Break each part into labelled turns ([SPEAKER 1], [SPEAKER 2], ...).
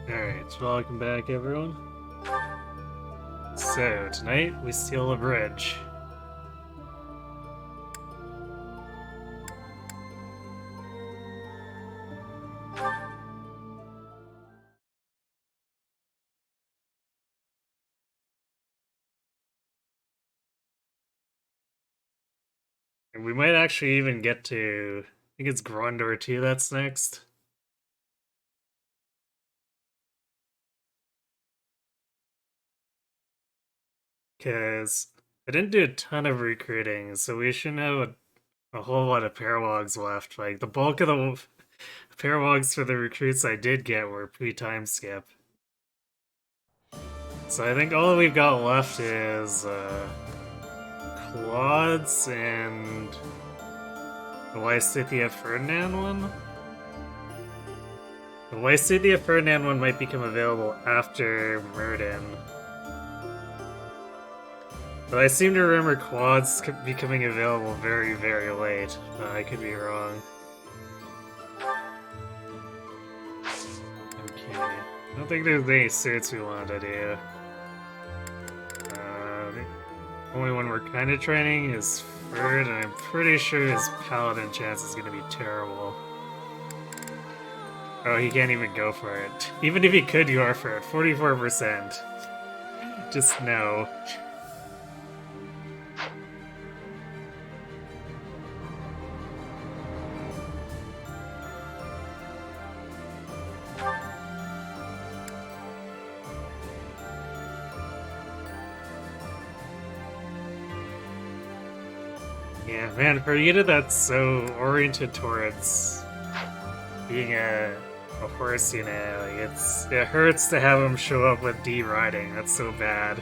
[SPEAKER 1] Alright, welcome back everyone. So, tonight we steal a bridge. And we might actually even get to, I think it's Grondor 2 that's next. Because I didn't do a ton of recruiting, so we shouldn't have a whole lot of paralogs left. Like, the bulk of the paralogs for the recruits I did get were pre-time skip. So I think all we've got left is Claude's and the Lysithia Ferdinand one. The Lysithia Ferdinand one might become available after Murden. But I seem to remember quads becoming available very, very late. I could be wrong. Okay. I don't think there's any suits we want to do. The only one we're kind of training is Ferd, and I'm pretty sure his paladin chance is going to be terrible. Oh, he can't even go for it. Even if he could, you are for it. 44%. Just no. Yeah, man, for a unit that's so oriented towards being a horse unit, like it hurts to have him show up with D riding. That's so bad.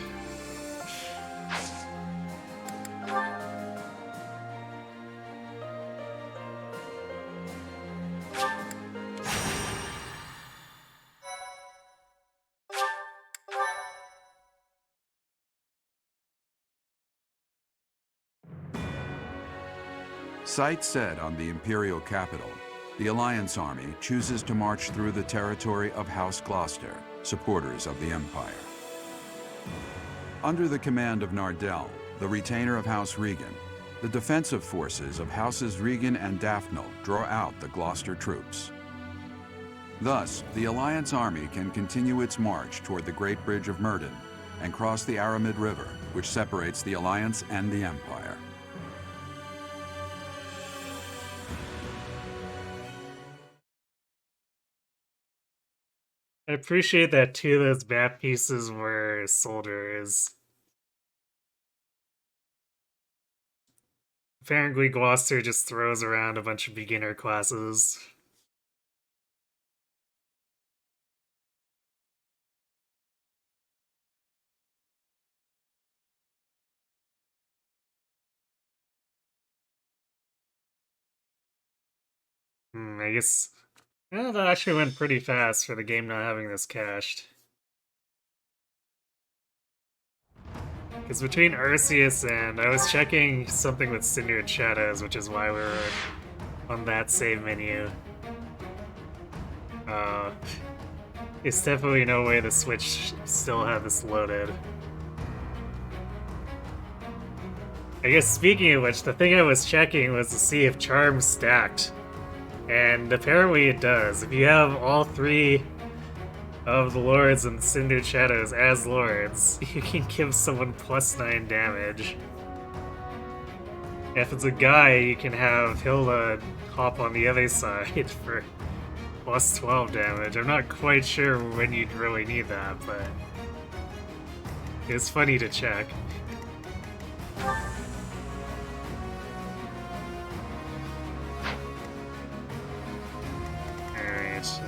[SPEAKER 2] Sight set on the Imperial capital, the Alliance army chooses to march through the territory of House Gloucester, supporters of the Empire. Under the command of Nardell, the retainer of House Regan, the defensive forces of Houses Regan and Daphne draw out the Gloucester troops. Thus, the Alliance army can continue its march toward the Great Bridge of Murden and cross the Aramid River, which separates the Alliance and the Empire.
[SPEAKER 1] I appreciate that two of those map pieces were soldiers. Apparently Gloucester just throws around a bunch of beginner classes. I guess... Yeah, that actually went pretty fast for the game not having this cached. Because between Arceus and... I was checking something with Syndicate Shadows, which is why we were on that save menu. There's definitely no way the Switch still had this loaded. I guess speaking of which, the thing I was checking was to see if Charm stacked. And apparently it does. If you have all three of the Lords and the Cindered Shadows as Lords, you can give someone +9 damage. If it's a guy, you can have Hilda hop on the other side for +12 damage. I'm not quite sure when you'd really need that, but it's funny to check. Alright, so...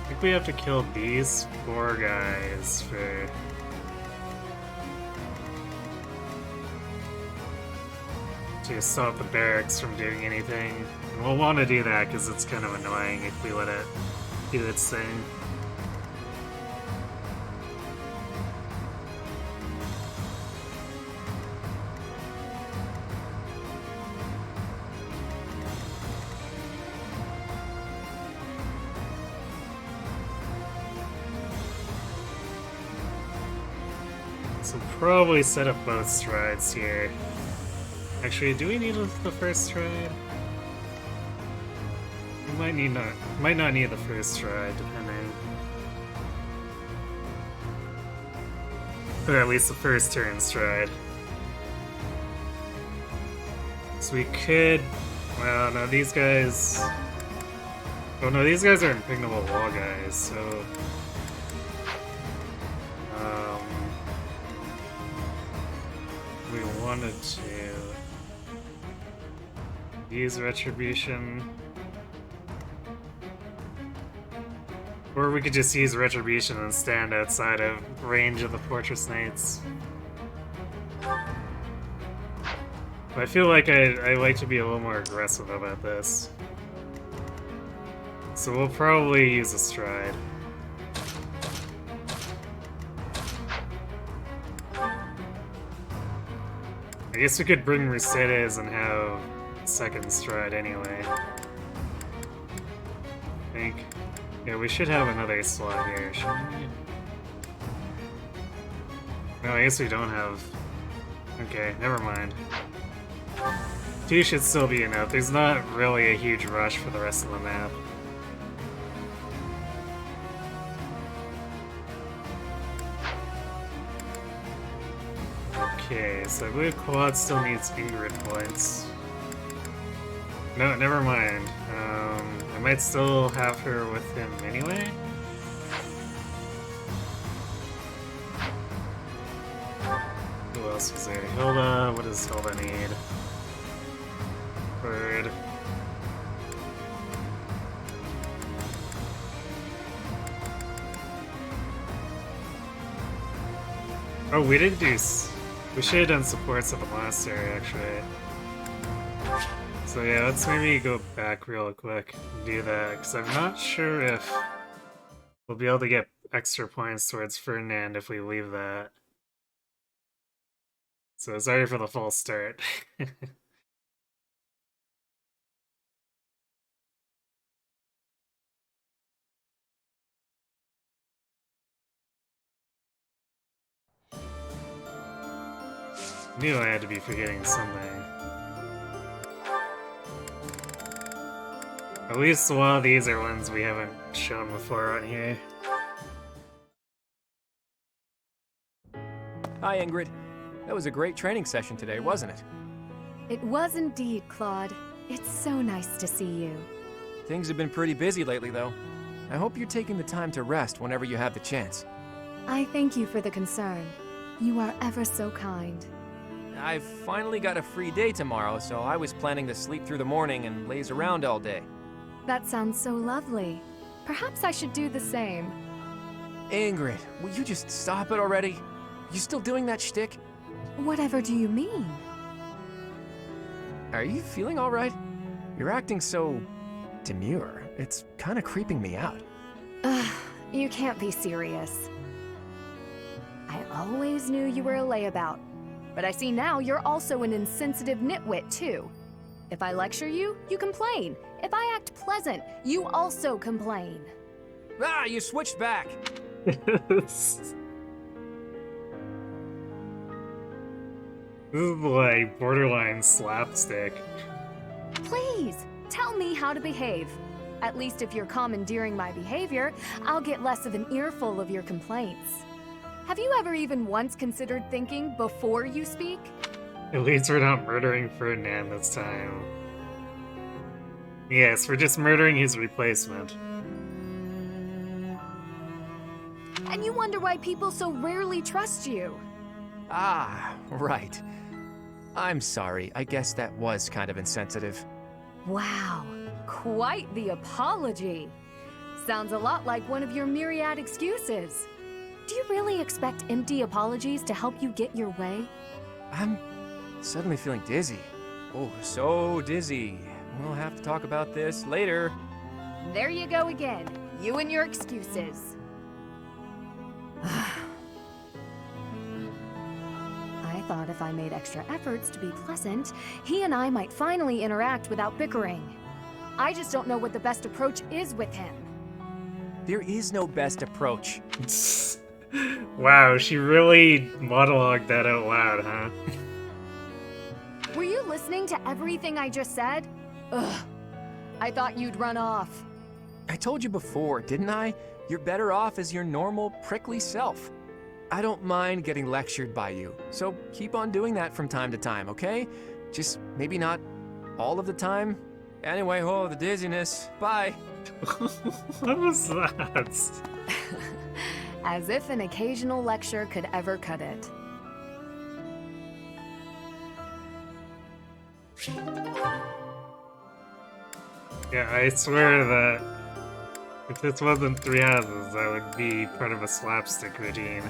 [SPEAKER 1] I think we have to kill these 4 guys for... to stop the barracks from doing anything. And we'll want to do that because it's kind of annoying if we let it do its thing. So probably set up both strides here. Actually, do we need the first stride? We might not need the first stride, depending. Or at least the first turn stride. So we could... Well, no, these guys... Oh no, these guys are impregnable wall guys, so... We wanted to... use Retribution... Or we could just use Retribution and stand outside of range of the Fortress Knights. I feel like I like to be a little more aggressive about this. So we'll probably use a stride. I guess we could bring Mercedes and have second stride anyway. I think. Yeah, we should have another slot here, shouldn't we? No, I guess we don't have... Okay, never mind. 2 should still be enough. There's not really a huge rush for the rest of the map. Okay, so I believe Quad still needs Ingrid points. No, never mind. I might still have her with him anyway. Who else was there? Hilda. What does Hilda need? Bird. Oh, we didn't do... We should have done supports of the monastery, actually. So yeah, let's maybe go back real quick and do that, because I'm not sure if we'll be able to get extra points towards Ferdinand if we leave that. So sorry for the false start. Knew I had to be forgetting something. At least a lot of these are ones we haven't shown before on here.
[SPEAKER 3] Hi, Ingrid. That was a great training session today, wasn't it?
[SPEAKER 4] It was indeed, Claude. It's so nice to see you.
[SPEAKER 3] Things have been pretty busy lately, though. I hope you're taking the time to rest whenever you have the chance.
[SPEAKER 4] I thank you for the concern. You are ever so kind.
[SPEAKER 3] I've finally got a free day tomorrow, so I was planning to sleep through the morning and laze around all day.
[SPEAKER 4] That sounds so lovely. Perhaps I should do the same.
[SPEAKER 3] Ingrid, will you just stop it already? You still doing that shtick?
[SPEAKER 4] Whatever do you mean?
[SPEAKER 3] Are you feeling all right? You're acting so... demure. It's kind of creeping me out.
[SPEAKER 4] Ugh, you can't be serious. I always knew you were a layabout, but I see now you're also an insensitive nitwit, too. If I lecture you, you complain. If I act pleasant, you also complain.
[SPEAKER 3] Ah, you switched back!
[SPEAKER 1] This is like borderline slapstick.
[SPEAKER 4] Please, tell me how to behave. At least if you're commandeering my behavior, I'll get less of an earful of your complaints. Have you ever even once considered thinking before you speak?
[SPEAKER 1] At least we're not murdering Ferdinand this time. Yes, we're just murdering his replacement.
[SPEAKER 4] And you wonder why people so rarely trust you.
[SPEAKER 3] Ah, right. I'm sorry. I guess that was kind of insensitive.
[SPEAKER 4] Wow, quite the apology. Sounds a lot like one of your myriad excuses. Do you really expect empty apologies to help you get your way?
[SPEAKER 3] I'm suddenly feeling dizzy. Oh, so dizzy. We'll have to talk about this later.
[SPEAKER 4] There you go again. You and your excuses. I thought if I made extra efforts to be pleasant, he and I might finally interact without bickering. I just don't know what the best approach is with him.
[SPEAKER 3] There is no best approach.
[SPEAKER 1] Wow, she really monologued that out loud, huh?
[SPEAKER 4] Were you listening to everything I just said? Ugh. I thought you'd run off.
[SPEAKER 3] I told you before, didn't I? You're better off as your normal, prickly self. I don't mind getting lectured by you, so keep on doing that from time to time, okay? Just maybe not all of the time. Anyway, oh, the dizziness. Bye.
[SPEAKER 1] What was that?
[SPEAKER 4] As if an occasional lecture could ever cut it.
[SPEAKER 1] Yeah, I swear that if this wasn't Three Houses, that would be part of a slapstick routine.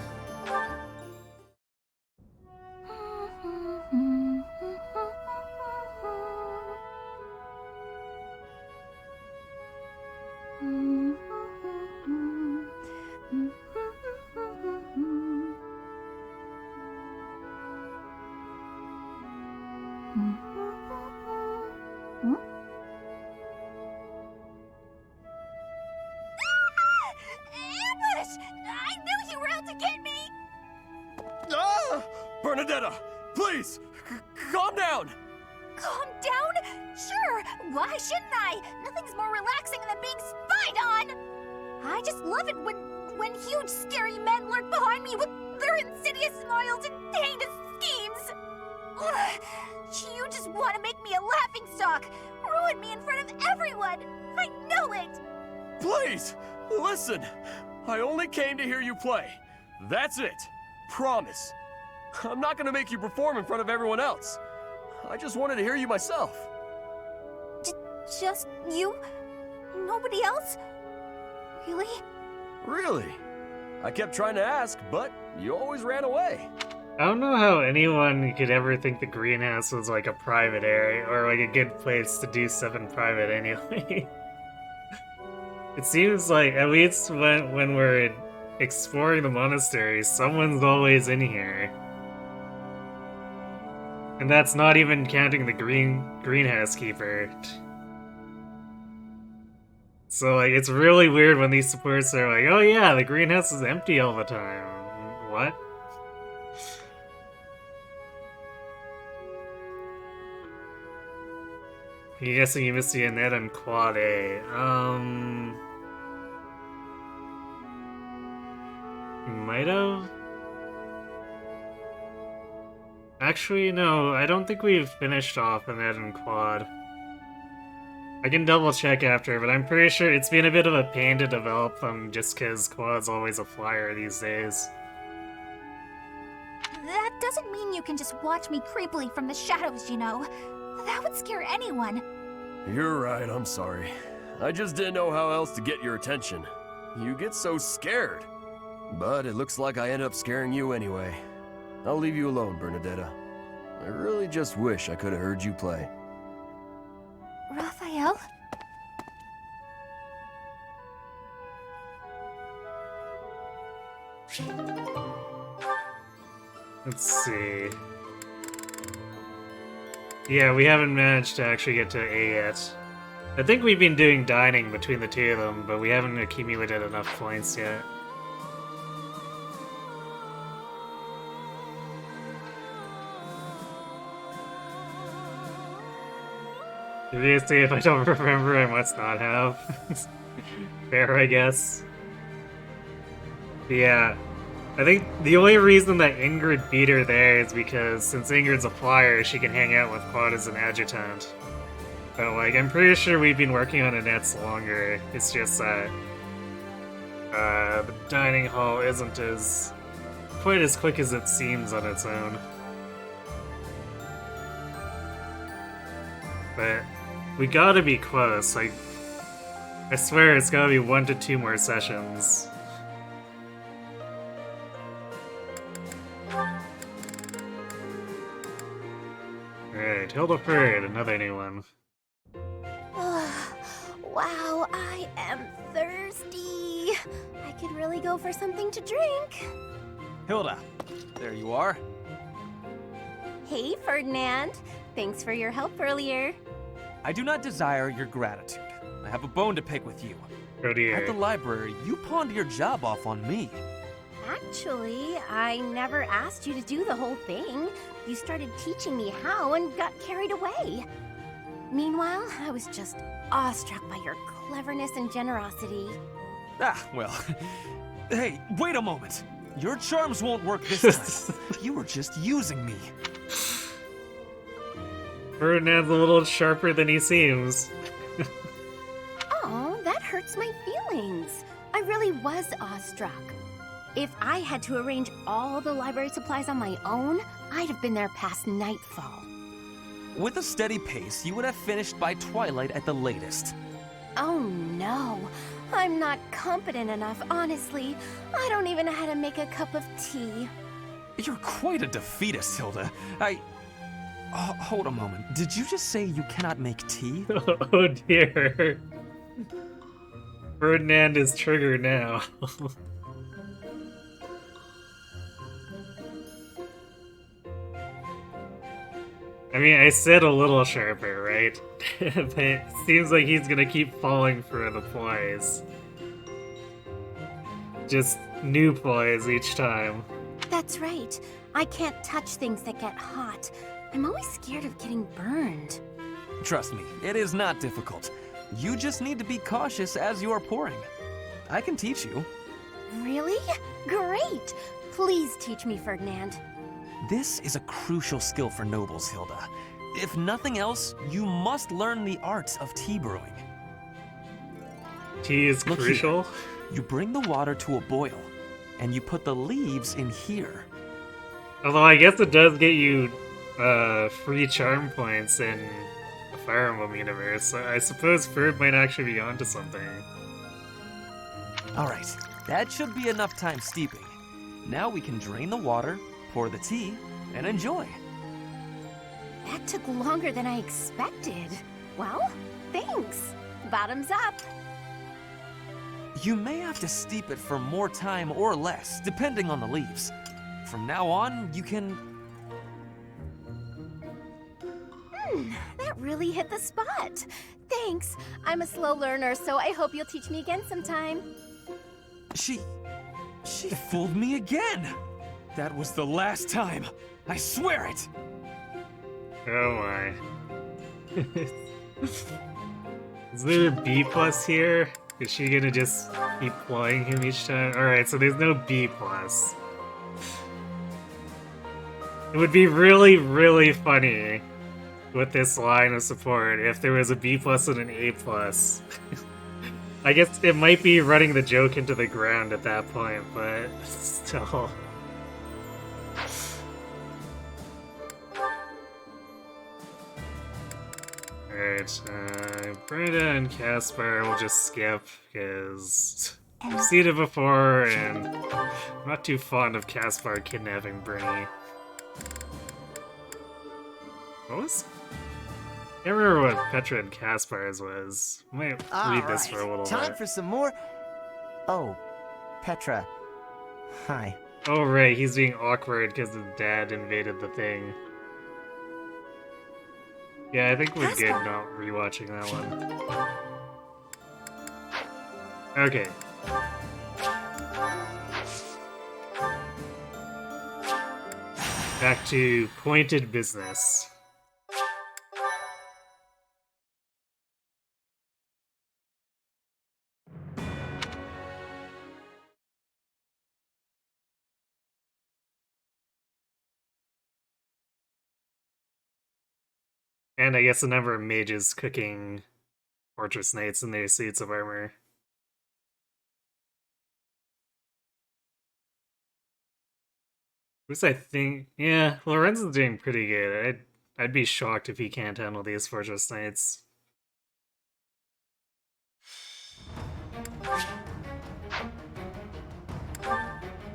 [SPEAKER 5] Ambush! I knew you were out to get me!
[SPEAKER 3] Ah! Bernadetta, please, calm down.
[SPEAKER 5] Calm down? Sure, why shouldn't I? Nothing's more relaxing than being spied on! I just love it when huge scary men lurk behind me with their insidious smiles and heinous schemes! Ugh, you just want to make me a laughingstock, ruin me in front of everyone! I know it!
[SPEAKER 3] Please, listen. I only came to hear you play. That's it. Promise. I'm not gonna make you perform in front of everyone else. I just wanted to hear you myself.
[SPEAKER 5] Just you? Nobody else? Really?
[SPEAKER 3] Really? I kept trying to ask, but you always ran away.
[SPEAKER 1] I don't know how anyone could ever think the greenhouse was like a private area or like a good place to do stuff in private anyway. It seems like, at least when we're exploring the monastery, someone's always in here. And that's not even counting the greenhouse keeper. So like, it's really weird when these supports are like, oh yeah, the greenhouse is empty all the time. What? I'm guessing you missed the Annette and Quad A. You might have? Actually, no, I don't think we've finished off Annette and Quad. I can double check after, but I'm pretty sure it's been a bit of a pain to develop them just because Quad's always a flyer these days.
[SPEAKER 5] That doesn't mean you can just watch me creepily from the shadows, you know. That would scare anyone.
[SPEAKER 3] You're right, I'm sorry. I just didn't know how else to get your attention. You get so scared. But it looks like I ended up scaring you anyway. I'll leave you alone, Bernadetta. I really just wish I could have heard you play.
[SPEAKER 5] Raphael?
[SPEAKER 1] Let's see. Yeah, we haven't managed to actually get to A yet. I think we've been doing dining between the two of them, but we haven't accumulated enough points yet. Seriously, if I don't remember, I must not have. Fair, I guess. But yeah, I think the only reason that Ingrid beat her there is because since Ingrid's a flyer, she can hang out with Quad as an adjutant. But like, I'm pretty sure we've been working on Annette's longer. It's just that the dining hall isn't quite as quick as it seems on its own. But we gotta be close. Like, I swear it's gotta be 1 to 2 more sessions. Alright, Hildeford, another new one.
[SPEAKER 5] Wow, I am thirsty. I could really go for something to drink.
[SPEAKER 6] Hilda, there you are.
[SPEAKER 5] Hey, Ferdinand. Thanks for your help earlier.
[SPEAKER 6] I do not desire your gratitude. I have a bone to pick with you.
[SPEAKER 1] Oh dear.
[SPEAKER 6] At the library, you pawned your job off on me.
[SPEAKER 5] Actually, I never asked you to do the whole thing. You started teaching me how and got carried away. Meanwhile, I was just awestruck by your cleverness and generosity.
[SPEAKER 6] Ah, well. Hey, wait a moment. Your charms won't work this time. You were just using me.
[SPEAKER 1] Ferdinand's a little sharper than he seems.
[SPEAKER 5] Oh, that hurts my feelings. I really was awestruck. If I had to arrange all the library supplies on my own, I'd have been there past nightfall.
[SPEAKER 6] With a steady pace, you would have finished by twilight at the latest.
[SPEAKER 5] Oh no, I'm not competent enough, honestly. I don't even know how to make a cup of tea.
[SPEAKER 6] You're quite a defeatist, Hilda. Hold a moment. Did you just say you cannot make tea?
[SPEAKER 1] Oh dear. Ferdinand is triggered now. I mean, I said a little sharper, right? But it seems like he's gonna keep falling for the ploys. Just new ploys each time.
[SPEAKER 5] That's right. I can't touch things that get hot. I'm always scared of getting burned.
[SPEAKER 6] Trust me, it is not difficult. You just need to be cautious as you are pouring. I can teach you.
[SPEAKER 5] Really? Great! Please teach me, Ferdinand.
[SPEAKER 6] This is a crucial skill for nobles, Hilda. If nothing else, you must learn the arts of tea brewing.
[SPEAKER 1] Tea is
[SPEAKER 6] Look
[SPEAKER 1] crucial.
[SPEAKER 6] here. You bring the water to a boil, and you put the leaves in here.
[SPEAKER 1] Although I guess it does get you free charm points in the Fire Emblem universe, so I suppose Ferd might actually be onto something.
[SPEAKER 6] Alright, that should be enough time steeping. Now we can drain the water, pour the tea, and enjoy.
[SPEAKER 5] That took longer than I expected. Well, thanks. Bottoms up.
[SPEAKER 6] You may have to steep it for more time or less, depending on the leaves. From now on, you can...
[SPEAKER 5] That really hit the spot. Thanks. I'm a slow learner, so I hope you'll teach me again sometime.
[SPEAKER 6] She fooled me again! That was the last time. I swear it!
[SPEAKER 1] Oh my. Is there a B plus here? Is she gonna just keep plying him each time? Alright, so there's no B plus. It would be really, really funny with this line of support if there was a B plus and an A plus. I guess it might be running the joke into the ground at that point, but still. Alright, Brenda and Caspar will just skip, because I've seen it before, and I'm not too fond of Caspar kidnapping Brynny. What was... I can't remember what Petra and Caspar's was. I might read this for a little
[SPEAKER 7] Time
[SPEAKER 1] bit.
[SPEAKER 7] for some more. Oh, Petra. Hi.
[SPEAKER 1] Oh right, he's being awkward because his dad invaded the thing. Yeah, I think we're good not rewatching that one. Okay. Back to pointed business. And I guess a number of mages cooking fortress knights in their suits of armor. Which I think, yeah, Lorenzo's doing pretty good. I'd be shocked if he can't handle these fortress knights.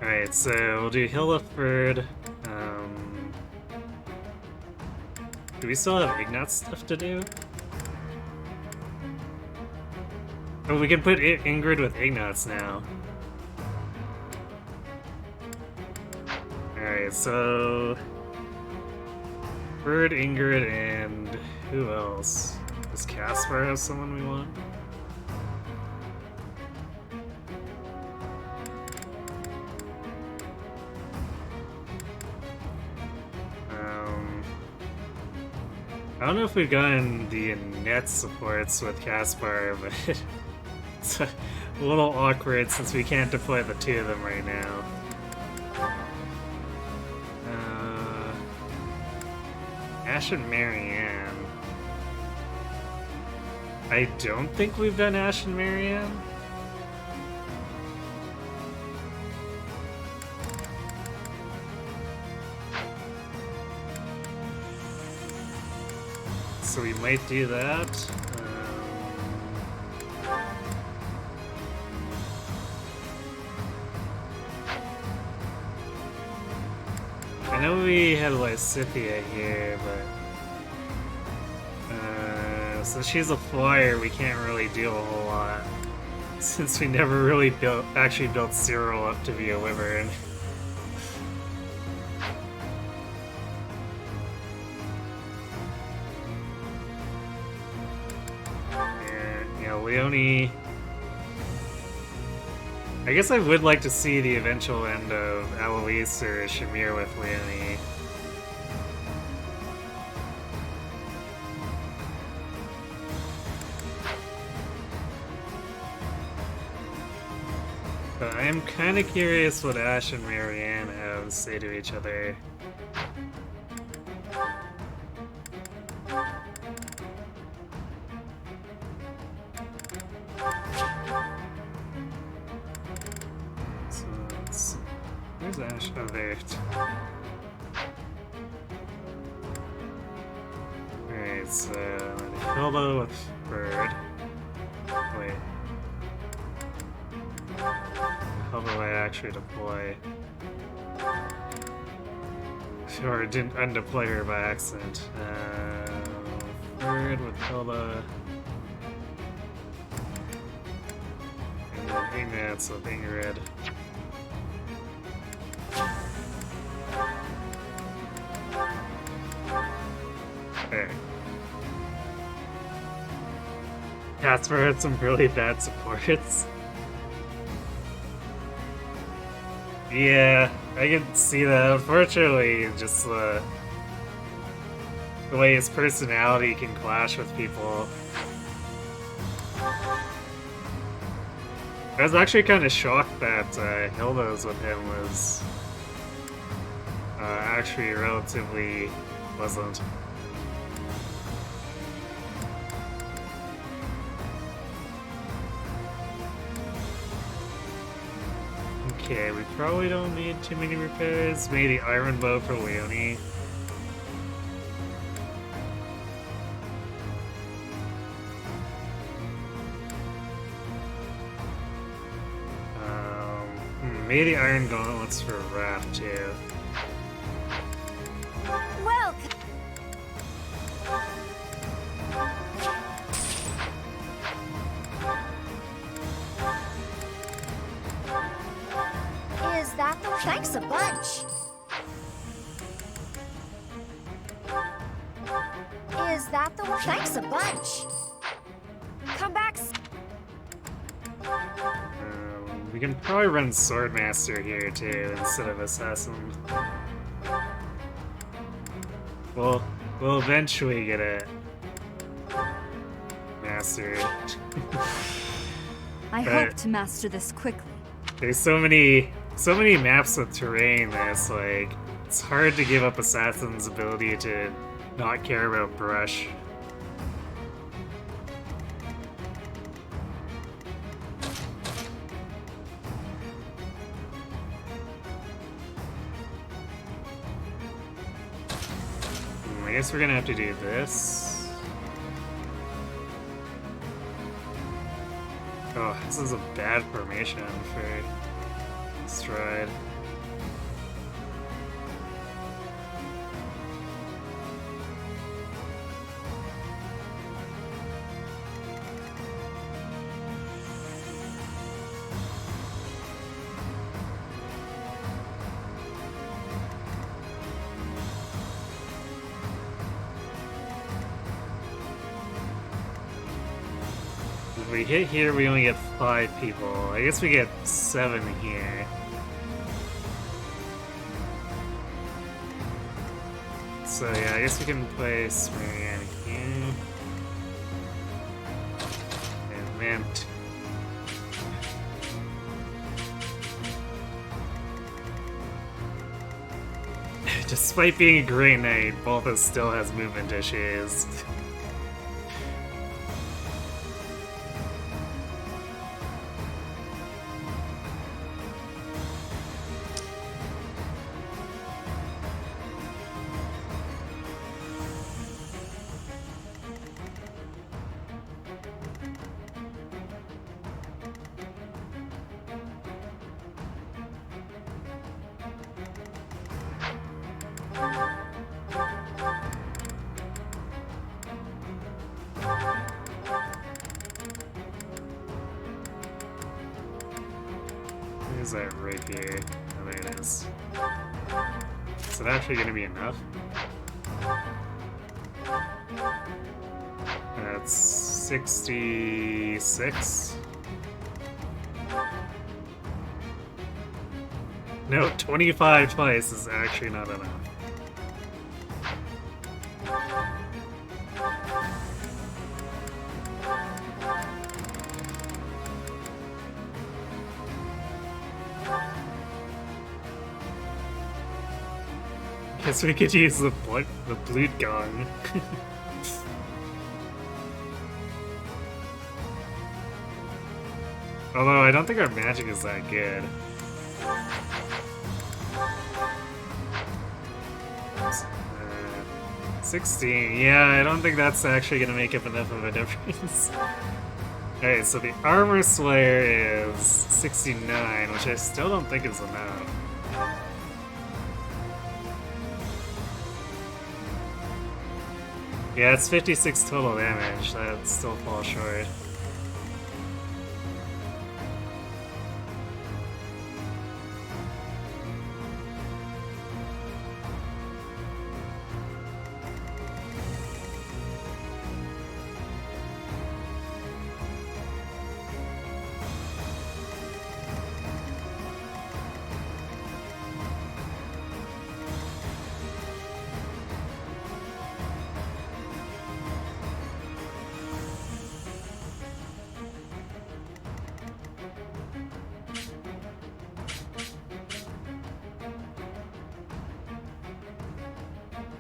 [SPEAKER 1] Alright, so we'll do Hilliford. Do we still have Ignat's stuff to do? Oh, we can put Ingrid with Ignat's now. Alright, so... Bird, Ingrid, and... who else? Does Caspar have someone we want? I don't know if we've gotten the net supports with Caspar, but it's a little awkward since we can't deploy the two of them right now. Ashen Marianne. I don't think we've done Ashen Marianne. So we might do that. I know we had Lysithia here, but since she's a flyer, we can't really do a whole lot. Since we never really actually built Cyril up to be a wyvern. Leone. I guess I would like to see the eventual end of Eloise or Shamir with Leone. But I am kind of curious what Ash and Marianne have to say to each other. Where's Ash? Oh, there. Alright, so Hilda with Bird. Wait. How do I actually deploy? Or didn't undeploy her by accident. Bird with Hilda. And then Ignatz with Ingrid. There. Casper had some really bad supports. Yeah, I can see that. Unfortunately, just the way his personality can clash with people. I was actually kind of shocked that Hilda's with him was actually relatively pleasant. Okay, we probably don't need too many repairs. Maybe Iron Bow for Leone. Maybe Iron Gauntlets for Raph too.
[SPEAKER 5] Welcome. Is that the... Thanks a bunch. Is that the... Thanks a bunch. Come back.
[SPEAKER 1] We can probably run Swordmaster here too instead of Assassin. We'll eventually get it mastered.
[SPEAKER 8] I hope to master this quickly.
[SPEAKER 1] There's so many maps with terrain that it's hard to give up Assassin's ability to not care about brush. I guess we're gonna have to do this. Oh, this is a bad formation for Stride. If we hit here, we only get 5 people. I guess we get 7 here. So yeah, I guess we can place Marianne man. Despite being a great knight, Balthus still has movement issues. Is that right here? Oh, there it is. Is it actually going to be enough? That's 66. No, 25 twice is actually not enough. Guess we could use the blute gong. Although I don't think our magic is that good. 16. Yeah, I don't think that's actually gonna make up enough of a difference. Alright, so the armor slayer is 69, which I still don't think is enough. Yeah, it's 56 total damage. That still falls short.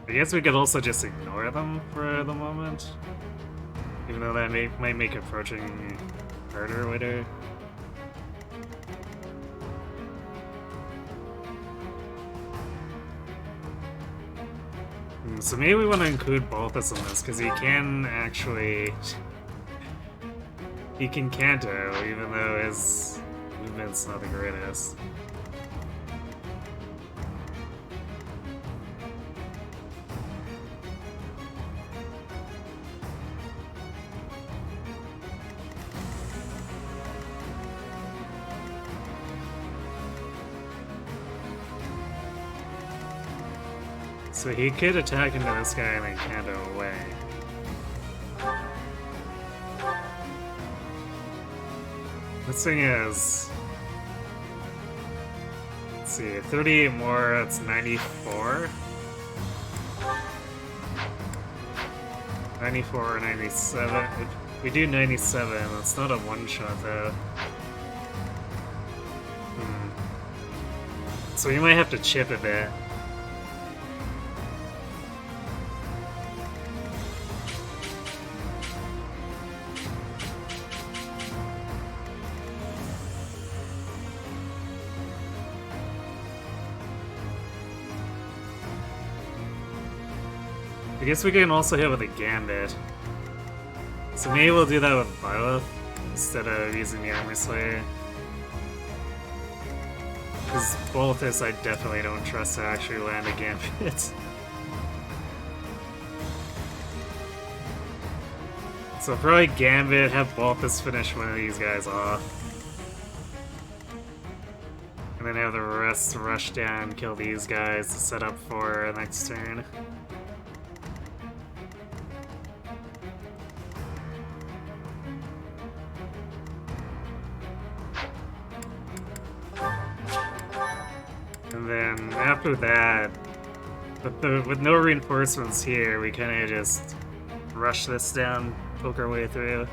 [SPEAKER 1] I guess we could also just ignore them for the moment. Even though that might make approaching harder later. So maybe we want to include Balthus in this, because he can actually... he can canto, even though his movement's not the greatest. So he could attack into this guy and then canto away. This thing is... let's see, 38 more, that's 94? 94 or 97. We do 97, it's not a one-shot though. So we might have to chip a bit. I guess we can also hit with a Gambit. So maybe we'll do that with Byleth instead of using the Armor Slayer. Because Balthus I definitely don't trust to actually land a Gambit. So probably Gambit, have Balthus finish one of these guys off. And then have the rest rush down, kill these guys to set up for next turn. And then after that, with no reinforcements here, we kind of just rush this down, poke our way through.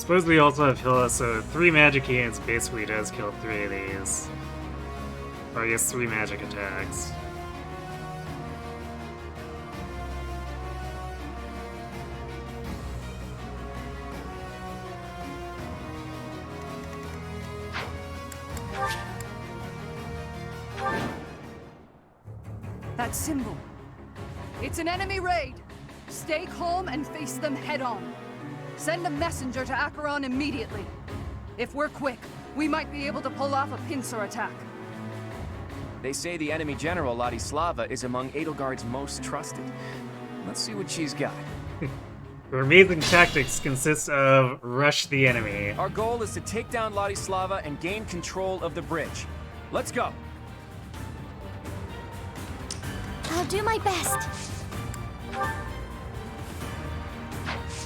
[SPEAKER 1] suppose we also have heal, so 3 magic units basically does kill 3 of these. Or I guess 3 magic attacks.
[SPEAKER 9] That symbol. It's an enemy raid. Stay calm and face them head on. Send a messenger to Acheron immediately. If we're quick, we might be able to pull off a pincer attack.
[SPEAKER 3] They say the enemy general, Ladislava, is among Edelgard's most trusted. Let's see what she's got.
[SPEAKER 1] Her amazing tactics consist of rush the enemy.
[SPEAKER 3] Our goal is to take down Ladislava and gain control of the bridge. Let's go.
[SPEAKER 5] I'll do my best.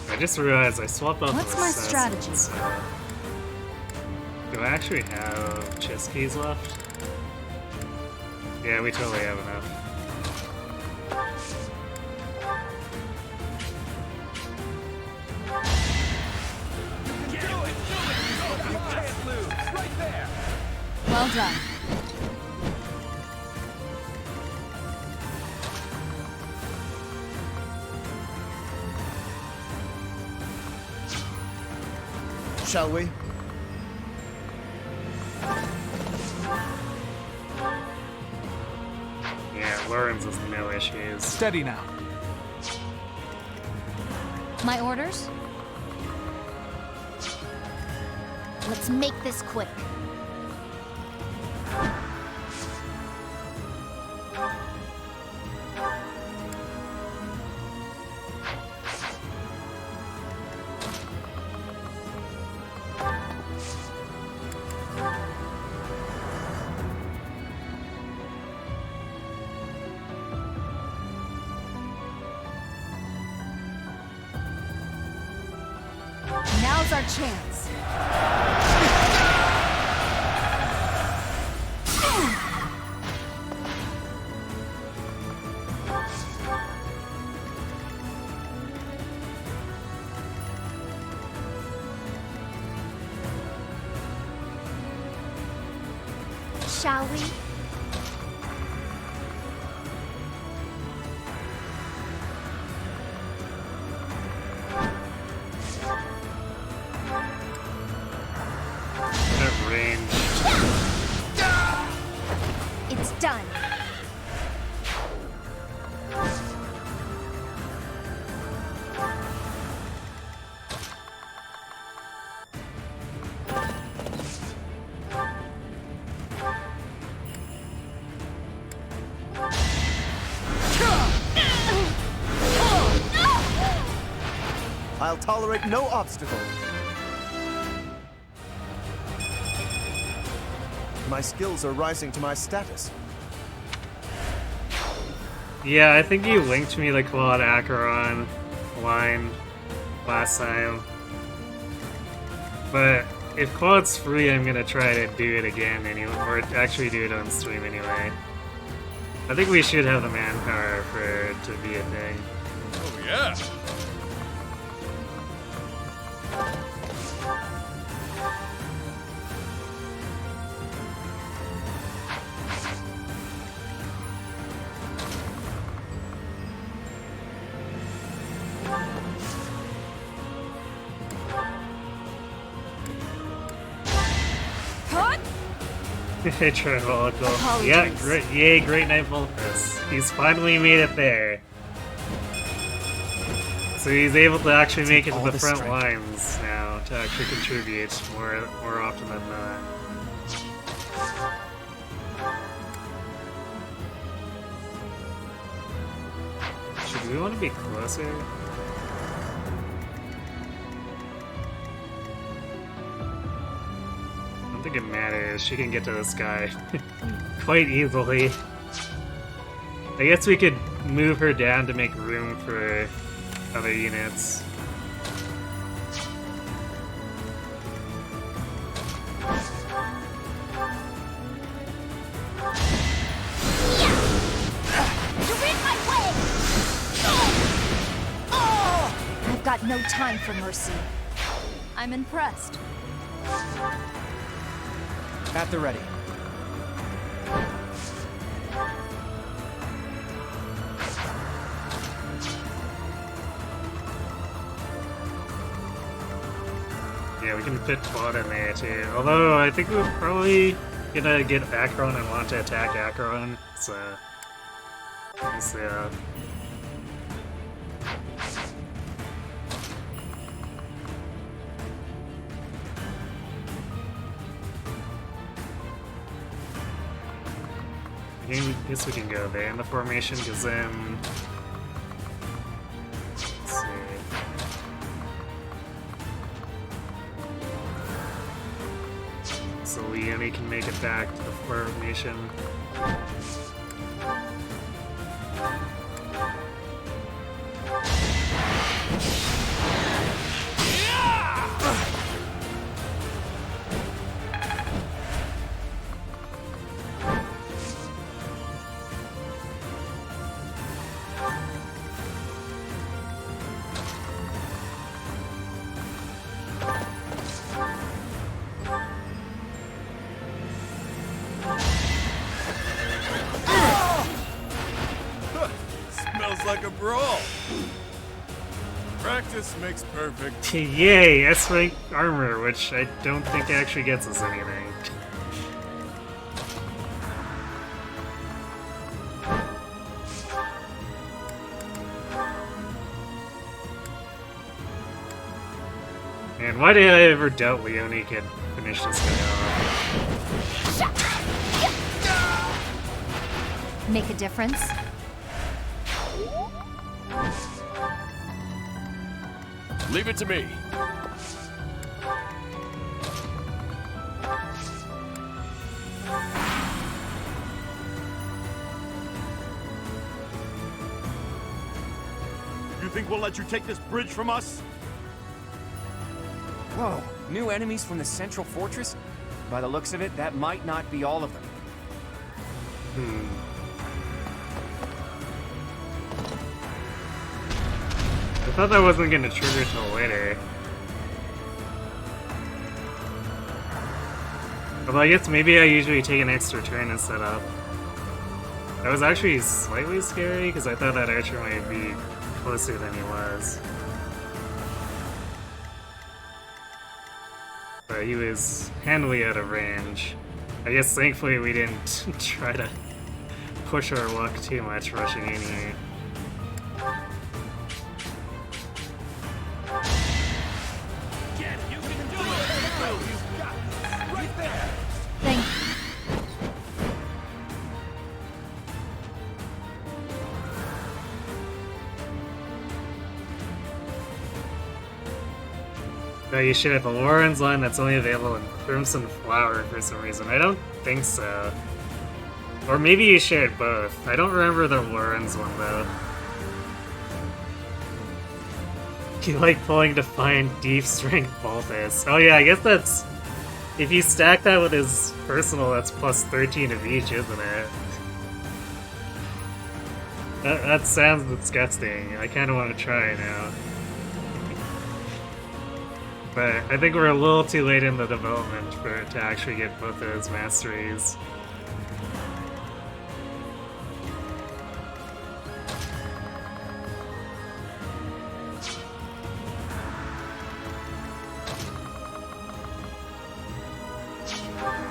[SPEAKER 1] I just realized I swapped out
[SPEAKER 8] What's
[SPEAKER 1] the
[SPEAKER 8] my
[SPEAKER 1] assassins,
[SPEAKER 8] strategy?
[SPEAKER 1] so- Do I actually have chess keys left? Yeah, we totally have enough.
[SPEAKER 8] Well done.
[SPEAKER 10] Shall we?
[SPEAKER 1] Yeah, Lawrence has no issues.
[SPEAKER 6] Steady now.
[SPEAKER 8] My orders?
[SPEAKER 5] Let's make this quick.
[SPEAKER 9] Now's our chance.
[SPEAKER 5] Shall we?
[SPEAKER 1] At range.
[SPEAKER 5] It's done.
[SPEAKER 10] I'll tolerate no obstacle. My skills are rising to my status.
[SPEAKER 1] Yeah, I think you linked me the Claude Acheron line last time. But if Claude's free, I'm gonna try to do it again anyway, or actually do it on stream anyway. I think we should have the manpower for it to be a thing.
[SPEAKER 11] Oh yeah.
[SPEAKER 1] Trivocal. Yeah, great, yay, Great Knight Vulpus. He's finally made it there. So he's able to actually make it to
[SPEAKER 3] all
[SPEAKER 1] the
[SPEAKER 3] the
[SPEAKER 1] front
[SPEAKER 3] strength.
[SPEAKER 1] lines now to actually contribute more often than not. Should we want to be closer? I don't think it matters. She can get to this guy quite easily. I guess we could move her down to make room for other units.
[SPEAKER 5] You're in my way! I've got no time for mercy.
[SPEAKER 8] I'm impressed.
[SPEAKER 3] At the ready.
[SPEAKER 1] Yeah, we can fit Claude in there too. Although I think we're probably gonna get Acheron and want to attack Acheron. So yeah. I guess we can go there in the formation, because then... Let's see. So Leone can make it back to the formation.
[SPEAKER 11] Like a brawl. Practice makes perfect.
[SPEAKER 1] Yay, S-rank armor, which I don't think actually gets us anything. And why did I ever doubt Leone could finish this guy off?
[SPEAKER 8] Make a difference?
[SPEAKER 11] Leave it to me. You think we'll let you take this bridge from us?
[SPEAKER 3] Whoa, new enemies from the central fortress? By the looks of it, that might not be all of them.
[SPEAKER 1] I thought that wasn't gonna trigger till later. Although I guess maybe I usually take an extra turn to set up. That was actually slightly scary, because I thought that archer might be closer than he was. But he was handily out of range. I guess thankfully we didn't try to push our luck too much rushing in here. No, you should have the Lauren's line that's only available in Crimson Flower for some reason. I don't think so. Or maybe you shared both. I don't remember the Lauren's one though. You like pulling Defiant Deep Strength Balthus. Oh yeah, I guess that's... If you stack that with his personal, that's plus 13 of each, isn't it? That sounds disgusting. I kinda want to try now. But I think we're a little too late in the development for it to actually get both those masteries.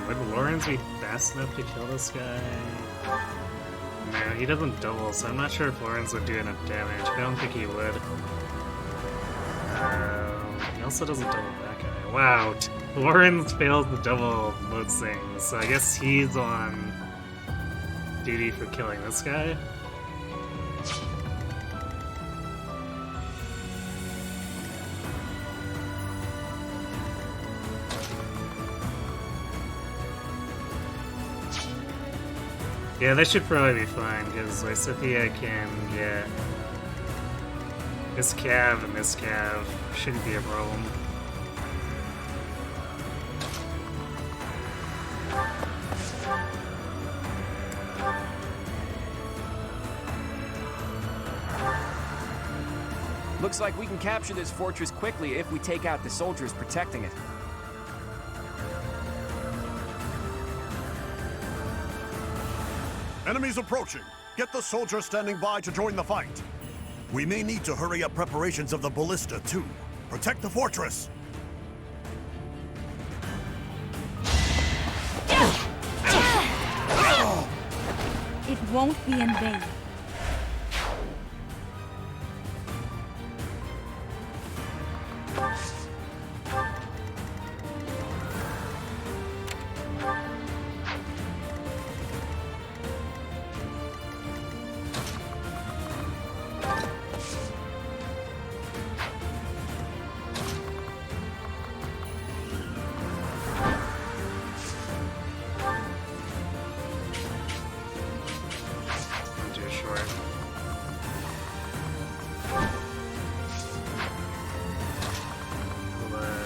[SPEAKER 1] Would Lawrence be fast enough to kill this guy? No, he doesn't double, so I'm not sure if Lawrence would do enough damage. I don't think he would. He also doesn't double that guy. Wow, Lawrence fails to double most things, so I guess he's on duty for killing this guy. Yeah, that should probably be fine, because Lysithea can get this cav and this cav. Shouldn't be a problem.
[SPEAKER 3] Looks like we can capture this fortress quickly if we take out the soldiers protecting it.
[SPEAKER 11] Enemies approaching. Get the soldiers standing by to join the fight. We may need to hurry up preparations of the ballista, too. Protect the fortress.
[SPEAKER 5] It won't be in vain.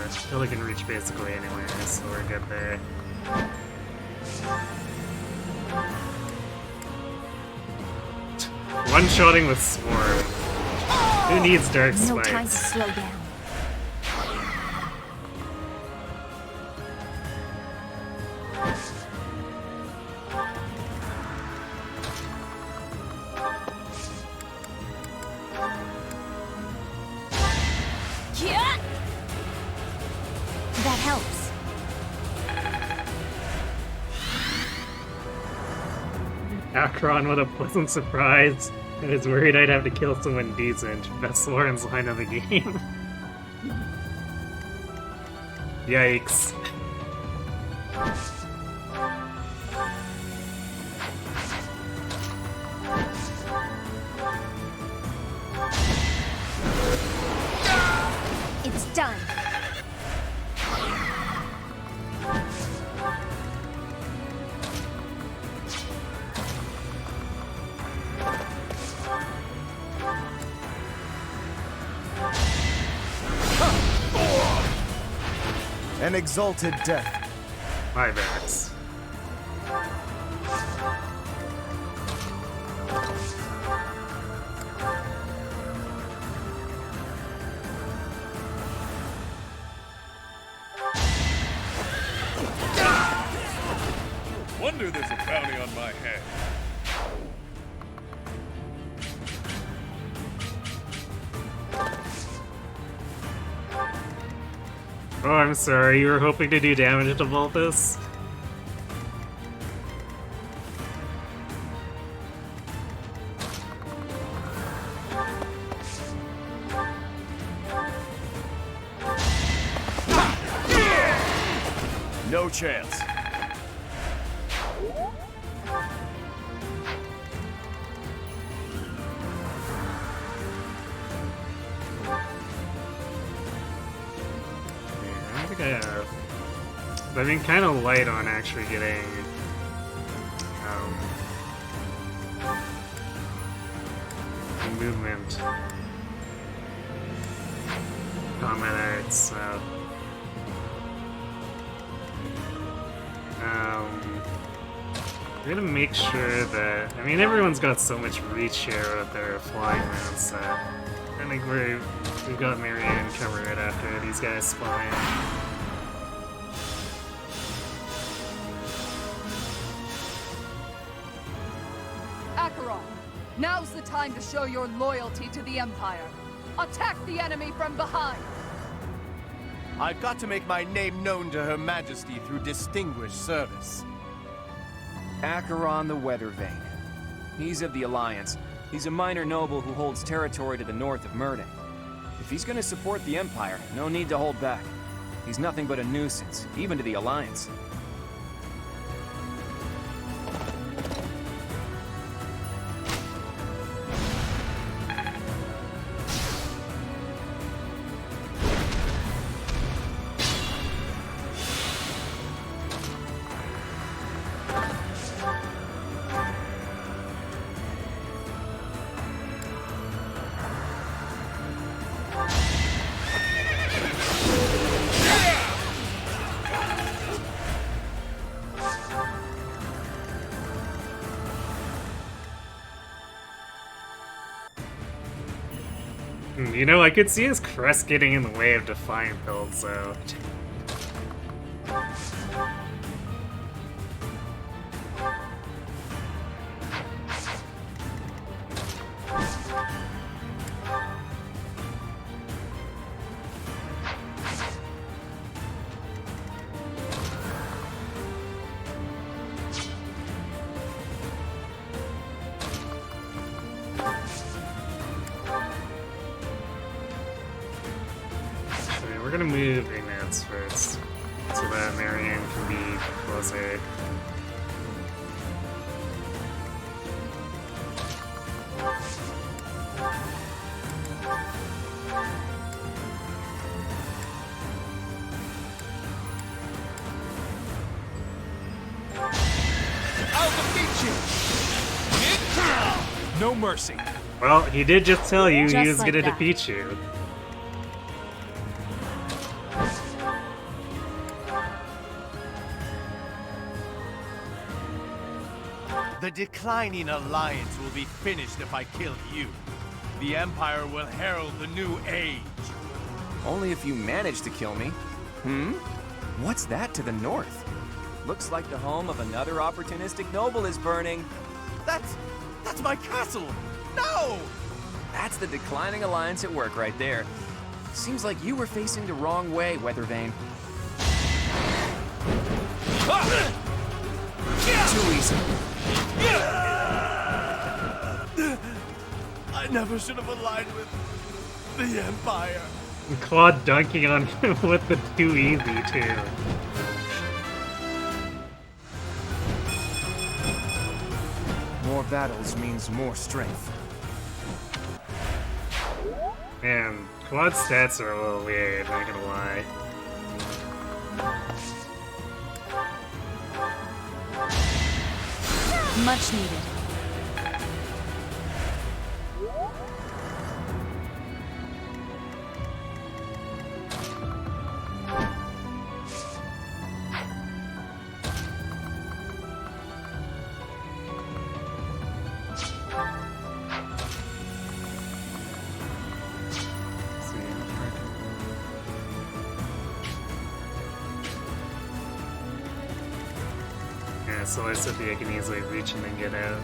[SPEAKER 1] Still can reach basically anywhere, so we're good there. One-shotting with Swarm. Who needs Dark Spikes?
[SPEAKER 5] No time to slow down. That helps.
[SPEAKER 1] Akron, what a pleasant surprise. I was worried I'd have to kill someone decent. Best Lauren's line of the game. Yikes.
[SPEAKER 5] It's done.
[SPEAKER 10] An exalted death.
[SPEAKER 1] My backs.
[SPEAKER 11] Wonder there's a bounty on my head.
[SPEAKER 1] Oh, I'm sorry, you were hoping to do damage to Voltus?
[SPEAKER 10] No chance.
[SPEAKER 1] I've been kind of light on actually getting movement combat arts, so I'm gonna make sure that, I mean, everyone's got so much reach here with their flying rounds that I think we've got Marianne covered after these guys spawn.
[SPEAKER 9] Acheron, now's the time to show your loyalty to the Empire. Attack the enemy from behind!
[SPEAKER 10] I've got to make my name known to Her Majesty through distinguished service.
[SPEAKER 3] Acheron the Weathervane. He's of the Alliance. He's a minor noble who holds territory to the north of Maddening. If he's gonna support the Empire, no need to hold back. He's nothing but a nuisance, even to the Alliance.
[SPEAKER 1] You know, I could see his crest getting in the way of Defiant builds, though. We're gonna move Ignatz first, so that Marianne can be closer.
[SPEAKER 6] I'll defeat you! No mercy.
[SPEAKER 1] Well, he did just tell you he
[SPEAKER 8] Just
[SPEAKER 1] was
[SPEAKER 8] like
[SPEAKER 1] gonna
[SPEAKER 8] that.
[SPEAKER 1] defeat you.
[SPEAKER 10] The declining alliance will be finished if I kill you. The Empire will herald the new age.
[SPEAKER 3] Only if you manage to kill me. What's that to the north? Looks like the home of another opportunistic noble is burning.
[SPEAKER 10] That's my castle! No!
[SPEAKER 3] That's the declining alliance at work right there. Seems like you were facing the wrong way, Weathervane. Too easy.
[SPEAKER 10] I never should have aligned with the Empire.
[SPEAKER 1] Claude dunking on him with the too easy, too.
[SPEAKER 3] More battles means more strength.
[SPEAKER 1] Man, Claude's stats are a little weird, not gonna lie.
[SPEAKER 8] Much needed.
[SPEAKER 1] Yeah, so I said I can easily reach him and get out.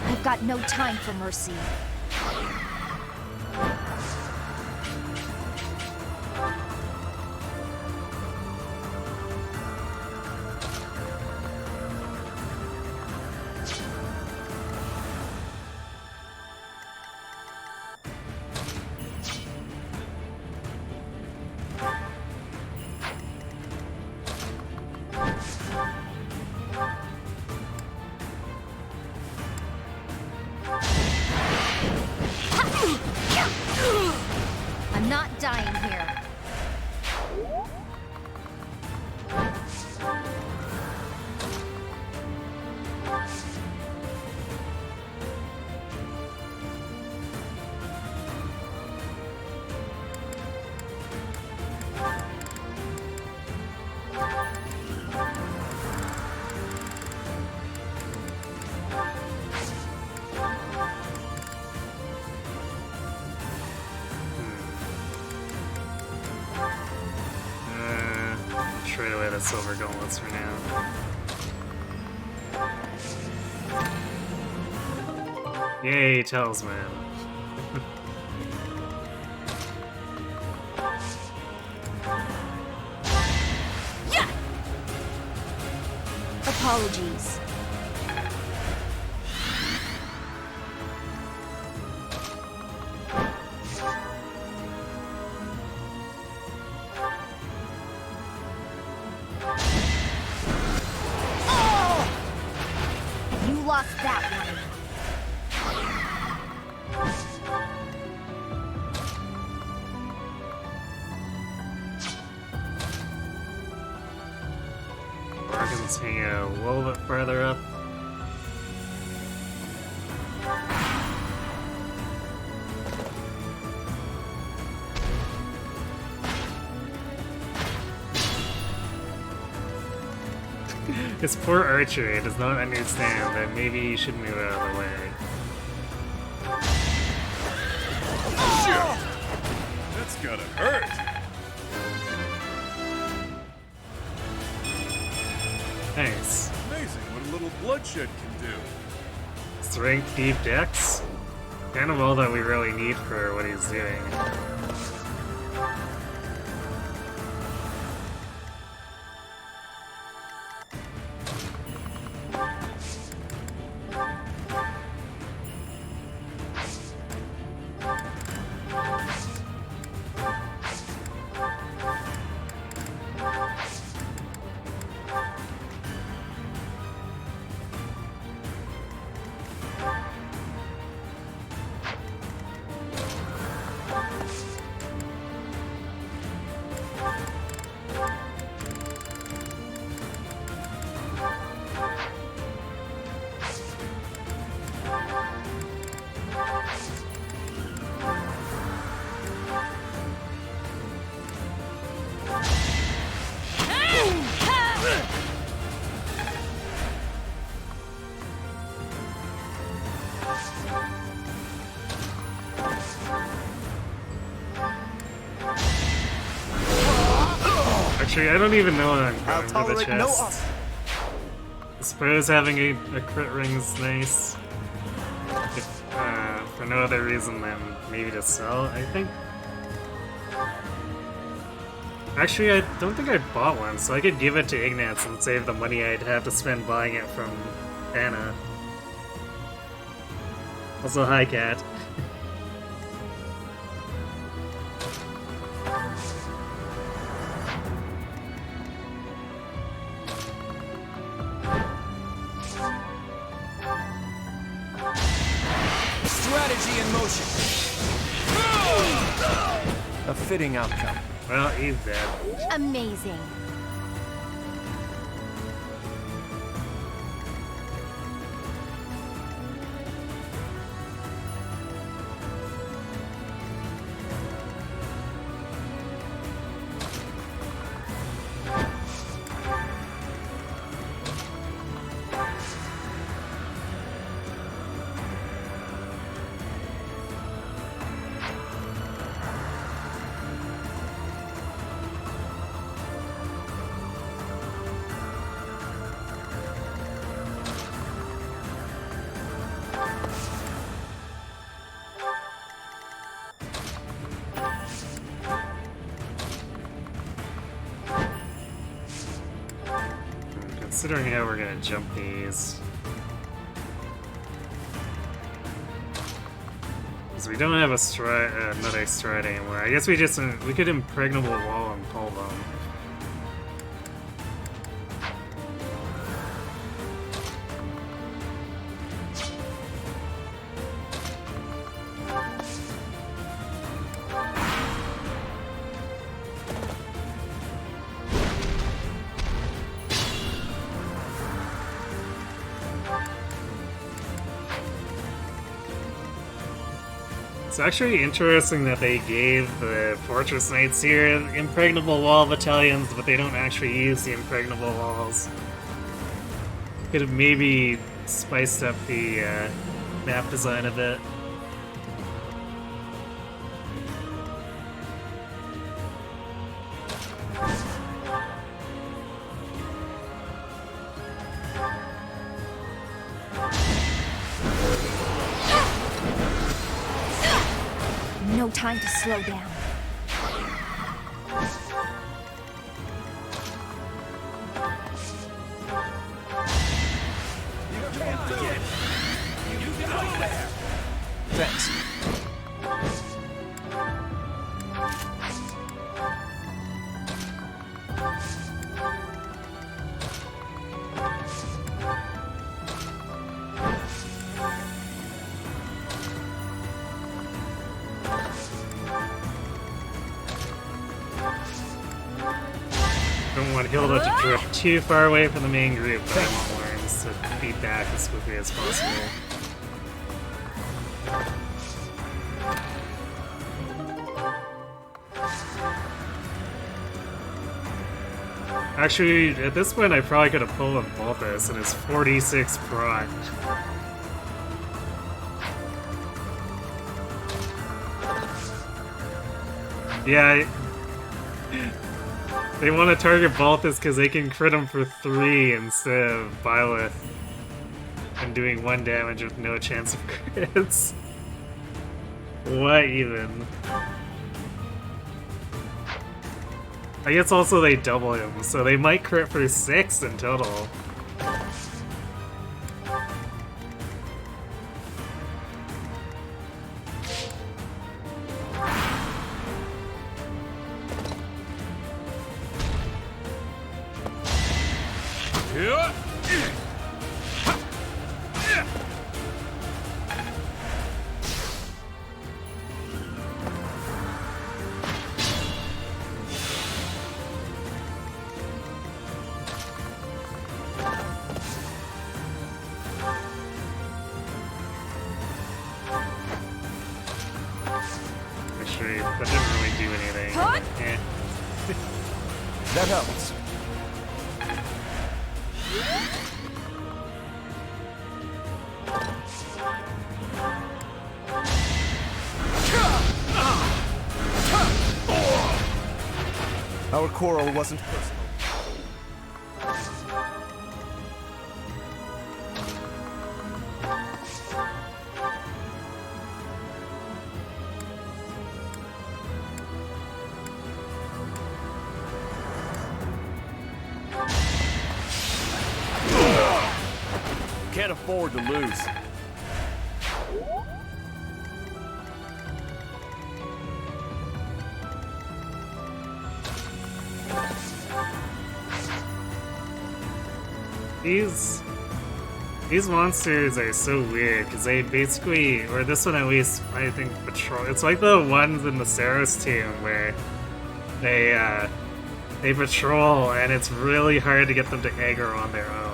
[SPEAKER 4] I've got no time for mercy. I'm not dying here.
[SPEAKER 1] Trade away the silver gauntlets for now. Yay, talisman.
[SPEAKER 4] Apologies. You lost that one.
[SPEAKER 1] Organs hang a little bit further up. This poor archer does not understand that maybe you should move out of the way.
[SPEAKER 11] Shit! That's gotta hurt!
[SPEAKER 1] Nice.
[SPEAKER 11] Amazing what a little bloodshed can do.
[SPEAKER 1] Strength deep dex? Kind of all that we really need for what he's doing. Actually, I don't even know what I'm going for the chest. I suppose having a crit ring is nice. If, for no other reason than maybe to sell, I think. Actually, I don't think I bought one, so I could give it to Ignatz and save the money I'd have to spend buying it from Anna. Also, hi, Cat.
[SPEAKER 3] Strategy in motion. A fitting outcome.
[SPEAKER 1] Well, he's dead.
[SPEAKER 5] Amazing.
[SPEAKER 1] Considering how we're gonna jump these. Because we don't have a stride, another stride anymore. I guess we could impregnable wall and pull them. It's actually interesting that they gave the Fortress Knights here impregnable wall battalions, but they don't actually use the impregnable walls. Could have maybe spiced up the map design a bit.
[SPEAKER 5] No time to slow down.
[SPEAKER 3] Thanks.
[SPEAKER 1] Don't want Hilda to drift too far away from the main group, but I want Lawrence to beat back as quickly as possible. Actually, at this point, I probably could have pulled him Balthus and his 46 proc. Yeah, they want to target Balthus because they can crit him for 3 instead of Byleth and doing 1 damage with no chance of crits. What even? I guess also they double him, so they might crit for 6 in total. Actually, that didn't really do anything. Eh.
[SPEAKER 3] That helps.
[SPEAKER 10] Our quarrel wasn't personal. Can't afford to lose.
[SPEAKER 1] These monsters are so weird because they basically, or this one at least, I think patrol. It's like the ones in the Saros tomb where they patrol and it's really hard to get them to aggro on their own.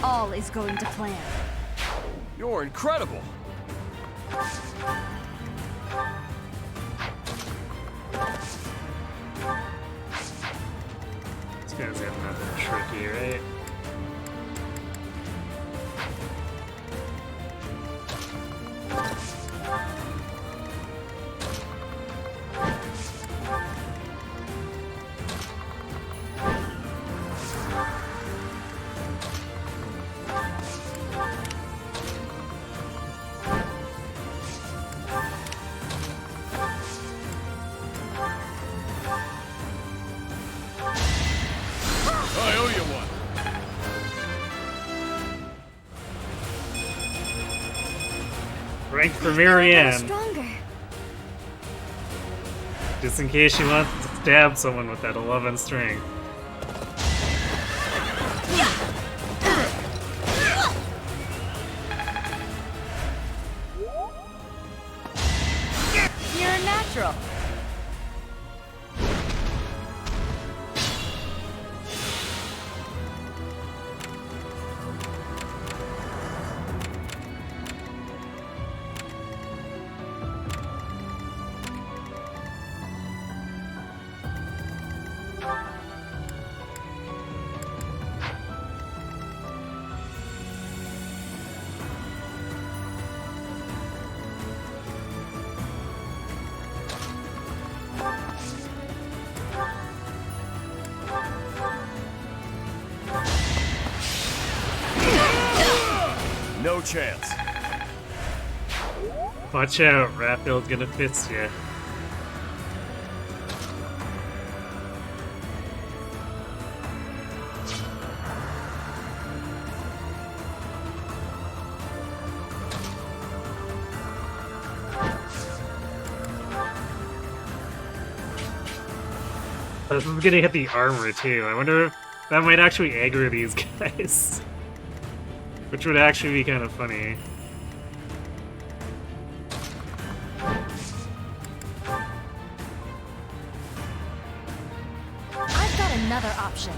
[SPEAKER 8] All is going to plan.
[SPEAKER 3] You're incredible.
[SPEAKER 1] This guy's got nothing tricky, right? Rank for Marianne.
[SPEAKER 4] Stronger.
[SPEAKER 1] Just in case you want to stab someone with that 11 strength.
[SPEAKER 4] You're a natural.
[SPEAKER 10] No chance.
[SPEAKER 1] Watch out, Raphael's gonna fist you. this is gonna hit the armor too. I wonder if that might actually aggro these guys. Which would actually be kind of funny.
[SPEAKER 8] I've got another option.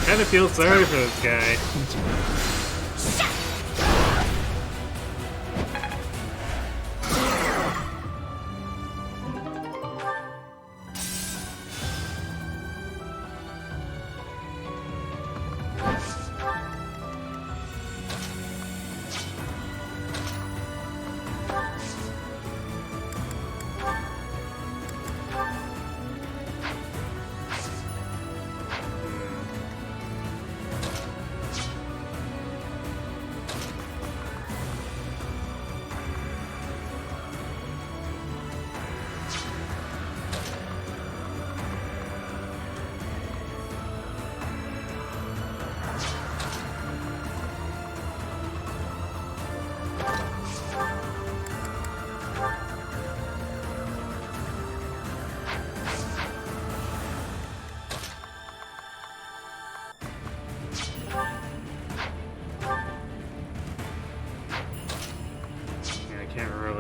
[SPEAKER 1] Kinda feel sorry for this guy.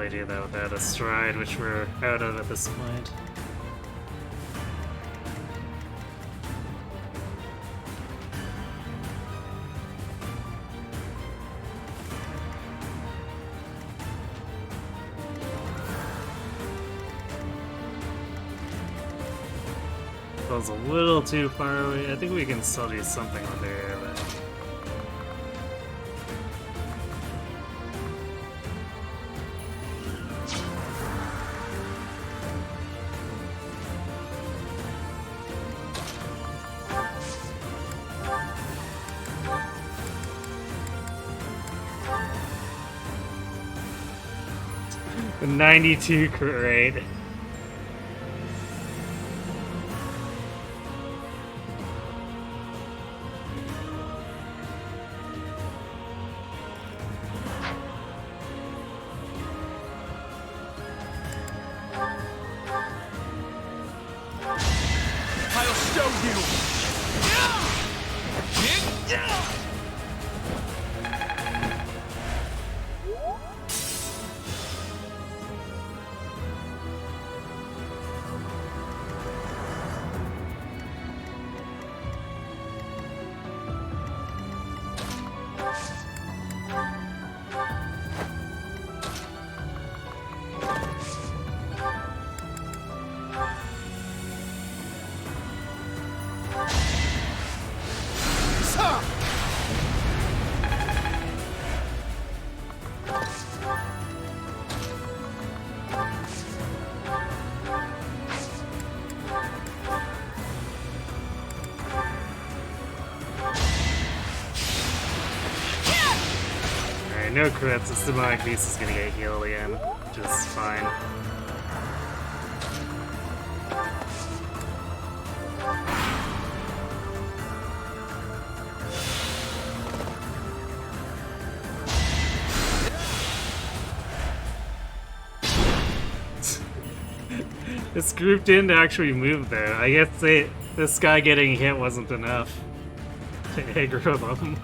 [SPEAKER 1] Do that without a stride, which we're out of at this point. That was a little too far away. I think we can still do something with there, but... The 92 crit rate.
[SPEAKER 10] I'll show you!
[SPEAKER 1] No crits, this demonic beast is gonna get healed again, which is fine. This group didn't actually move though. I guess this guy getting hit wasn't enough to aggro them.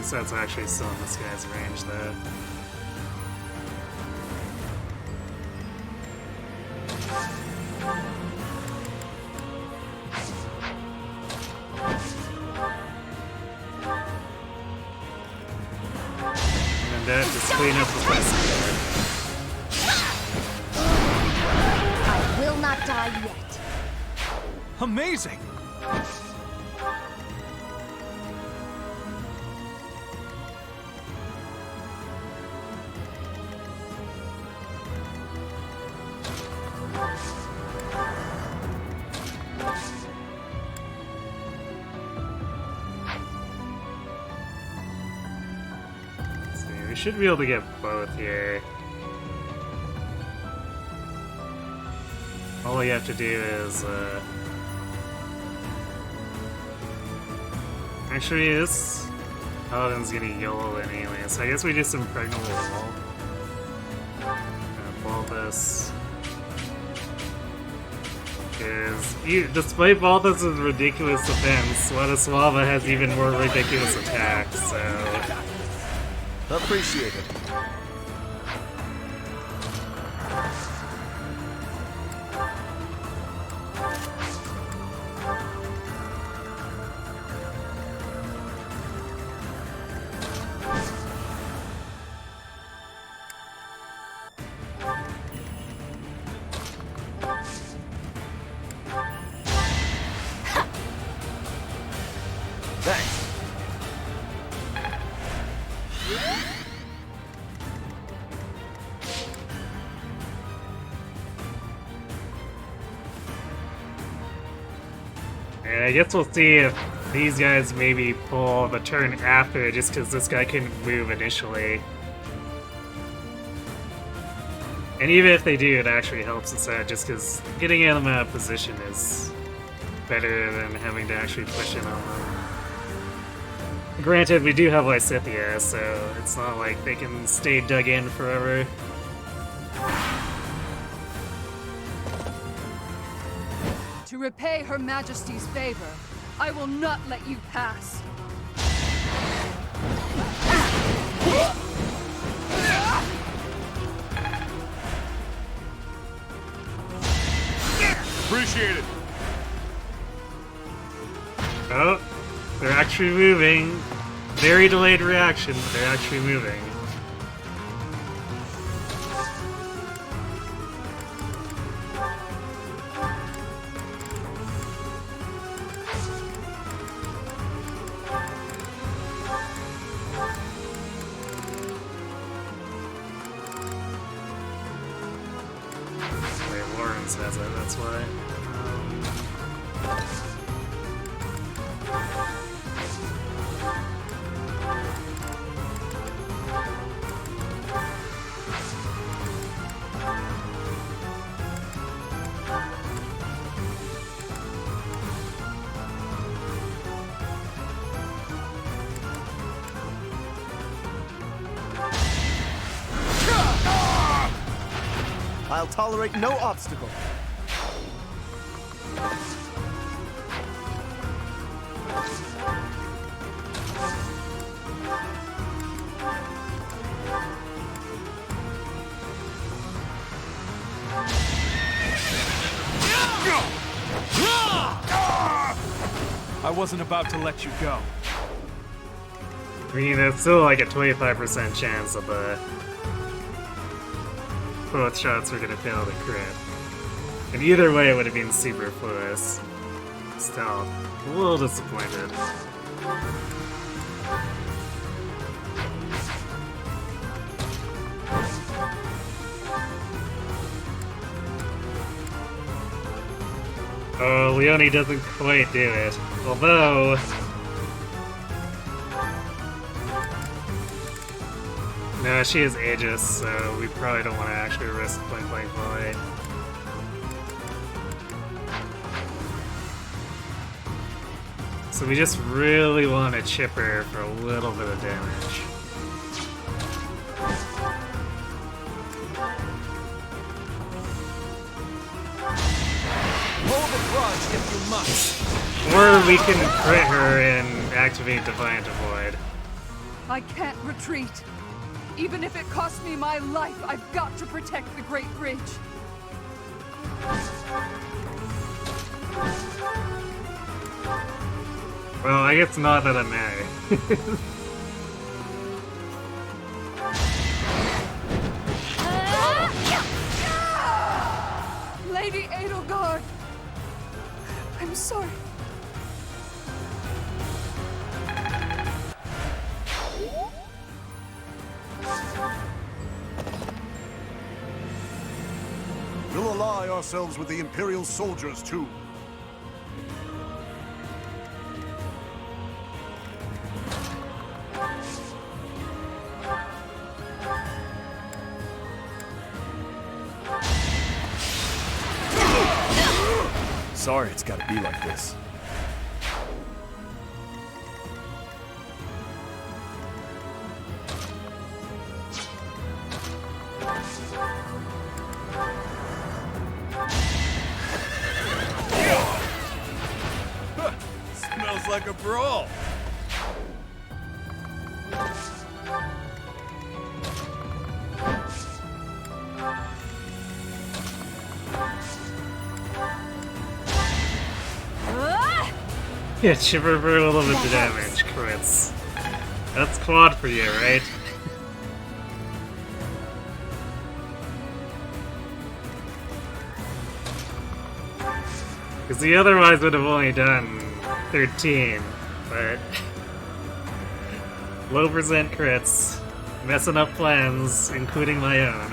[SPEAKER 1] So that's actually still in this guy's range, though. And then just clean up the rest.
[SPEAKER 5] I will not die yet.
[SPEAKER 6] Amazing!
[SPEAKER 1] We should be able to get both here. All we have to do is, actually, this paladin's getting YOLO anyway, so I guess we just impregnable wall. Balthus. Despite Balthus' ridiculous defense, Władysława has even more ridiculous attacks, so...
[SPEAKER 10] Appreciate it. Thanks.
[SPEAKER 1] And I guess we'll see if these guys maybe pull the turn after, just because this guy couldn't move initially. And even if they do, it actually helps us out, just because getting them out of position is better than having to actually push in on them. Granted, we do have Lysithea, so it's not like they can stay dug in forever.
[SPEAKER 9] To repay Her Majesty's favor, I will not let you pass.
[SPEAKER 10] Appreciate it.
[SPEAKER 1] Oh, they're actually moving. Very delayed reaction, but they're actually moving. Wait, Lawrence has it, that's why.
[SPEAKER 10] I'll tolerate no obstacle.
[SPEAKER 6] I wasn't about to let you go.
[SPEAKER 1] I mean, that's still like a 25% chance of both shots were gonna fail to crit. And either way, it would have been superfluous. Still, a little disappointed. Oh, Leonie doesn't quite do it. Although... no, she is Aegis, so we probably don't want to actually risk point-blank volley. So we just really want to chip her for a little bit of damage.
[SPEAKER 6] Hold the grudge if you must.
[SPEAKER 1] Or we can crit her and activate Defiant Avoid.
[SPEAKER 9] I can't retreat. Even if it costs me my life, I've got to protect the Great Bridge.
[SPEAKER 1] Well, I guess not that I'm married.
[SPEAKER 9] Lady Edelgard! I'm sorry.
[SPEAKER 11] We'll ally ourselves with the Imperial soldiers, too.
[SPEAKER 10] Sorry it's gotta be like this. Smells like a brawl.
[SPEAKER 1] Yeah, shiver for a little bit of damage, crits. That's quad for you, right? Because he otherwise would have only done 13, but low percent crits, messing up plans, including my own.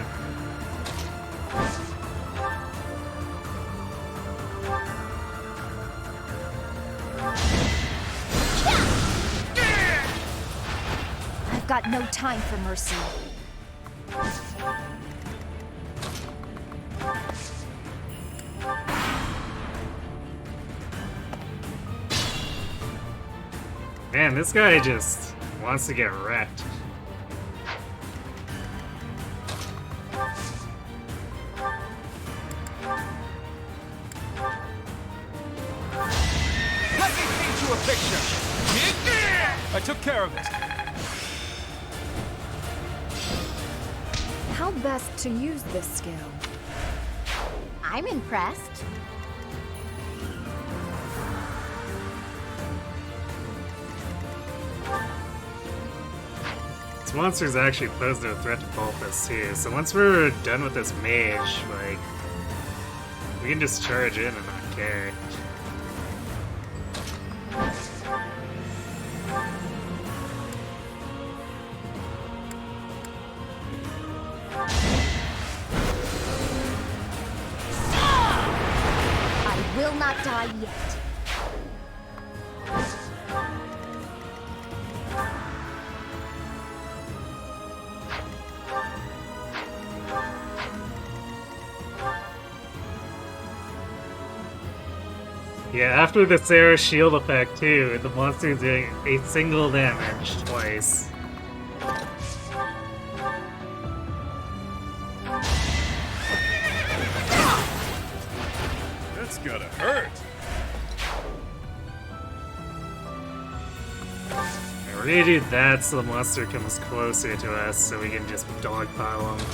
[SPEAKER 5] I've got no time for mercy.
[SPEAKER 1] Man, this guy just wants to get wrecked.
[SPEAKER 6] Let me paint you a picture. I took care of it.
[SPEAKER 4] How best to use this skill?
[SPEAKER 5] I'm impressed.
[SPEAKER 1] This monster's actually posed a threat to Pulpus too, so once we're done with this mage, like, we can just charge in and not care.
[SPEAKER 5] I will not die yet.
[SPEAKER 1] Yeah, after the Sarah shield effect too, the monster's doing a single damage twice.
[SPEAKER 10] That's gotta hurt.
[SPEAKER 1] And we're gonna do that so the monster comes closer to us so we can just dogpile him.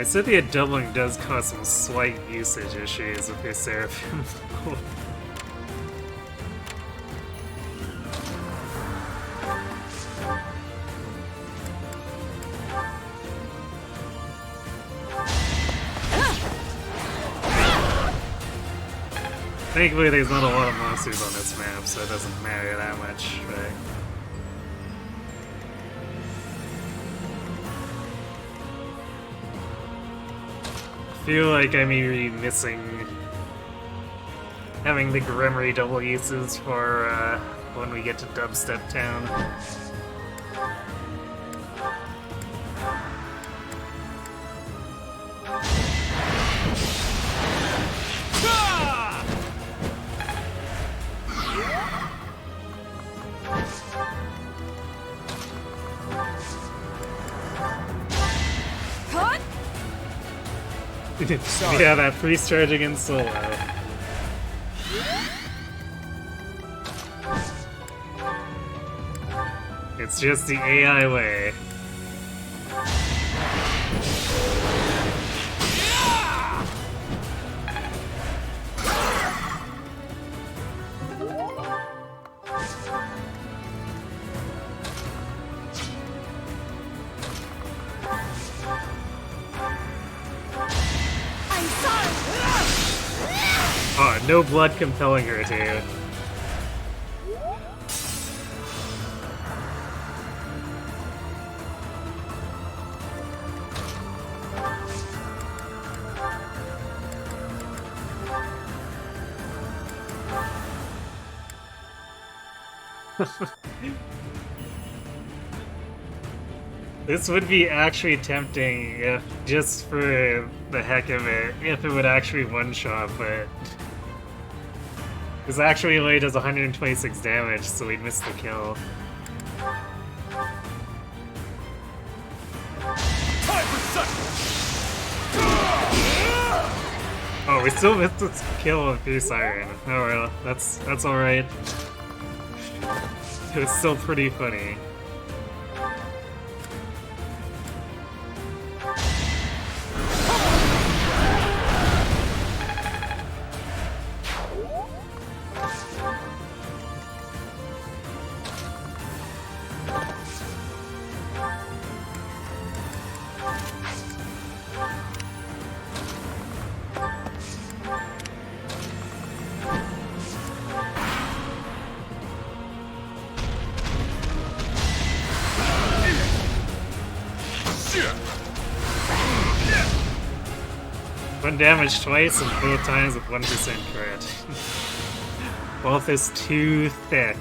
[SPEAKER 1] Scythia doubling does cause some slight usage issues with his Seraphim. Thankfully, there's not a lot of monsters on this map, so it doesn't matter that much, but... I feel like I may be missing having the Grimmery double uses for when we get to Dubstep Town. Yeah, that freeze charging in solo. It's just the AI way. Oh, no blood compelling her, dude. This would be actually tempting if, just for the heck of it, if it would actually one-shot, but... This actually only does 126 damage, so we'd miss the kill. Oh, we still missed the kill with Fierce Siren. Oh well, that's alright. It was still pretty funny. One damage twice and both times with 1% crit. Both is too thick.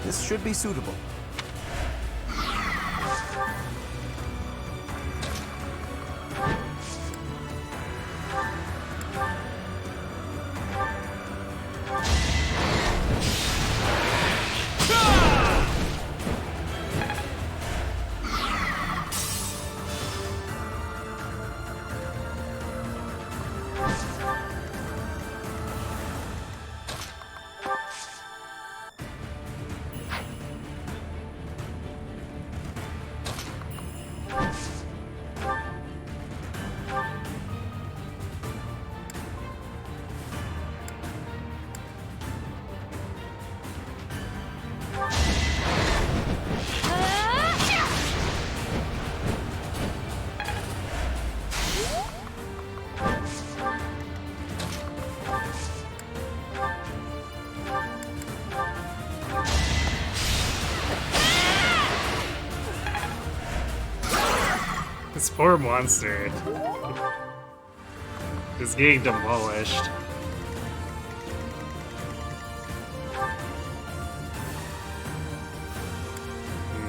[SPEAKER 7] This should be suitable. This poor monster. Is getting demolished.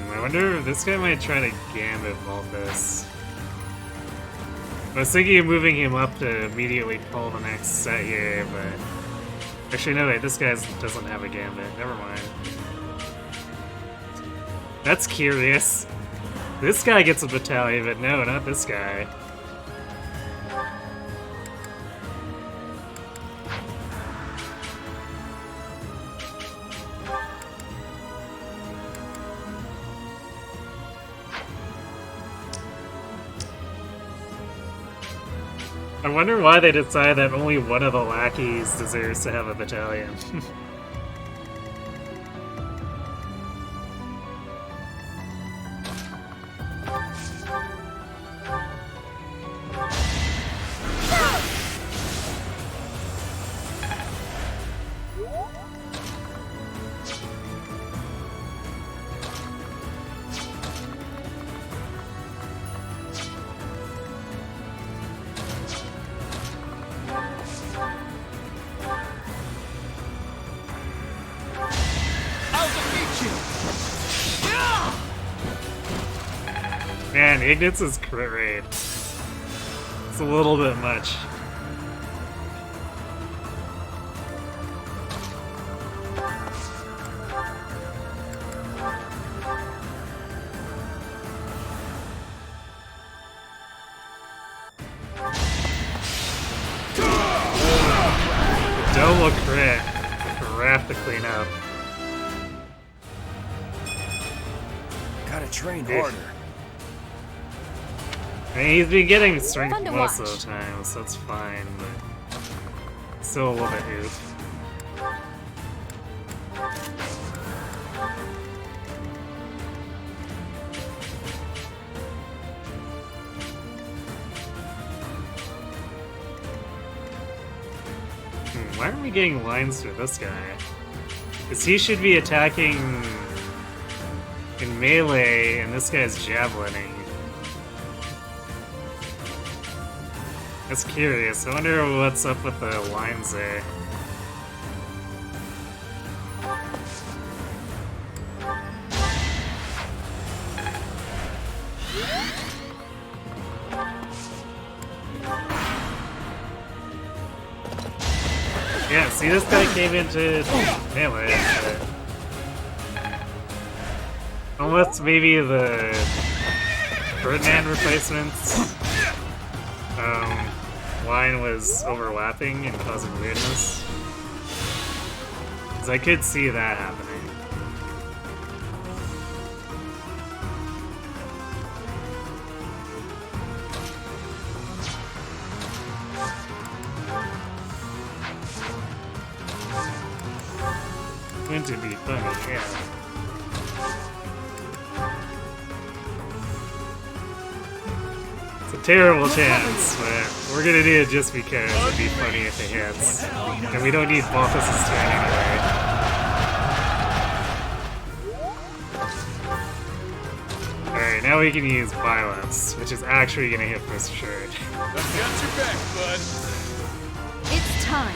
[SPEAKER 7] I wonder if this guy might try to gambit Malthus. I was thinking of moving him up to immediately pull the next set here, but... Actually, no, wait, this guy doesn't have a gambit. Never mind.
[SPEAKER 1] That's curious. This guy gets a battalion, but no, not this guy. I wonder why they decide that only one of the lackeys deserves to have a battalion. Man, Ignat's crit rate. It's a little bit much. Double crit. Crap to clean up.
[SPEAKER 3] Gotta train harder.
[SPEAKER 1] I mean, he's been getting strength
[SPEAKER 8] Fun to
[SPEAKER 1] most of
[SPEAKER 8] watch.
[SPEAKER 1] the time, so that's fine, but still a little bit oof. Why aren't we getting lines through this guy? Because he should be attacking in melee, and this guy's javelining. That's curious. I wonder what's up with the lines there. Yeah, see, this guy came into melee. Unless maybe the Ferdinand replacements line was overlapping and causing weirdness. Because I could see that happening. Going to be funny, yeah. It's a terrible chance, but we're gonna do it just because it'd be funny if it hits. And we don't need Balthus' turn anyway. Alright, now we can use violence, which is actually gonna hit this shirt.
[SPEAKER 10] I've got your back, bud.
[SPEAKER 8] It's time.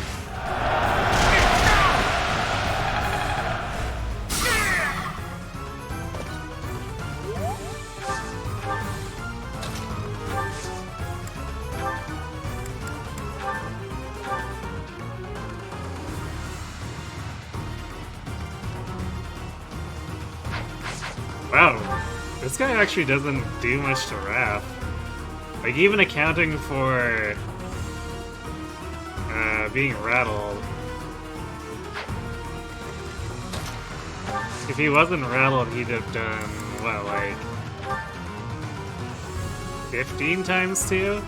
[SPEAKER 1] Wow, this guy actually doesn't do much to Raph. Like, even accounting for being rattled. If he wasn't rattled, he'd have done, what, like 15 times 2?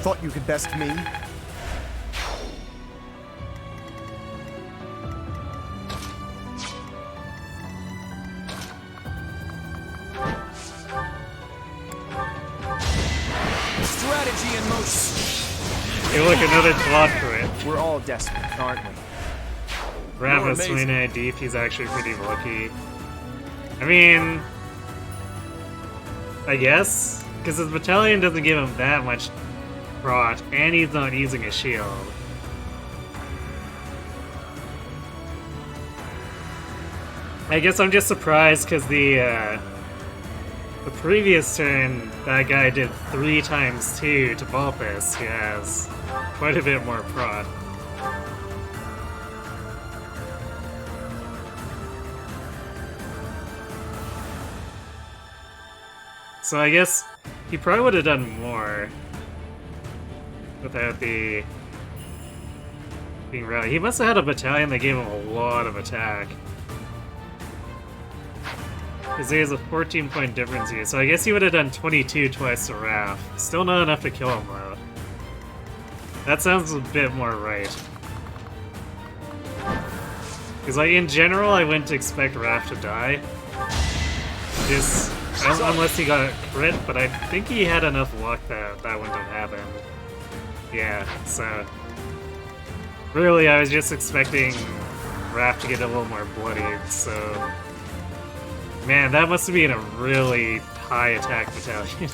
[SPEAKER 12] Thought you could best me?
[SPEAKER 3] Strategy in motion.
[SPEAKER 1] Hey, look, another quad crit.
[SPEAKER 3] We're all desperate, aren't we?
[SPEAKER 1] Raph
[SPEAKER 3] You're
[SPEAKER 1] is
[SPEAKER 3] amazing.
[SPEAKER 1] 29 deep, he's actually pretty lucky. I mean, I guess. Because his battalion doesn't give him that much prot, and he's not using a shield. I guess I'm just surprised because the previous turn, that guy did 3 times 2 to Balthus, who has quite a bit more prot. So I guess he probably would have done more without the being rally. He must have had a battalion that gave him a lot of attack. Because there's a 14-point difference here, so I guess he would have done 22 twice to Raph. Still not enough to kill him, though. That sounds a bit more right. Because, like, in general, I wouldn't expect Raph to die. Just, unless he got a crit, but I think he had enough luck that that wouldn't have happened. Yeah, so... Really, I was just expecting Raph to get a little more bloodied, so... Man, that must have been a really high attack battalion.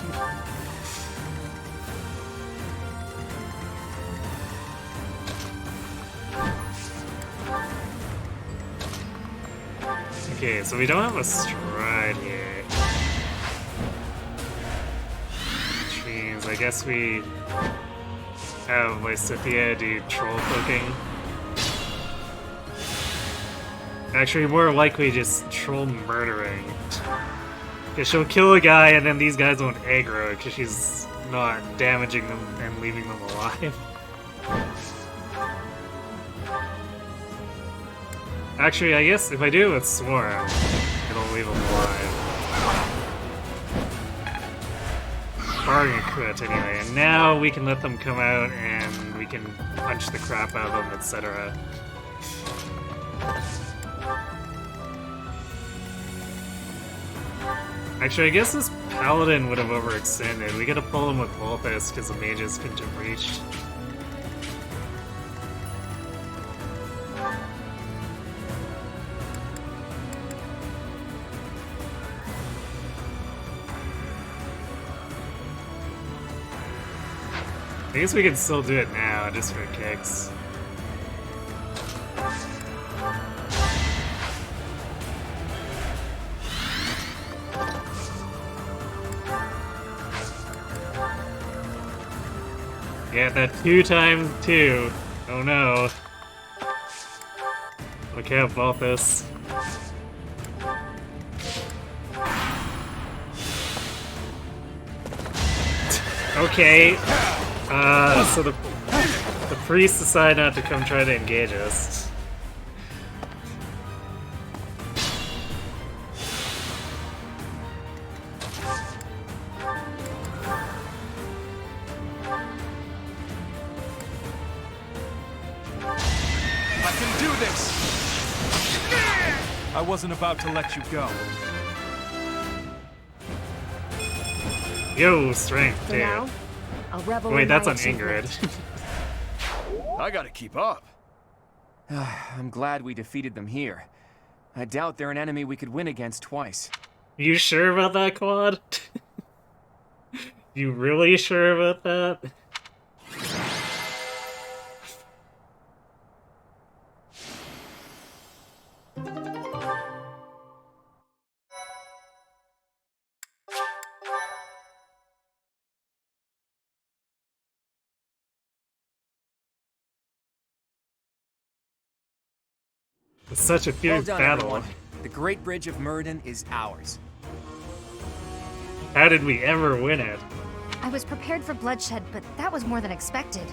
[SPEAKER 1] Okay, so we don't have a stride here. Which means I guess we have Lysithia do troll cooking. Actually, more likely just troll murdering. Because she'll kill a guy and then these guys won't aggro because she's not damaging them and leaving them alive. Actually, I guess if I do it with Swarm, it'll leave them alive. Barring a crit anyway, and now we can let them come out and we can punch the crap out of them, etc. Actually, I guess this Paladin would have overextended. We gotta pull him with Balthus because the mages couldn't have reached. I guess we can still do it now, just for kicks. Yeah, that 2 times 2. Oh no. Look out, Balthus. Okay. So the priests decide not to come try to engage us.
[SPEAKER 10] I can do this! I wasn't about to let you go.
[SPEAKER 1] Yo, strength, dude.
[SPEAKER 4] Now, I'll revel
[SPEAKER 1] Wait,
[SPEAKER 4] in
[SPEAKER 1] that's
[SPEAKER 4] my
[SPEAKER 1] on
[SPEAKER 4] achievement.
[SPEAKER 1] Ingrid.
[SPEAKER 10] I gotta keep up.
[SPEAKER 3] I'm glad we defeated them here. I doubt they're an enemy we could win against twice.
[SPEAKER 1] You sure about that, Quad? You really sure about that? It's such a
[SPEAKER 3] Well
[SPEAKER 1] fierce
[SPEAKER 3] done,
[SPEAKER 1] battle.
[SPEAKER 3] everyone. The Great Bridge of Myrddin is ours.
[SPEAKER 1] How did we ever win it?
[SPEAKER 5] I was prepared for bloodshed, but that was more than expected.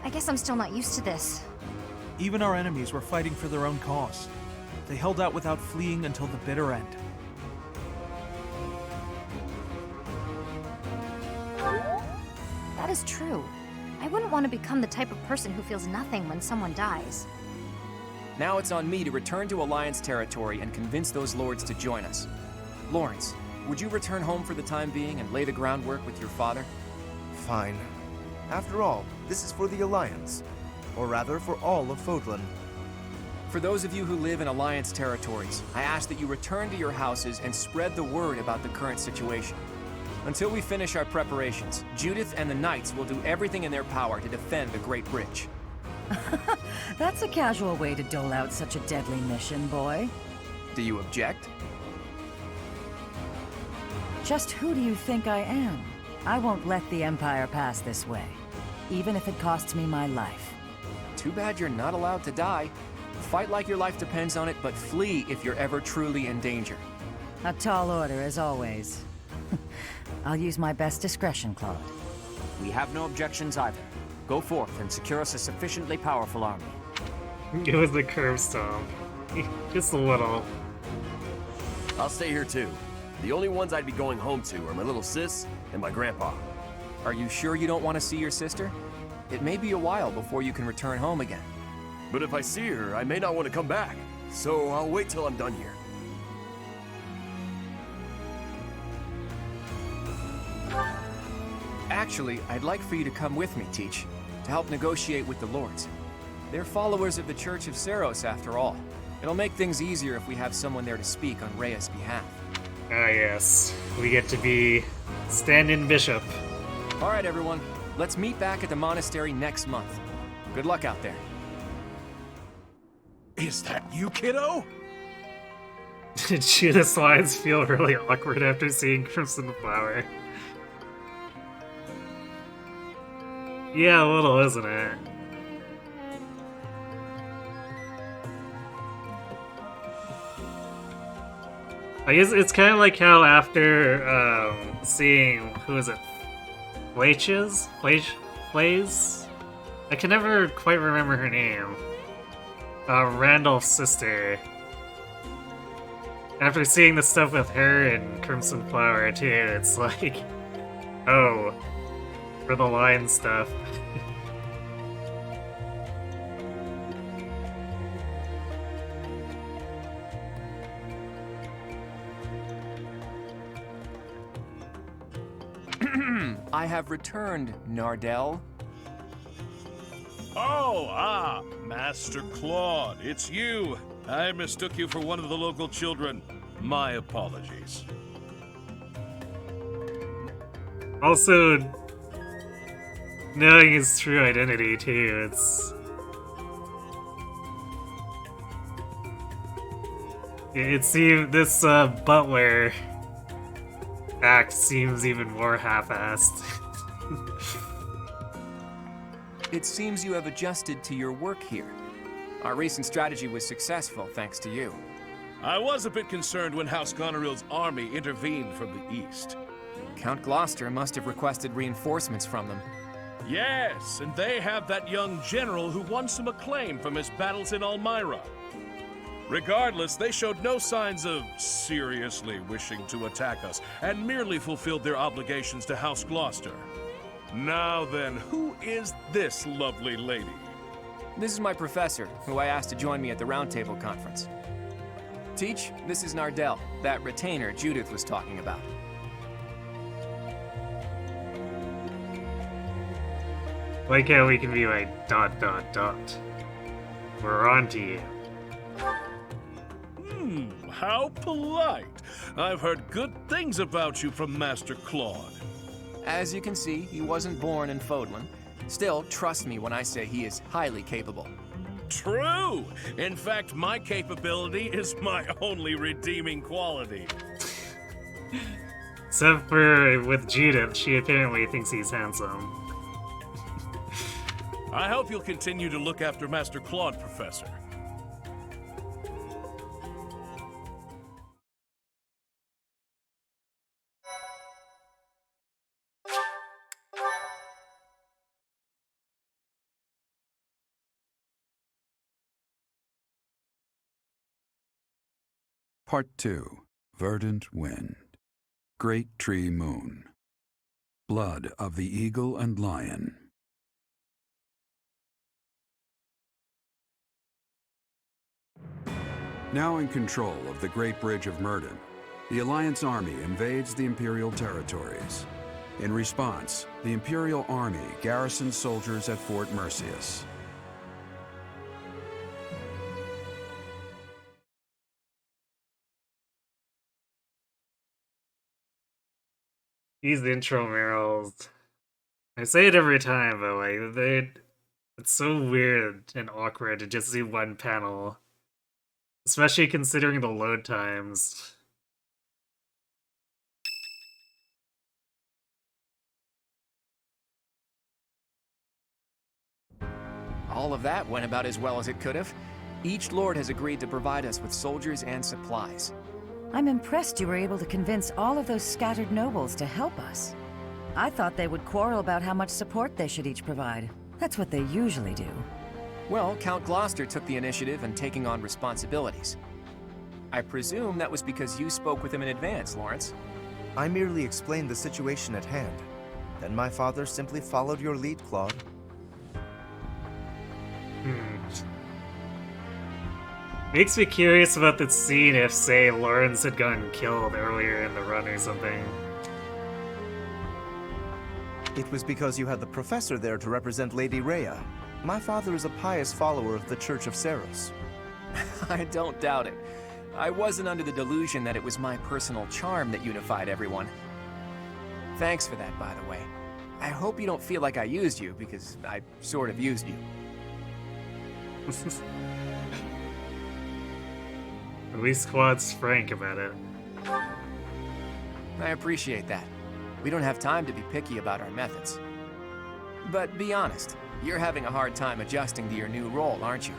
[SPEAKER 5] I guess I'm still not used to this.
[SPEAKER 13] Even our enemies were fighting for their own cause. They held out without fleeing until the bitter end.
[SPEAKER 5] That is true. I wouldn't want to become the type of person who feels nothing when someone dies.
[SPEAKER 3] Now it's on me to return to Alliance territory and convince those lords to join us. Lawrence, would you return home for the time being and lay the groundwork with your father?
[SPEAKER 12] Fine. After all, this is for the Alliance. Or rather, for all of Fodlan.
[SPEAKER 3] For those of you who live in Alliance territories, I ask that you return to your houses and spread the word about the current situation. Until we finish our preparations, Judith and the Knights will do everything in their power to defend the Great Bridge.
[SPEAKER 14] That's a casual way to dole out such a deadly mission, boy.
[SPEAKER 3] Do you object?
[SPEAKER 14] Just who do you think I am? I won't let the Empire pass this way, even if it costs me my life.
[SPEAKER 3] Too bad you're not allowed to die. Fight like your life depends on it, but flee if you're ever truly in danger.
[SPEAKER 14] A tall order, as always. I'll use my best discretion, Claude.
[SPEAKER 15] We have no objections either. Go forth and secure us a sufficiently powerful army.
[SPEAKER 1] It was the curb stomp. Just a little.
[SPEAKER 16] I'll stay here too. The only ones I'd be going home to are my little sis and my grandpa.
[SPEAKER 3] Are you sure you don't want to see your sister? It may be a while before you can return home again.
[SPEAKER 16] But if I see her, I may not want to come back. So I'll wait till I'm done here.
[SPEAKER 3] Actually, I'd like for you to come with me, Teach, to help negotiate with the Lords. They're followers of the Church of Seros, after all. It'll make things easier if we have someone there to speak on Rhea's behalf.
[SPEAKER 1] Ah, yes. We get to be stand-in bishop.
[SPEAKER 3] All right, everyone. Let's meet back at the monastery next month. Good luck out there.
[SPEAKER 10] Is that you, kiddo?
[SPEAKER 1] Did Judith's lines feel really awkward after seeing Crimson Flower? Yeah, a little, isn't it? I guess it's kind of like how after seeing, who is it? Flaches? Blaze? I can never quite remember her name. Randolph's sister. After seeing the stuff with her and Crimson Flower too, it's like, oh, for the line stuff.
[SPEAKER 3] I have returned, Nardell.
[SPEAKER 17] Oh, Master Claude, it's you. I mistook you for one of the local children. My apologies.
[SPEAKER 1] Also, knowing his true identity too, it seems this butler act seems even more half-assed.
[SPEAKER 3] It seems you have adjusted to your work here. Our recent strategy was successful thanks to you.
[SPEAKER 17] I was a bit concerned when House Goneril's army intervened from the east.
[SPEAKER 3] Count Gloucester must have requested reinforcements from them.
[SPEAKER 17] Yes, and they have that young general who won some acclaim from his battles in Elmira. Regardless, they showed no signs of seriously wishing to attack us, and merely fulfilled their obligations to House Gloucester. Now then, who is this lovely lady?
[SPEAKER 3] This is my professor, who I asked to join me at the Roundtable Conference. Teach, this is Nardell, that retainer Judith was talking about.
[SPEAKER 1] Like how we can be like, ... We're on to you.
[SPEAKER 17] How polite. I've heard good things about you from Master Claude.
[SPEAKER 3] As you can see, he wasn't born in Fodlan. Still, trust me when I say he is highly capable.
[SPEAKER 17] True! In fact, my capability is my only redeeming quality.
[SPEAKER 1] Except for with Judith, she apparently thinks he's handsome.
[SPEAKER 17] I hope you'll continue to look after Master Claude, Professor.
[SPEAKER 2] Part 2. Verdant Wind. Great Tree Moon. Blood of the Eagle and Lion. Now in control of the Great Bridge of Myrddin, the Alliance army invades the Imperial territories. In response, the Imperial army garrisons soldiers at Fort Mercius.
[SPEAKER 1] These intramurals. I say it every time, but like it's so weird and awkward to just see one panel. Especially considering the load times.
[SPEAKER 3] All of that went about as well as it could have. Each lord has agreed to provide us with soldiers and supplies.
[SPEAKER 14] I'm impressed you were able to convince all of those scattered nobles to help us. I thought they would quarrel about how much support they should each provide. That's what they usually do.
[SPEAKER 3] Well, Count Gloucester took the initiative in taking on responsibilities. I presume that was because you spoke with him in advance, Lawrence.
[SPEAKER 12] I merely explained the situation at hand. Then my father simply followed your lead, Claude.
[SPEAKER 1] Makes me curious about the scene if, say, Lawrence had gotten killed earlier in the run or something.
[SPEAKER 12] It was because you had the professor there to represent Lady Rhea. My father is a pious follower of the Church of Seros.
[SPEAKER 3] I don't doubt it. I wasn't under the delusion that it was my personal charm that unified everyone. Thanks for that, by the way. I hope you don't feel like I used you, because I sort of used you.
[SPEAKER 1] At least Quad's frank about it.
[SPEAKER 3] I appreciate that. We don't have time to be picky about our methods. But be honest, you're having a hard time adjusting to your new role, aren't you?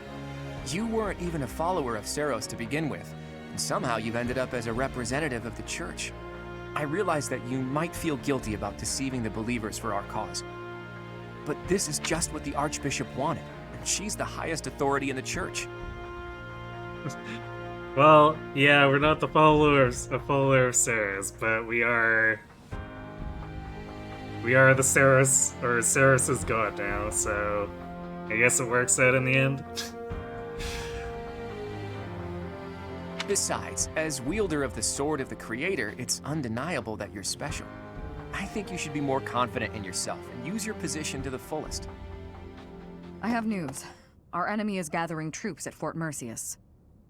[SPEAKER 3] You weren't even a follower of Seros to begin with, and somehow you've ended up as a representative of the Church. I realize that you might feel guilty about deceiving the believers for our cause. But this is just what the Archbishop wanted, and she's the highest authority in the Church.
[SPEAKER 1] Well, yeah, we're not a follower of Seros, but we are the Seros, or Seros is God now, so I guess it works out in the end.
[SPEAKER 3] Besides, as wielder of the Sword of the Creator, it's undeniable that you're special. I think you should be more confident in yourself and use your position to the fullest.
[SPEAKER 9] I have news. Our enemy is gathering troops at Fort Mercius.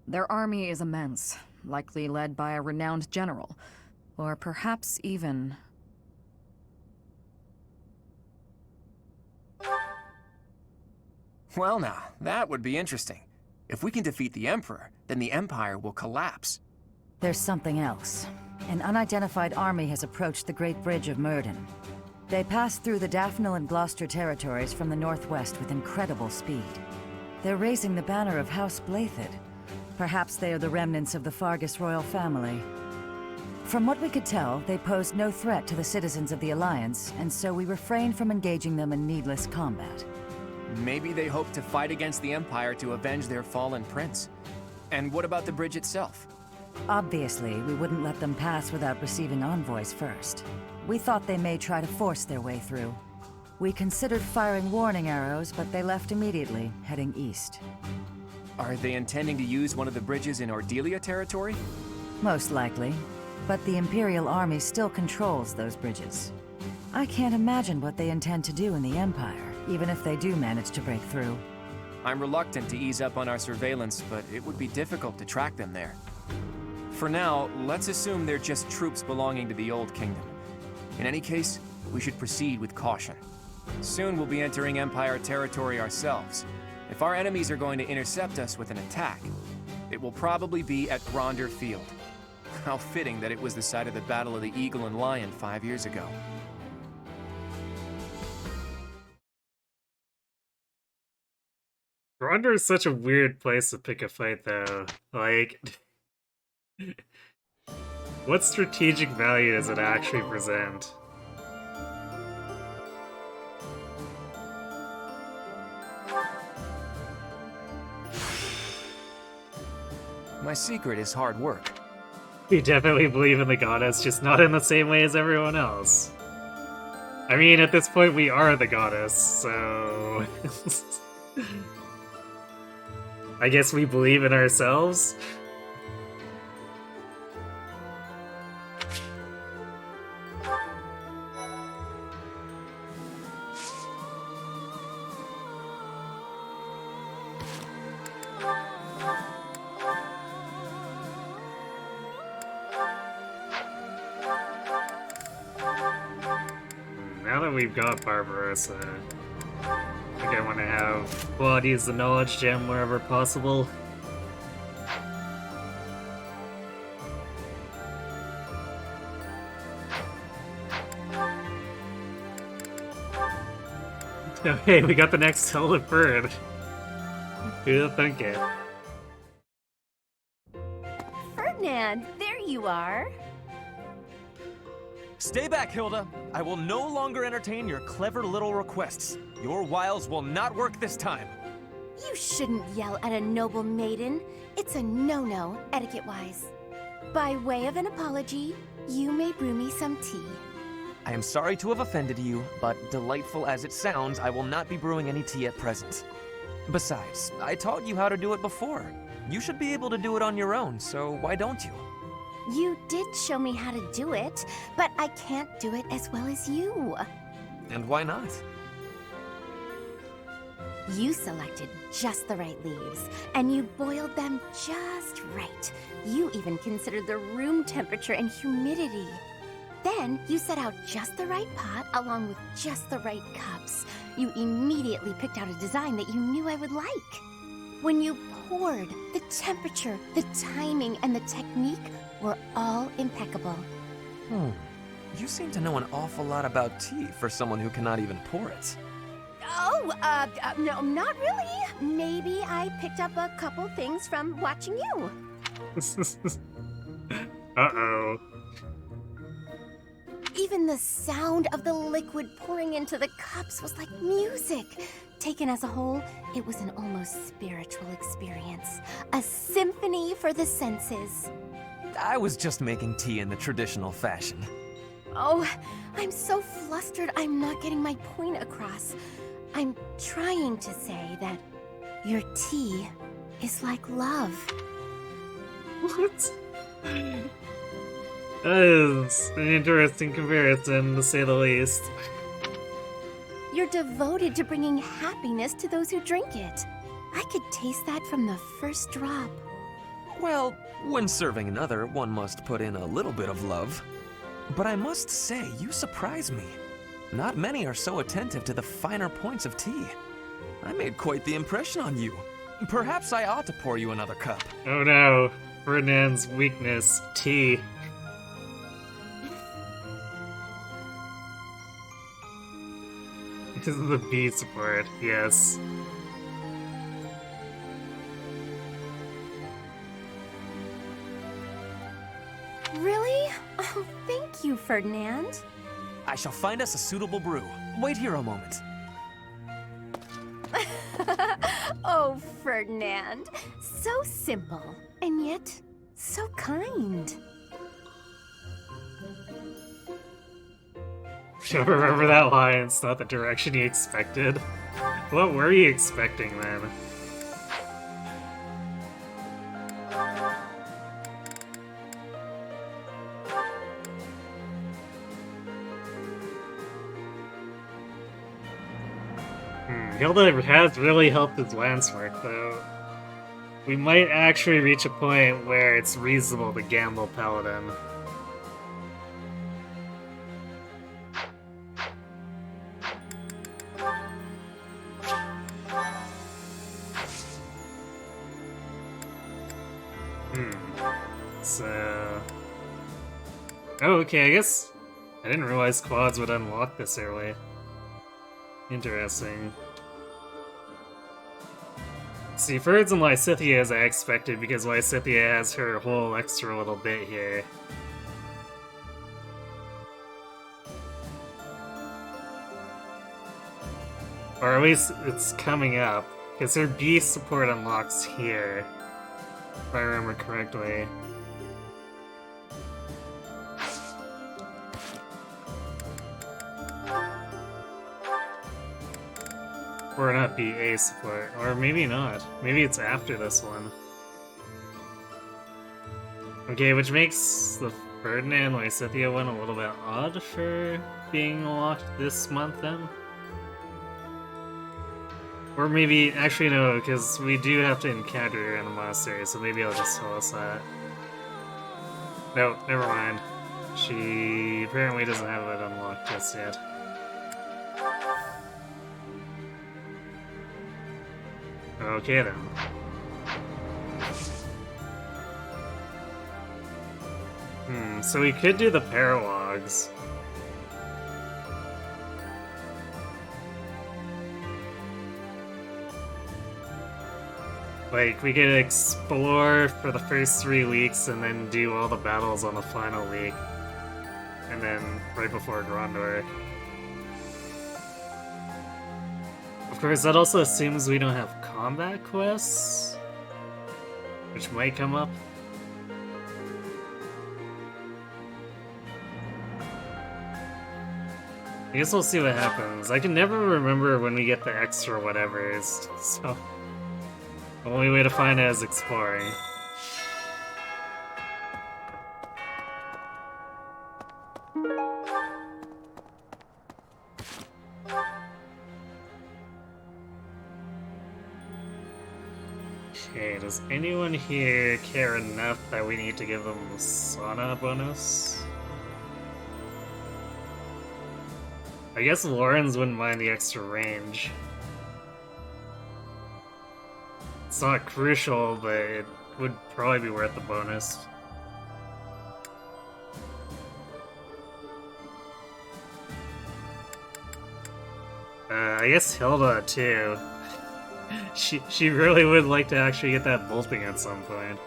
[SPEAKER 9] Their army is immense, likely led by a renowned general, or perhaps even...
[SPEAKER 3] Well now, that would be interesting. If we can defeat the Emperor, then the Empire will collapse.
[SPEAKER 14] There's something else. An unidentified army has approached the Great Bridge of Myrden. They passed through the Daphne and Gloucester territories from the northwest with incredible speed. They're raising the banner of House Blathid. Perhaps they are the remnants of the Fargus royal family. From what we could tell, they posed no threat to the citizens of the Alliance, and so we refrained from engaging them in needless combat.
[SPEAKER 3] Maybe they hope to fight against the Empire to avenge their fallen prince. And what about the bridge itself?
[SPEAKER 14] Obviously, we wouldn't let them pass without receiving envoys first. We thought they may try to force their way through. We considered firing warning arrows, but they left immediately, heading east.
[SPEAKER 3] Are they intending to use one of the bridges in Ordelia territory?
[SPEAKER 14] Most likely, but the Imperial Army still controls those bridges. I can't imagine what they intend to do in the Empire, even if they do manage to break through.
[SPEAKER 3] I'm reluctant to ease up on our surveillance, but it would be difficult to track them there. For now, let's assume they're just troops belonging to the Old Kingdom. In any case, we should proceed with caution. Soon we'll be entering Empire territory ourselves. If our enemies are going to intercept us with an attack, it will probably be at Gronder Field. How fitting that it was the site of the Battle of the Eagle and Lion 5 years ago.
[SPEAKER 1] Gronder is such a weird place to pick a fight, though. Like, what strategic value does it actually present?
[SPEAKER 3] My secret is hard work.
[SPEAKER 1] We definitely believe in the goddess, just not in the same way as everyone else. I mean, at this point, we are the goddess, so... I guess we believe in ourselves? we've got Barbarossa, I think I want to have Claude use the Knowledge Gem wherever possible. Okay, we got the next solid bird. Who'd think it?
[SPEAKER 5] Ferdinand, there you are.
[SPEAKER 6] Stay back, Hilda. I will no longer entertain your clever little requests. Your wiles will not work this time.
[SPEAKER 5] You shouldn't yell at a noble maiden. It's a no-no, etiquette-wise. By way of an apology, you may brew me some tea.
[SPEAKER 6] I am sorry to have offended you, but delightful as it sounds, I will not be brewing any tea at present. Besides, I taught you how to do it before. You should be able to do it on your own, so why don't you?
[SPEAKER 5] You did show me how to do it, but I can't do it as well as you.
[SPEAKER 6] And why not?
[SPEAKER 5] You selected just the right leaves, and you boiled them just right. You even considered the room temperature and humidity. Then you set out just the right pot along with just the right cups. You immediately picked out a design that you knew I would like. When you poured, the temperature, the timing, and the technique were all impeccable.
[SPEAKER 6] You seem to know an awful lot about tea for someone who cannot even pour it.
[SPEAKER 5] Oh, no, not really. Maybe I picked up a couple things from watching you.
[SPEAKER 1] Uh-oh.
[SPEAKER 5] Even the sound of the liquid pouring into the cups was like music. Taken as a whole, it was an almost spiritual experience. A symphony for the senses.
[SPEAKER 6] I was just making tea in the traditional fashion.
[SPEAKER 5] Oh, I'm so flustered I'm not getting my point across. I'm trying to say that your tea is like love.
[SPEAKER 1] What? That is an interesting comparison, to say the least.
[SPEAKER 5] You're devoted to bringing happiness to those who drink it. I could taste that from the first drop.
[SPEAKER 6] Well, when serving another, one must put in a little bit of love. But I must say, you surprise me. Not many are so attentive to the finer points of tea. I made quite the impression on you. Perhaps I ought to pour you another cup.
[SPEAKER 1] Oh no, Ferdinand's weakness, tea. This is the B support, yes.
[SPEAKER 5] Really? Oh, thank you, Ferdinand.
[SPEAKER 6] I shall find us a suitable brew. Wait here a moment.
[SPEAKER 5] Oh, Ferdinand. So simple, and yet so kind.
[SPEAKER 1] Should remember that line, it's not the direction you expected. What were you expecting then? Hilda has really helped his lance work, though. We might actually reach a point where it's reasonable to gamble Paladin. So... Oh, okay, I guess I didn't realize quads would unlock this early. Interesting. See, Ferds and Lysithea as I expected, because Lysithea has her whole extra little bit here. Or at least it's coming up, because her B support unlocks here, if I remember correctly. Or not be A support, or maybe not. Maybe it's after this one. Okay, which makes the Ferdinand Lysithea one a little bit odd for being unlocked this month then? Or maybe, actually no, because we do have to encounter her in the monastery, so maybe I'll just tell us that. No, never mind. She apparently doesn't have it unlocked just yet. Okay then. So we could do the paralogs. Like, we could explore for the first 3 weeks and then do all the battles on the final week. And then right before Grondor. Of course, that also assumes we don't have combat quests, which might come up. I guess we'll see what happens. I can never remember when we get the extra whatevers, so the only way to find it is exploring. Okay, does anyone here care enough that we need to give them sauna bonus? I guess Lawrence wouldn't mind the extra range. It's not crucial, but it would probably be worth the bonus. I guess Hilda too. She really would like to actually get that bolting at some point.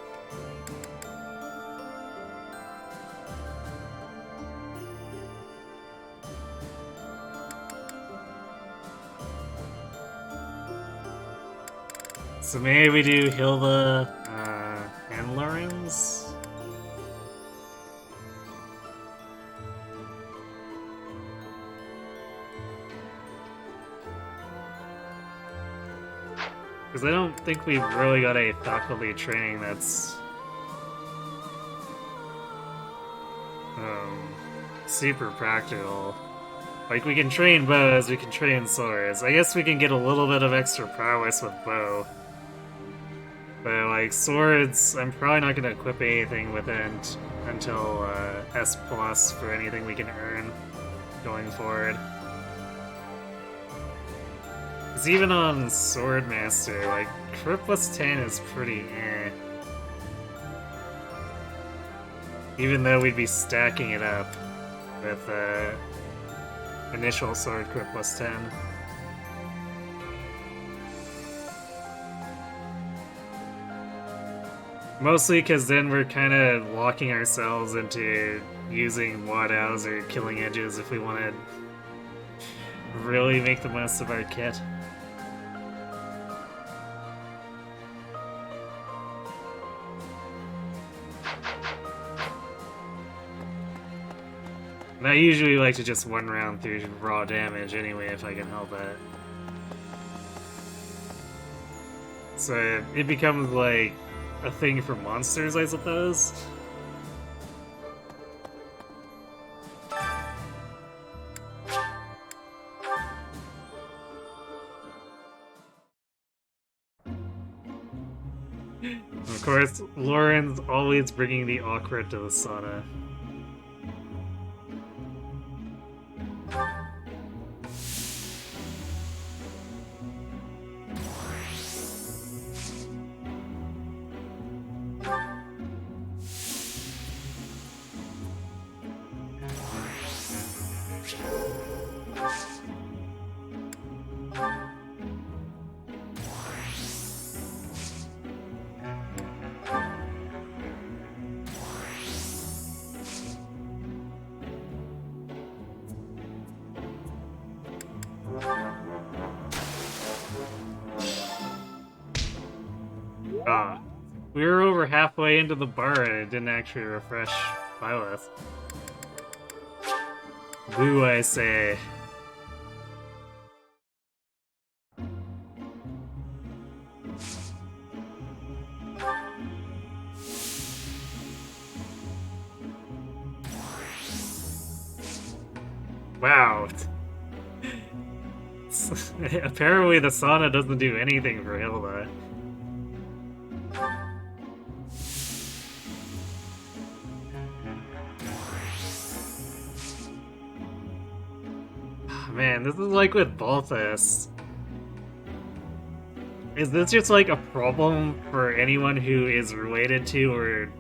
[SPEAKER 1] So maybe we do Hilda and Lawrence? Because I don't think we've really got a faculty training that's super practical. Like, we can train bows, we can train swords. I guess we can get a little bit of extra prowess with bow. But, like, swords, I'm probably not going to equip anything with it until S+ for anything we can earn going forward. Because even on Swordmaster, like, crit plus 10 is pretty eh. Even though we'd be stacking it up with initial sword crit plus 10. Mostly because then we're kind of locking ourselves into using Wadows or killing edges if we want to really make the most of our kit. And I usually like to just one round through raw damage anyway if I can help it. So it becomes like a thing for monsters, I suppose. Of course, Lauren's always bringing the awkward to the sauna. We were over halfway into the bar and it didn't actually refresh Byleth. Boo, I say. Wow. Apparently the sauna doesn't do anything for Hilda. Man, this is like with Balthus. Is this just like a problem for anyone who is related to or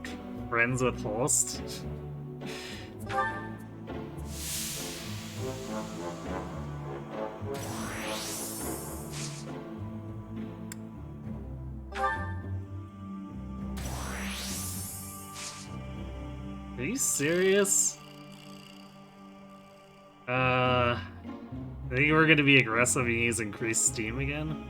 [SPEAKER 1] friends with Holst? Are you serious? I think we're gonna be aggressive and use increased steam again.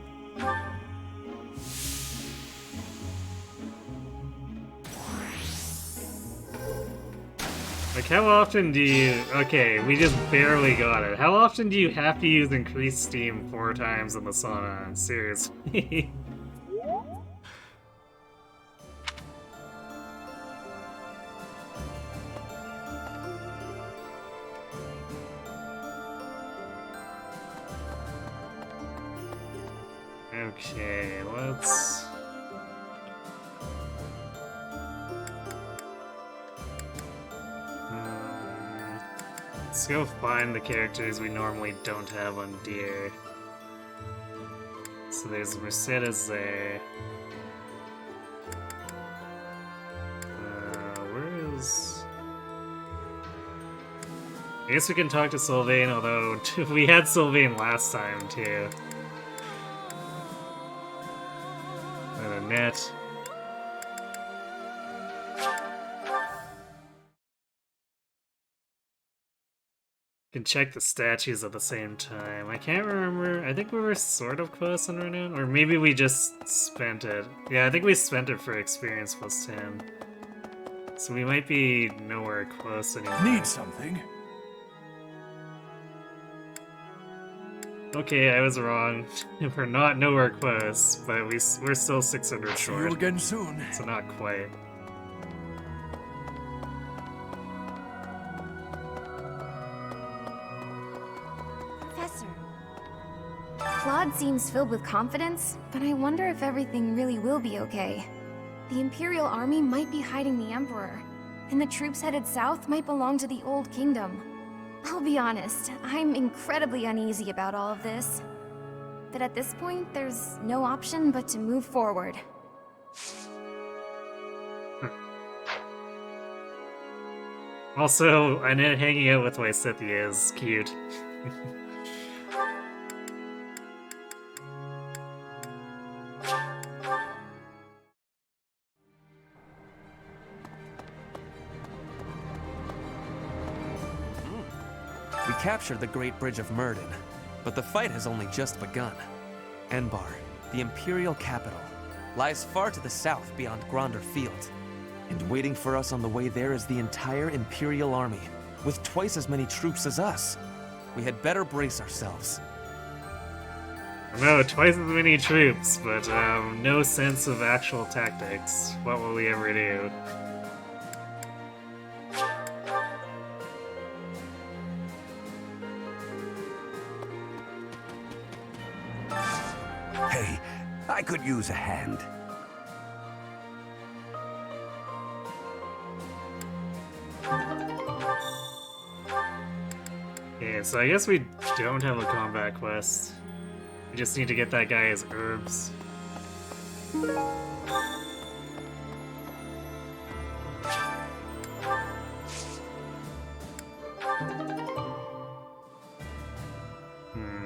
[SPEAKER 1] Like, how often do you... Okay, we just barely got it. How often do you have to use increased steam 4 times in the sauna? Seriously. Okay, let's... Let's go find the characters we normally don't have on Deer. So there's Mercedes there. Where is... I guess we can talk to Sylvain, although we had Sylvain last time too. And Annette. Can check the statues at the same time. I can't remember. I think we were sort of close on Renan, or maybe we just spent it. Yeah, I think we spent it for experience plus 10. So we might be nowhere close anymore.
[SPEAKER 11] Need something?
[SPEAKER 1] Okay, I was wrong. We're not nowhere close, but we're still 600 short.
[SPEAKER 11] See you again soon.
[SPEAKER 1] So not quite.
[SPEAKER 5] Claude seems filled with confidence, but I wonder if everything really will be okay. The Imperial Army might be hiding the Emperor, and the troops headed south might belong to the Old Kingdom. I'll be honest, I'm incredibly uneasy about all of this. But at this point, there's no option but to move forward.
[SPEAKER 1] Also, I know hanging out with Lysithea is cute.
[SPEAKER 6] We captured the Great Bridge of Murden, but the fight has only just begun. Enbar, the Imperial capital, lies far to the south beyond Gronder Field. And waiting for us on the way there is the entire Imperial army, with twice as many troops as us. We had better brace ourselves.
[SPEAKER 1] No, twice as many troops, but no sense of actual tactics. What will we ever do?
[SPEAKER 18] Hey, I could use a hand.
[SPEAKER 1] Okay, so I guess we don't have a combat quest. We just need to get that guy his herbs.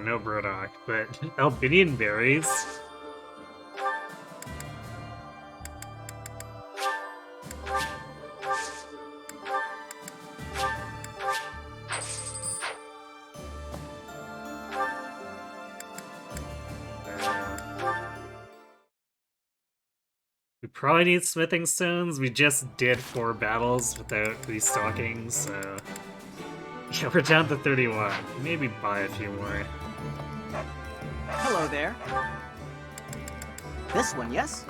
[SPEAKER 1] No Brodok, but Albinian berries. We probably need smithing stones. We just did 4 battles without restocking, so yeah, we're down to 31. Maybe buy a few more.
[SPEAKER 19] Hello there. This one, yes?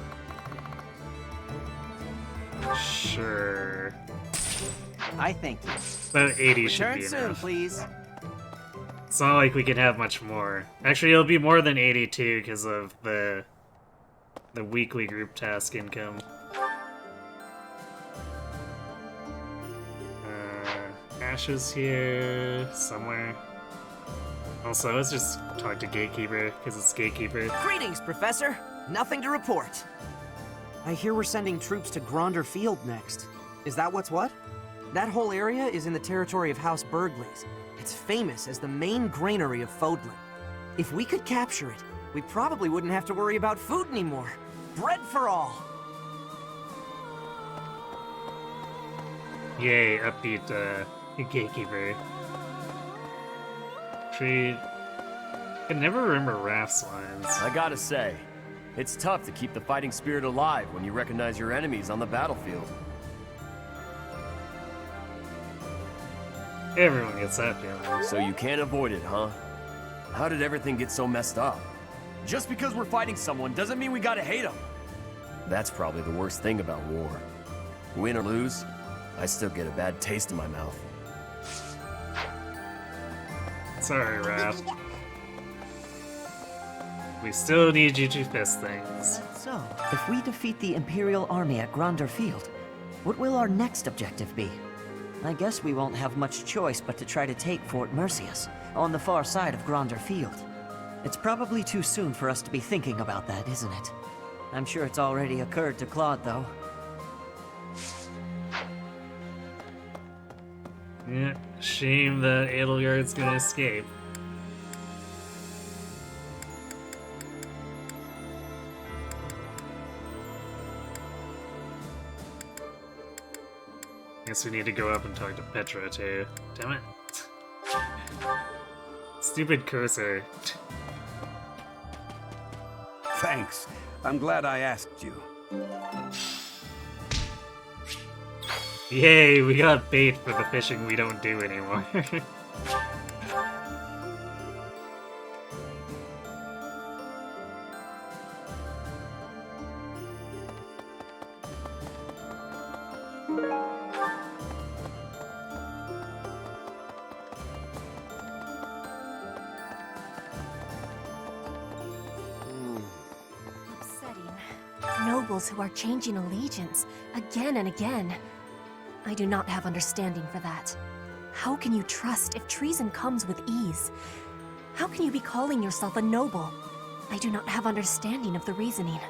[SPEAKER 1] Sure.
[SPEAKER 19] I thank you.
[SPEAKER 1] About 80 should
[SPEAKER 19] Return
[SPEAKER 1] be
[SPEAKER 19] soon,
[SPEAKER 1] enough.
[SPEAKER 19] please.
[SPEAKER 1] It's not like we can have much more. Actually, it'll be more than 82 because of the weekly group task income. Ashes here somewhere. Also, let's just talk to Gatekeeper because it's Gatekeeper.
[SPEAKER 19] Greetings, Professor. Nothing to report. I hear we're sending troops to Gronder Field next. Is that what's what? That whole area is in the territory of House Burgleys. It's famous as the main granary of Fodlan. If we could capture it, we probably wouldn't have to worry about food anymore. Bread for all!
[SPEAKER 1] Yay, upbeat gatekeeper. Trade. I can never remember Raph's lines.
[SPEAKER 16] I gotta say, it's tough to keep the fighting spirit alive when you recognize your enemies on the battlefield.
[SPEAKER 1] Everyone gets that feeling.
[SPEAKER 16] So you can't avoid it, huh? How did everything get so messed up? Just because we're fighting someone doesn't mean we gotta hate them. That's probably the worst thing about war. Win or lose, I still get a bad taste in my mouth.
[SPEAKER 1] Sorry, Raph. We still need you to fist things.
[SPEAKER 20] So, if we defeat the Imperial Army at Gronder Field, what will our next objective be? I guess we won't have much choice but to try to take Fort Mercius, on the far side of Gronder Field. It's probably too soon for us to be thinking about that, isn't it? I'm sure it's already occurred to Claude, though.
[SPEAKER 1] Yeah, shame that Edelgard's gonna escape. Guess we need to go up and talk to Petra too. Damn it. Stupid cursor.
[SPEAKER 18] Thanks. I'm glad I asked you.
[SPEAKER 1] Yay, we got bait for the fishing we don't do anymore.
[SPEAKER 5] Nobles who are changing allegiance again and again. I do not have understanding for that. How can you trust if treason comes with ease? How can you be calling yourself a noble? I do not have understanding of the reasoning.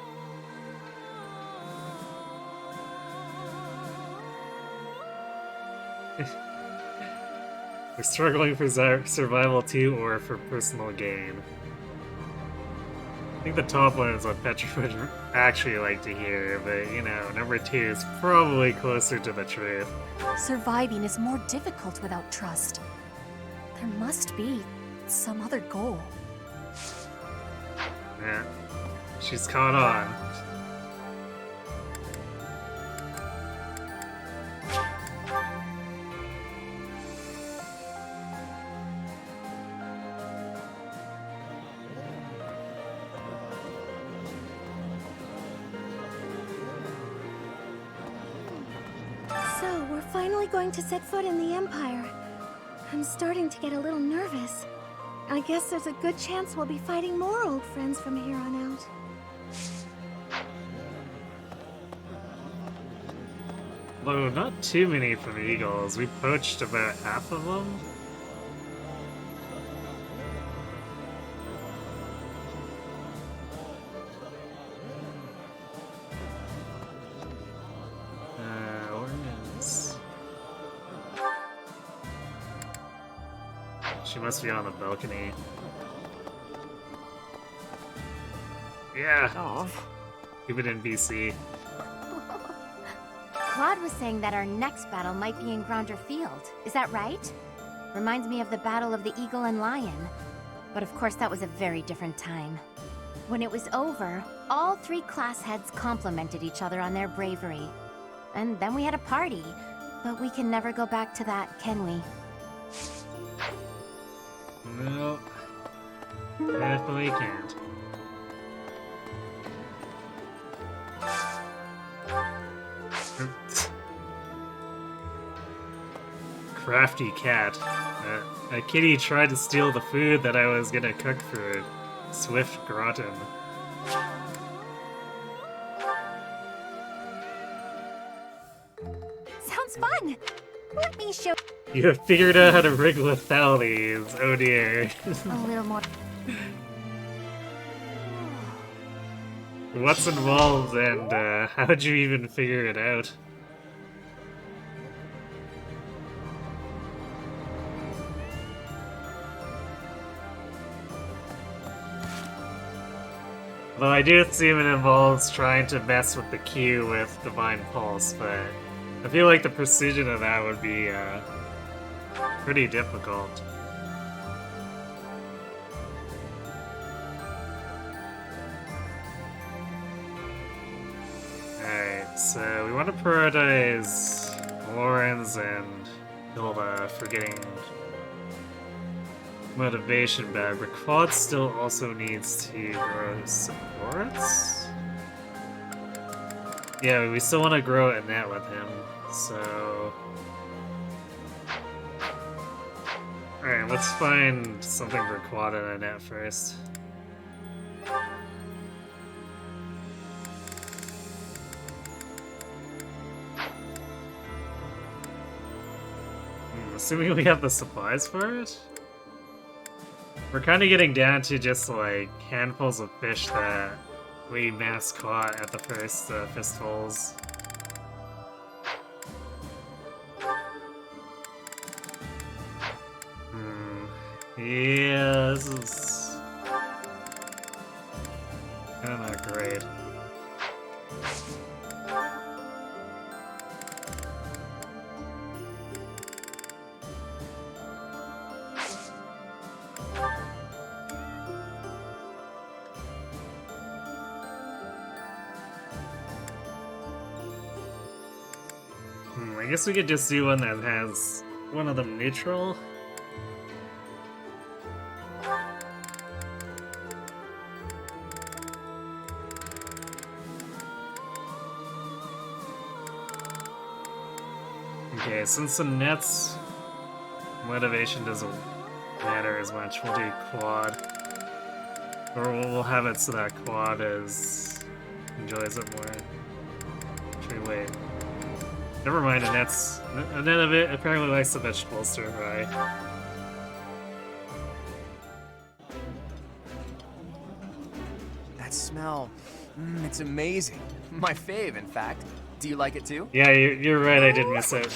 [SPEAKER 1] We're struggling for survival too, or for personal gain. I think the top one is what Petra would actually like to hear, but you know, number 2 is probably closer to the truth.
[SPEAKER 5] Surviving is more difficult without trust. There must be some other goal.
[SPEAKER 1] Yeah, she's caught on.
[SPEAKER 5] So, we're finally going to set foot in the Empire. I'm starting to get a little nervous. I guess there's a good chance we'll be fighting more old friends from here on out.
[SPEAKER 1] Although not too many from the Eagles. We poached about half of them. She must be on the balcony. Yeah. Keep it in BC.
[SPEAKER 5] Claude was saying that our next battle might be in Gronder Field. Is that right? Reminds me of the Battle of the Eagle and Lion. But of course that was a very different time. When it was over, all 3 class heads complimented each other on their bravery. And then we had a party. But we can never go back to that, can we?
[SPEAKER 1] No. Definitely can't. Crafty cat. A kitty tried to steal the food that I was gonna cook for Swift Groton.
[SPEAKER 5] Sounds fun! Let me show
[SPEAKER 1] You have figured out how to rig lethalities. Oh dear.
[SPEAKER 5] a little more.
[SPEAKER 1] what's involved and how did you even figure it out? Though I do assume it involves trying to mess with the Q with Divine Pulse, but I feel like the precision of that would be pretty difficult. Alright, so we want to prioritize Lorenz and Hilda for getting motivation back, but Quad still also needs to grow supports? Yeah, we still want to grow Annette with him, so... Alright, let's find something for Quad and Annette first. Assuming we have the supplies for it? We're kind of getting down to just like handfuls of fish that we mass caught at the first fistfuls. Yeah, this is kind of not great. I guess we could just do one that has one of them neutral. Okay, since the Net's motivation doesn't matter as much, we'll do Quad. Or we'll have it so that Quad enjoys it more. Actually, wait. Never mind, Annette apparently likes the vegetable stir fry.
[SPEAKER 3] That smell, it's amazing. My fave, in fact. Do you like it too?
[SPEAKER 1] Yeah, you're right, I did miss it.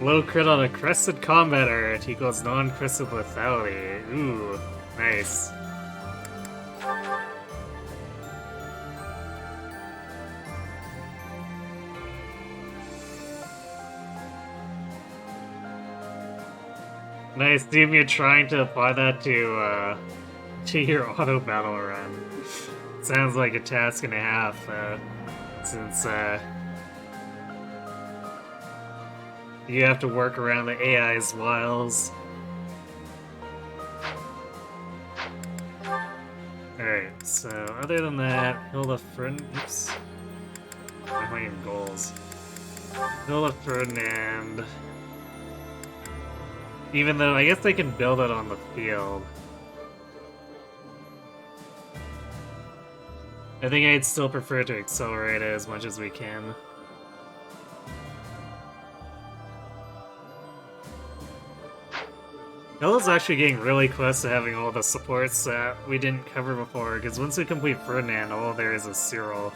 [SPEAKER 1] Low crit on a crested combater, it equals non-crested lethality. Ooh, nice. Nice, Doom, you're trying to apply that to your auto battle run. Sounds like a task and a half, since you have to work around the AI's wiles. Alright, so other than that, Hilda oops. I'm not even goals. Hilda Ferdinand. Even though, I guess they can build it on the field. I think I'd still prefer to accelerate it as much as we can. Hilda's actually getting really close to having all the supports that we didn't cover before, because once we complete Ferdinand, all there is Cyril.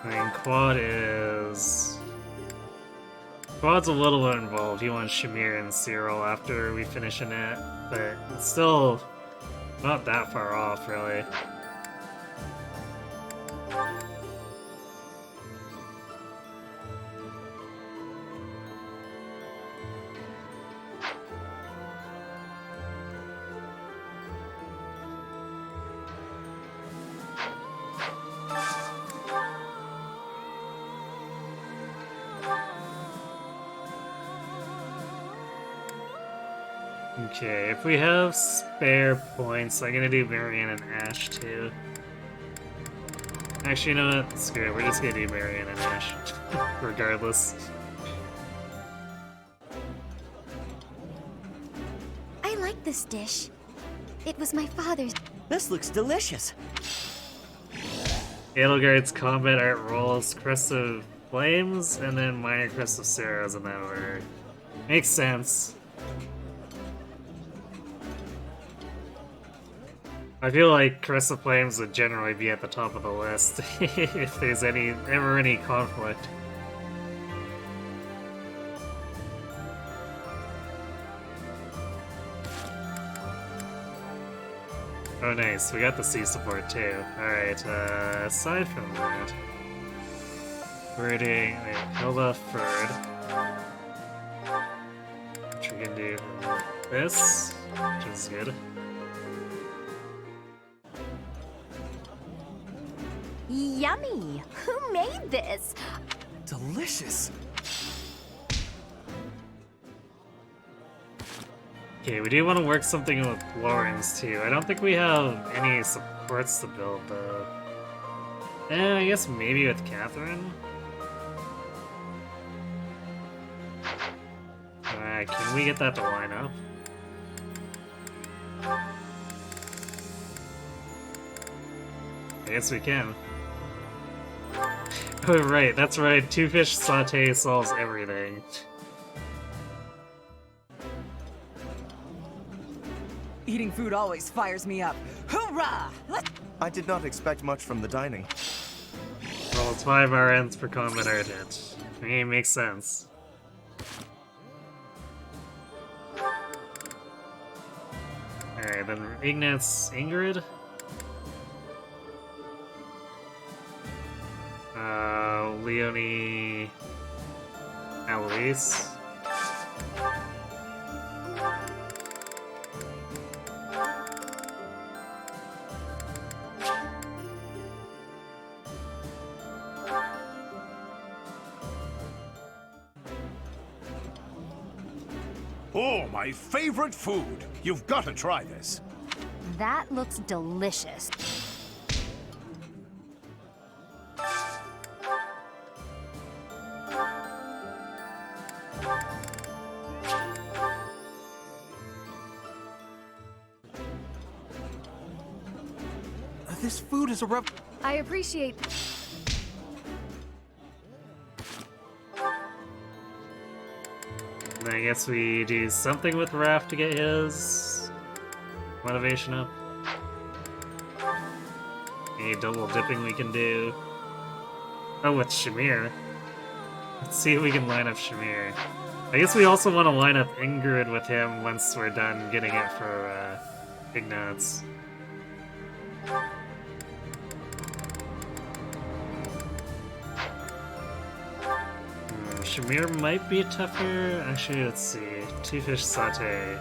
[SPEAKER 1] I mean, Quad's a little involved. He wants Shamir and Cyril after we finish Annette, but it's still not that far off, really. Okay, if we have spare points, I'm gonna do Marianne and Ash too. Actually, you know what? Screw it, we're just gonna do Marianne and Ash, regardless.
[SPEAKER 5] I like this dish. It was my father's.
[SPEAKER 20] This looks delicious.
[SPEAKER 1] Edelgard's combat art rolls, Crest of Flames, and then minor crystal ceros in that order. Makes sense. I feel like Crystal Flames would generally be at the top of the list if there's ever any conflict. Oh nice, we got the sea support too. Alright, aside from that, we're doing Hilda Ferd, which we can do this, which is good.
[SPEAKER 5] Yummy! Who made this?
[SPEAKER 6] Delicious.
[SPEAKER 1] Okay, we do want to work something with Lawrence too. I don't think we have any supports to build though. I guess maybe with Catherine? Can we get that to line up? I guess we can. Oh right, that's right, 2 fish saute solves everything.
[SPEAKER 9] Eating food always fires me up. Hoorah!
[SPEAKER 12] I did not expect much from the dining.
[SPEAKER 1] Well, it's 5 RNs per combat art hit. I mean, it makes sense. Alright, then Ignatz Ingrid. Leonie Eloise.
[SPEAKER 11] Oh, my favorite food! You've got to try this.
[SPEAKER 5] That looks delicious.
[SPEAKER 13] This food is a
[SPEAKER 4] I appreciate...
[SPEAKER 1] Then I guess we do something with Raph to get his motivation up. Any double dipping we can do. Oh, with Shamir. Let's see if we can line up Shamir. I guess we also want to line up Ingrid with him once we're done getting it for Ignatz. Shamir might be tougher. Actually, let's see. 2 fish saute.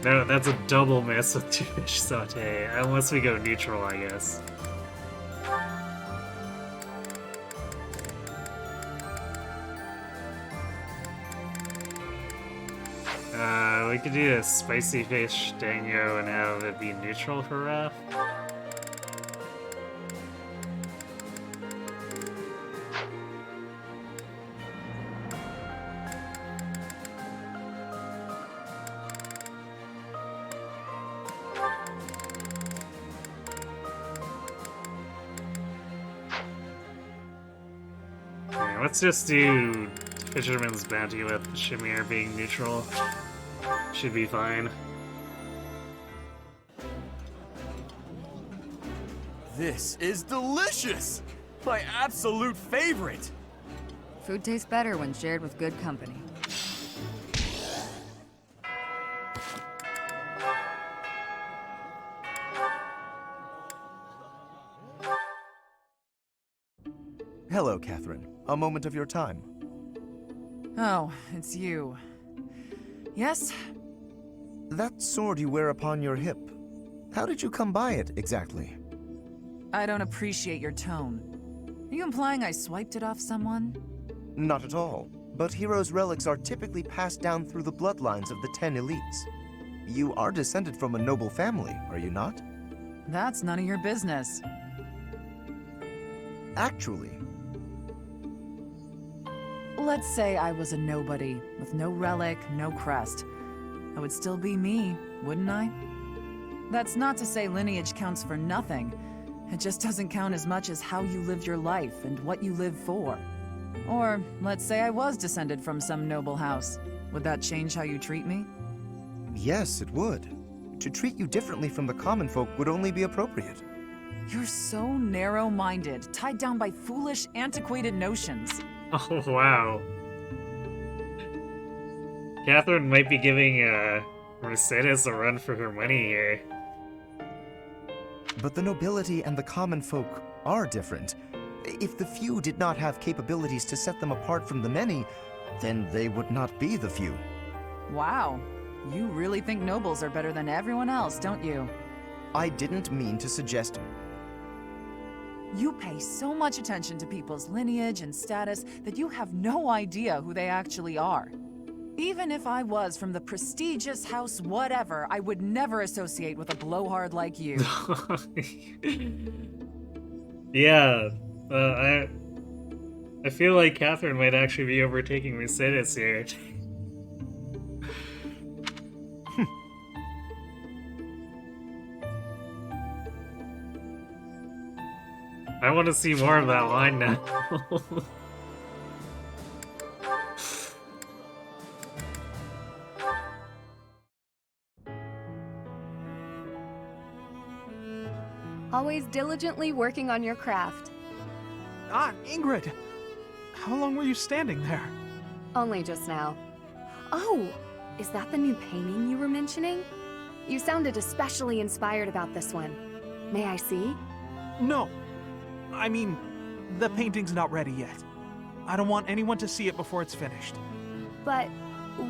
[SPEAKER 1] No, that's a double miss with 2 fish saute. Unless we go neutral, I guess. We could do a spicy fish dango and have it be neutral for Raph. Let's just do Fisherman's Bounty with Shamir being neutral. Should be fine.
[SPEAKER 16] This is delicious! My absolute favorite!
[SPEAKER 8] Food tastes better when shared with good company.
[SPEAKER 12] Hello, Catherine. A moment of your time.
[SPEAKER 8] Oh, it's you. Yes?
[SPEAKER 12] That sword you wear upon your hip. How did you come by it, exactly?
[SPEAKER 8] I don't appreciate your tone. Are you implying I swiped it off someone?
[SPEAKER 12] Not at all. But heroes' relics are typically passed down through the bloodlines of the 10 elites. You are descended from a noble family, are you not?
[SPEAKER 8] That's none of your business.
[SPEAKER 12] Actually.
[SPEAKER 8] Let's say I was a nobody, with no relic, no crest. I would still be me, wouldn't I? That's not to say lineage counts for nothing, It just doesn't count as much as how you lived your life and what you live for. Or, let's say I was descended from some noble house. Would that change how you treat me?
[SPEAKER 12] Yes, it would. To treat you differently from the common folk would only be appropriate.
[SPEAKER 8] You're so narrow-minded, tied down by foolish, antiquated notions.
[SPEAKER 1] Oh, wow. Catherine might be giving Mercedes a run for her money here.
[SPEAKER 12] But the nobility and the common folk are different. If the few did not have capabilities to set them apart from the many, then they would not be the few.
[SPEAKER 8] Wow. You really think nobles are better than everyone else, don't you?
[SPEAKER 12] I didn't mean to suggest...
[SPEAKER 8] You pay so much attention to people's lineage and status that you have no idea who they actually are. Even if I was from the prestigious house whatever, I would never associate with a blowhard like you.
[SPEAKER 1] Yeah, I feel like Catherine might actually be overtaking Mercedes here. I want to see more of that line now.
[SPEAKER 4] Always diligently working on your craft.
[SPEAKER 13] Ah, Ingrid! How long were you standing there?
[SPEAKER 4] Only just now. Oh, is that the new painting you were mentioning? You sounded especially inspired about this one. May I see?
[SPEAKER 13] No. I mean, the painting's not ready yet. I don't want anyone to see it before it's finished.
[SPEAKER 4] But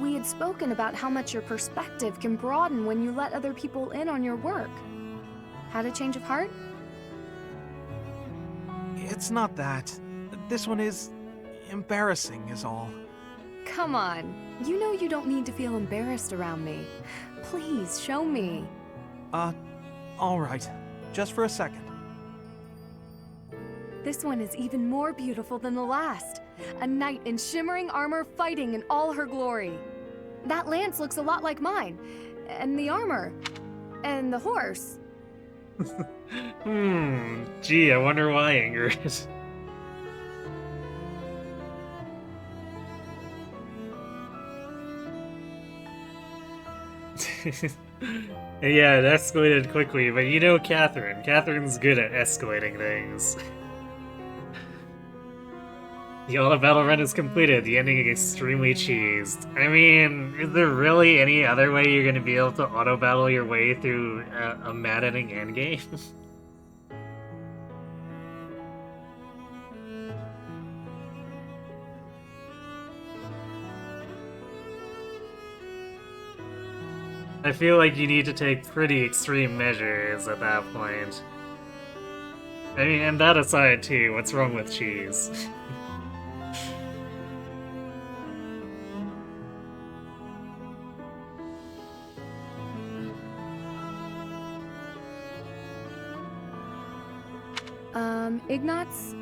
[SPEAKER 4] we had spoken about how much your perspective can broaden when you let other people in on your work. Had a change of heart?
[SPEAKER 13] It's not that. This one is embarrassing, is all.
[SPEAKER 4] Come on. You know you don't need to feel embarrassed around me. Please, show me.
[SPEAKER 13] All right. Just for a second.
[SPEAKER 4] This one is even more beautiful than the last. A knight in shimmering armor fighting in all her glory. That lance looks a lot like mine. And the armor. And the horse.
[SPEAKER 1] Gee, I wonder why, Ingrid. Yeah, it escalated quickly, but you know Catherine. Catherine's good at escalating things. The auto battle run is completed, the ending is extremely cheesed. I mean, is there really any other way you're gonna be able to auto battle your way through a maddening endgame? I feel like you need to take pretty extreme measures at that point. I mean, and that aside too, what's wrong with cheese?
[SPEAKER 4] Ignatz?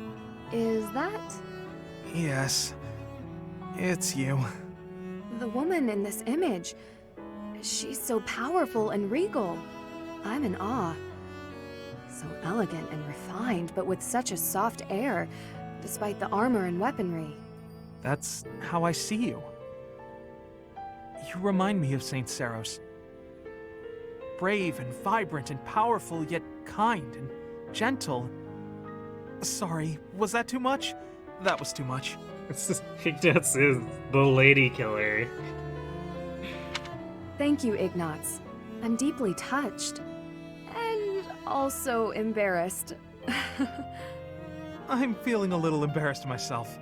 [SPEAKER 4] Is that?
[SPEAKER 13] Yes. It's you.
[SPEAKER 4] The woman in this image. She's so powerful and regal. I'm in awe. So elegant and refined, but with such a soft air, despite the armor and weaponry.
[SPEAKER 13] That's how I see you. You remind me of Saint Saros. Brave and vibrant and powerful, yet kind and gentle. Sorry, was that too much? That was too much.
[SPEAKER 1] Ignatz is the lady killer.
[SPEAKER 4] Thank you, Ignatz. I'm deeply touched. And also embarrassed.
[SPEAKER 13] I'm feeling a little embarrassed myself.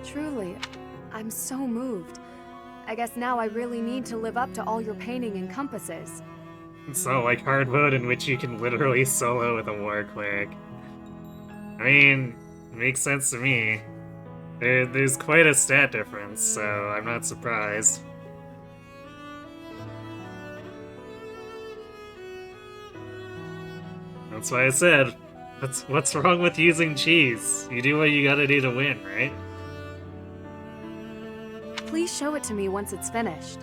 [SPEAKER 4] Truly, I'm so moved. I guess now I really need to live up to all your painting encompasses.
[SPEAKER 1] It's not like hard mode in which you can literally solo with a war cleric. I mean, it makes sense to me. There's quite a stat difference, so I'm not surprised. That's why I said, what's wrong with using cheese? You do what you gotta do to win, right?
[SPEAKER 4] Please show it to me once it's finished.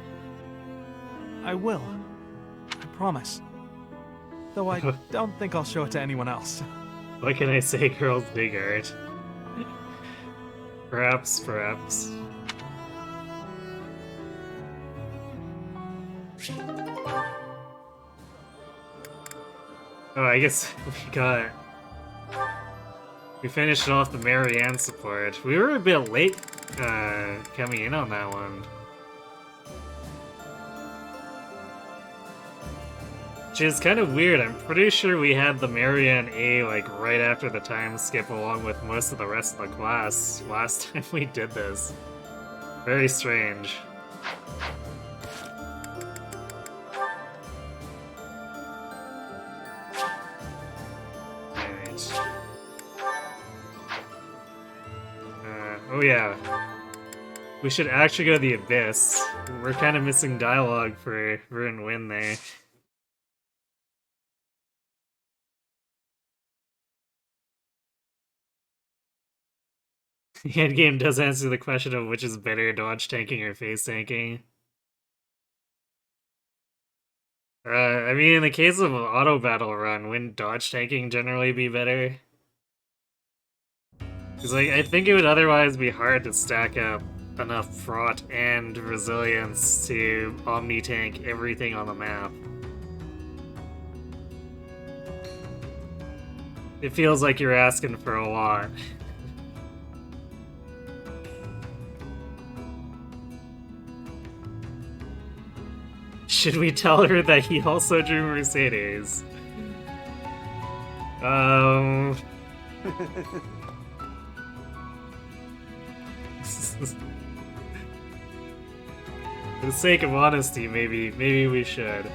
[SPEAKER 13] I will. I promise. Though I don't think I'll show it to anyone else.
[SPEAKER 1] What can I say, girls dig art? Perhaps. Oh, I guess we finished off the Marianne support. We were a bit late coming in on that one. Which is kind of weird. I'm pretty sure we had the Marianne A like right after the time skip along with most of the rest of the class last time we did this. Very strange. Alright. Oh yeah. We should actually go to the Abyss. We're kind of missing dialogue for Ruin Win there. The endgame does answer the question of which is better, dodge tanking or face tanking. I mean, in the case of an auto battle run, wouldn't dodge tanking generally be better? Because like, I think it would otherwise be hard to stack up enough fraught and resilience to omni-tank everything on the map. It feels like you're asking for a lot. Should we tell her that he also drew Mercedes? For the sake of honesty, maybe we should.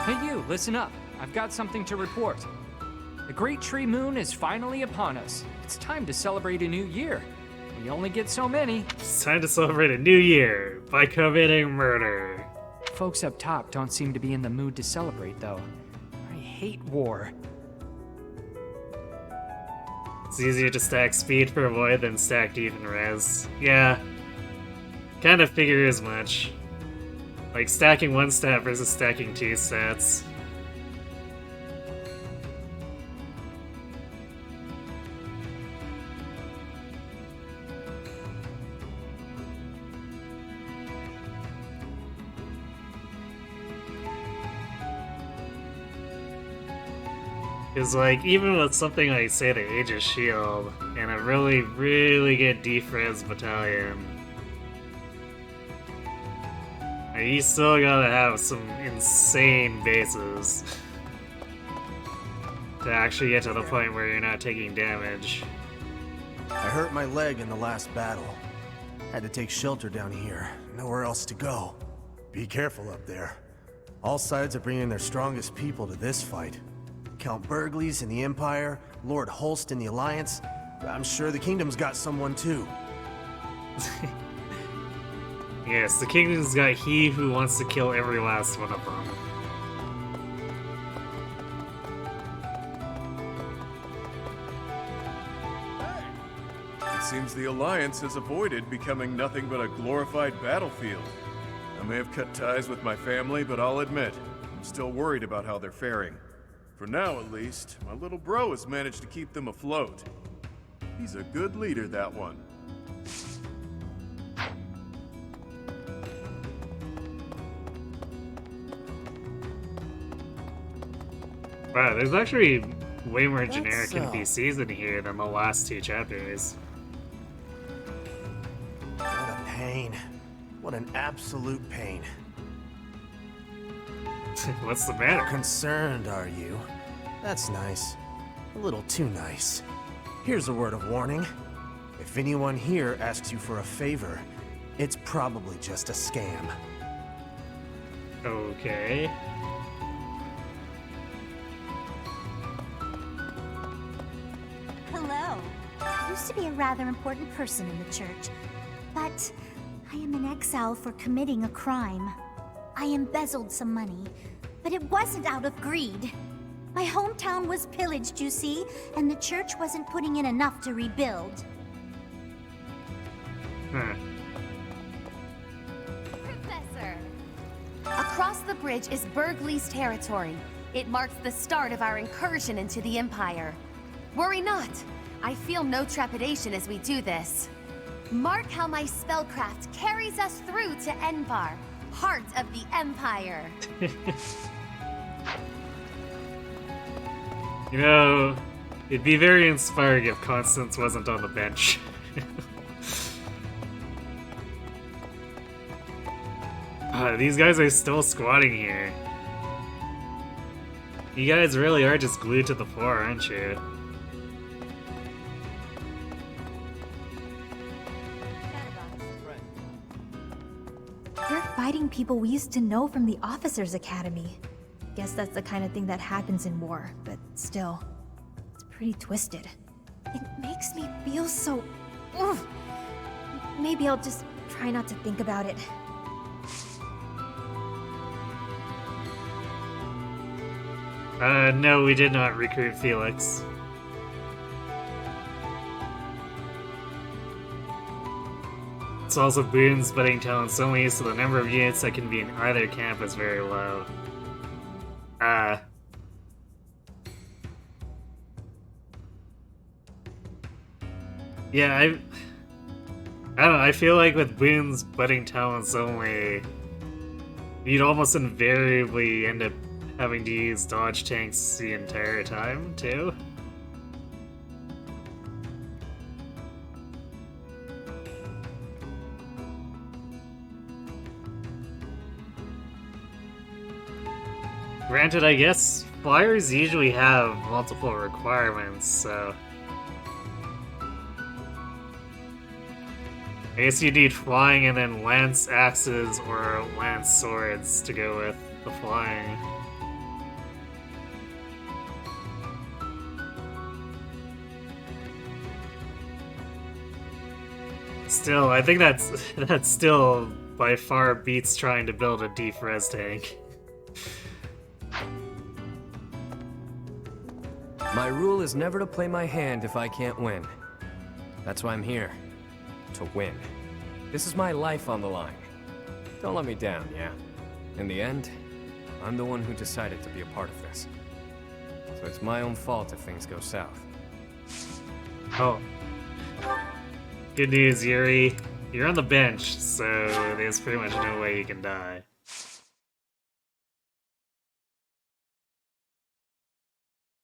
[SPEAKER 15] Hey you, listen up. I've got something to report. The Great Tree Moon is finally upon us. It's time to celebrate a new year. We only get so many.
[SPEAKER 1] It's time to celebrate a new year by committing murder.
[SPEAKER 15] Folks up top don't seem to be in the mood to celebrate, though. I hate war.
[SPEAKER 1] It's easier to stack speed for a void than stack deep and res. Yeah. Kind of figure as much. Like stacking one stat versus stacking two stats. Because, like, even with something like, say, the Aegis Shield, and a really, really good defres battalion, you still gotta have some insane bases to actually get to the point where you're not taking damage.
[SPEAKER 10] I hurt my leg in the last battle. Had to take shelter down here. Nowhere else to go. Be careful up there. All sides are bringing their strongest people to this fight. Count Burgleys in the Empire, Lord Holst in the Alliance. I'm sure the Kingdom's got someone too.
[SPEAKER 1] Yes, the Kingdom's got he who wants to kill every last one of them.
[SPEAKER 17] It seems the Alliance has avoided becoming nothing but a glorified battlefield. I may have cut ties with my family, but I'll admit, I'm still worried about how they're faring. For now, at least, my little bro has managed to keep them afloat. He's a good leader, that one.
[SPEAKER 1] Wow, there's actually way more generic NPCs in here than the last two chapters.
[SPEAKER 10] What a pain. What an absolute pain.
[SPEAKER 1] What's the matter?
[SPEAKER 10] Concerned, are you? That's nice. A little too nice. Here's a word of warning. If anyone here asks you for a favor, it's probably just a scam.
[SPEAKER 1] Okay.
[SPEAKER 5] Hello. I used to be a rather important person in the church, but I am in exile for committing a crime. I embezzled some money, but it wasn't out of greed. My hometown was pillaged, you see, and the church wasn't putting in enough to rebuild.
[SPEAKER 4] Professor! Across the bridge is Burgley's territory.
[SPEAKER 5] It marks the start of our incursion into the Empire. Worry not. I feel no trepidation as we do this. Mark how my spellcraft carries us through to Envar, heart of the Empire.
[SPEAKER 1] You know, it'd be very inspiring if Constance wasn't on the bench. These guys are still squatting here. You guys really are just glued to the floor, aren't you?
[SPEAKER 21] They're fighting people we used to know from the Officers' Academy. Guess that's the kind of thing that happens in war, but still, it's pretty twisted. It makes me feel so... Ugh. Maybe I'll just try not to think about it.
[SPEAKER 1] No, we did not recruit Felix. It's also boons, budding talents only, so the number of units that can be in either camp is very low. Yeah, I don't know, I feel like with boons, budding talents only, you'd almost invariably end up having to use dodge tanks the entire time, too. Granted, I guess flyers usually have multiple requirements, so... I guess you need flying and then lance axes or lance swords to go with the flying. Still, I think that's still by far beats trying to build a defres tank.
[SPEAKER 3] My rule is never to play my hand if I can't win. That's why I'm here. To win. This is my life on the line. Don't let me down, yeah? In the end, I'm the one who decided to be a part of this. So it's my own fault if things go south.
[SPEAKER 1] Oh. Good news, Yuri. You're on the bench, so there's pretty much no way you can die.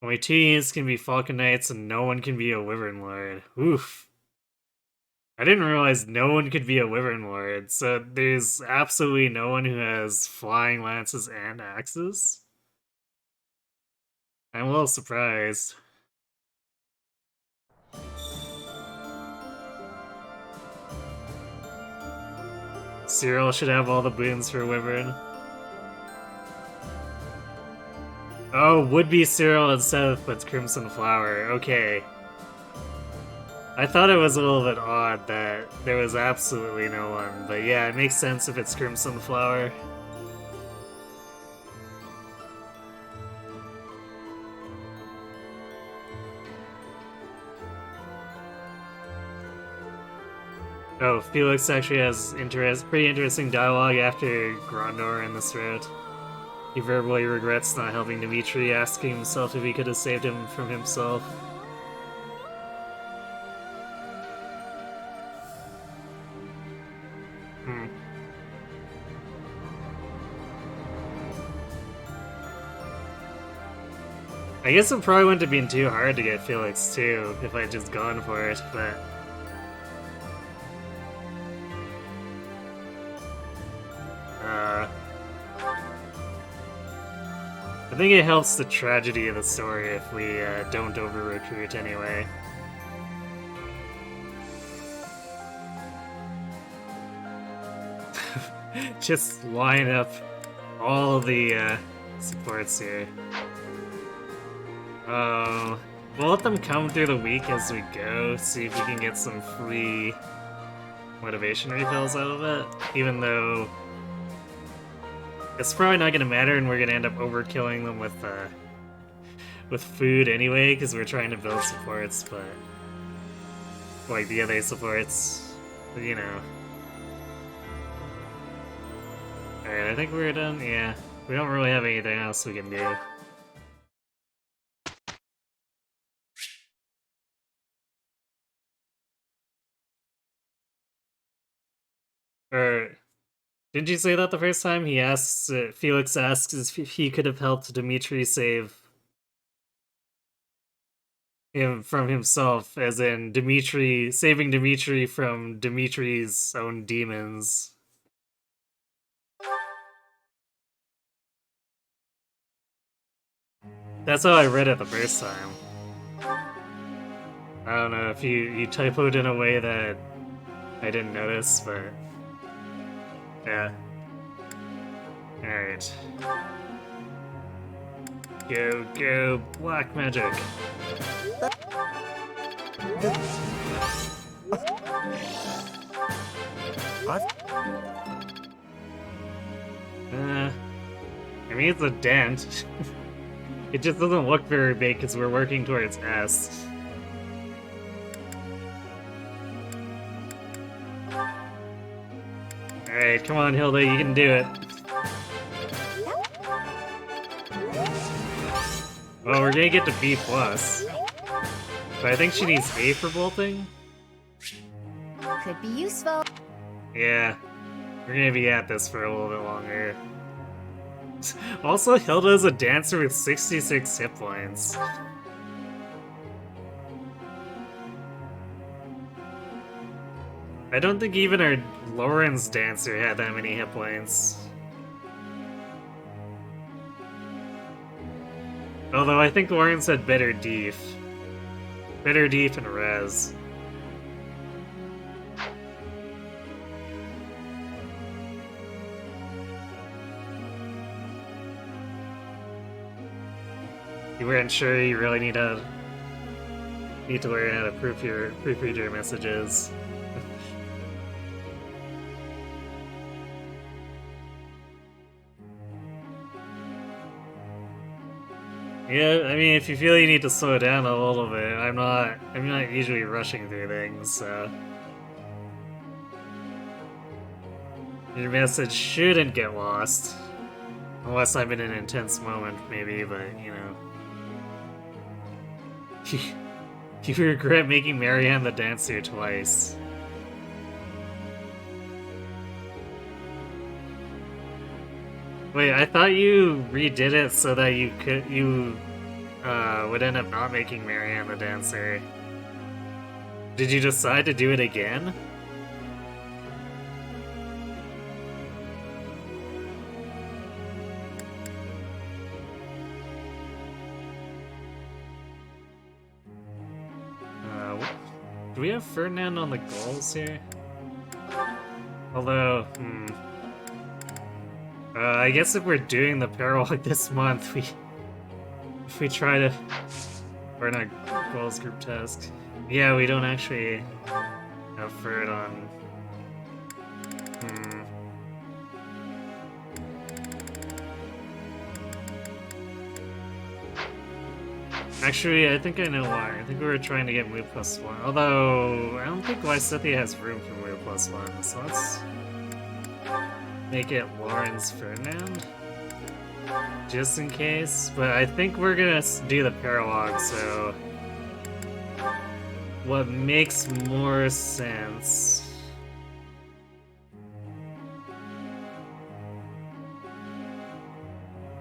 [SPEAKER 1] Only 2 units can be Falcon Knights and no one can be a Wyvern Lord. Oof. I didn't realize no one could be a Wyvern Lord, so there's absolutely no one who has flying lances and axes? I'm a little surprised. Cyril should have all the boons for Wyvern. Oh, would-be Cyril instead of with Crimson Flower. Okay. I thought it was a little bit odd that there was absolutely no one, but yeah, it makes sense if it's Crimson Flower. Oh, Felix actually has pretty interesting dialogue after Grondor in this route. He verbally regrets not helping Dimitri, asking himself if he could have saved him from himself. I guess it probably wouldn't have been too hard to get Felix too, if I'd just gone for it, but... I think it helps the tragedy of the story if we don't over-recruit anyway. Just line up all of the supports here. We'll let them come through the week as we go, see if we can get some free motivation refills out of it, even though it's probably not going to matter and we're going to end up overkilling them with food anyway, because we're trying to build supports, but like the other supports, you know. Alright, I think we're done, yeah. We don't really have anything else we can do. Or didn't you say that the first time? He asks, Felix asks if he could have helped Dimitri save him from himself, as in Dimitri saving Dimitri from Dimitri's own demons. That's how I read it the first time. I don't know if you typoed in a way that I didn't notice, but yeah. Alright. Go, black magic. I mean, it's a dent. It just doesn't look very big because we're working towards S. Alright, come on, Hilda, you can do it. Well, we're gonna get to B+. But I think she needs A for bolting?
[SPEAKER 5] Could be useful.
[SPEAKER 1] Yeah. We're gonna be at this for a little bit longer. Also, Hilda is a dancer with 66 hit points. I don't think even our Lauren's dancer had that many hit points. Although I think Lauren's had better def. Better def and res. You weren't sure you really need to learn how to proofread your messages. Yeah, I mean, if you feel you need to slow down a little bit, I'm not usually rushing through things, so your message shouldn't get lost. Unless I'm in an intense moment, maybe, but, you know. You regret making Marianne the dancer twice. Wait, I thought you redid it so that you would end up not making Marianne the dancer. Did you decide to do it again? Do we have Ferdinand on the goals here? Although, I guess if we're doing the paralog this month, if we try to, or not goals group task. Yeah, we don't actually have Ferd on. Actually, I think I know why. I think we were trying to get move +1. Although, I don't think Lysithia has room for move +1, so let's make it Lawrence Ferdinand. Just in case. But I think we're gonna do the paralog, so what makes more sense?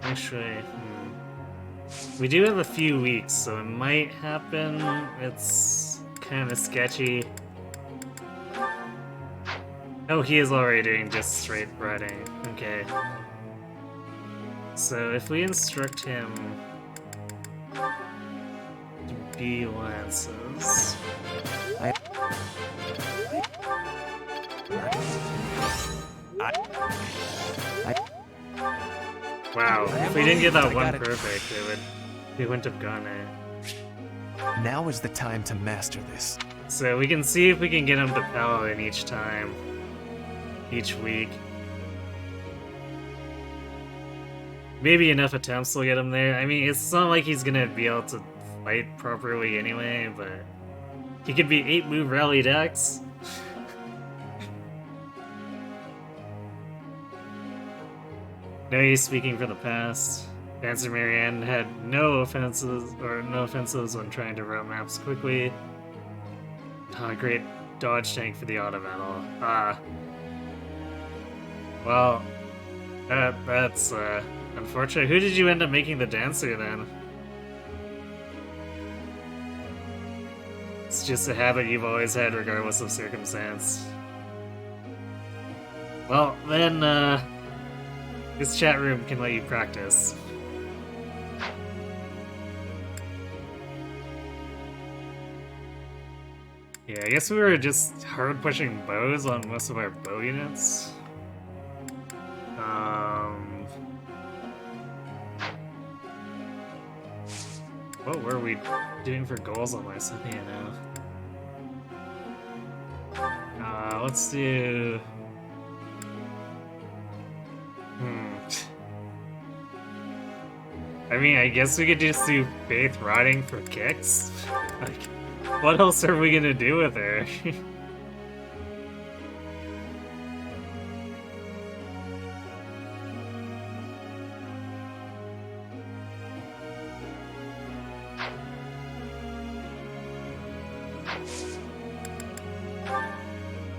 [SPEAKER 1] Actually, we do have a few weeks, so it might happen. It's kind of sketchy. Oh, he is already doing just straight writing. Okay. So if we instruct him to be lances. Wow, if we didn't get that one perfect, we wouldn't have gone it.
[SPEAKER 3] Now is the time to master this.
[SPEAKER 1] So we can see if we can get him to Paladin each time. Each week. Maybe enough attempts will get him there. I mean, it's not like he's gonna be able to fight properly anyway, but he could be 8-move rally decks. No use speaking from the past. Dancer Marianne had no offenses when trying to route maps quickly. Great dodge tank for the auto battle. Well, that's unfortunate. Who did you end up making the dancer then? It's just a habit you've always had regardless of circumstance. Well, then, this chat room can let you practice. Yeah, I guess we were just hard pushing bows on most of our bow units. What were we doing for goals on my Scythia now? Let's do... I mean, I guess we could just do Faith riding for kicks? Like, what else are we gonna do with her?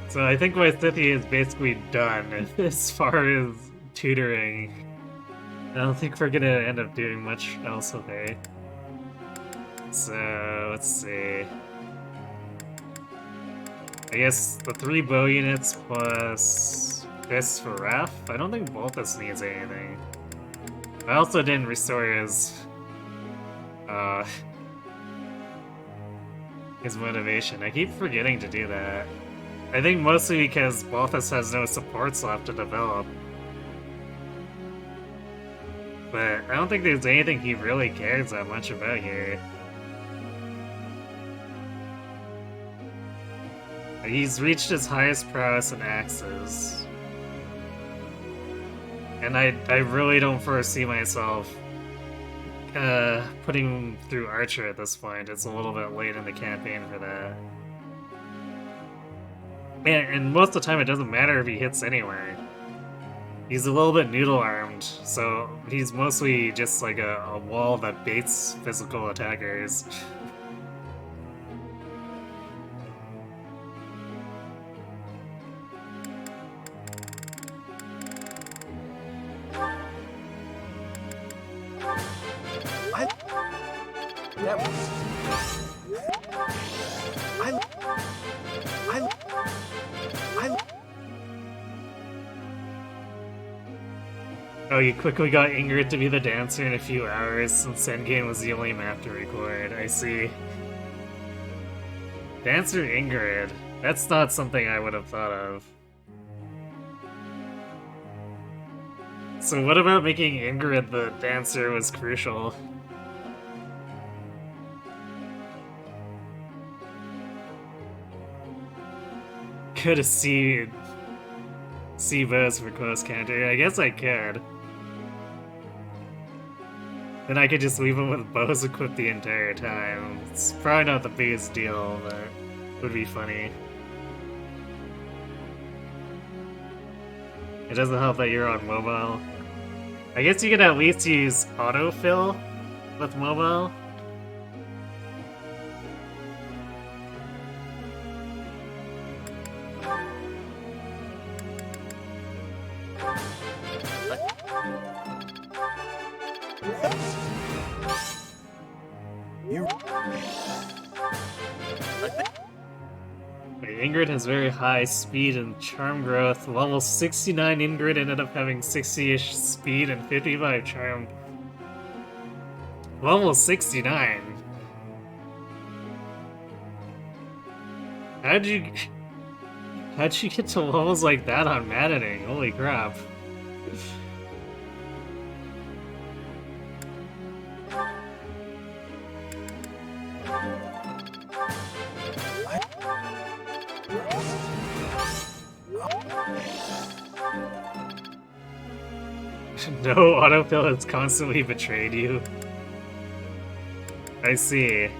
[SPEAKER 1] So I think my Scythia is basically done as far as tutoring. I don't think we're gonna end up doing much else with her. So, let's see. I guess the 3 bow units plus this for Raph. I don't think Balthus needs anything. I also didn't restore his motivation. I keep forgetting to do that. I think mostly because Balthus has no supports left to develop. But I don't think there's anything he really cares that much about here. He's reached his highest prowess in axes. And I really don't foresee myself putting him through Archer at this point. It's a little bit late in the campaign for that. And most of the time it doesn't matter if he hits anywhere. He's a little bit noodle-armed, so he's mostly just like a wall that baits physical attackers. Oh, you quickly got Ingrid to be the dancer in a few hours since Endgame was the only map to record. I see. Dancer Ingrid. That's not something I would have thought of. So what about making Ingrid the dancer was crucial? Could have C bows for close counter. I guess I could. Then I could just leave him with bows equipped the entire time. It's probably not the biggest deal, but it would be funny. It doesn't help that you're on mobile. I guess you could at least use autofill with mobile. Ingrid has very high speed and charm growth. Level 69 Ingrid ended up having 60-ish speed and 55 charm. Level 69? How'd you get to levels like that on Maddening? Holy crap. No, autofill has constantly betrayed you. I see.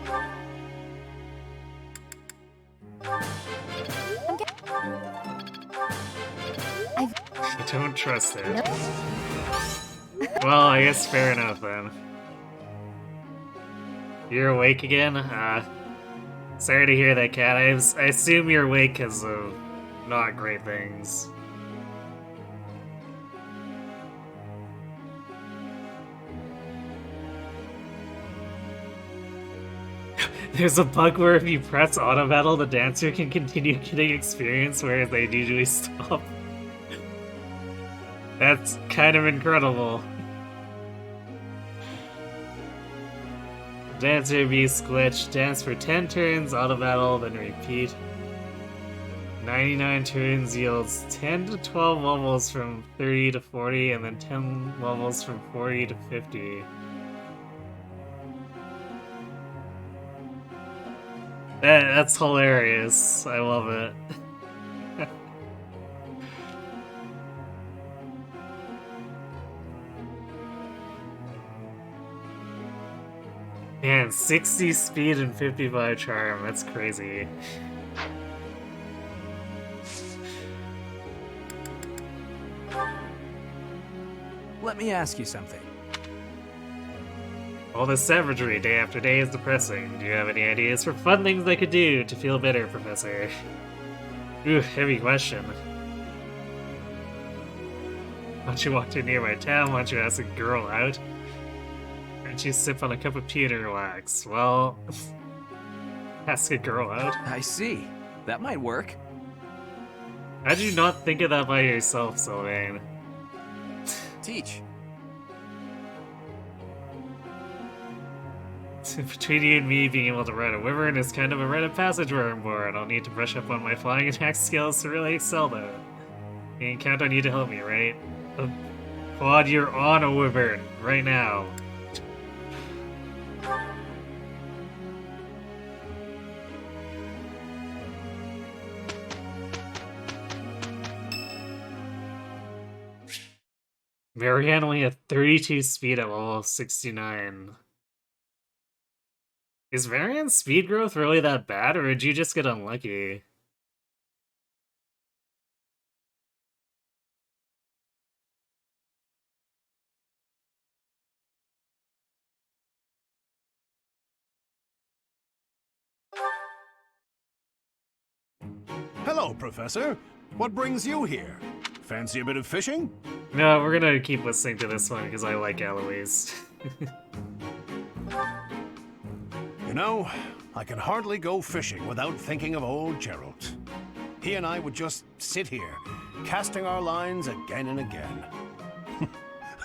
[SPEAKER 1] I don't trust it. Well, I guess fair enough then. You're awake again? Sorry to hear that, Cat. I assume you're awake because of not great things. There's a bug where if you press auto battle, the dancer can continue getting experience, whereas they usually stop. That's kind of incredible. Dancer beast glitch. Dance for 10 turns, auto battle, then repeat. 99 turns yields 10 to 12 levels from 30 to 40, and then 10 levels from 40 to 50. That's hilarious. I love it. Man, 60 speed and 55 charm. That's crazy.
[SPEAKER 13] Let me ask you something.
[SPEAKER 1] All this savagery day after day is depressing. Do you have any ideas for fun things I could do to feel better, Professor? Ooh, heavy question. Why don't you walk to nearby town? Why don't you ask a girl out? Why don't you sip on a cup of tea to relax? Well, ask a girl out.
[SPEAKER 6] I see. That might work.
[SPEAKER 1] How'd you not think of that by yourself, Sylvain?
[SPEAKER 6] Teach.
[SPEAKER 1] Between you and me, being able to ride a wyvern is kind of a rite of passage where I'm born. I'll need to brush up on my flying attack skills to really excel, though. I can count on you to help me, right? Claude, you're on a wyvern right now. Marianne only had 32 speed at level 69. Is Marianne's speed growth really that bad, or did you just get unlucky?
[SPEAKER 11] Hello, Professor. What brings you here? Fancy a bit of fishing?
[SPEAKER 1] No, we're gonna keep listening to this one because I like Eloise.
[SPEAKER 11] You know, I can hardly go fishing without thinking of old Gerald. He and I would just sit here, casting our lines again and again.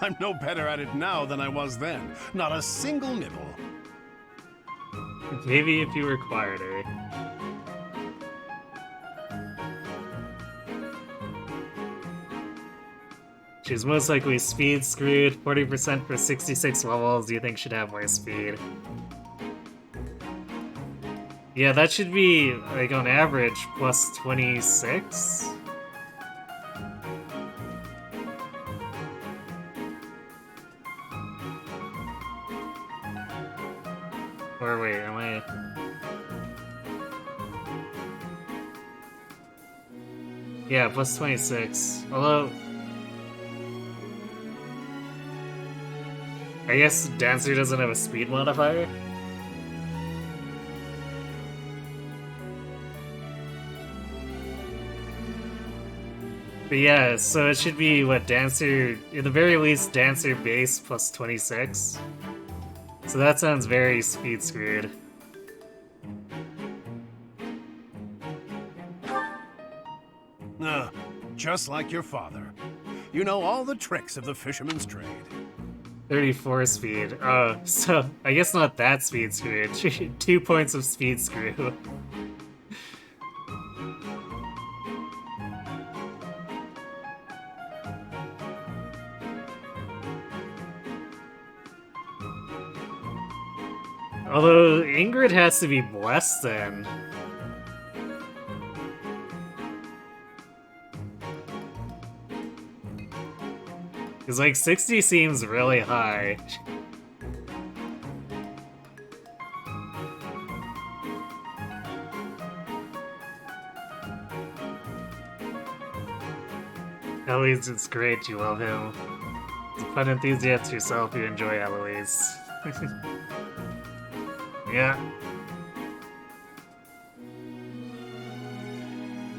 [SPEAKER 11] I'm no better at it now than I was then. Not a single nibble.
[SPEAKER 1] Maybe if you required her. She's most likely speed screwed. 40% for 66 levels. You think she'd have more speed? Yeah, that should be, like, on average, plus 26? Or wait, am I... Yeah, plus 26. Although... I guess Dancer doesn't have a speed modifier? But yeah, so it should be, what, Dancer... In the very least, Dancer base plus 26. So that sounds very speed screwed.
[SPEAKER 11] Just like your father. You know all the tricks of the fisherman's trade.
[SPEAKER 1] 34 speed. Oh, so I guess not that speed screw. 2 points of speed screw. Although Ingrid has to be blessed then. Because, like, 60 seems really high. Eloise is great, you love him. As a fun enthusiast yourself, you enjoy Eloise. Yeah.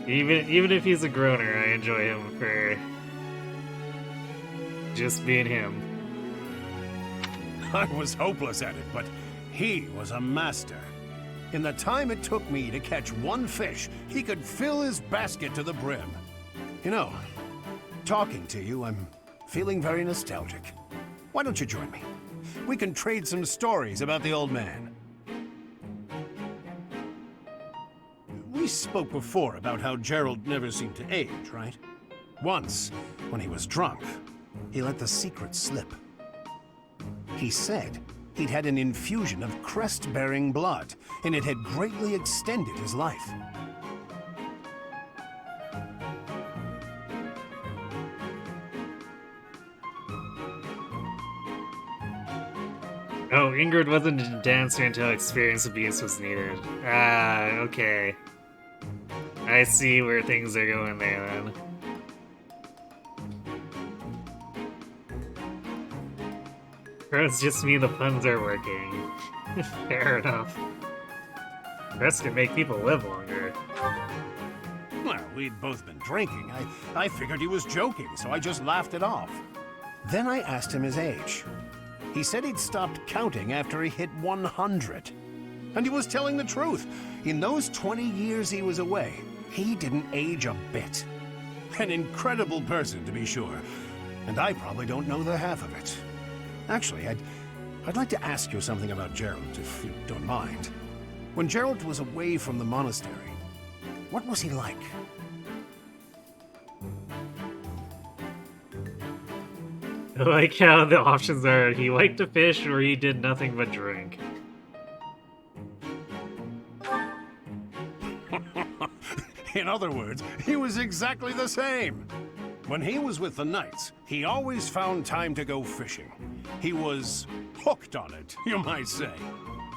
[SPEAKER 1] Even if he's a groaner, I enjoy him for just being him.
[SPEAKER 11] I was hopeless at it, but he was a master. In the time it took me to catch one fish, he could fill his basket to the brim. You know, talking to you, I'm feeling very nostalgic. Why don't you join me? We can trade some stories about the old man. We spoke before about how Gerald never seemed to age, right? Once, when he was drunk, he let the secret slip. He said he'd had an infusion of crest-bearing blood, and it had greatly extended his life.
[SPEAKER 1] Oh, Ingrid wasn't a dancer until experience abuse was needed. Ah, okay. I see where things are going there, then. Or it's just me, the puns are working. Fair enough. Rest can make people live longer.
[SPEAKER 11] Well, we'd both been drinking. I figured he was joking, so I just laughed it off. Then I asked him his age. He said he'd stopped counting after he hit 100. And he was telling the truth. In those 20 years he was away, he didn't age a bit. An incredible person, to be sure. And I probably don't know the half of it. Actually, I'd like to ask you something about Gerald, if you don't mind. When Gerald was away from the monastery, what was he like?
[SPEAKER 1] I like how the options are he liked to fish or he did nothing but drink.
[SPEAKER 11] In other words, he was exactly the same. When he was with the Knights, he always found time to go fishing. He was hooked on it, you might say.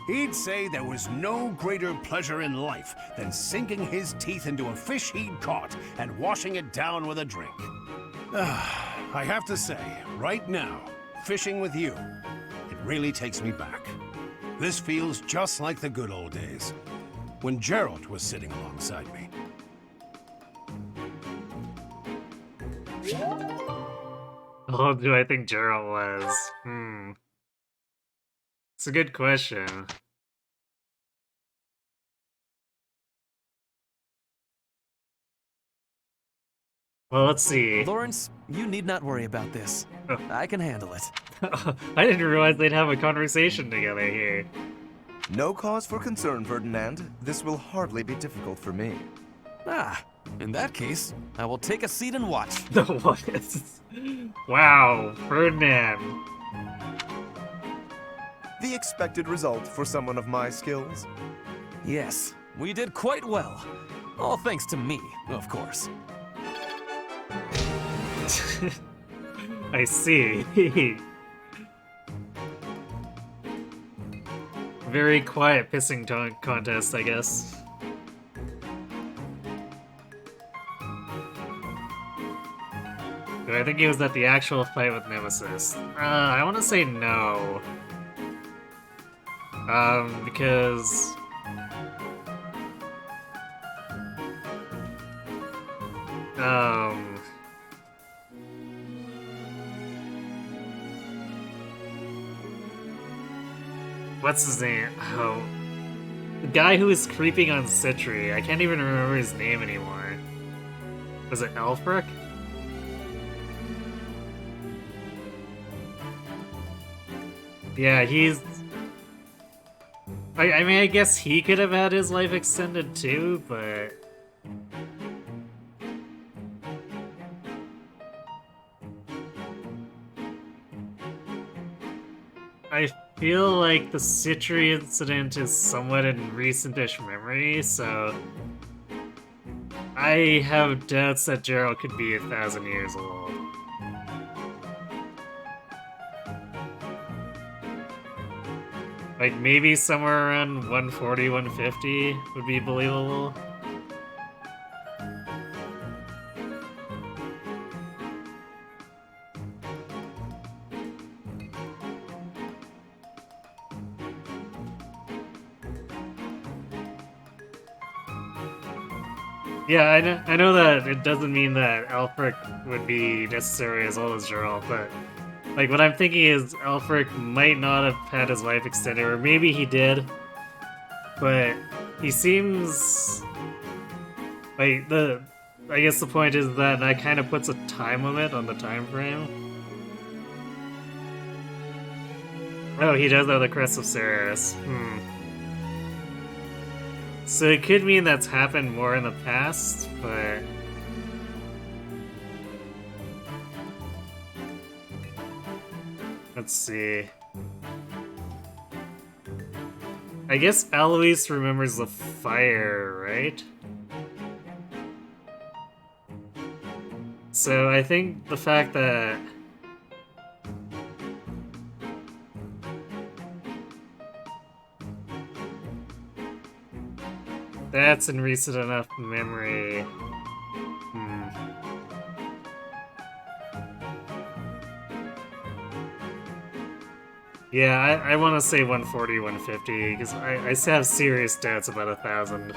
[SPEAKER 11] He'd say there was no greater pleasure in life than sinking his teeth into a fish he'd caught and washing it down with a drink. I have to say, right now, fishing with you, it really takes me back. This feels just like the good old days, when Gerald was sitting alongside me.
[SPEAKER 1] How old do I think Gerald was? It's a good question. Well, let's see.
[SPEAKER 6] Lawrence, you need not worry about this. I can handle it.
[SPEAKER 1] I didn't realize they'd have a conversation together here.
[SPEAKER 12] No cause for concern, Ferdinand. This will hardly be difficult for me.
[SPEAKER 6] Ah, in that case, I will take a seat and watch.
[SPEAKER 1] What? Wow, Ferdinand.
[SPEAKER 12] The expected result for someone of my skills?
[SPEAKER 6] Yes, we did quite well. All thanks to me, of course.
[SPEAKER 1] I see. Very quiet pissing contest, I guess. I think he was at the actual fight with Nemesis. I want to say no. Because... what's his name? Oh. The guy who was creeping on Citri. I can't even remember his name anymore. Was it Elfric? Yeah, he's... I mean, I guess he could have had his life extended too, but... I feel like the Citri incident is somewhat in recent-ish memory, so... I have doubts that Gerald could be 1,000 years old. Like, maybe somewhere around 140, 150 would be believable. Yeah, I know that it doesn't mean that Elfric would be necessarily as old as Gerald, but like what I'm thinking is Elfric might not have had his life extended, or maybe he did. But he seems like I guess the point is that kind of puts a time limit on the time frame. Oh, he does have the Crest of Ceres. So it could mean that's happened more in the past, but let's see. I guess Alois remembers the fire, right? So I think the fact that that's in recent enough memory. Yeah, I want to say 140, 150, because I have serious doubts about 1,000.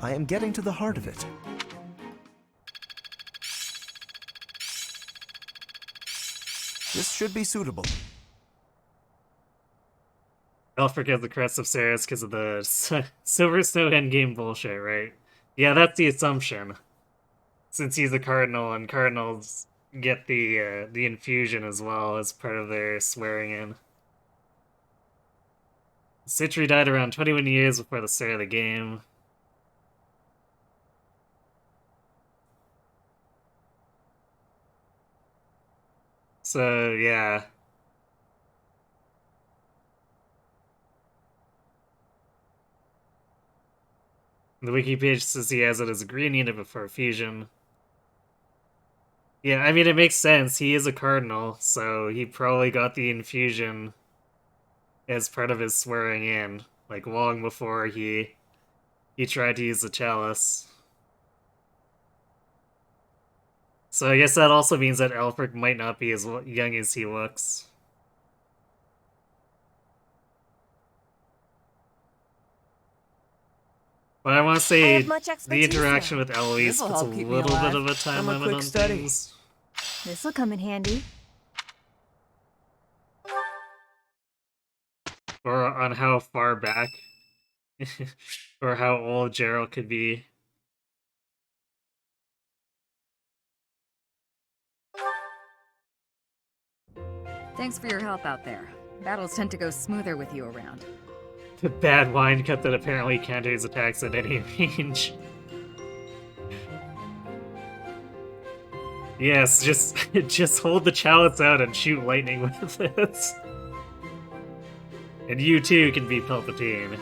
[SPEAKER 12] I am getting to the heart of it. This should be suitable.
[SPEAKER 1] I'll forget the Crest of Ceres because of the Silver Snow endgame bullshit, right? Yeah, that's the assumption. Since he's a cardinal, and cardinals get the infusion as well as part of their swearing in. Citri died around 21 years before the start of the game. So, yeah. The wiki page says he has it as a green unit before fusion. Yeah, I mean, it makes sense. He is a cardinal, so he probably got the infusion as part of his swearing in, like long before he tried to use the chalice. So I guess that also means that Alfric might not be as young as he looks. But I want to say the interaction with Eloise puts a little bit of a time limit on things.
[SPEAKER 21] This'll come in handy.
[SPEAKER 1] Or on how far back, or how old Gerald could be.
[SPEAKER 4] Thanks for your help out there. Battles tend to go smoother with you around.
[SPEAKER 1] The bad wine cup that apparently counters attacks at any range. Yes, just hold the chalice out and shoot lightning with it. And you too can be Palpatine.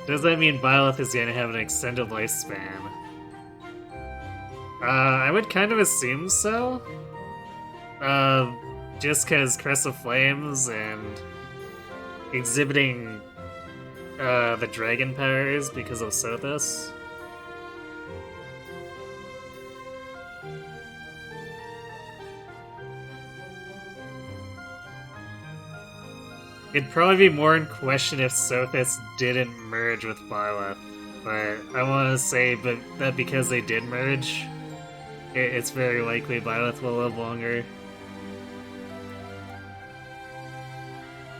[SPEAKER 1] Does that mean Byleth is gonna have an extended lifespan? I would kind of assume so. Just because Crest of Flames and exhibiting the dragon powers because of Sothis. It'd probably be more in question if Sothis didn't merge with Byleth, but I want to say that because they did merge, it's very likely Byleth will live longer.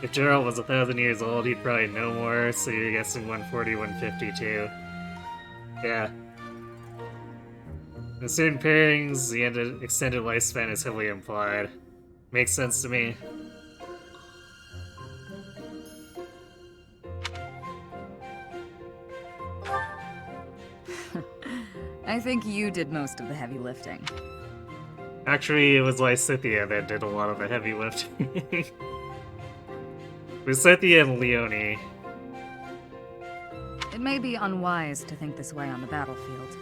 [SPEAKER 1] If Geralt was 1,000 years old, he'd probably know more, so you're guessing 140, 150 too. Yeah. In certain pairings, the extended lifespan is heavily implied. Makes sense to me.
[SPEAKER 4] I think you did most of the heavy lifting.
[SPEAKER 1] Actually, it was Lysithea that did a lot of the heavy lifting. Lysithea and Leone.
[SPEAKER 4] It may be unwise to think this way on the battlefield,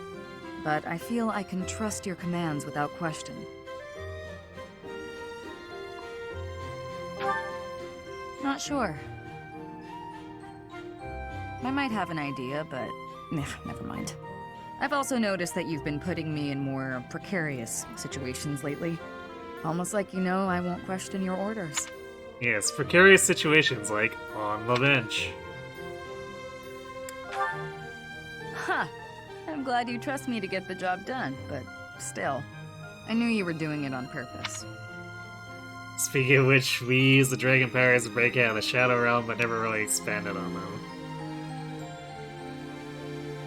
[SPEAKER 4] but I feel I can trust your commands without question. Not sure. I might have an idea, but never mind. I've also noticed that you've been putting me in more precarious situations lately. Almost like you know I won't question your orders.
[SPEAKER 1] Yes, precarious situations like on the bench.
[SPEAKER 4] Huh. I'm glad you trust me to get the job done, but
[SPEAKER 7] Still, I knew you were doing it on purpose.
[SPEAKER 1] Speaking of which, we used the dragon powers to break out of the Shadow Realm, but never really expanded on them.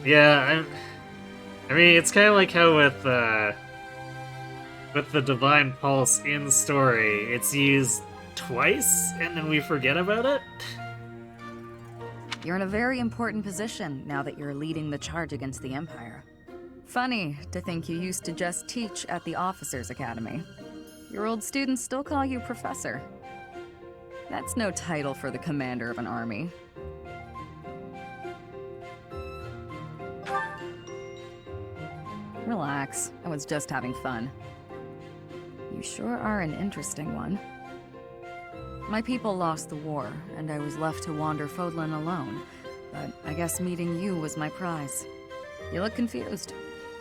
[SPEAKER 1] Yeah, I mean, it's kind of like how with the Divine Pulse in story, it's used twice, and then we forget about it?
[SPEAKER 7] You're in a very important position now that you're leading the charge against the Empire. Funny to think you used to just teach at the Officers' Academy. Your old students still call you Professor. That's no title for the commander of an army. Relax, I was just having fun. You sure are an interesting one. My people lost the war, and I was left to wander Fodlan alone, but I guess meeting you was my prize. You look confused.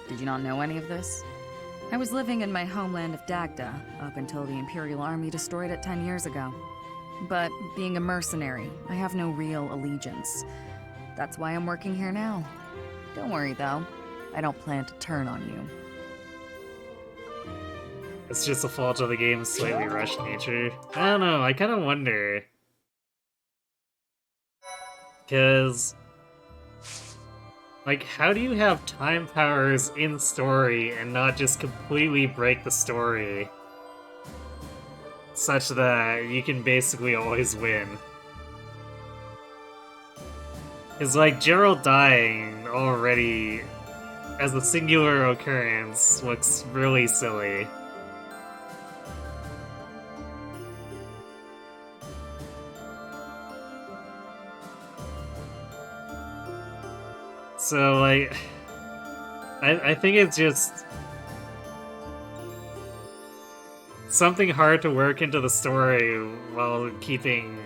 [SPEAKER 7] Did you not know any of this? I was living in my homeland of Dagda up until the Imperial Army destroyed it 10 years ago. But being a mercenary, I have no real allegiance. That's why I'm working here now. Don't worry though, I don't plan to turn on you.
[SPEAKER 1] It's just a fault of the game's slightly rushed nature. I don't know, I kind of wonder. Because, like, how do you have time powers in story and not just completely break the story such that you can basically always win? Because, like, Gerald dying already as a singular occurrence looks really silly. So, like, I think it's just something hard to work into the story while keeping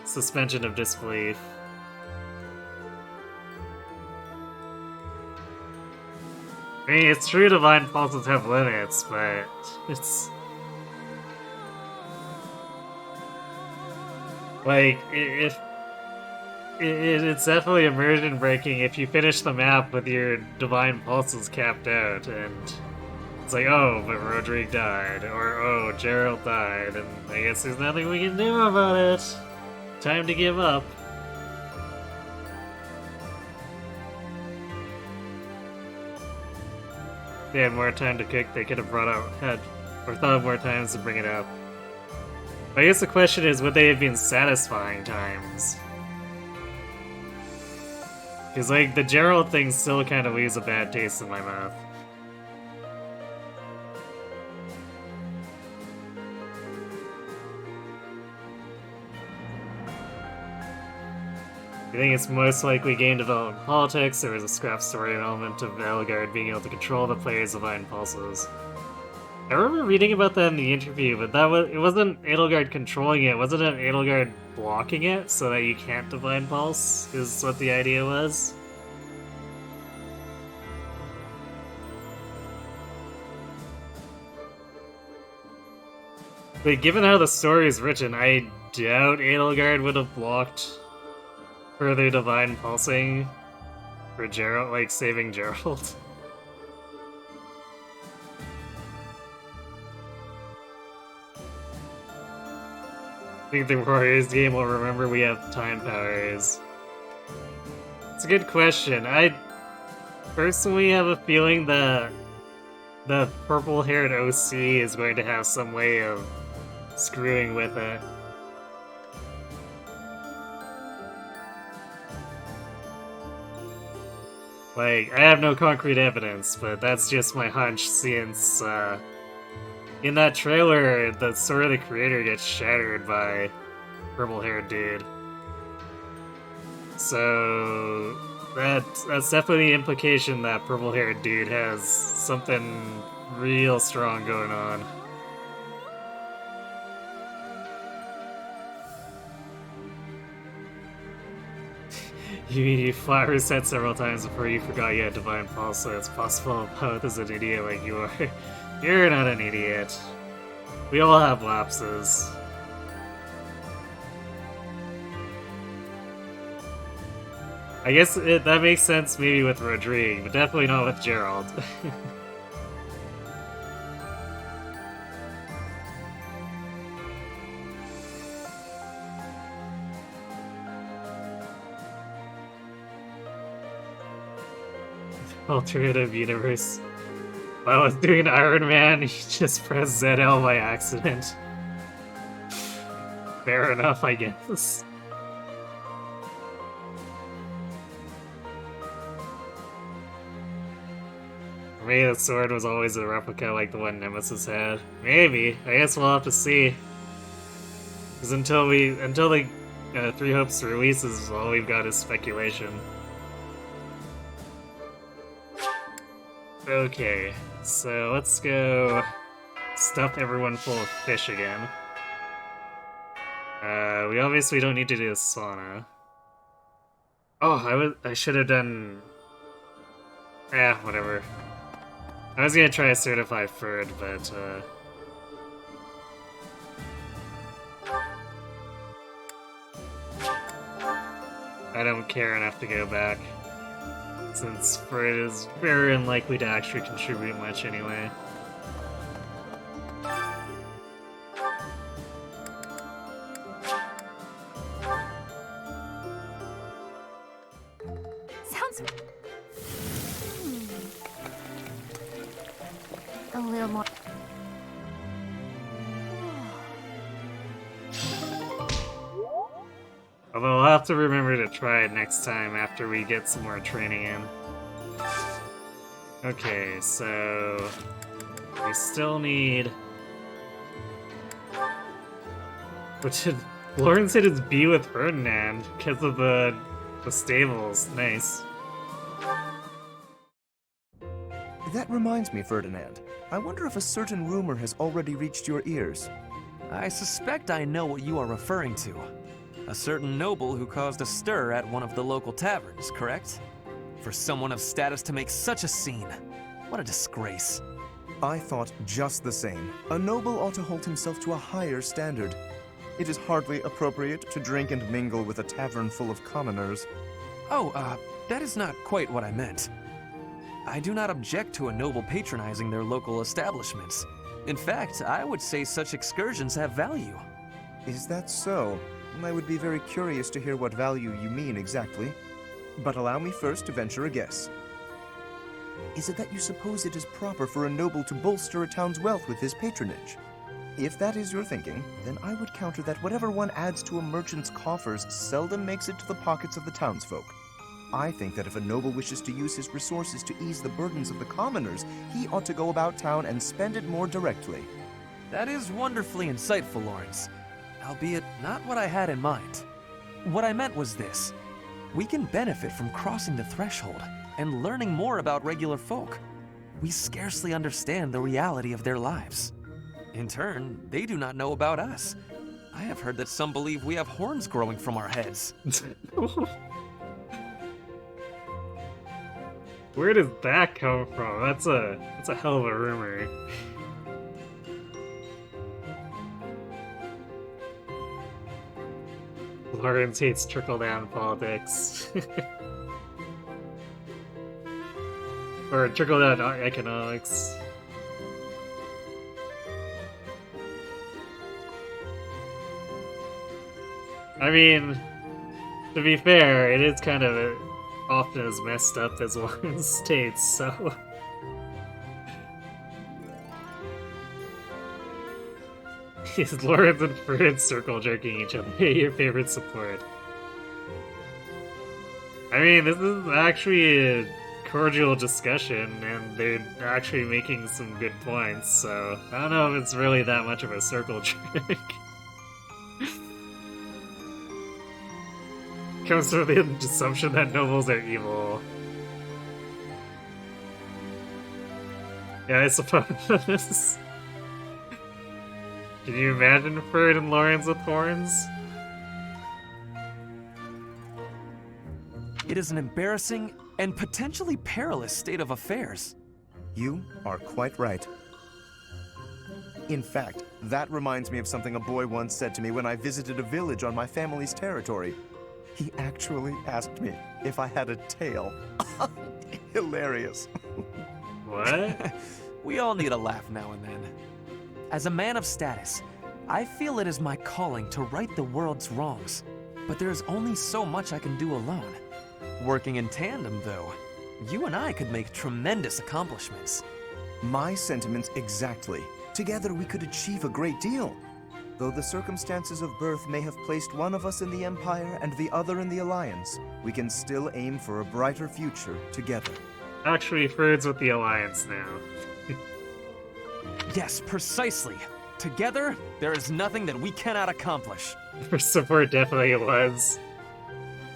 [SPEAKER 1] suspension of disbelief. I mean, it's true Divine Pulses have limits, but it's... like, it's definitely immersion breaking if you finish the map with your Divine Pulses capped out, and it's like, oh, but Rodrigue died, or oh, Gerald died, and I guess there's nothing we can do about it. Time to give up. If they had more time to cook, they could have thought of more times to bring it up. But I guess the question is, would they have been satisfying times? Because, like, the Gerald thing still kind of leaves a bad taste in my mouth. I think it's most likely game development politics. There was a scrap story element of Edelgard being able to control the player's divine pulses. I remember reading about that in the interview, but it wasn't Edelgard controlling it. Wasn't it Edelgard blocking it so that you can't divine pulse? Is what the idea was. But given how the story is written, I doubt Edelgard would have blocked further divine pulsing for Gerald, like saving Gerald. I think the Warriors game will remember we have time powers. It's a good question. I personally have a feeling that the purple-haired OC is going to have some way of screwing with it. Like, I have no concrete evidence, but that's just my hunch since, in that trailer, the Sword of the Creator gets shattered by purple-haired dude. So that's definitely the implication that purple-haired dude has something real strong going on. You flat reset several times before you forgot you had Divine Pulse, so it's possible both is an idiot like you are. You're not an idiot. We all have lapses. I guess that makes sense maybe with Rodrigue, but definitely not with Gerald. Alternative universe. While I was doing Iron Man, he just pressed ZL by accident. Fair enough, I guess. For me, the sword was always a replica like the one Nemesis had. Maybe. I guess we'll have to see. Because until the Three Hopes releases, all we've got is speculation. Okay, so let's go stuff everyone full of fish again. We obviously don't need to do a sauna. Oh, I should have done... whatever. I was gonna try a certified Ferd, but, I don't care enough to go back, since Ferd is very unlikely to actually contribute much anyway.
[SPEAKER 5] Sounds... A little more...
[SPEAKER 1] Although I'll have to remember to try it next time after we get some more training in. Okay, so... we still need... Which did Lauren said it's B with Ferdinand because of the stables. Nice.
[SPEAKER 12] That reminds me, Ferdinand. I wonder if a certain rumor has already reached your ears.
[SPEAKER 6] I suspect I know what you are referring to. A certain noble who caused a stir at one of the local taverns, correct? For someone of status to make such a scene. What a disgrace.
[SPEAKER 12] I thought just the same. A noble ought to hold himself to a higher standard. It is hardly appropriate to drink and mingle with a tavern full of commoners.
[SPEAKER 6] Oh, that is not quite what I meant. I do not object to a noble patronizing their local establishments. In fact, I would say such excursions have value.
[SPEAKER 12] Is that so? I would be very curious to hear what value you mean exactly. But allow me first to venture a guess. Is it that you suppose it is proper for a noble to bolster a town's wealth with his patronage? If that is your thinking, then I would counter that whatever one adds to a merchant's coffers seldom makes it to the pockets of the townsfolk. I think that if a noble wishes to use his resources to ease the burdens of the commoners, he ought to go about town and spend it more directly.
[SPEAKER 6] That is wonderfully insightful, Lawrence. Albeit not what I had in mind. What I meant was this. We can benefit from crossing the threshold and learning more about regular folk. We scarcely understand the reality of their lives. In turn, they do not know about us. I have heard that some believe we have horns growing from our heads.
[SPEAKER 1] Where does that come from? That's a hell of a rumor. Lawrence hates trickle-down politics. Or trickle-down economics. I mean, to be fair, it is kind of often as messed up as one states, so... Is Lawrence and Ferd circle jerking each other? Your favorite support. I mean, this is actually a cordial discussion, and they're actually making some good points, so I don't know if it's really that much of a circle jerk. Comes from the assumption that nobles are evil. Yeah, I suppose. Can you imagine Ferd and Lawrence with horns?
[SPEAKER 6] It is an embarrassing and potentially perilous state of affairs.
[SPEAKER 12] You are quite right. In fact, that reminds me of something a boy once said to me when I visited a village on my family's territory. He actually asked me if I had a tail. Hilarious.
[SPEAKER 1] What?
[SPEAKER 6] We all need a laugh now and then. As a man of status, I feel it is my calling to right the world's wrongs. But there's only so much I can do alone. Working in tandem, though, you and I could make tremendous accomplishments.
[SPEAKER 12] My sentiments exactly. Together we could achieve a great deal. Though the circumstances of birth may have placed one of us in the Empire and the other in the Alliance, we can still aim for a brighter future together.
[SPEAKER 1] Actually, Ferd's with the Alliance now.
[SPEAKER 6] Yes, precisely. Together, there is nothing that we cannot accomplish.
[SPEAKER 1] For support definitely was.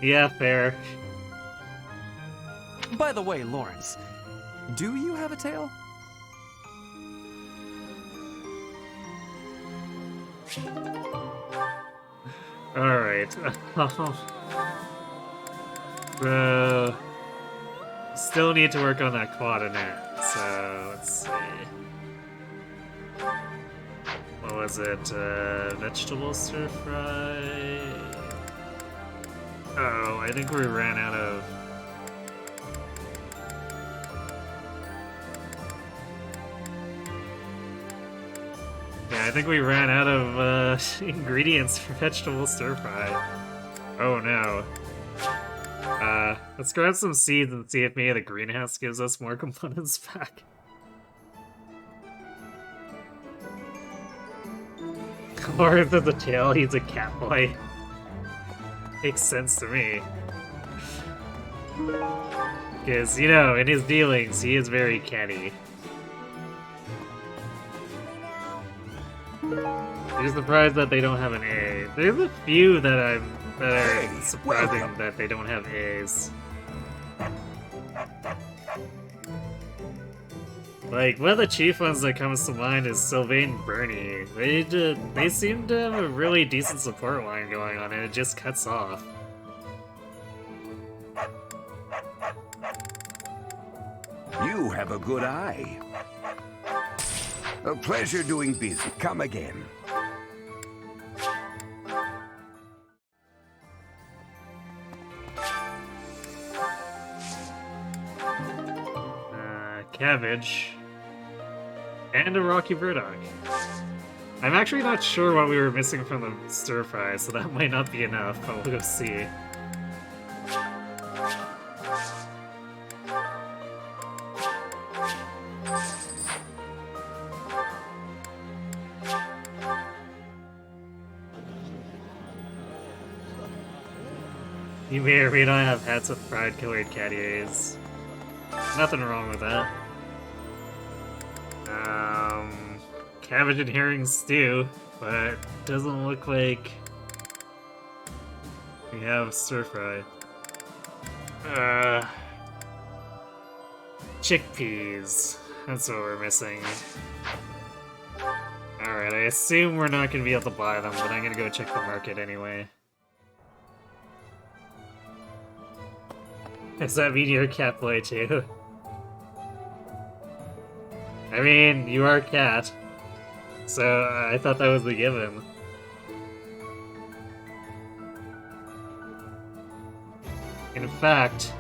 [SPEAKER 1] Yeah, fair.
[SPEAKER 6] By the way, Lawrence, do you have a tail?
[SPEAKER 1] Alright. Still need to work on that quadinet, so let's see. What was it? Vegetable stir fry? Oh, I think we ran out of... Yeah, I think we ran out of ingredients for vegetable stir fry. Oh no. Let's grab some seeds and see if maybe the greenhouse gives us more components back. Or if there's a tail, he's a cat boy. Makes sense to me. Because, you know, in his dealings, he is very catty. You're surprised that they don't have an A. There's a few that are surprising that they don't have A's. Like, one of the chief ones that comes to mind is Sylvain Bernie. They seem to have a really decent support line going on, and it just cuts off.
[SPEAKER 2] You have a good eye. A pleasure doing business. Come again.
[SPEAKER 1] Cabbage. And a rocky burdock. I'm actually not sure what we were missing from the stir fry, so that might not be enough, but we'll go see. You may or may not have hats with pride-colored cat ears. Nothing wrong with that. Cabbage and herring stew, but doesn't look like we have stir fry. Chickpeas. That's what we're missing. Alright, I assume we're not gonna be able to buy them, but I'm gonna go check the market anyway. Does that mean you're a cat boy too? I mean, you are a cat. So, I thought that was the given. In fact,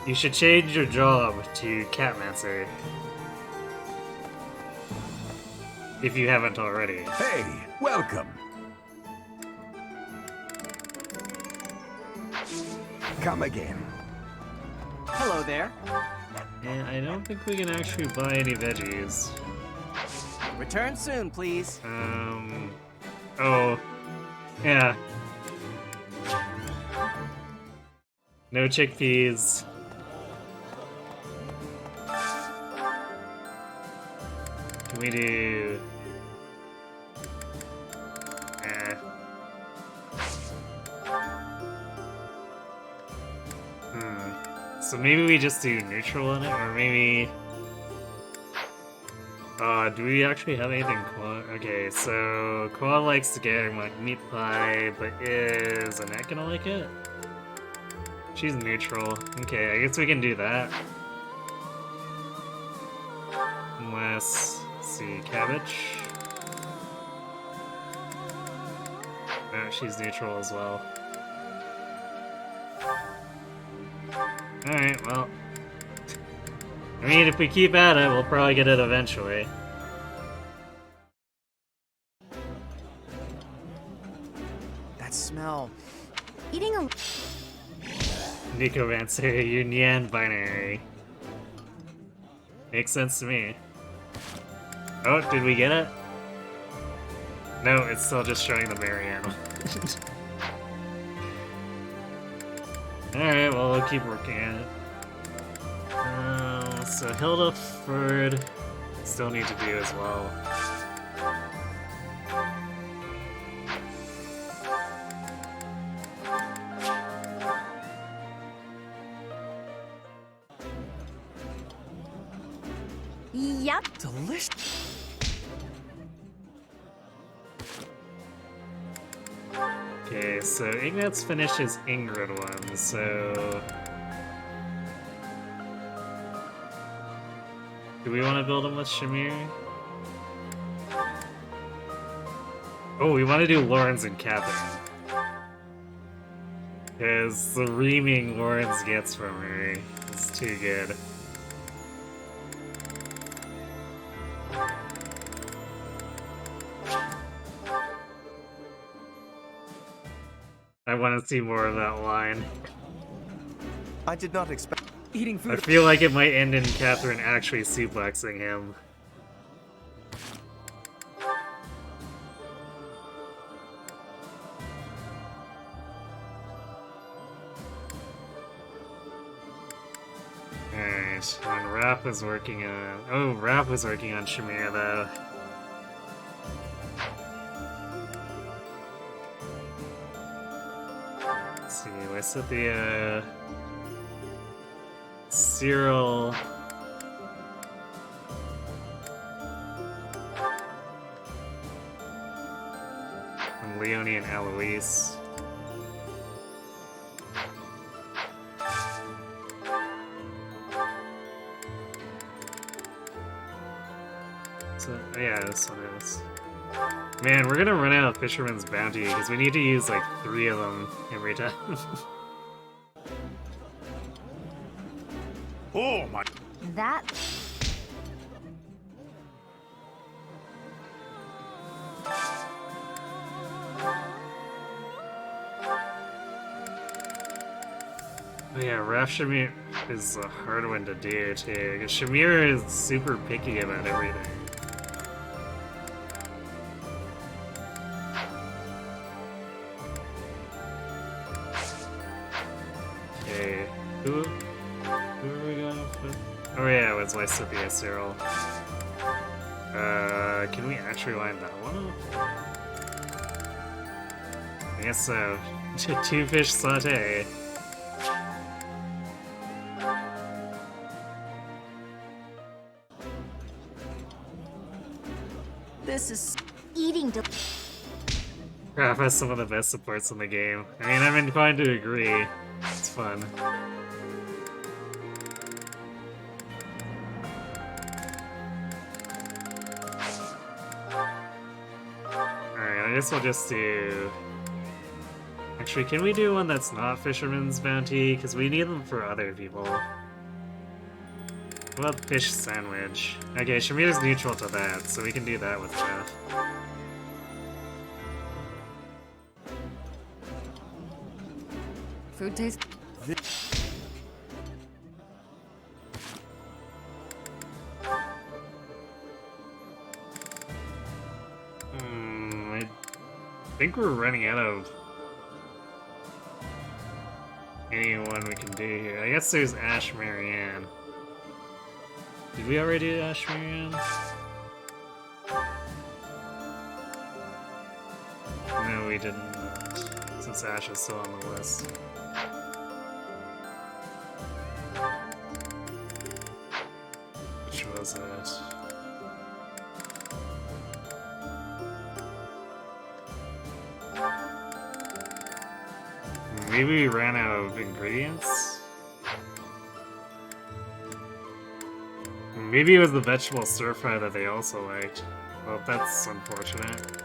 [SPEAKER 1] you should change your job to Catmancer. If you haven't already.
[SPEAKER 2] Hey, welcome. Come again.
[SPEAKER 19] Hello there.
[SPEAKER 1] And I don't think we can actually buy any veggies.
[SPEAKER 19] Return soon, please.
[SPEAKER 1] Oh. Yeah. No chickpeas. Can we do... So maybe we just do neutral on it, or maybe... do we actually have anything Quad? Okay, so Quad likes to get like meat pie, but is Annette gonna like it? She's neutral. Okay, I guess we can do that. Unless, let's see, cabbage. No, she's neutral as well. Alright, well. I mean, if we keep at it, we'll probably get it eventually.
[SPEAKER 19] That smell.
[SPEAKER 5] Eating a...
[SPEAKER 1] Necromancer, Yunyan binary. Makes sense to me. Oh, did we get it? No, it's still just showing the Marianne. Alright, well, we'll keep working at it. So Hildeford still need to do as well.
[SPEAKER 5] Yep.
[SPEAKER 3] Delicious.
[SPEAKER 1] Okay, so Ignat's finished his Ingrid one, so... Do we want to build him with Shamir? Oh, we want to do Lawrence and Catherine. Because the reaming Lawrence gets from her is too good. I want to see more of that line.
[SPEAKER 12] I did not expect
[SPEAKER 3] eating food.
[SPEAKER 1] I feel like it might end in Catherine actually suplexing him. Alright, and Raph was working on... Oh, Raph was working on Shamir, though. Let's see, what's at the, Cyril... And Leonie and Eloise. So, yeah, this one is. Man, we're gonna run out of Fisherman's Bounty because we need to use like 3 of them every time.
[SPEAKER 11] Oh my.
[SPEAKER 5] That...
[SPEAKER 1] Oh yeah, Raph Shamir is a hard one to do too, because Shamir is super picky about everything. Okay, who are we going with? Oh yeah, it was Lysithia Cyril. Can we actually line that one up? I guess so. 2 fish saute.
[SPEAKER 8] This is
[SPEAKER 5] eating
[SPEAKER 1] Raph has some of the best supports in the game. I mean, I'm inclined to agree. It's fun. Alright, I guess we'll just do... Actually, can we do one that's not Fisherman's Bounty? Because we need them for other people. What about Fish Sandwich? Okay, Shamir's neutral to that, so we can do that with Raph.
[SPEAKER 7] Food taste.
[SPEAKER 1] I think we're running out of anyone we can do here. I guess there's Ash Marianne. Did we already do Ash Marianne? No, we didn't. Since Ash is still on the list. Which was it? Maybe we ran out of ingredients? Maybe it was the vegetable stir fry that they also liked. Well, that's unfortunate.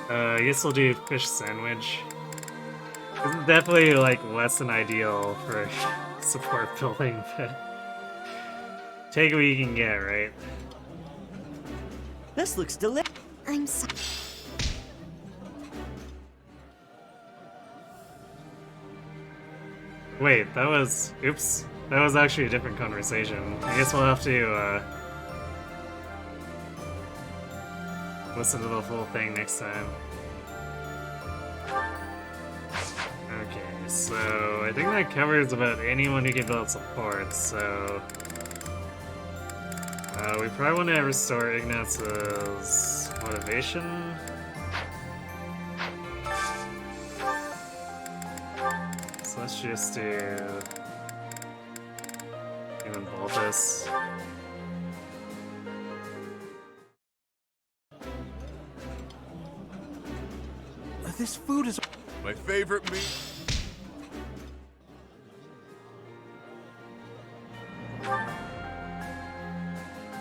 [SPEAKER 1] I guess we'll do fish sandwich. This is definitely like less than ideal for support building, but take what you can get, right?
[SPEAKER 20] This looks delicious.
[SPEAKER 21] I'm sorry.
[SPEAKER 1] Wait, that was... Oops. That was actually a different conversation. I guess we'll have to, listen to the full thing next time. Okay, so I think that covers about anyone who can build support, so... we probably want to restore Ignaz's motivation. So let's just do... even Baltus.
[SPEAKER 10] This food is
[SPEAKER 17] my favorite meat.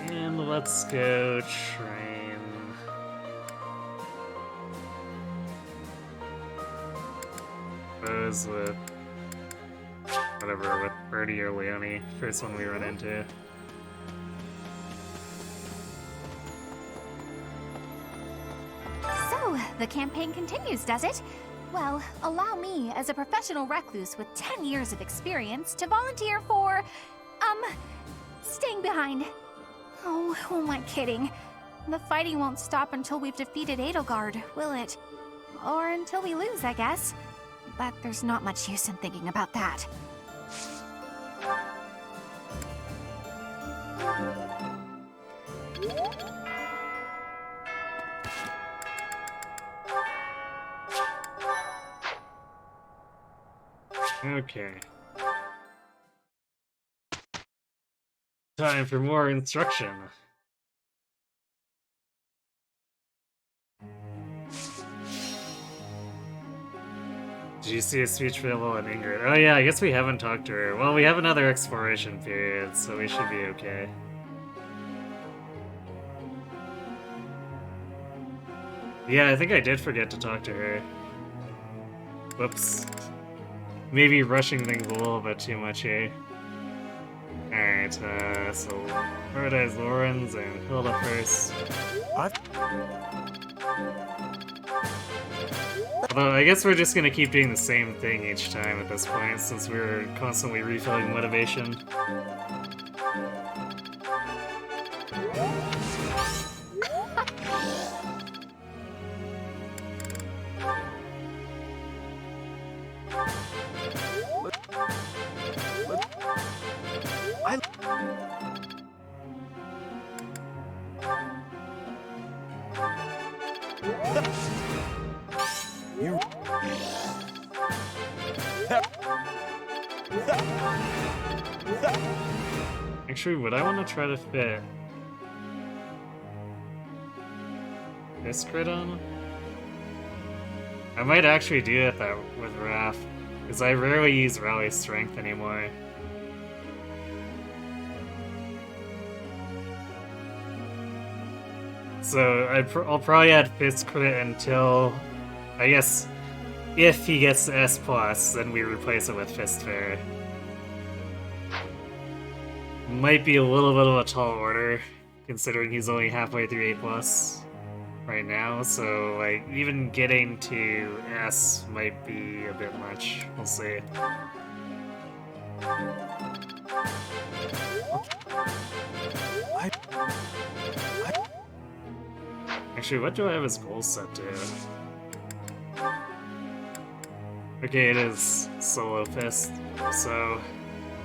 [SPEAKER 1] And let's go train. Those with whatever, with Birdie or Leone. First one we run into.
[SPEAKER 5] So, the campaign continues, does it? Well, allow me, as a professional recluse with 10 years of experience, to volunteer for, staying behind. Oh, who am I kidding? The fighting won't stop until we've defeated Edelgard, will it? Or until we lose, I guess. But there's not much use in thinking about that.
[SPEAKER 1] Okay. Time for more instruction. Did you see a speech available in Ingrid? Oh yeah, I guess we haven't talked to her. Well, we have another exploration period, so we should be okay. Yeah, I think I did forget to talk to her. Whoops. Maybe rushing things a little bit too much here. Alright, so prioritize Lorenz and Hilda first. Although, I guess we're just gonna keep doing the same thing each time at this point, since we're constantly refilling motivation. Actually, would I want to try to fit this crit on? I might actually do it that with Raph, because I rarely use Rally Strength anymore. So I'll probably add Fist Crit until, I guess, if he gets to S+, then we replace it with Fist Fair. Might be a little bit of a tall order, considering he's only halfway through A+ right now, so like even getting to S might be a bit much. We'll see. Actually, what do I have his goals set to? Okay, it is Solo Fist, so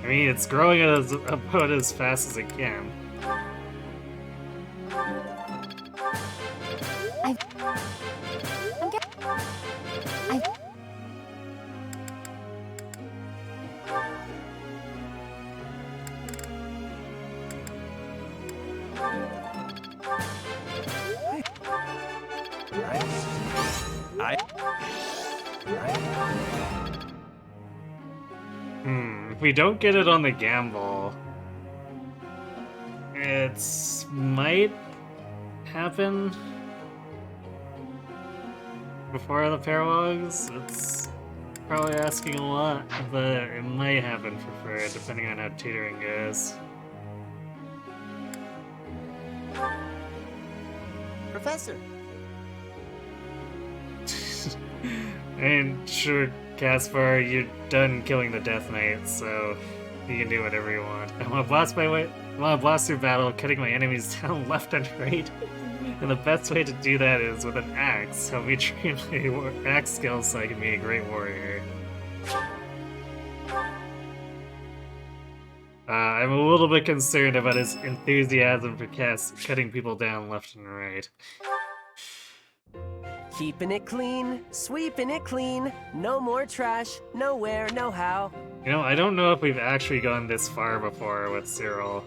[SPEAKER 1] I mean, it's growing about as fast as it can. If we don't get it on the gamble, it might happen. before the paralogs, it's probably asking a lot, but it might happen for Fred, depending on how tutoring goes.
[SPEAKER 19] Professor!
[SPEAKER 1] And sure, Caspar, you're done killing the Death Knight, so you can do whatever you want. I want to blast through battle, cutting my enemies down left and right. And the best way to do that is with an axe. Help me train my axe skills so I can be a great warrior. I'm a little bit concerned about his enthusiasm for cutting people down left and right.
[SPEAKER 14] Keeping it clean, sweeping it clean, no more trash, nowhere, no how.
[SPEAKER 1] You know, I don't know if we've actually gone this far before with Cyril.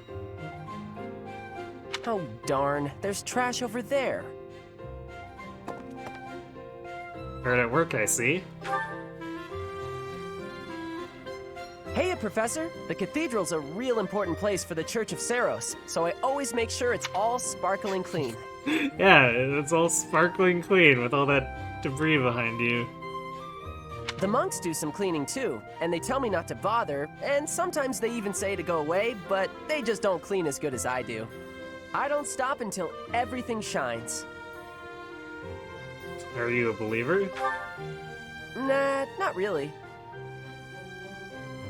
[SPEAKER 14] Oh darn, there's trash over there.
[SPEAKER 1] Hard at work, I see.
[SPEAKER 14] Hey, Professor! The cathedral's a real important place for the Church of Saros, so I always make sure it's all sparkling clean.
[SPEAKER 1] Yeah, it's all sparkling clean with all that debris behind you.
[SPEAKER 14] The monks do some cleaning too, and they tell me not to bother, and sometimes they even say to go away, but they just don't clean as good as I do. I don't stop until everything shines.
[SPEAKER 1] Are you a believer?
[SPEAKER 14] Nah, not really.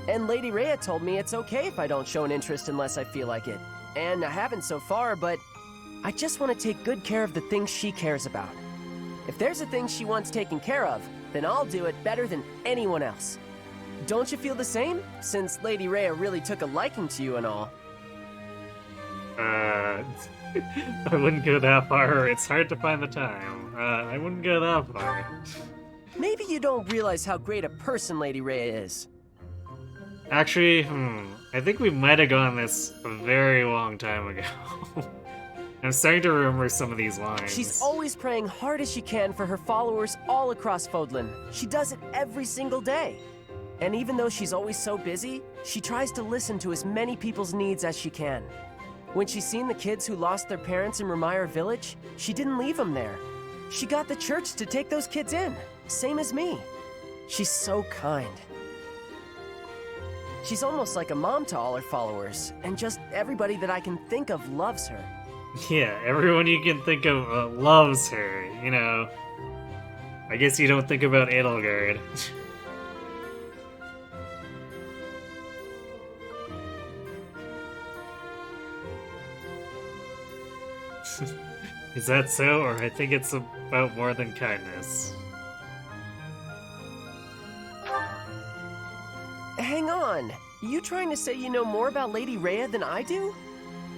[SPEAKER 14] And Lady Rhea told me it's okay if I don't show an interest unless I feel like it. And I haven't so far, but I just want to take good care of the things she cares about. If there's a thing she wants taken care of, then I'll do it better than anyone else. Don't you feel the same? Since Lady Rhea really took a liking to you and all.
[SPEAKER 1] I wouldn't go that far. It's hard to find the time. I wouldn't go that far.
[SPEAKER 14] Maybe you don't realize how great a person Lady Rhea is.
[SPEAKER 1] Actually, I think we might have gone this a very long time ago. I'm starting to remember some of these lines.
[SPEAKER 14] She's always praying hard as she can for her followers all across Fodlan. She does it every single day. And even though she's always so busy, she tries to listen to as many people's needs as she can. When she's seen the kids who lost their parents in Ramire Village, she didn't leave them there. She got the church to take those kids in, same as me. She's so kind. She's almost like a mom to all her followers, and just everybody that I can think of loves her.
[SPEAKER 1] Yeah, everyone you can think of loves her, you know. I guess you don't think about Edelgard. Is that so, or I think it's about more than kindness?
[SPEAKER 14] Hang on, you trying to say you know more about Lady Rhea than I do?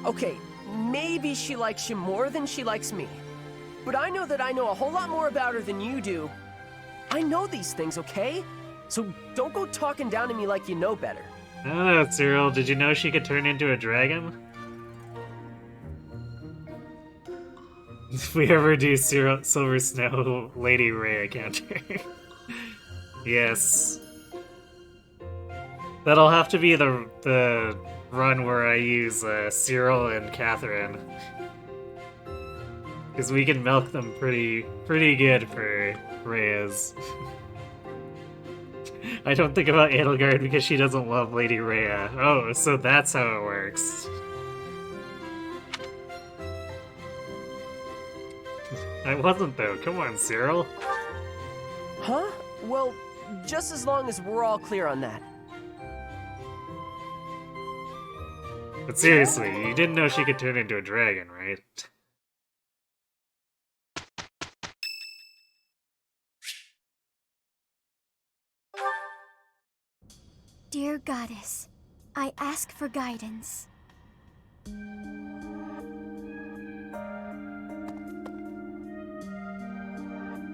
[SPEAKER 14] Okay, maybe she likes you more than she likes me. But I know that I know a whole lot more about her than you do. I know these things, okay? So don't go talking down to me like you know better.
[SPEAKER 1] I don't know, Cyril, did you know she could turn into a dragon? If we ever do Silver Snow Lady Rhea counter. Yes. That'll have to be the run where I use Cyril and Catherine. Because we can milk them pretty good for Rhea's. I don't think about Edelgard because she doesn't love Lady Rhea. Oh, so that's how it works. I wasn't though, come on, Cyril.
[SPEAKER 14] Huh? Well, just as long as we're all clear on that.
[SPEAKER 1] But seriously, you didn't know she could turn into a dragon, right?
[SPEAKER 5] Dear Goddess, I ask for guidance.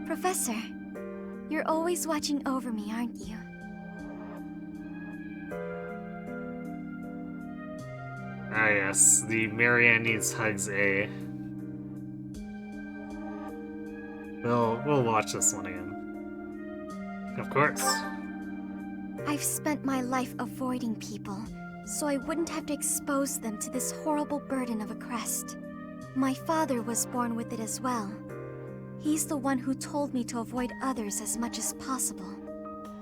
[SPEAKER 5] Professor, you're always watching over me, aren't you?
[SPEAKER 1] Ah yes, the Marianne needs hugs A. We'll watch this one again. Of course.
[SPEAKER 5] I've spent my life avoiding people, so I wouldn't have to expose them to this horrible burden of a crest. My father was born with it as well. He's the one who told me to avoid others as much as possible.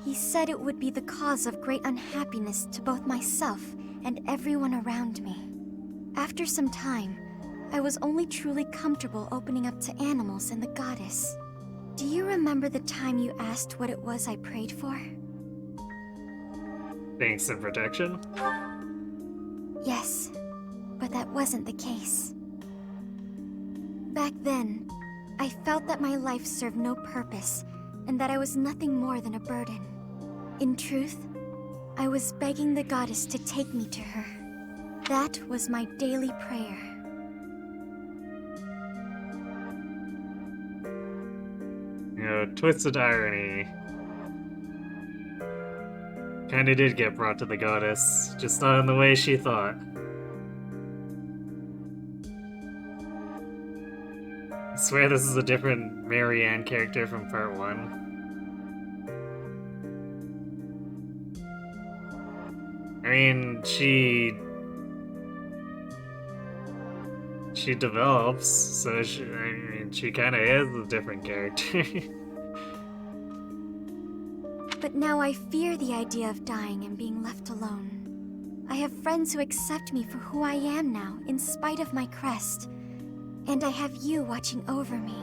[SPEAKER 5] He said it would be the cause of great unhappiness to both myself and everyone around me. After some time, I was only truly comfortable opening up to animals and the goddess. Do you remember the time you asked what it was I prayed for?
[SPEAKER 1] Thanks and protection?
[SPEAKER 5] Yes, but that wasn't the case. Back then, I felt that my life served no purpose and that I was nothing more than a burden. In truth, I was begging the goddess to take me to her. That was my daily prayer.
[SPEAKER 1] You know, twisted irony. Kinda did get brought to the goddess, just not in the way she thought. I swear this is a different Marianne character from part 1. I mean, she develops, so she kind of is a different character.
[SPEAKER 5] But now I fear the idea of dying and being left alone. I have friends who accept me for who I am now, in spite of my crest. And I have you watching over me.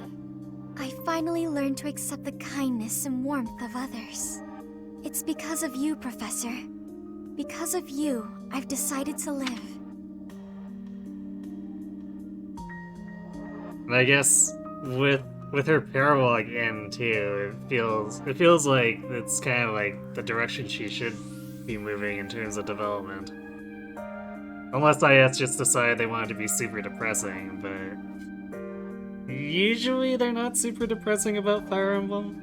[SPEAKER 5] I finally learned to accept the kindness and warmth of others. It's because of you, Professor. Because of you, I've decided to live.
[SPEAKER 1] And I guess with her parabolic end too, it feels like it's kind of like the direction she should be moving in terms of development. Unless IS just decided they wanted to be super depressing, but usually they're not super depressing about Fire Emblem.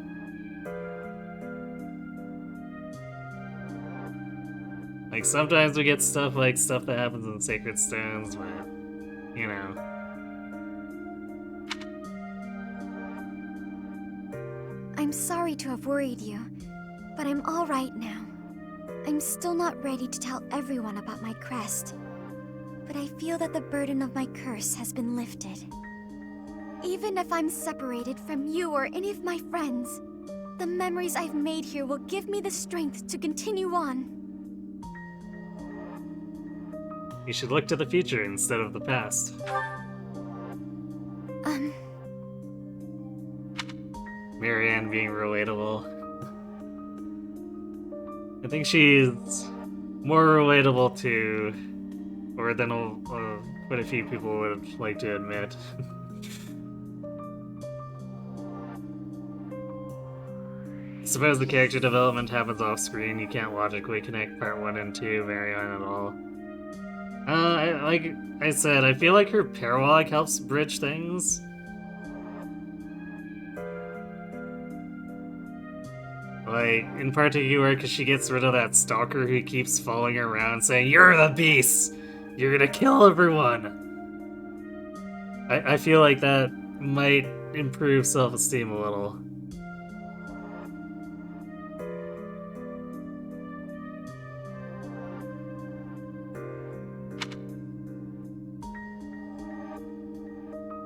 [SPEAKER 1] Like sometimes we get stuff that happens in Sacred Stones, but you know.
[SPEAKER 5] I'm sorry to have worried you, but I'm all right now. I'm still not ready to tell everyone about my crest, but I feel that the burden of my curse has been lifted. Even if I'm separated from you or any of my friends, the memories I've made here will give me the strength to continue on.
[SPEAKER 1] You should look to the future instead of the past. Marianne being relatable. I think she's more relatable to, or than what a few people would like to admit. I suppose the character development happens off screen. You can't logically connect part 1 and 2 Marianne at all. Like I said, I feel like her paralog helps bridge things. Like, in particular, because she gets rid of that stalker who keeps following her around saying, "You're the beast! You're gonna kill everyone!" I feel like that might improve self-esteem a little.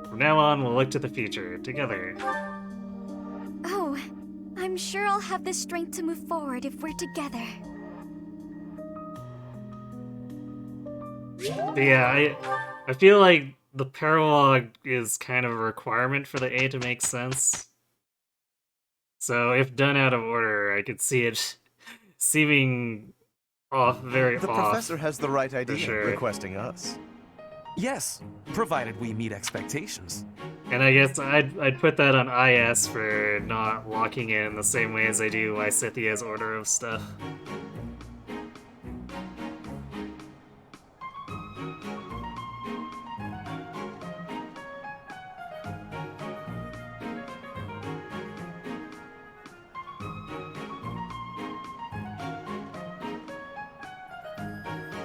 [SPEAKER 1] From now on, we'll look to the future, together.
[SPEAKER 5] Oh, I'm sure I'll have the strength to move forward if we're together.
[SPEAKER 1] But yeah, I feel like the paralog is kind of a requirement for the A to make sense. So if done out of order, I could see it seeming very off.
[SPEAKER 12] The professor has the right idea,
[SPEAKER 1] sure.
[SPEAKER 12] requesting us.
[SPEAKER 6] Yes, provided we meet expectations.
[SPEAKER 1] And I guess I'd put that on IS for not locking in the same way as I do Lysithia's order of stuff.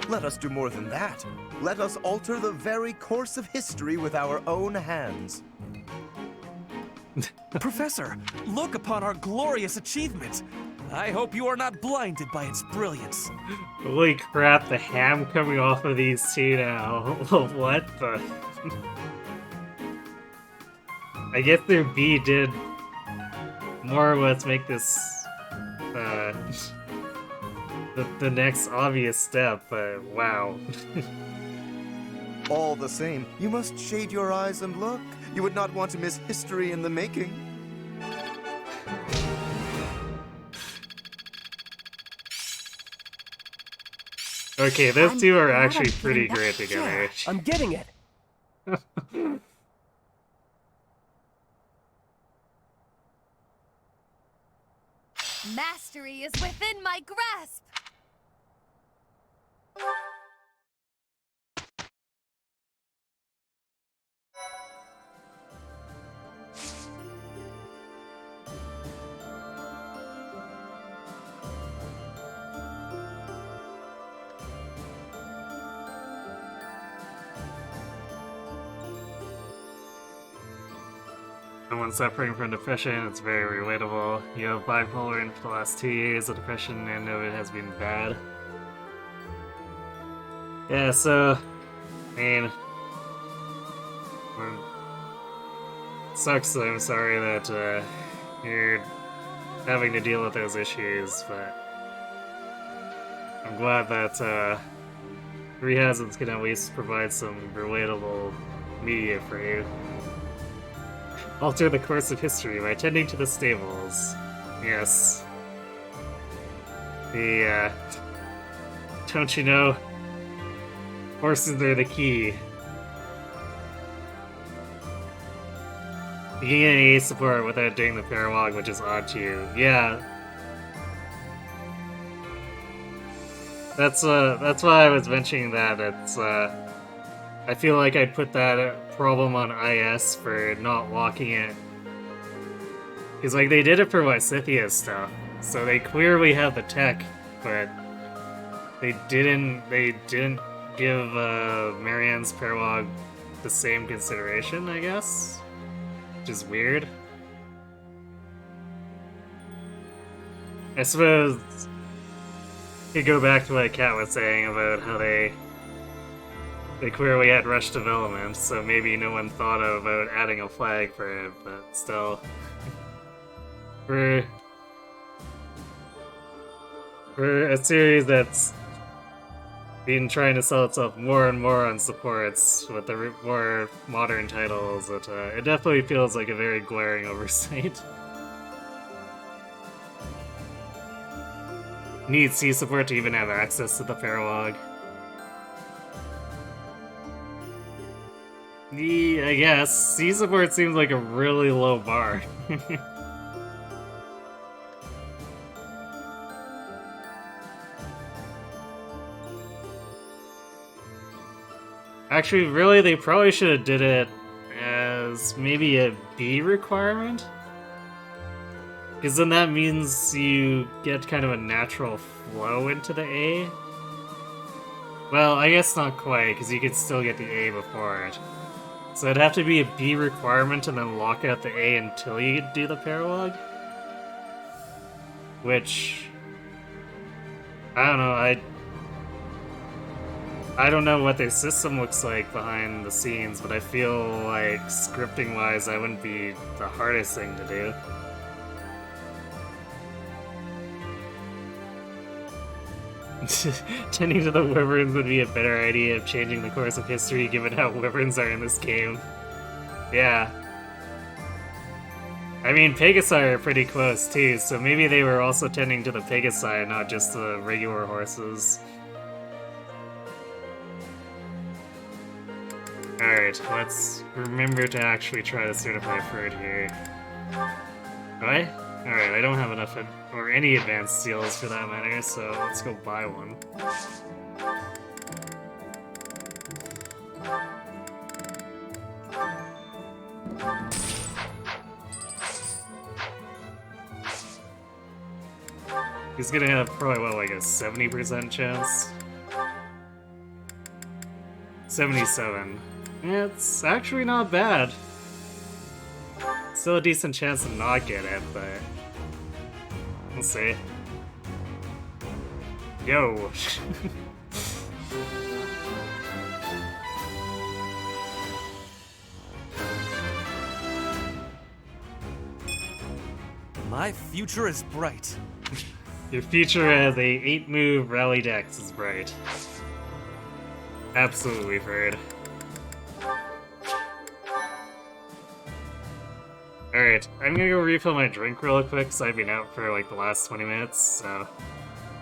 [SPEAKER 12] Let us do more than that. Let us alter the very course of history with our own hands.
[SPEAKER 6] Professor, look upon our glorious achievement. I hope you are not blinded by its brilliance.
[SPEAKER 1] Holy crap, the ham coming off of these two now. What the... I guess their B did more or less make this the next obvious step, but wow.
[SPEAKER 12] All the same, you must shade your eyes and look. You would not want to miss history in the making.
[SPEAKER 1] Okay, those two are
[SPEAKER 14] glad
[SPEAKER 1] actually
[SPEAKER 14] I'm
[SPEAKER 1] pretty
[SPEAKER 14] getting
[SPEAKER 1] great
[SPEAKER 14] that.
[SPEAKER 1] together.
[SPEAKER 14] Yeah, I'm getting it.
[SPEAKER 5] Mastery is within my grasp!
[SPEAKER 1] Someone suffering from depression, it's very relatable. You have bipolar, and for the last 2 years, the depression end of it has been bad. Yeah, so, I mean, sucks that I'm sorry that you're having to deal with those issues, but I'm glad that Rehazens can at least provide some relatable media for you. Alter the course of history by tending to the stables. Yes. Don't you know? Horses are the key. You can get AA support without doing the paralog, which is odd to you. Yeah. That's why I was mentioning that. It's, I feel like I'd put that problem on IS for not locking it. Because, like, they did it for Scythia stuff, so they clearly have the tech, but they didn't give Marianne's paralog the same consideration, I guess? Which is weird. I suppose you go back to what Kat was saying about how they clearly had rushed development, so maybe no one thought about adding a flag for it, but still. For a series that's been trying to sell itself more and more on supports with the more modern titles, it definitely feels like a very glaring oversight. Need C support to even have access to the paralog. Yeah, I guess. C support seems like a really low bar. Actually, really, they probably should have did it as maybe a B requirement? Because then that means you get kind of a natural flow into the A. Well, I guess not quite, because you could still get the A before it. So it'd have to be a B requirement and then lock out the A until you do the paralog? Which... I don't know, I don't know what their system looks like behind the scenes, but I feel like scripting-wise that wouldn't be the hardest thing to do. Tending to the wyverns would be a better idea of changing the course of history given how wyverns are in this game. Yeah. I mean, Pegasi are pretty close too, so maybe they were also tending to the Pegasi, not just the regular horses. Alright, let's remember to actually try to certify for it here. Do I? Alright, I don't have enough or any advanced seals for that matter, so let's go buy one. He's gonna have probably, what, like a 70% chance? 77. Yeah, it's actually not bad. Still a decent chance to not get it, but... we'll see. Yo!
[SPEAKER 6] My future is bright.
[SPEAKER 1] Your future as a 8-move rally dex is bright. Absolutely, Fred. Alright, I'm gonna go refill my drink real quick, so I've been out for like the last 20 minutes, so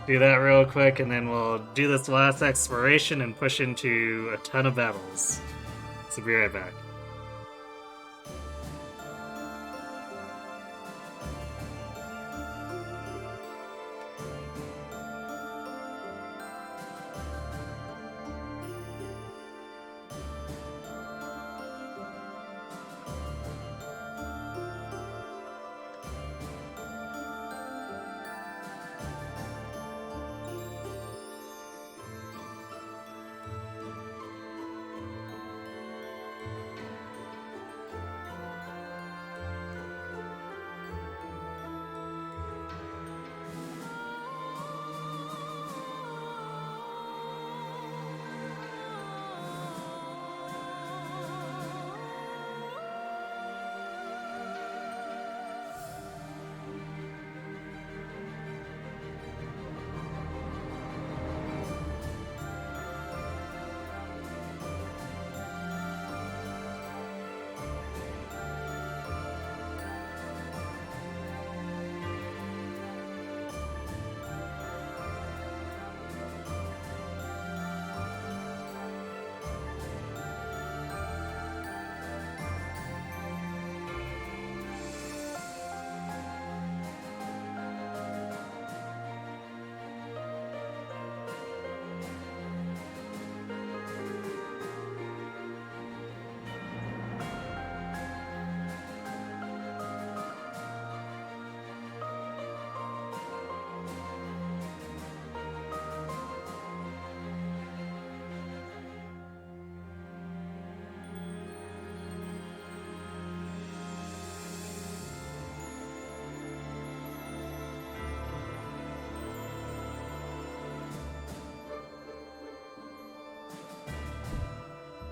[SPEAKER 1] do that real quick, and then we'll do this last exploration and push into a ton of battles. So be right back.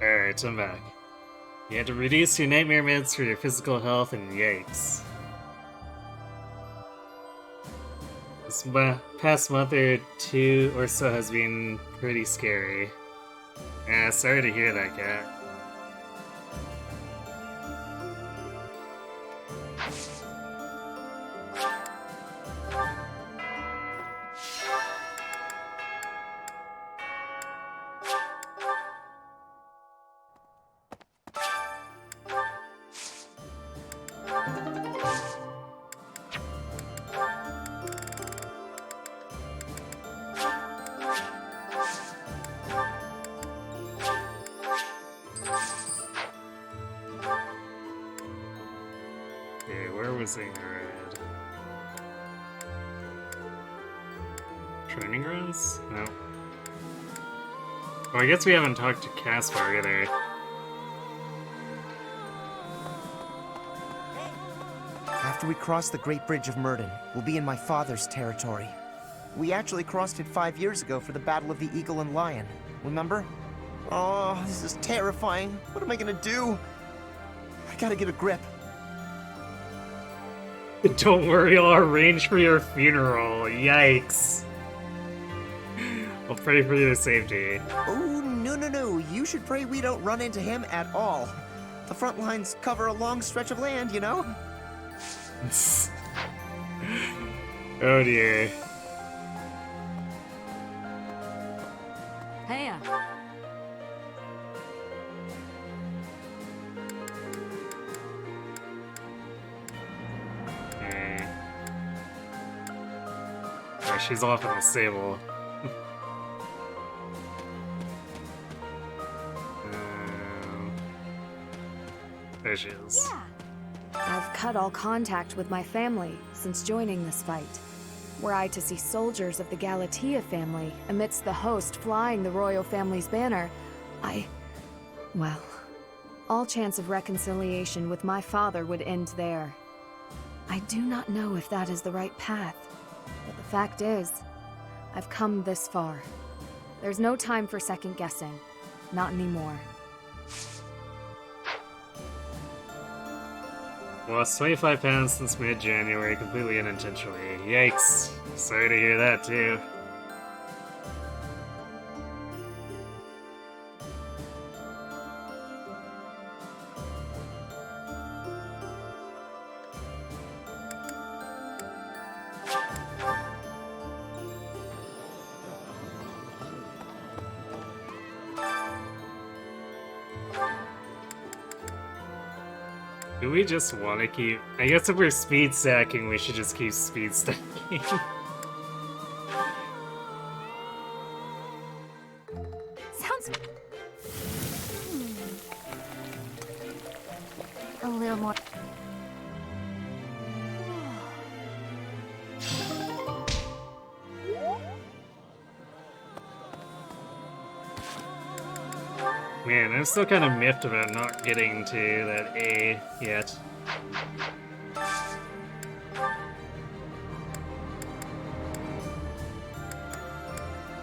[SPEAKER 1] Alright, I'm back. You had to reduce your nightmare meds for your physical health, and yikes. This past month or two or so has been pretty scary. Yeah, sorry to hear that, Cat. Training grounds? No. Oh, I guess we haven't talked to Caspar either.
[SPEAKER 12] After we cross the Great Bridge of Murden, we'll be in my father's territory. We actually crossed it 5 years ago for the Battle of the Eagle and Lion. Remember? Oh, this is terrifying. What am I gonna do? I gotta get a grip.
[SPEAKER 1] Don't worry, I'll arrange for your funeral. Yikes. I'll pray for your safety.
[SPEAKER 12] Oh, no. You should pray we don't run into him at all. The front lines cover a long stretch of land, you know?
[SPEAKER 1] Oh dear.
[SPEAKER 7] Hey.
[SPEAKER 1] Oh, she's off in the stable. There she is.
[SPEAKER 4] Yeah. I've cut all contact with my family since joining this fight. Were I to see soldiers of the Galatea family amidst the host flying the royal family's banner, well, all chance of reconciliation with my father would end there. I do not know if that is the right path, but the fact is, I've come this far. There's no time for second guessing. Not anymore.
[SPEAKER 1] Lost 25 pounds since mid-January, completely unintentionally. Yikes. Sorry to hear that, too. Do we just want to keep... I guess if we're speed stacking, we should just keep speed stacking.
[SPEAKER 5] Sounds... A little more...
[SPEAKER 1] Man, I'm still kind of miffed about not getting to that A yet.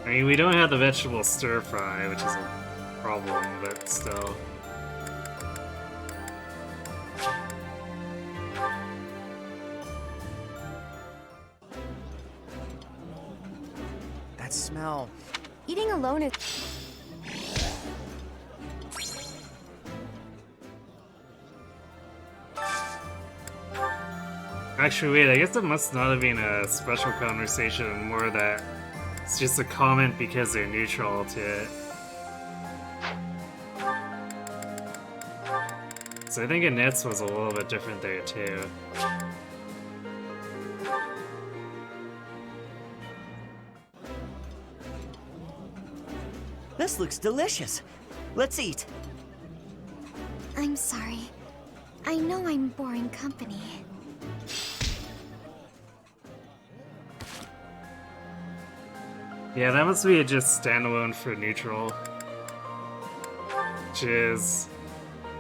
[SPEAKER 1] I mean, we don't have the vegetable stir fry, which is a problem, but still.
[SPEAKER 19] That smell.
[SPEAKER 4] Eating alone is...
[SPEAKER 1] Actually, wait, I guess it must not have been a special conversation, more that it's just a comment because they're neutral to it. So I think Annette's was a little bit different there, too.
[SPEAKER 20] This looks delicious. Let's eat.
[SPEAKER 5] I'm sorry. I know I'm boring company.
[SPEAKER 1] Yeah, that must be just standalone for neutral. Which is...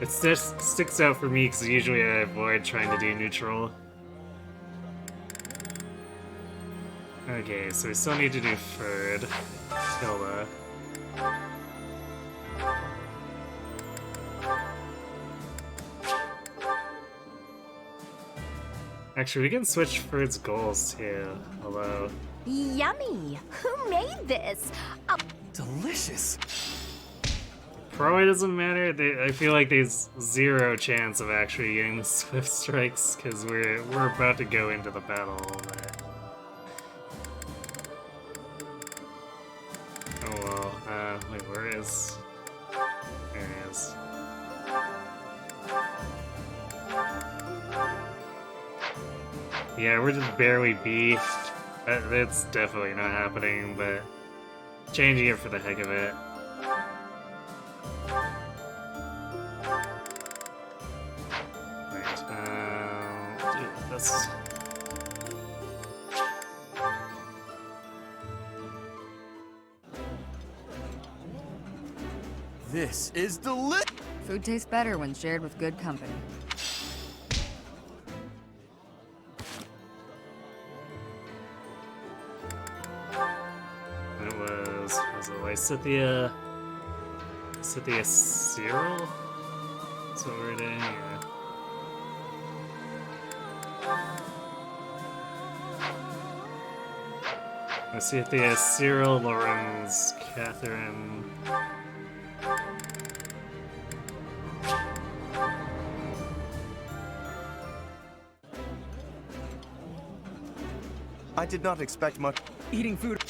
[SPEAKER 1] It just sticks out for me because usually I avoid trying to do neutral. Okay, so we still need to do Ferd. Hilda. Actually, we can switch Ferd's goals too. Hello.
[SPEAKER 5] Yummy! Who made this?
[SPEAKER 6] Delicious!
[SPEAKER 1] Probably doesn't matter. I feel like there's zero chance of actually getting the Swift Strikes because we're about to go into the battle. But... oh well. Wait, where is? There he is. Yeah, we're just barely B. That's definitely not happening, but changing it for the heck of it. Right, do this.
[SPEAKER 16] This is delicious!
[SPEAKER 7] Food tastes better when shared with good company.
[SPEAKER 1] Was it Lysithia? Lysithia Cyril? That's what we're doing, yeah. Lysithia Cyril, Lorenz, Catherine.
[SPEAKER 12] I did not expect much.
[SPEAKER 19] Eating food.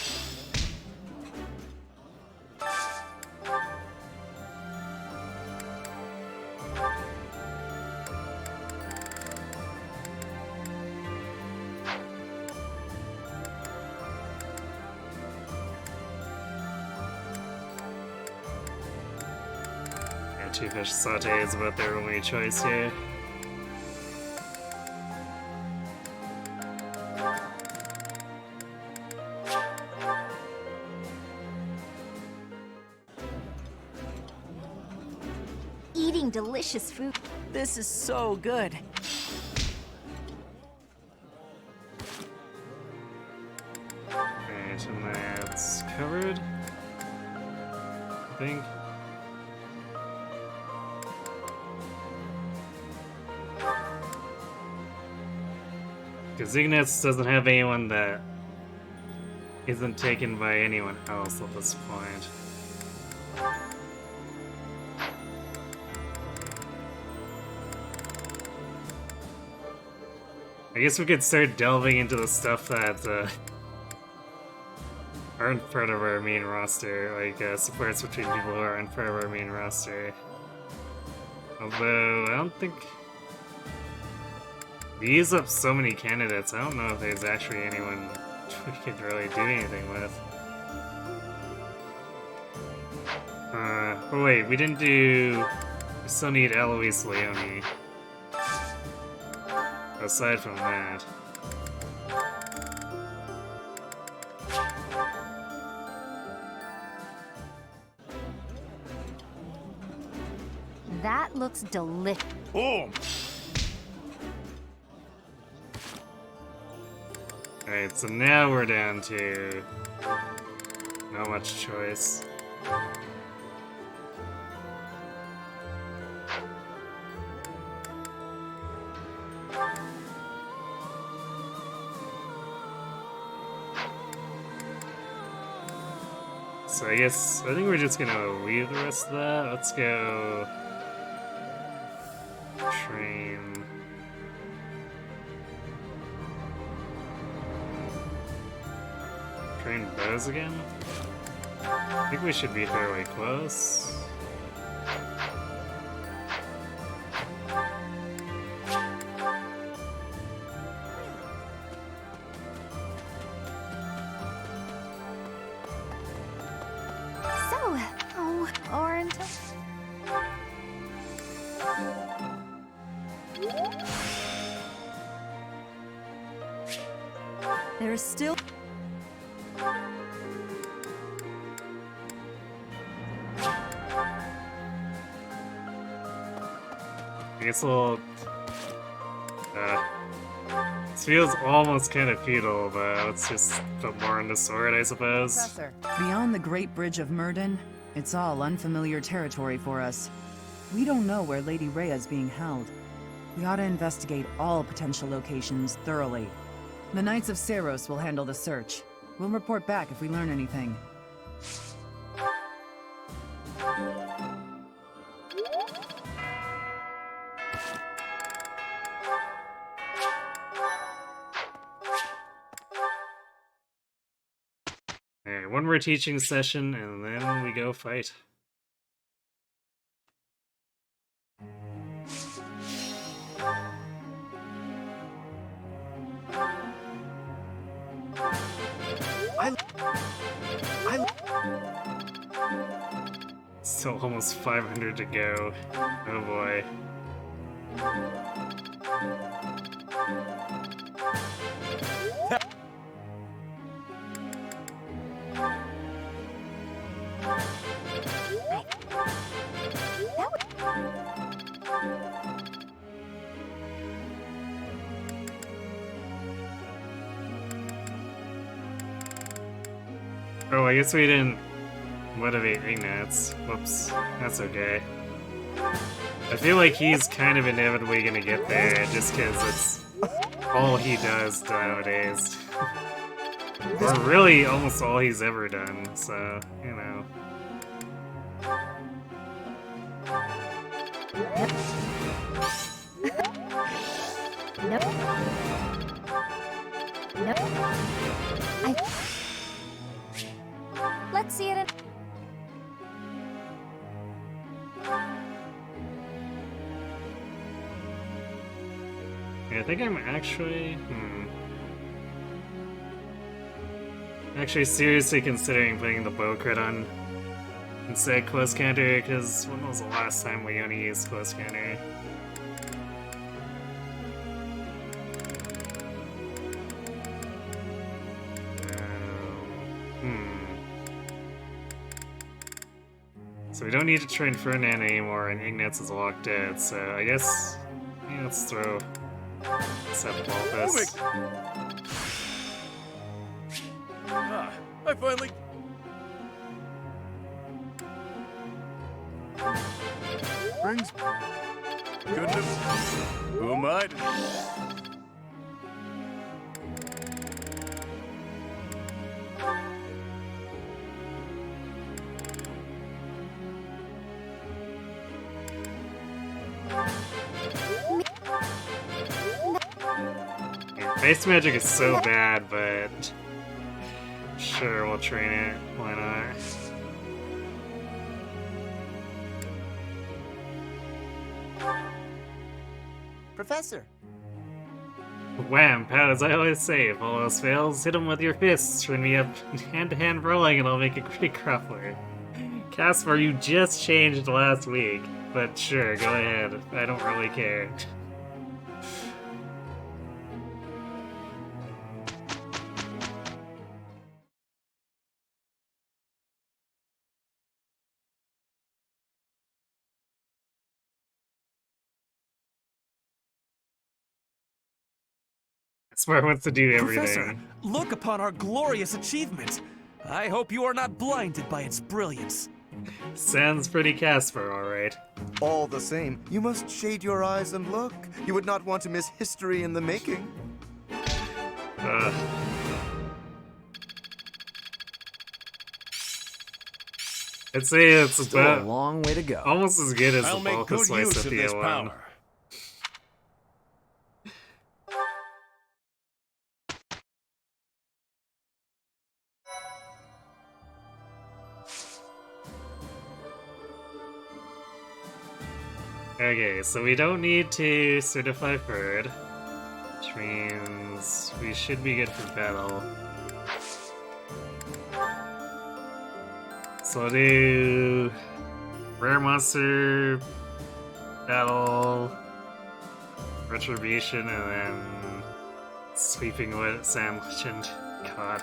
[SPEAKER 1] Yeah, two fish saute is about their only choice here.
[SPEAKER 5] Eating delicious food.
[SPEAKER 14] This is so good.
[SPEAKER 1] Alright, and that's covered. I think. Because Ignatz doesn't have anyone that isn't taken by anyone else at this point. I guess we could start delving into the stuff that aren't part of our main roster, like supports between people who aren't part of our main roster. Although, I don't think... We use up so many candidates, I don't know if there's actually anyone we could really do anything with. Oh wait, we didn't do... We still need Eloise Leone. Aside from that.
[SPEAKER 5] That looks delicious.
[SPEAKER 17] Boom!
[SPEAKER 1] Alright, so now we're down to not much choice. So I think we're just gonna leave the rest of that. Let's go train. Train bows again? I think we should be fairly close.
[SPEAKER 8] There's still...
[SPEAKER 1] I guess we'll... this feels almost kind of futile, but let's just put more into sword, I suppose.
[SPEAKER 8] Professor, beyond the Great Bridge of Murden, it's all unfamiliar territory for us. We don't know where Lady Rhea's being held. We ought to investigate all potential locations thoroughly. The Knights of Seiros will handle the search. We'll report back if we learn anything.
[SPEAKER 1] Alright, one more teaching session, and then we go fight. Still almost 500 to go. Oh boy. Oh, I guess we didn't motivate Ignatz. Whoops. That's okay. I feel like he's kind of inevitably gonna get there just because it's all he does nowadays. Or really almost all he's ever done, so, you know.
[SPEAKER 5] Let's see it in...
[SPEAKER 1] Yeah, I think I'm actually... Actually seriously considering putting the bow crit on instead close counter, because when was the last time we only used close counter? So we don't need to train Ferdinand anymore, and Ignatz is locked dead, so I guess... Yeah, let's throw... Sepultus.
[SPEAKER 16] I finally...
[SPEAKER 18] Brings... Goodness. Who am I to...
[SPEAKER 1] Base magic is so bad, but sure, we'll train it. Why not?
[SPEAKER 12] Professor!
[SPEAKER 1] Wham! Pat, as I always say, if all else fails, hit him with your fists. Train me up hand-to-hand rolling and I'll make a great cruffler. Casper, you just changed last week, but sure, go ahead. I don't really care. Smart wants to do everything.
[SPEAKER 6] Professor, look upon our glorious achievement. I hope you are not blinded by its brilliance.
[SPEAKER 1] Sounds pretty Casper, alright.
[SPEAKER 12] All the same, you must shade your eyes and look. You would not want to miss history in the making.
[SPEAKER 1] I'd say it's
[SPEAKER 16] Still
[SPEAKER 1] about
[SPEAKER 16] a long way to go.
[SPEAKER 1] almost as good as
[SPEAKER 11] I'll
[SPEAKER 1] the
[SPEAKER 11] make
[SPEAKER 1] bulk
[SPEAKER 11] good
[SPEAKER 1] of Slice
[SPEAKER 11] use
[SPEAKER 1] of
[SPEAKER 11] of
[SPEAKER 1] the
[SPEAKER 11] this
[SPEAKER 1] one.
[SPEAKER 11] power.
[SPEAKER 1] Okay, so we don't need to certify bird, which means we should be good for battle. So I'll do rare monster, battle, retribution, and then sweeping what Sam mentioned. God.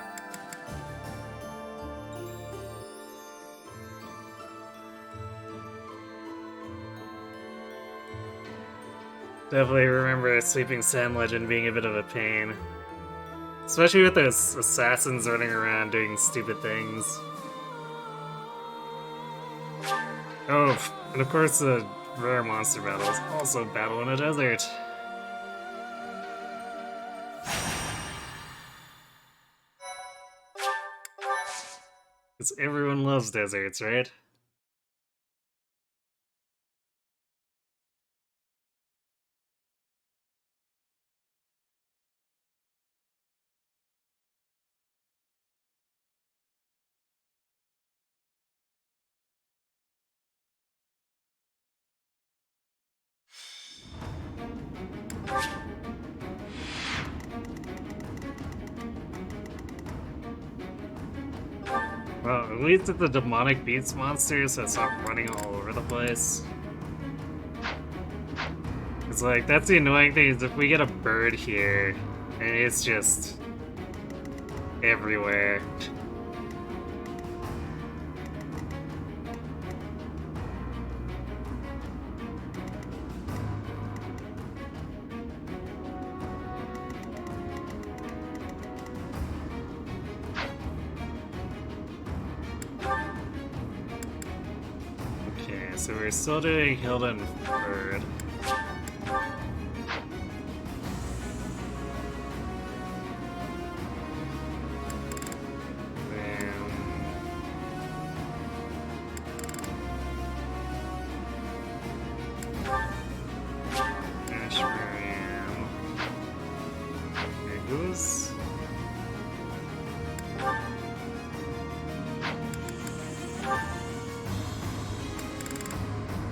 [SPEAKER 1] Definitely remember Sleeping Sand Legend being a bit of a pain. Especially with those assassins running around doing stupid things. Oh, and of course the rare monster battles also battle in a desert. Because everyone loves deserts, right? Well, at least it's a demonic beast monster, so it's not running all over the place. It's like, that's the annoying thing, is if we get a bird here, and it's just everywhere. Okay, so we're still doing Hilda and Bird.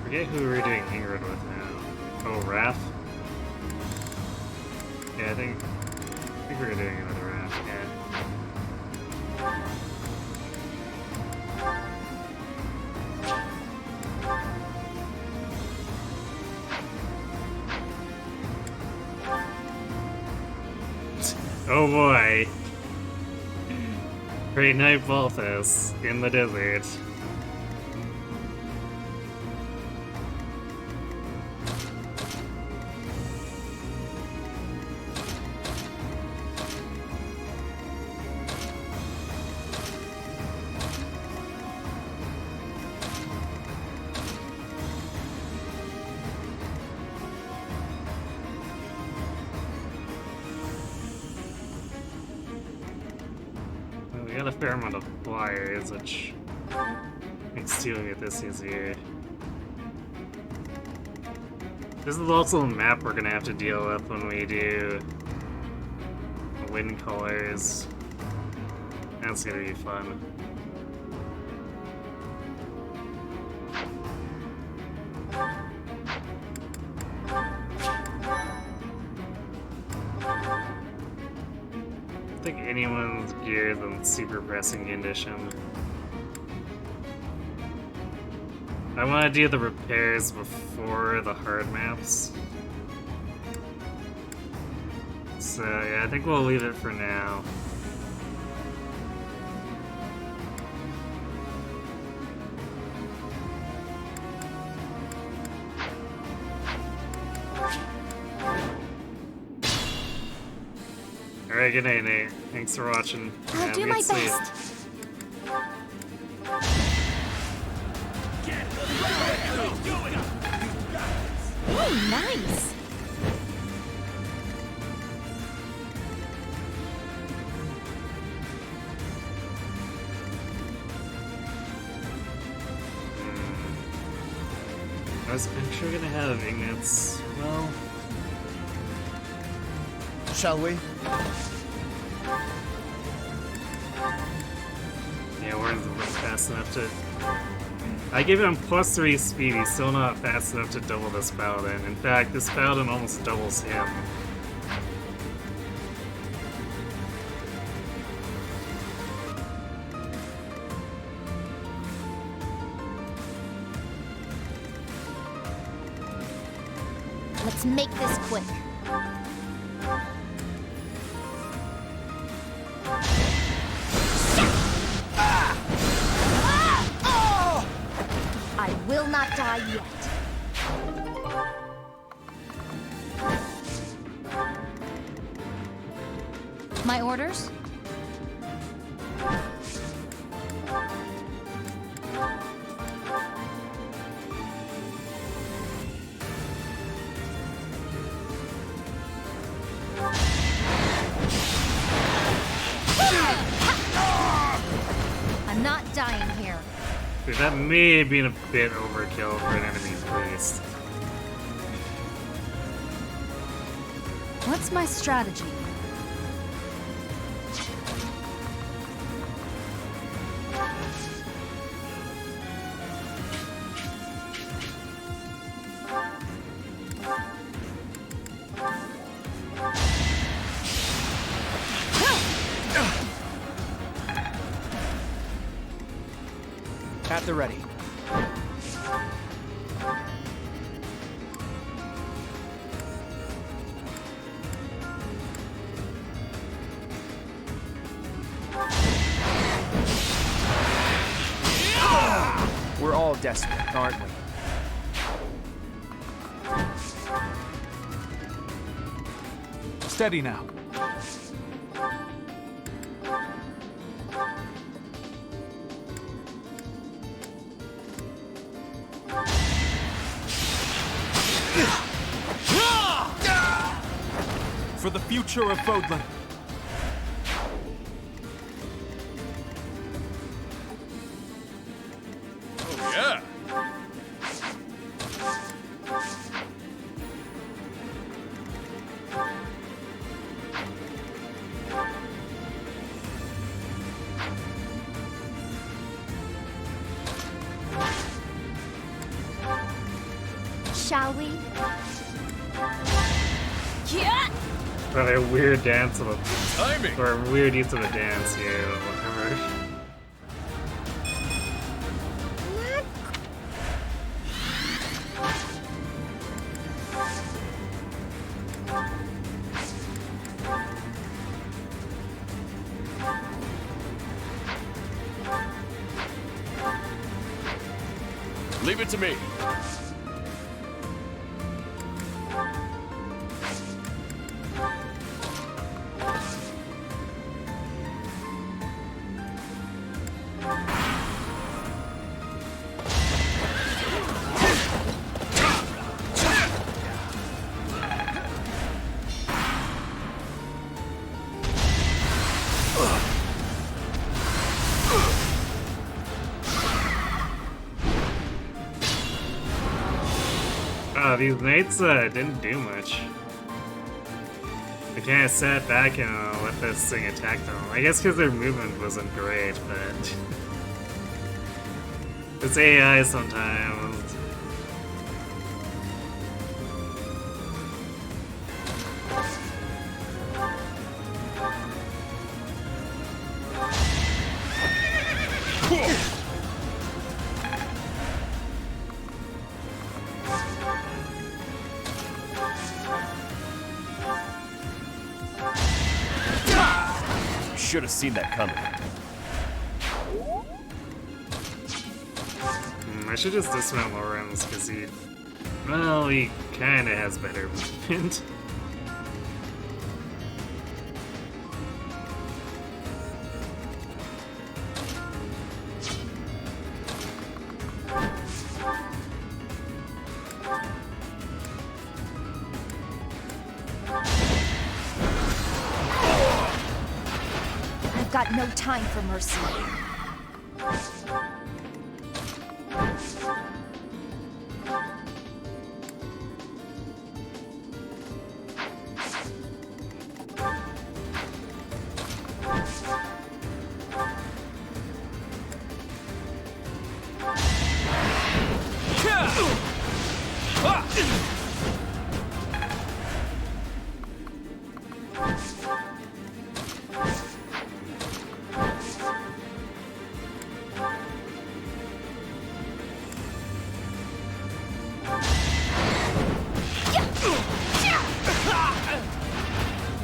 [SPEAKER 1] Forget who we're doing Ingrid with now. Oh, Wrath? Yeah, I think we're doing it with Wrath, yeah. Oh boy! Great Night Balthus in the desert. We got a fair amount of flyers, which makes dealing with this easier. This is also a map we're gonna have to deal with when we do wind colors. That's gonna be fun. I don't think anyone's geared in super pressing condition. I want to do the repairs before the hard maps. So yeah, I think we'll leave it for now. Alright, good night, Nate. Thanks for watching.
[SPEAKER 5] I'll do my best. Ooh, nice.
[SPEAKER 1] I was sure gonna have ingots. Well,
[SPEAKER 12] shall we?
[SPEAKER 1] Yeah, we're fast enough to. I gave him +3 speed. He's still not fast enough to double this paladin. In fact, this paladin almost doubles him.
[SPEAKER 5] Let's make this quick. I will not die yet.
[SPEAKER 7] My orders?
[SPEAKER 5] I'm not dying here.
[SPEAKER 1] Dude, that may have been a bit overkill for an enemy priest.
[SPEAKER 7] What's my strategy?
[SPEAKER 3] At the ready. We're all desperate, aren't we?
[SPEAKER 13] Steady now. For the future of Fodlan.
[SPEAKER 17] Oh, yeah.
[SPEAKER 5] Shall we? Yeah.
[SPEAKER 1] But a weird dance of a
[SPEAKER 17] timing,
[SPEAKER 1] or a weird use of a dance here, whatever.
[SPEAKER 17] Leave it to me.
[SPEAKER 1] Oh, these knights didn't do much. They kind of sat back and let this thing attack them. I guess because their movement wasn't great, but it's AI sometimes.
[SPEAKER 16] Should have seen that coming.
[SPEAKER 1] I should just dismount Lawrence because he kind of has better movement.
[SPEAKER 5] Got no time for mercy.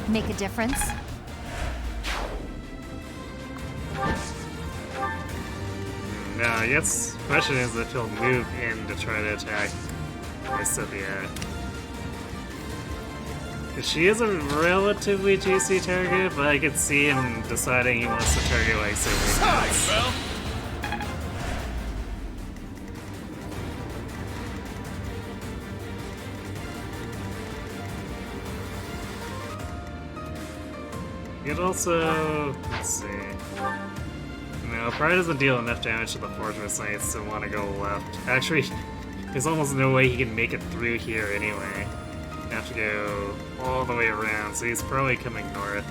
[SPEAKER 5] Make a difference?
[SPEAKER 1] No, I guess the question is if he'll move in to try to attack Cynthia. Because she is a relatively juicy target, but I could see him deciding he wants to target like Cynthia. It also, let's see. No, probably doesn't deal enough damage to the Fortress Knights to want to go left. Actually, there's almost no way he can make it through here anyway. You have to go all the way around, so he's probably coming north.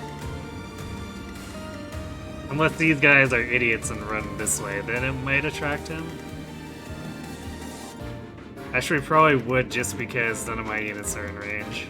[SPEAKER 1] Unless these guys are idiots and run this way, then it might attract him. Actually, probably would just because none of my units are in range.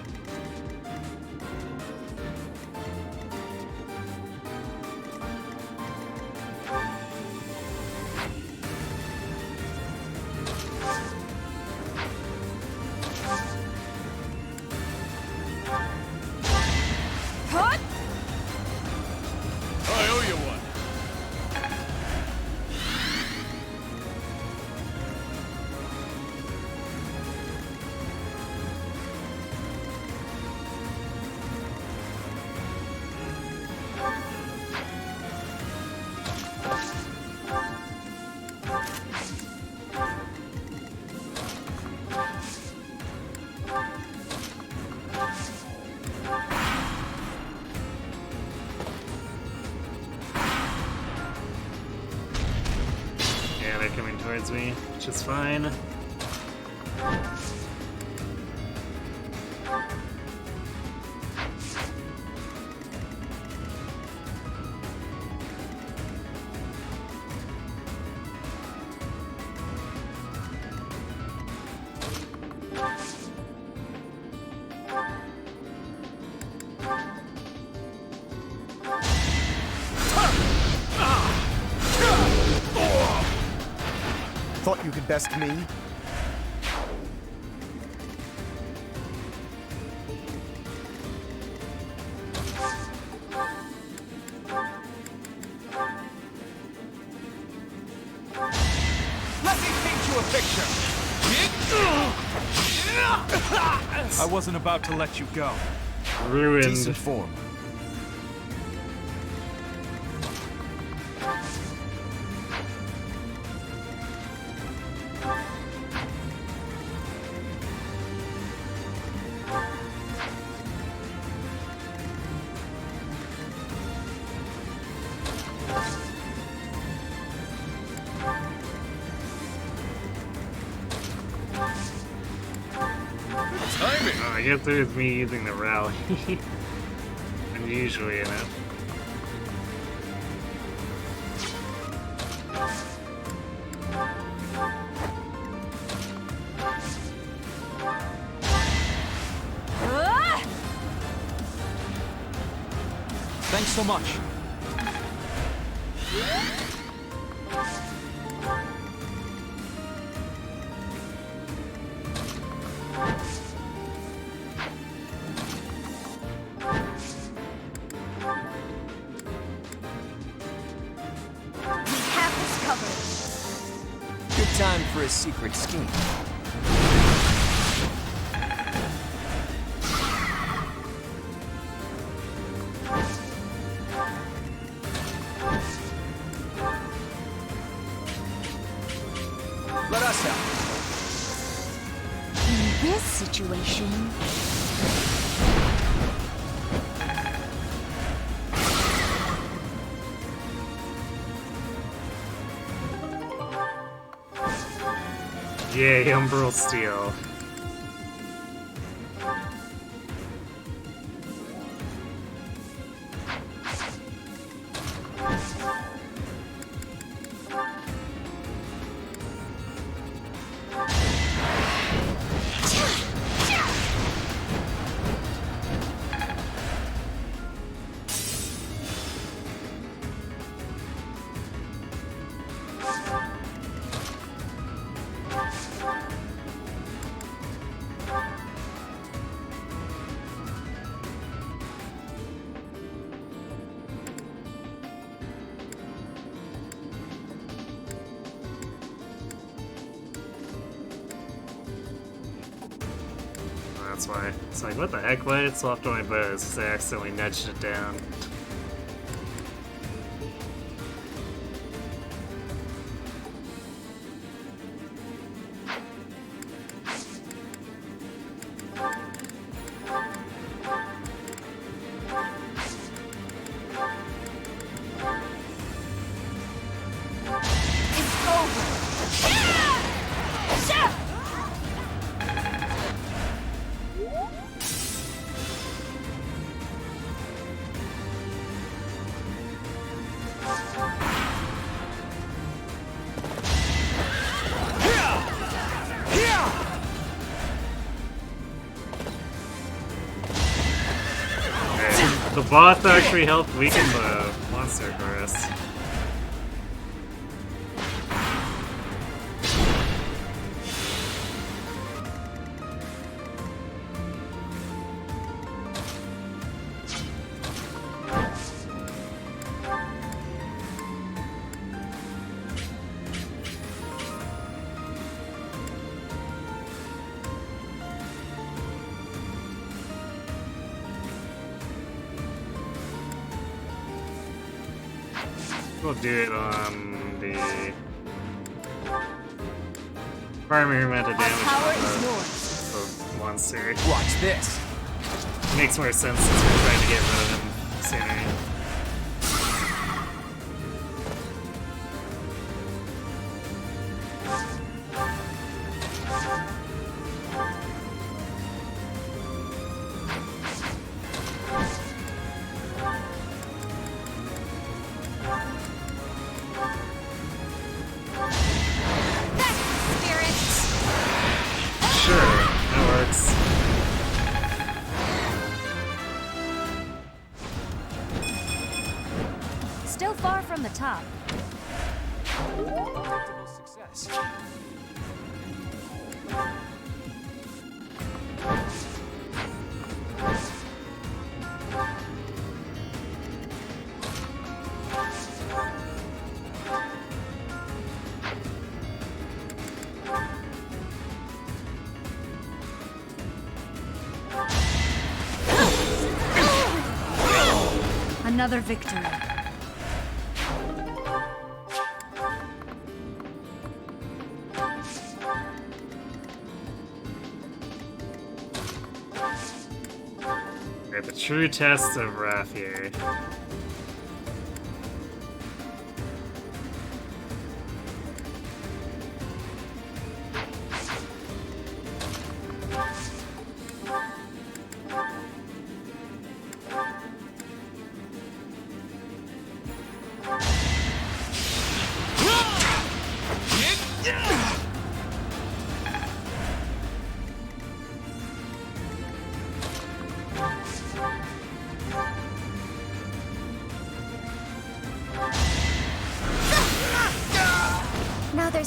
[SPEAKER 1] Towards me, which is fine.
[SPEAKER 12] Thought you could best me?
[SPEAKER 13] Let me paint you a picture. I wasn't about to let you go.
[SPEAKER 1] Ruined.
[SPEAKER 12] Decent form.
[SPEAKER 1] Oh, I guess it was me using the rally. Unusually enough.
[SPEAKER 15] Thanks so much.
[SPEAKER 3] Good time for a secret scheme. Let us help.
[SPEAKER 5] In this situation...
[SPEAKER 1] Yay, Umbral Steel. That's why. It's like, what the heck? Why did it soft on my bow? It's 'cause I accidentally nudged it down. The boss actually helped weaken the monster for us. We'll do it on the primary amount of damage on the monster.
[SPEAKER 3] Watch this.
[SPEAKER 1] Makes more sense since we're trying to get rid of him sooner.
[SPEAKER 4] Still far from the top.
[SPEAKER 3] Success.
[SPEAKER 7] Another victory.
[SPEAKER 1] Okay, the true test of Wrath here.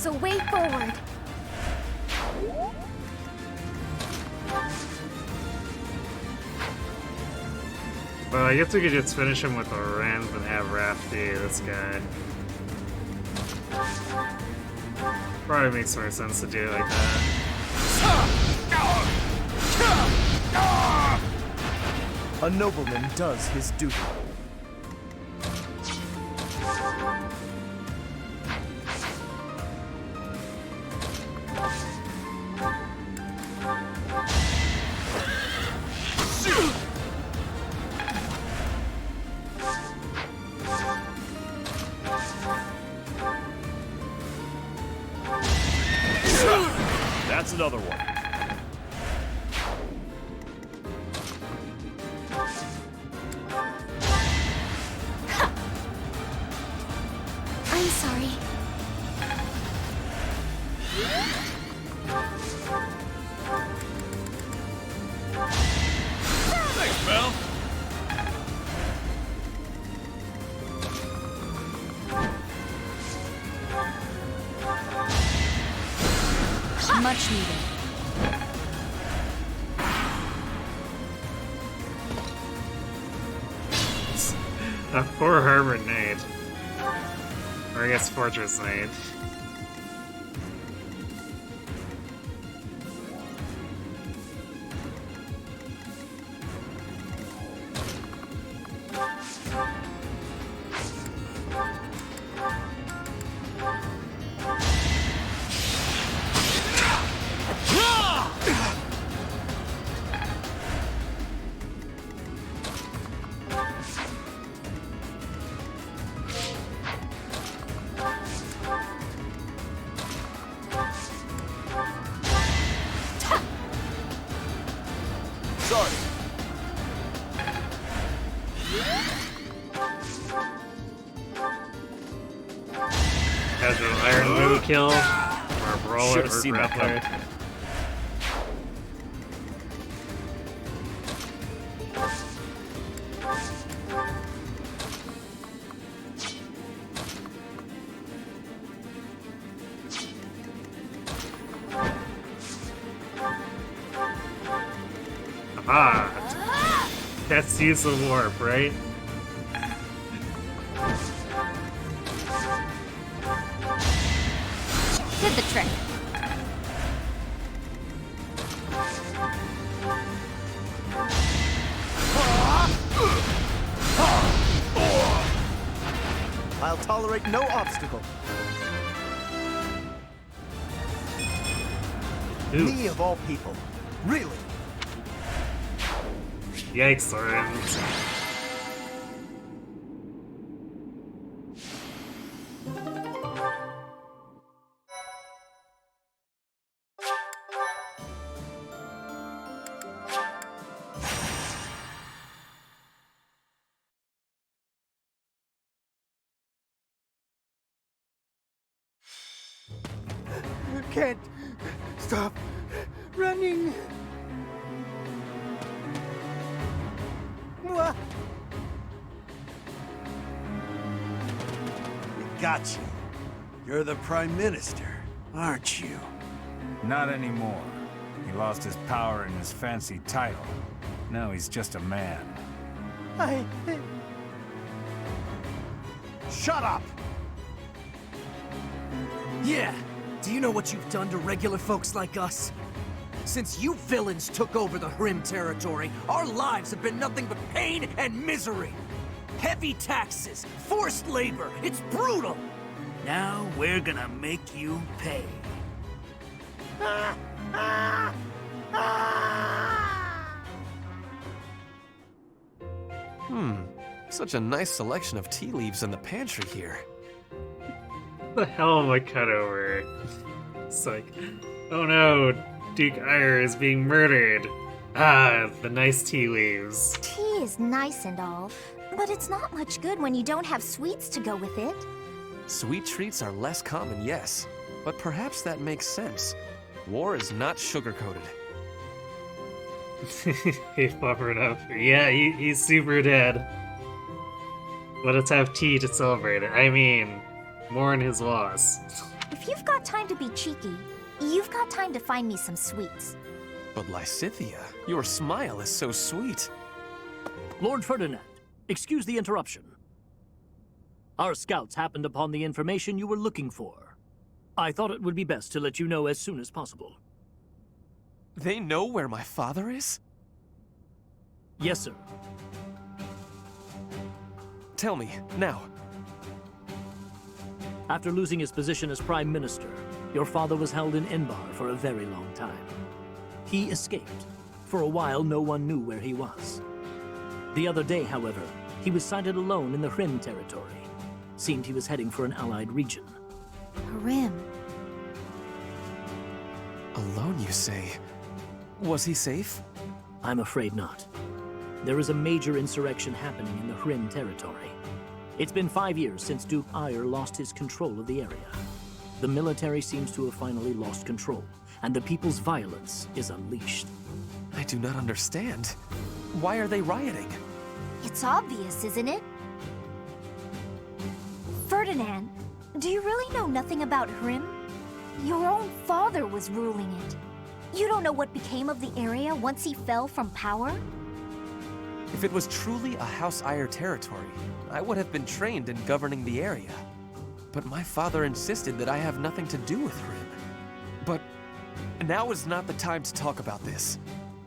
[SPEAKER 5] so way forward.
[SPEAKER 1] Well, I guess we could just finish him with a Renz and have Rafty, this guy. Probably makes more sense to do it like that.
[SPEAKER 12] A nobleman does his duty.
[SPEAKER 11] That's another one.
[SPEAKER 5] I'm sorry.
[SPEAKER 17] Thanks, Mel.
[SPEAKER 7] Much needed.
[SPEAKER 1] A poor Harbor Knight. Or I guess Fortress Knight. Casual Iron Moon kill, or a Brawler, or
[SPEAKER 16] Should've seen that
[SPEAKER 1] Grappler. Aha! That's use of warp, right?
[SPEAKER 5] Did the trick.
[SPEAKER 12] I'll tolerate no obstacle. Me of all people. Really?
[SPEAKER 1] Yikes, Lorenz.
[SPEAKER 9] Can't stop running. Wha-
[SPEAKER 11] We got you. You're the Prime Minister, aren't you?
[SPEAKER 22] Not anymore. He lost his power and his fancy title. Now he's just a man.
[SPEAKER 11] Shut up!
[SPEAKER 23] Yeah. Do you know what you've done to regular folks like us? Since you villains took over the Hrim territory, our lives have been nothing but pain and misery. Heavy taxes, forced labor, it's brutal. Now we're gonna make you pay.
[SPEAKER 6] Such a nice selection of tea leaves in the pantry here.
[SPEAKER 1] The hell of a cutover. It's like, oh no, Duke Ire is being murdered. Ah, the nice tea leaves.
[SPEAKER 5] Tea is nice and all, but it's not much good when you don't have sweets to go with it.
[SPEAKER 6] Sweet treats are less common, yes, but perhaps that makes sense. War is not sugar-coated.
[SPEAKER 1] He's buffering up. Yeah, he's super dead. Let us have tea to celebrate it. I mean, mourn his loss.
[SPEAKER 5] If if you've got time to be cheeky, you've got time to find me some sweets.
[SPEAKER 6] But Lysithea, your smile is so sweet.
[SPEAKER 2] Lord Ferdinand, excuse the interruption. Our scouts happened upon the information you were looking for. I thought it would be best to let you know as soon as possible.
[SPEAKER 6] They know where my father is?
[SPEAKER 2] Yes, sir.
[SPEAKER 6] Tell me, now.
[SPEAKER 2] After losing his position as Prime Minister, your father was held in Enbar for a very long time. He escaped. For a while, no one knew where he was. The other day, however, he was sighted alone in the Hrym territory. Seemed he was heading for an allied region.
[SPEAKER 5] Hrym.
[SPEAKER 6] Alone, you say? Was he safe?
[SPEAKER 2] I'm afraid not. There is a major insurrection happening in the Hrym territory. It's been 5 years since Duke Ire lost his control of the area. The military seems to have finally lost control, and the people's violence is unleashed.
[SPEAKER 6] I do not understand. Why are they rioting?
[SPEAKER 5] It's obvious, isn't it? Ferdinand, do you really know nothing about Hrym? Your own father was ruling it. You don't know what became of the area once he fell from power?
[SPEAKER 6] If it was truly a House Ire territory, I would have been trained in governing the area. But my father insisted that I have nothing to do with Hrym. But now is not the time to talk about this.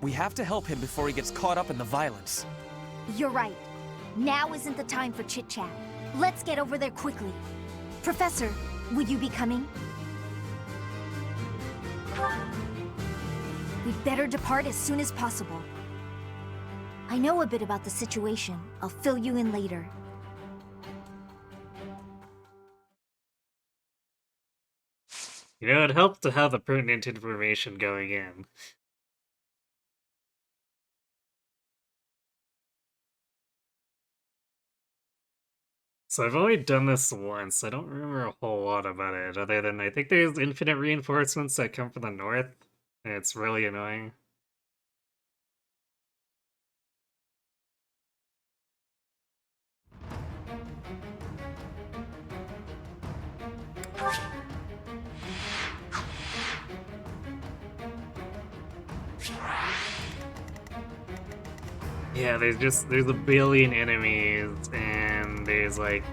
[SPEAKER 6] We have to help him before he gets caught up in the violence.
[SPEAKER 5] You're right. Now isn't the time for chit-chat. Let's get over there quickly. Professor, would you be coming? We'd better depart as soon as possible. I know a bit about the situation. I'll fill you in later.
[SPEAKER 1] You know, it helped to have the pertinent information going in. So I've only done this once. I don't remember a whole lot about it, other than I think there's infinite reinforcements that come from the north, and it's really annoying. Yeah, there's a billion enemies, and there's like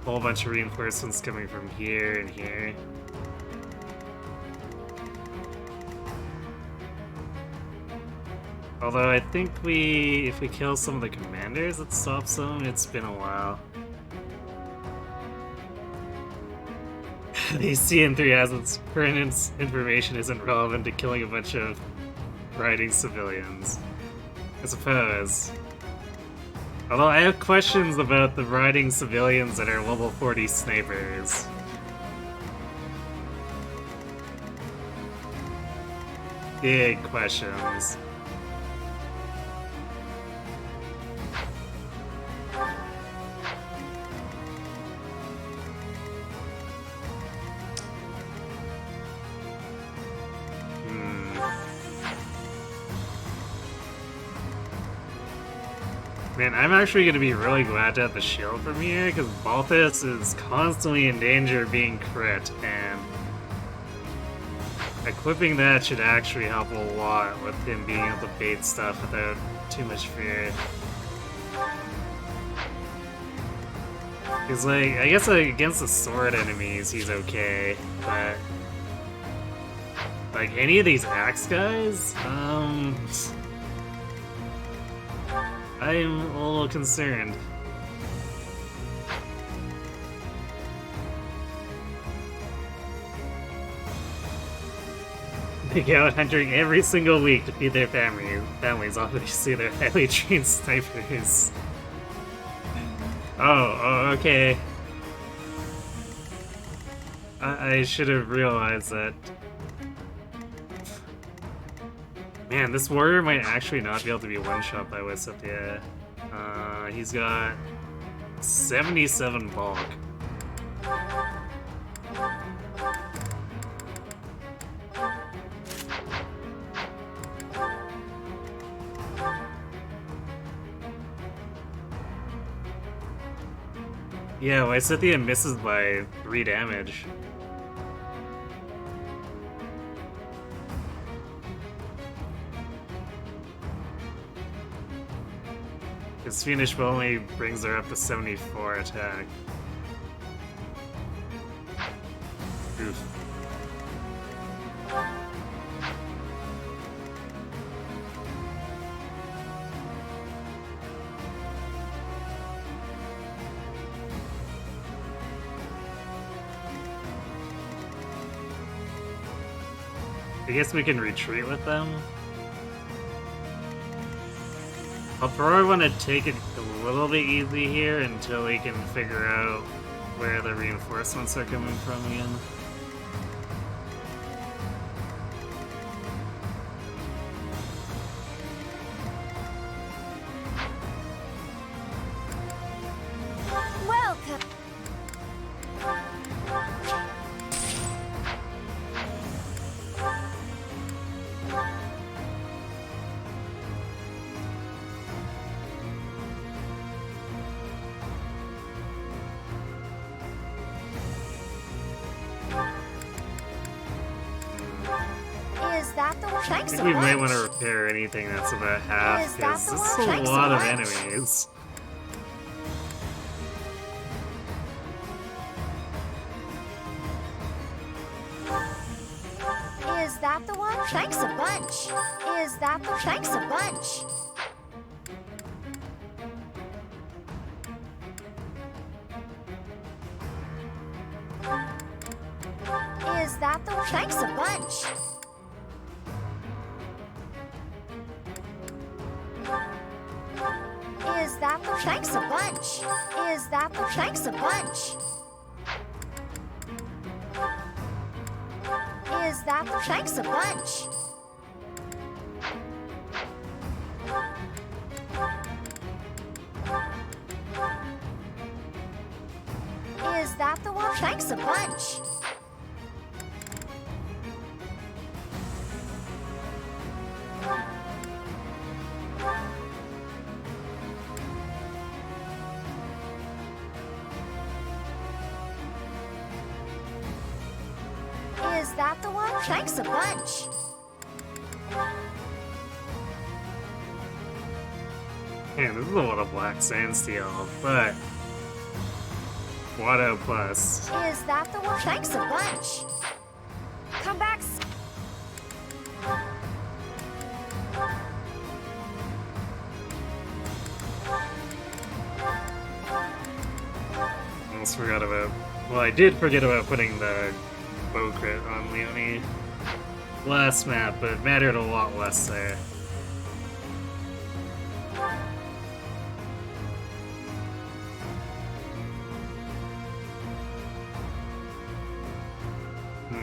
[SPEAKER 1] a whole bunch of reinforcements coming from here and here. Although I think if we kill some of the commanders, it stops them. It's been a while. The CN3 has its pertinent information isn't relevant to killing a bunch of riding civilians, I suppose. Although I have questions about the riding civilians that are level 40 snipers. Big questions. Man, I'm actually going to be really glad to have the shield from here, because Balthus is constantly in danger of being crit, and equipping that should actually help a lot with him being able to bait stuff without too much fear. Because, like, I guess against the sword enemies, he's okay, but like, any of these axe guys, I'm a little concerned. They go out hunting every single week to feed their families, obviously they're highly trained snipers. Oh, okay. I should have realized that. Man, this warrior might actually not be able to be one-shot by Lysithea. He's got 77 bulk. Yeah, Lysithea misses by 3 damage. His Fiendish Will only brings her up to 74 attack. Oof. I guess we can retreat with them. I'll probably want to take it a little bit easy here until we can figure out where the reinforcements are coming from again.
[SPEAKER 5] Welcome. Is that the one?
[SPEAKER 1] I
[SPEAKER 5] Thanks
[SPEAKER 1] think
[SPEAKER 5] a
[SPEAKER 1] we might
[SPEAKER 5] bunch.
[SPEAKER 1] want to repair anything that's about half,
[SPEAKER 5] Is that
[SPEAKER 1] because
[SPEAKER 5] the
[SPEAKER 1] this
[SPEAKER 5] one?
[SPEAKER 1] is a
[SPEAKER 5] Thanks a
[SPEAKER 1] lot of
[SPEAKER 5] bunch.
[SPEAKER 1] enemies.
[SPEAKER 5] Is that the one? Thanks a bunch. Is that the thanks a bunch? Is that the thanks a bunch? Is that the thanks a bunch? Is that the thanks a bunch? Is that the thanks a bunch? Is that the one? Thanks a bunch. Is that the one? Thanks a bunch.
[SPEAKER 1] Man, this is a lot of black sand steel, but Watto plus.
[SPEAKER 5] Is that the one? Thanks a bunch. Come back.
[SPEAKER 1] Almost forgot about. Well, I did forget about putting the bow crit on Leonie last map, but it mattered a lot less there.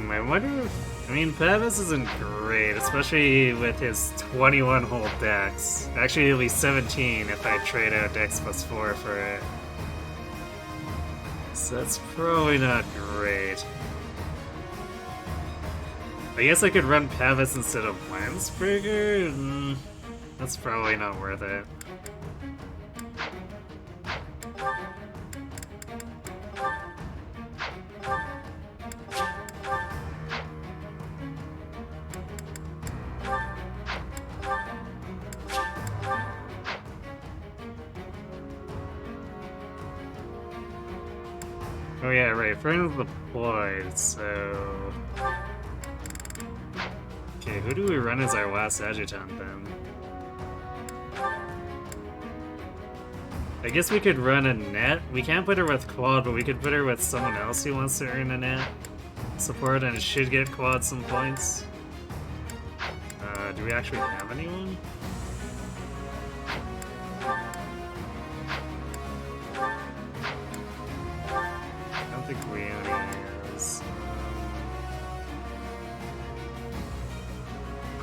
[SPEAKER 1] I wonder if... I mean, Pavis isn't great, especially with his 21 hold dex. Actually, it'll be 17 if I trade out dex plus 4 for it. So that's probably not great. I guess I could run Pavis instead of Lansbreaker? That's probably not worth it. Oh yeah, right, friends deployed, so... Okay, who do we run as our last adjutant then? I guess we could run a net. We can't put her with quad, but we could put her with someone else who wants to earn a net support and should get quad some points. Do we actually have anyone? I don't think Leonie is.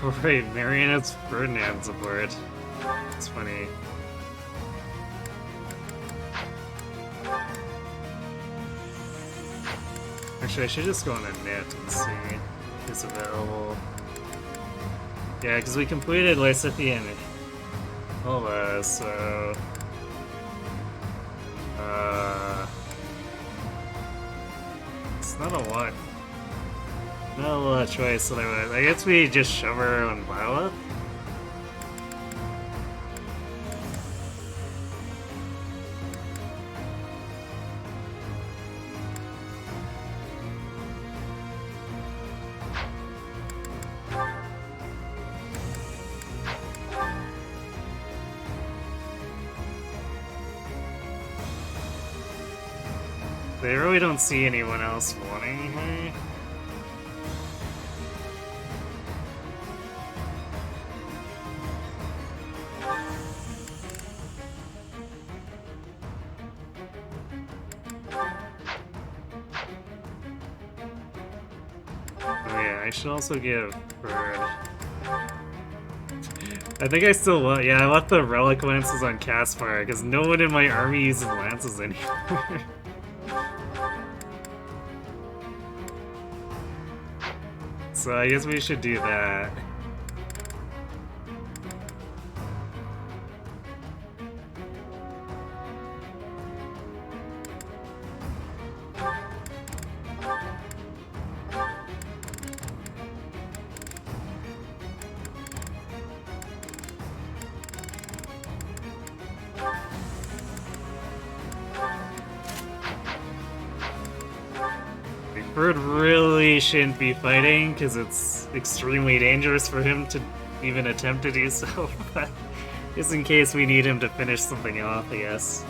[SPEAKER 1] Oh right, Marionette's Ferdinand support. It's funny. Actually, I should just go on a net and see who's available. Yeah, because we completed Lysithian Ola, so... It's not a lot. Not a lot of choice otherwise. I guess we just shove her on Violet? They really don't see anyone else wanting her. Oh yeah, I should also give Bird. I think I still want. Yeah, I left the relic lances on Caspar because no one in my army uses lances anymore. So I guess we should do that. Bird really shouldn't be fighting because it's extremely dangerous for him to even attempt to do so, but just in case we need him to finish something off, I guess.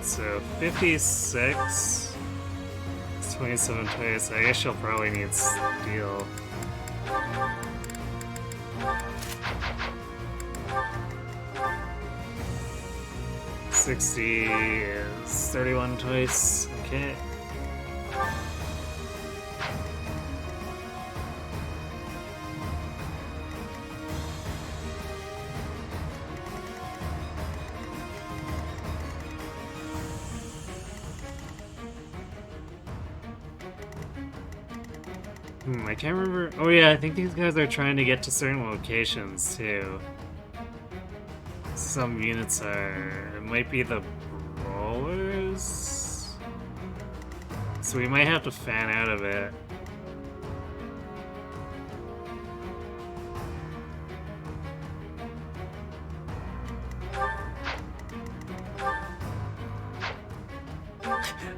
[SPEAKER 1] So 56, it's 27 twice. I guess she'll probably need steel. $60 is 31 twice. Okay. I can't remember. Oh yeah, I think these guys are trying to get to certain locations too. Some units are. It might be the brawlers. So we might have to fan out of it.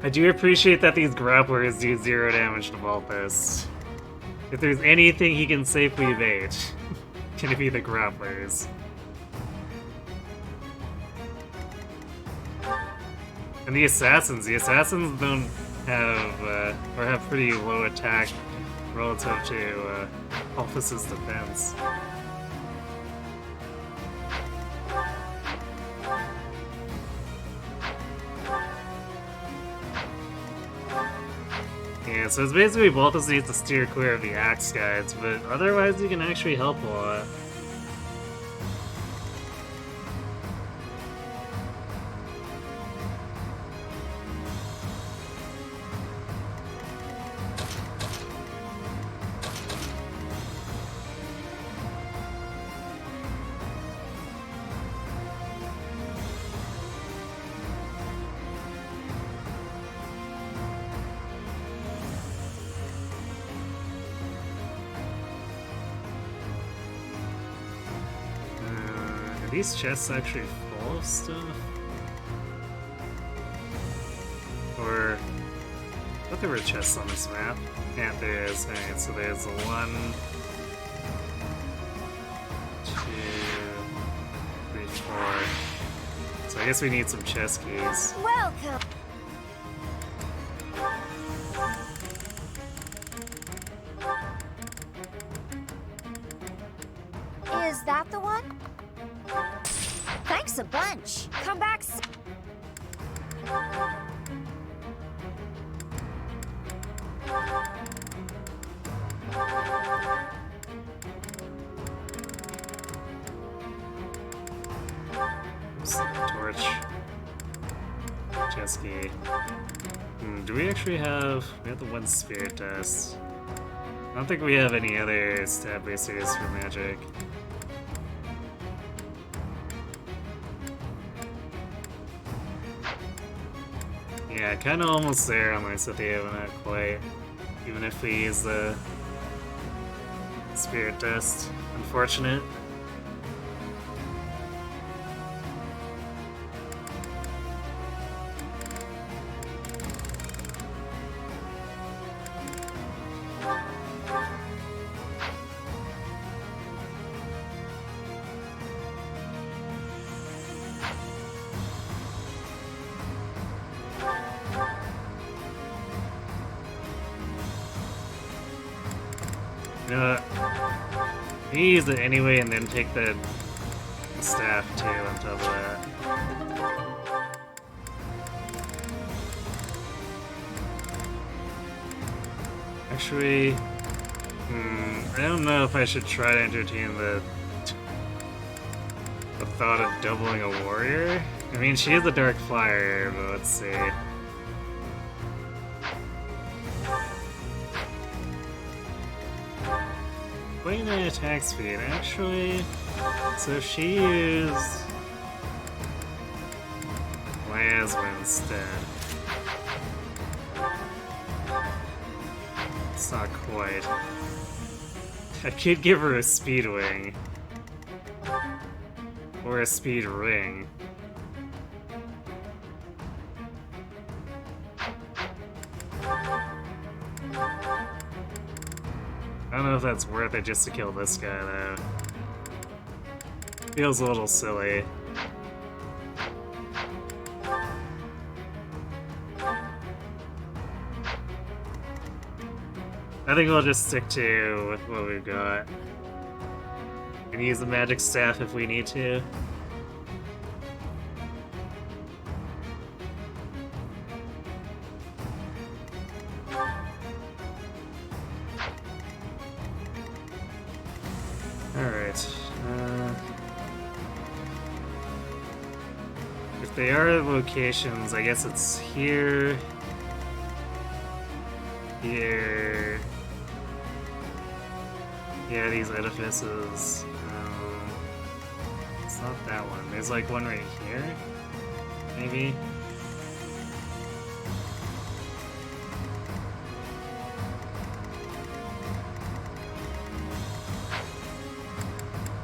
[SPEAKER 1] I do appreciate that these grapplers do 0 damage to Balthus. If there's anything he can safely evade, can it be the grapplers? And the assassins don't have, or have pretty low attack relative to Balthus's defense. Yeah, so it's basically Balthus needs to steer clear of the axe guides, but otherwise you can actually help a lot. Are these chests actually full of stuff? Or... I thought there were chests on this map. Yeah, there is. Alright, so there's 1, 2, 3, 4. So I guess we need some chest keys.
[SPEAKER 5] Welcome. Is that the one? Thanks a bunch. Come back.
[SPEAKER 1] Oops, torch. Chest key. Do we actually have... We have the 1 spirit dust. I don't think we have any other stab boosters for magic. Yeah, kind of almost there on Lysithea, but not quite. Even if we use the Spirit Dust. Unfortunate. You know what? You use it anyway and then take the staff too on top of that. Actually, I don't know if I should try to entertain the thought of doubling a warrior. I mean, she is a dark flyer, but let's see. Wait a minute, attack speed, actually. So she used plasma instead. It's not quite. I could give her a speed wing. Or a speed ring. I don't know if that's worth it just to kill this guy, though. Feels a little silly. I think we'll just stick to what we've got. And use the magic staff if we need to. Alright. If they are locations, I guess it's here. Here. Yeah, these edifices. It's not that one. There's like one right here? Maybe?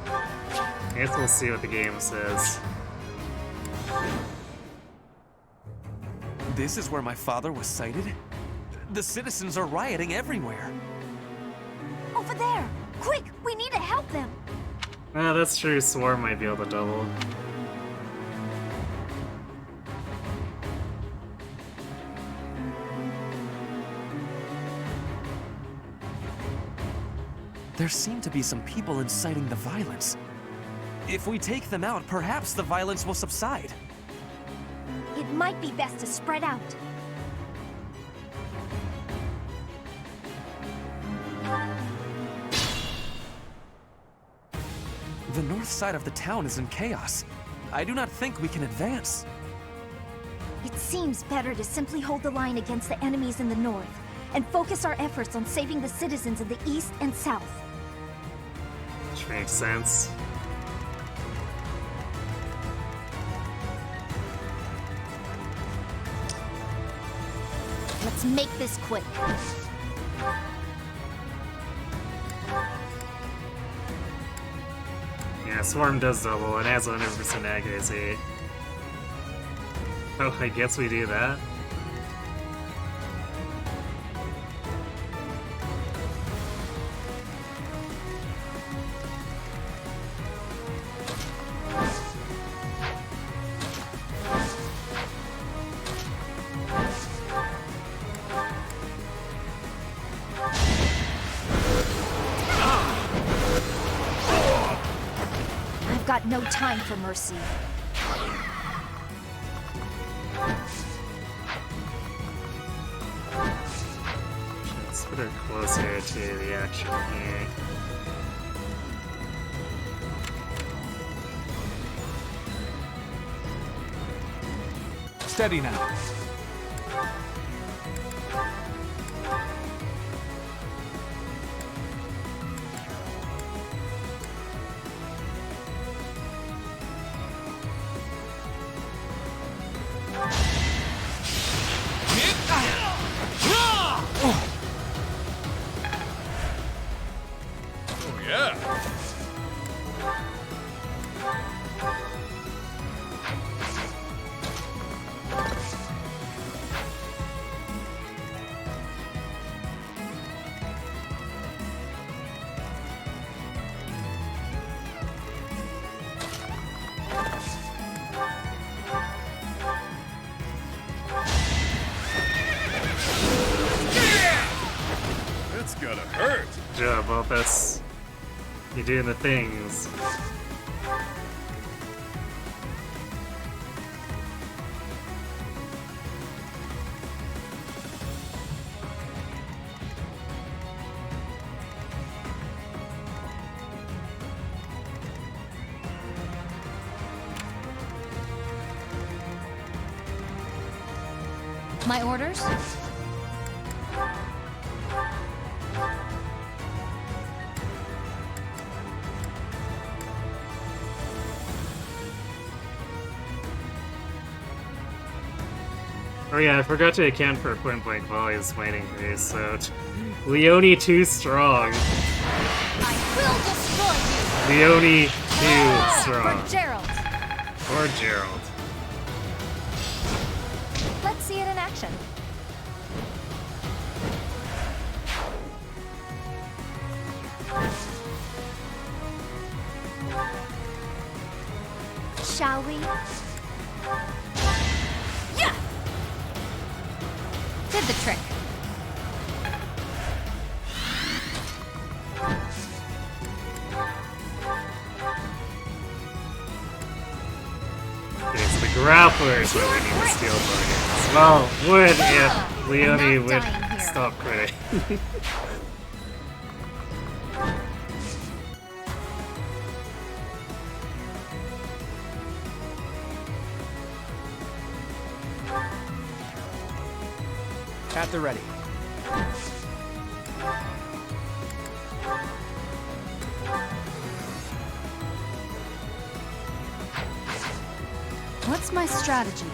[SPEAKER 1] I guess we'll see what the game says.
[SPEAKER 6] This is where my father was sighted? The citizens are rioting everywhere.
[SPEAKER 5] Over there! Quick! We need to help them!
[SPEAKER 1] Ah, that's true. Swarm might be able to double.
[SPEAKER 6] There seem to be some people inciting the violence. If we take them out, perhaps the violence will subside.
[SPEAKER 5] It might be best to spread out.
[SPEAKER 6] The north side of the town is in chaos. I do not think we can advance.
[SPEAKER 5] It seems better to simply hold the line against the enemies in the north, and focus our efforts on saving the citizens in the east and south.
[SPEAKER 1] Which makes sense.
[SPEAKER 5] Let's make this quick.
[SPEAKER 1] Yeah, Swarm does double. It has 100% accuracy. Oh, I guess we do that.
[SPEAKER 5] I've got no time for mercy.
[SPEAKER 1] Let's put her closer to the action here.
[SPEAKER 13] Steady now.
[SPEAKER 1] Good job, Opus. You're doing the things.
[SPEAKER 5] My orders?
[SPEAKER 1] Oh yeah, I forgot to account for Point Blank Volley's fighting phase, so Leone too strong.
[SPEAKER 5] I will destroy you!
[SPEAKER 1] Leone too strong.
[SPEAKER 5] For Gerald.
[SPEAKER 1] Or Gerald.
[SPEAKER 5] Let's see it in action. Shall we? Yeah! Did the trick.
[SPEAKER 1] It's the grapplers where we need to steal bargains. Well, would if Leone would stop critting.
[SPEAKER 3] At the ready.
[SPEAKER 5] What's my strategy?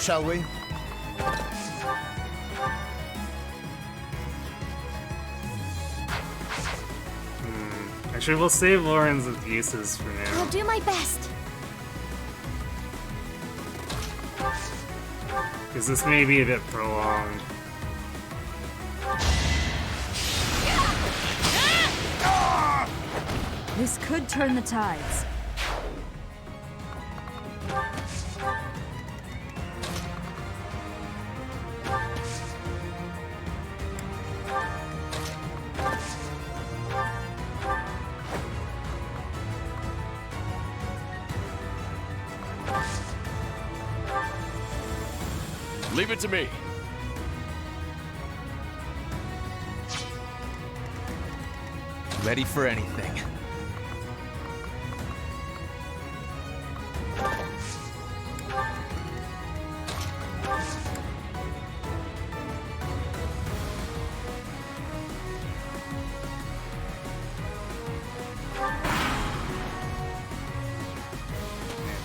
[SPEAKER 12] Shall we?
[SPEAKER 1] Actually, we'll save Lauren's abuses for now.
[SPEAKER 5] I'll do my best.
[SPEAKER 1] Because this may be a bit prolonged.
[SPEAKER 7] This could turn the tides.
[SPEAKER 17] Leave it to me.
[SPEAKER 6] Ready for anything.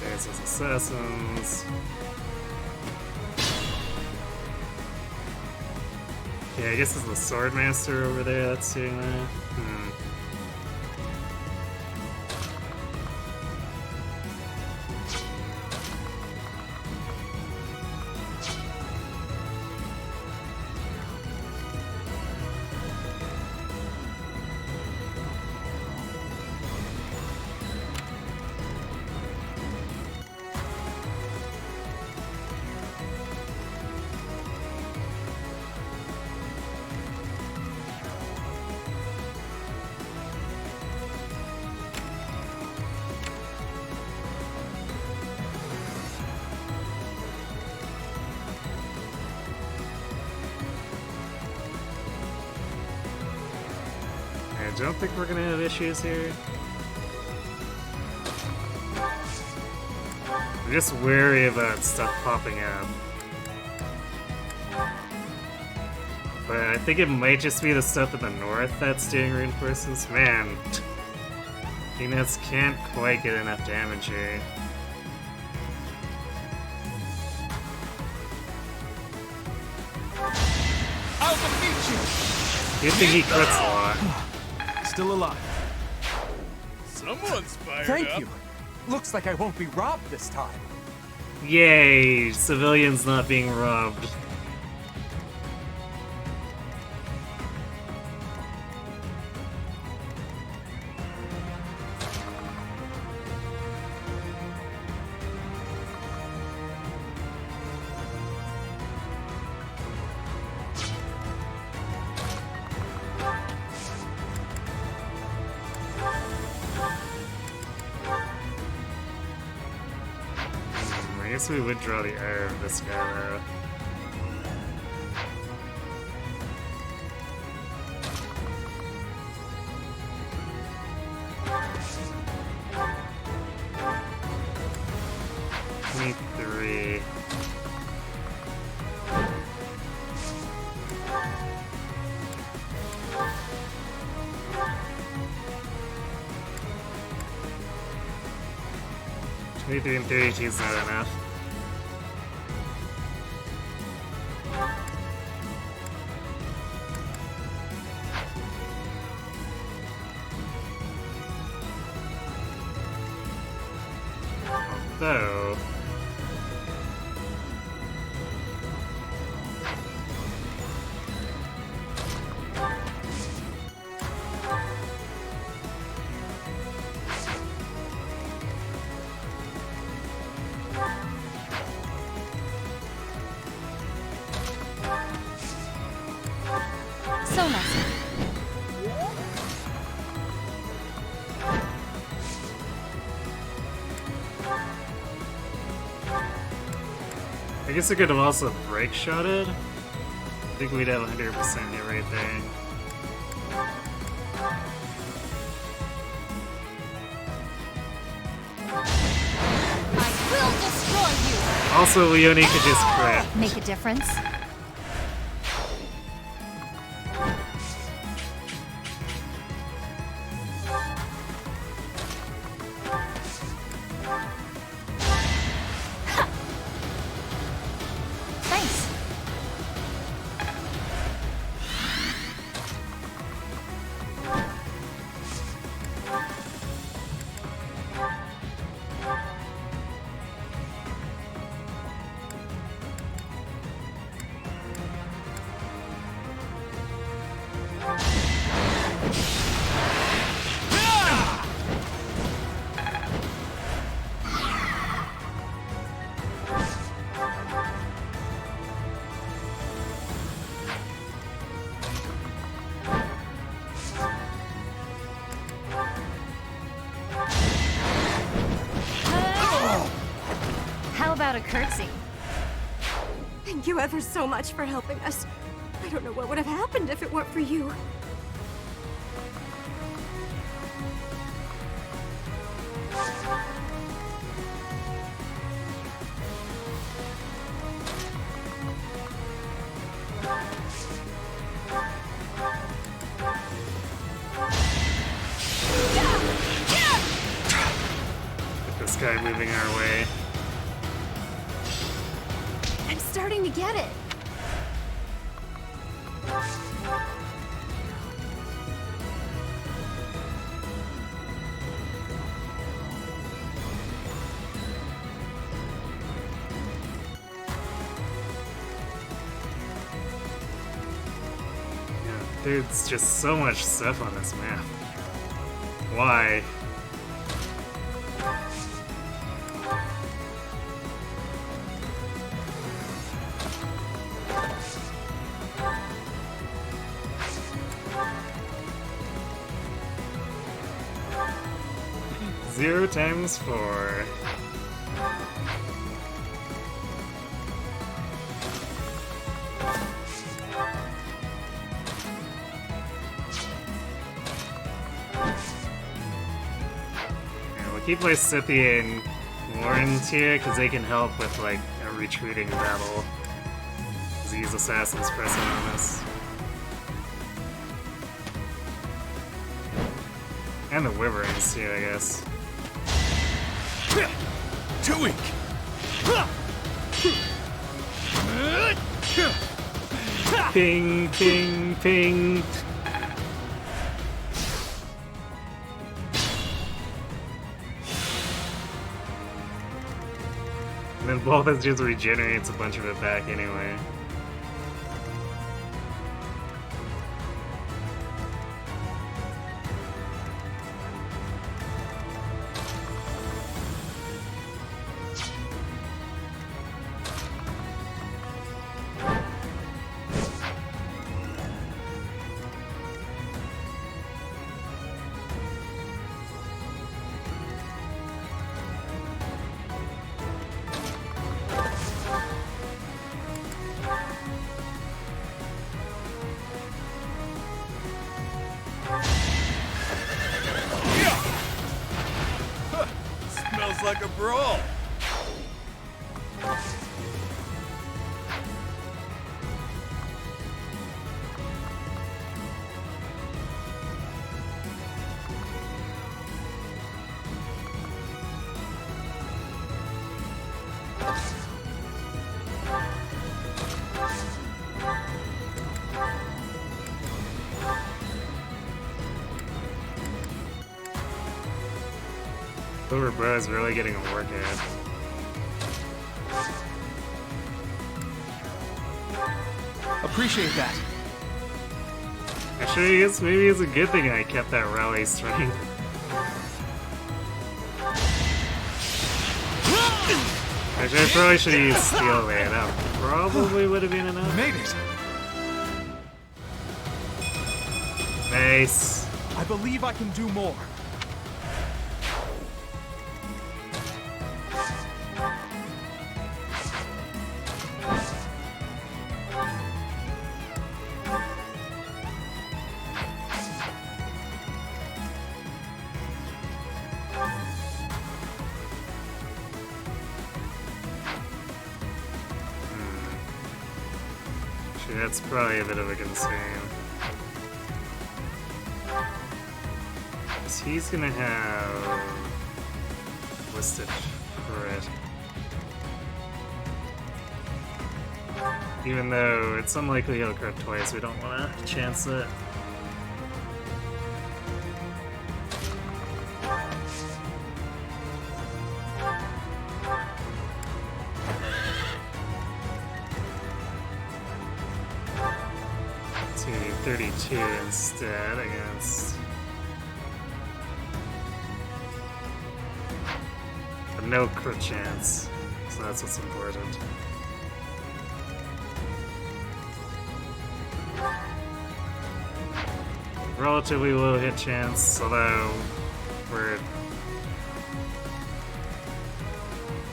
[SPEAKER 1] There's his assassins. Yeah, I guess it's the Swordmaster over there that's doing that. I don't think we're gonna have issues here. I'm just wary about stuff popping up. But I think it might just be the stuff in the north that's doing reinforcements. Man, Peanuts can't quite get enough damage here.
[SPEAKER 9] I'll defeat you!
[SPEAKER 1] Good thing he crits a lot.
[SPEAKER 13] Still alive.
[SPEAKER 17] Someone's fired
[SPEAKER 13] Thank
[SPEAKER 17] up.
[SPEAKER 13] you. Looks like I won't be robbed this time.
[SPEAKER 1] Yay! Civilians not being robbed. guess we would draw the ire of this guy, though. Three. $23 and $32 is not enough. Although
[SPEAKER 5] So messy.
[SPEAKER 1] I guess I could have also break shotted. I think we'd have 100% hit rate there.
[SPEAKER 5] I will destroy you!
[SPEAKER 1] Also, Leonie could just crit.
[SPEAKER 5] Make a difference? Thanks. How about a curtsy?
[SPEAKER 10] Thank you ever so much for helping us. I don't know what would have happened if it weren't for you.
[SPEAKER 1] With this guy moving our way.
[SPEAKER 10] I'm starting to get it.
[SPEAKER 1] Yeah, there's just so much stuff on this map. Why? Zero times 4. Yeah, we'll keep like Scythia and Warrens here because they can help with like a retreating battle. Because these assassins pressing on us. And the Wyverns too, I guess.
[SPEAKER 9] Too weak.
[SPEAKER 1] Ping, ping, ping. And then Balthus just regenerates a bunch of it back anyway.
[SPEAKER 16] like a brawl.
[SPEAKER 1] Silver Bro is really getting a workout.
[SPEAKER 13] Appreciate that.
[SPEAKER 1] Actually, I guess maybe it's a good thing I kept that rally strength. Actually, I probably should have used Steel Man. That probably would have been enough.
[SPEAKER 13] Made it.
[SPEAKER 1] Nice.
[SPEAKER 13] I believe I can do more.
[SPEAKER 1] Actually, that's probably a bit of a concern. Because he's gonna have listed crit. Even though it's unlikely he'll crit twice, we don't want to chance it. It's gonna be 32 instead against... a no crit chance, so that's what's important. Relatively low hit chance, although we're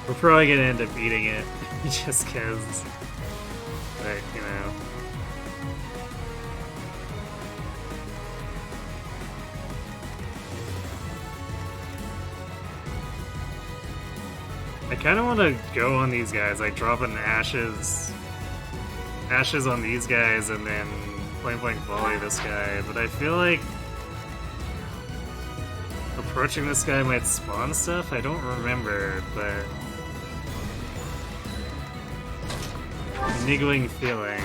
[SPEAKER 1] probably gonna end up beating it just cause, but you know. I kind of want to go on these guys, like dropping ashes on these guys and then point blank volley this guy, but I feel like approaching this guy might spawn stuff? I don't remember, but a niggling feeling.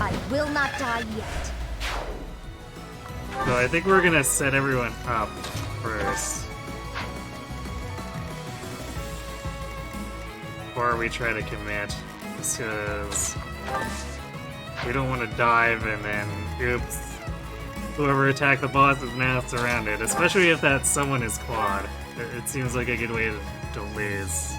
[SPEAKER 5] I will not die yet.
[SPEAKER 1] So I think we're gonna set everyone up first. Before we try to commit. Because we don't want to dive and then, oops, whoever attacked the boss is now surrounded. Especially if that someone is Claude. It seems like a good way to lose.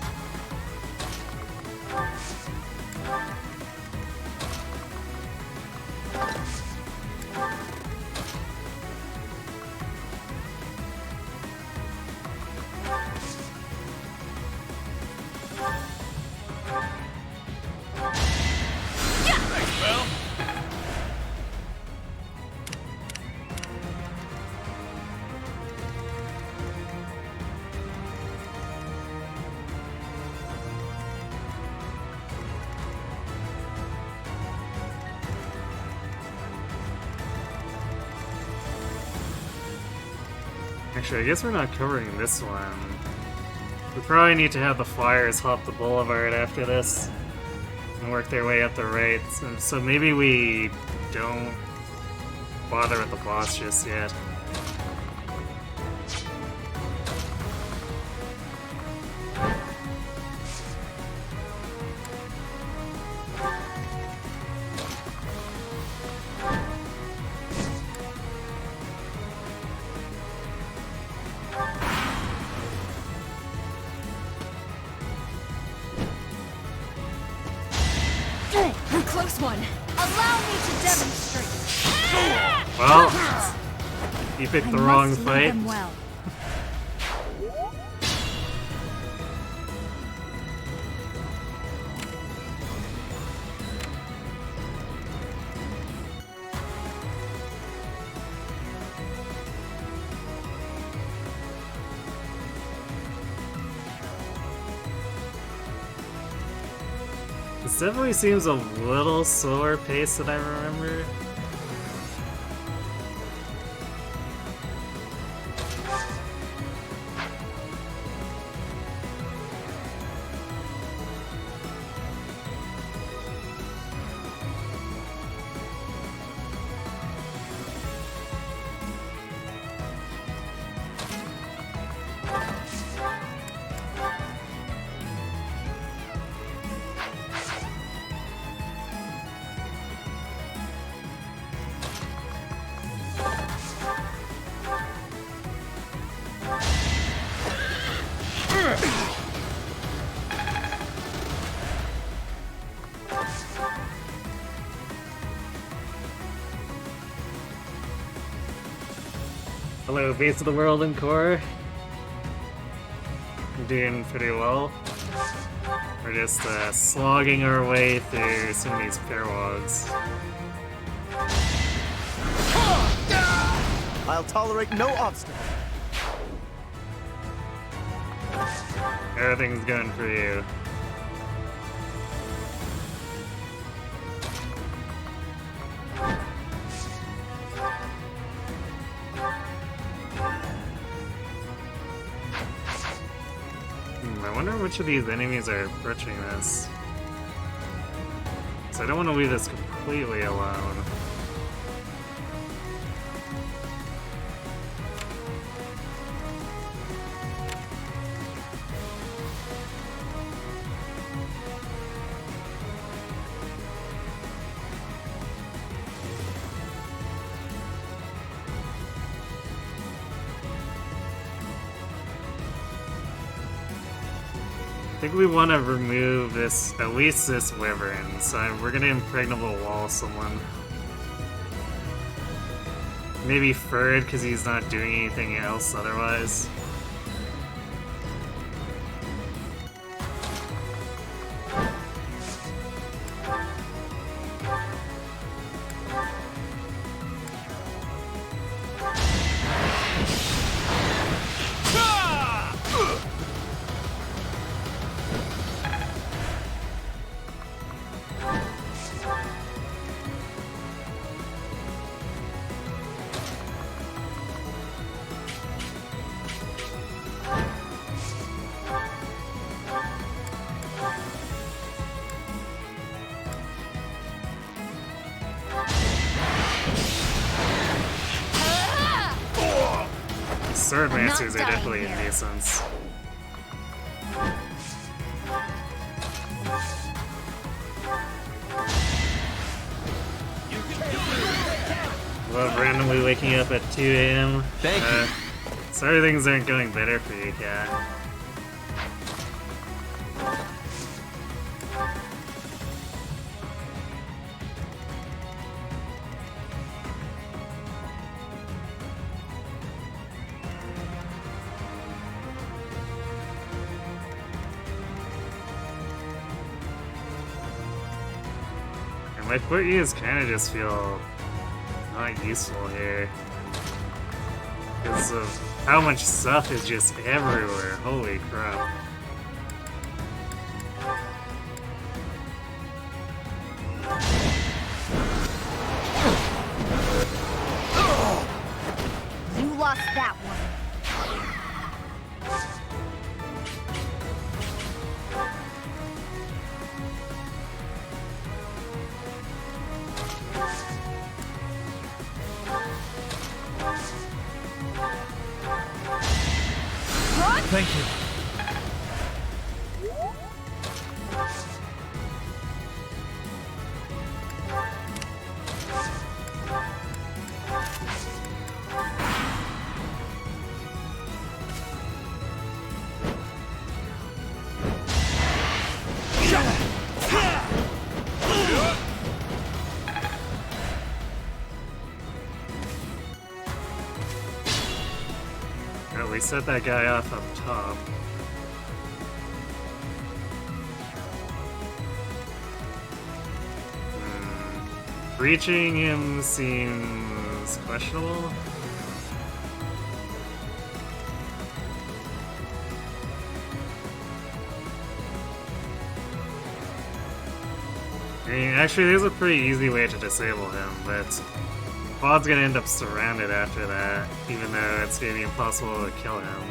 [SPEAKER 1] Actually, I guess we're not covering this one. We probably need to have the flyers hop the boulevard after this and work their way up the right. So maybe we don't bother with the boss just yet.
[SPEAKER 4] Close one.
[SPEAKER 5] Allow me to demonstrate.
[SPEAKER 1] Well, you picked the wrong
[SPEAKER 5] must know
[SPEAKER 1] fight.
[SPEAKER 5] them well.
[SPEAKER 1] This definitely seems a little slower pace than I remember. Hello, Face of the World and Core. I'm doing pretty well. We're just slogging our way through some of these paralogs.
[SPEAKER 12] I'll tolerate no obstacle.
[SPEAKER 1] Everything's going for you. I wonder which of these enemies are approaching this. So I don't want to leave this completely alone. I think we want to remove this, at least this wyvern, so we're gonna impregnable wall someone. Maybe Ferd, because he's not doing anything else otherwise. Sword Masters are definitely a nuisance. Love randomly waking up at 2 a.m.
[SPEAKER 6] Thank you.
[SPEAKER 1] Sorry things aren't going better for you, Cat. My quick use kind of just feel not useful here because of how much stuff is just everywhere. Holy crap.
[SPEAKER 5] You lost that one.
[SPEAKER 13] Thank you.
[SPEAKER 1] we set that guy off up top. Reaching him seems questionable. I mean, actually, there's a pretty easy way to disable him, but Quad's gonna end up surrounded after that, even though it's gonna be impossible to kill him.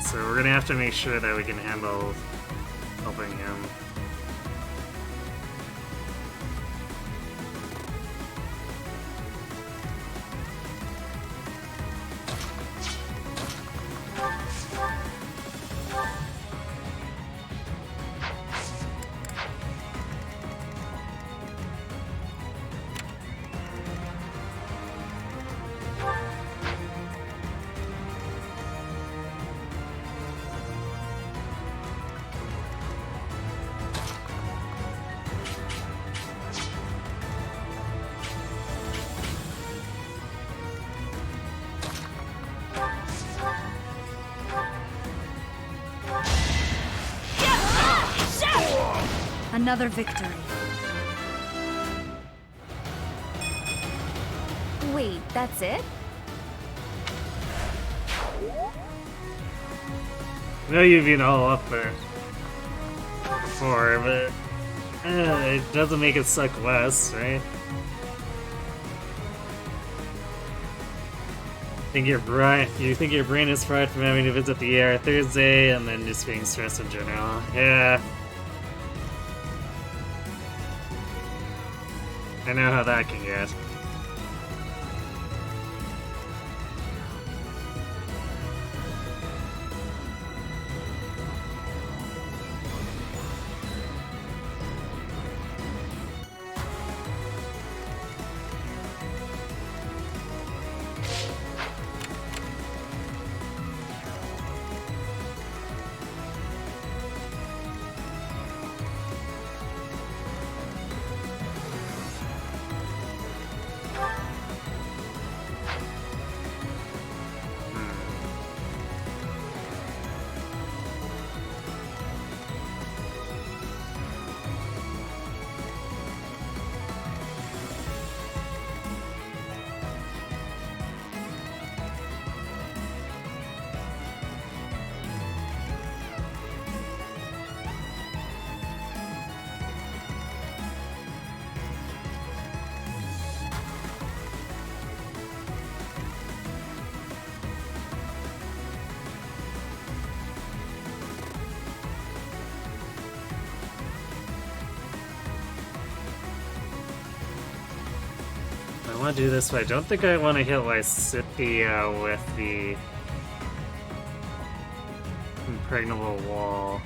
[SPEAKER 1] So we're gonna have to make sure that we can handle helping him.
[SPEAKER 5] Another victory. Wait, that's it?
[SPEAKER 1] I know you've been all up there before, but it doesn't make it suck less, right? You think your brain is fried from having to visit the ER Thursday and then just being stressed in general. Yeah. I know how that can get. I want to do this, but I don't think I want to hit Lysithea with the impregnable wall.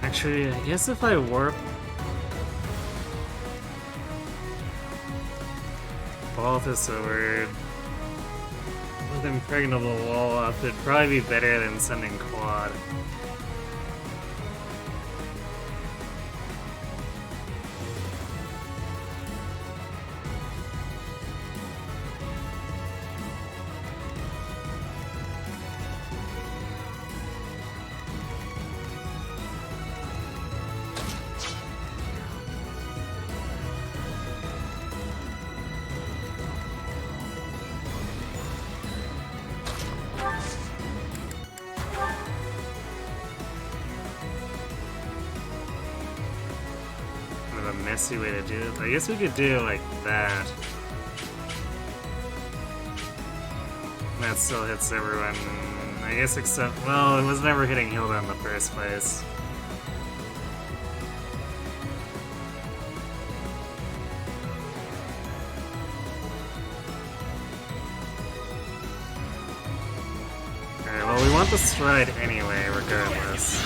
[SPEAKER 1] Actually, I guess if I warp Balthus over with impregnable wall up, it'd probably be better than sending Quad. Messy way to do it. I guess we could do it like that. That still hits everyone. I guess except, well, it was never hitting Hilda in the first place. Alright, well, we want the stride anyway, regardless.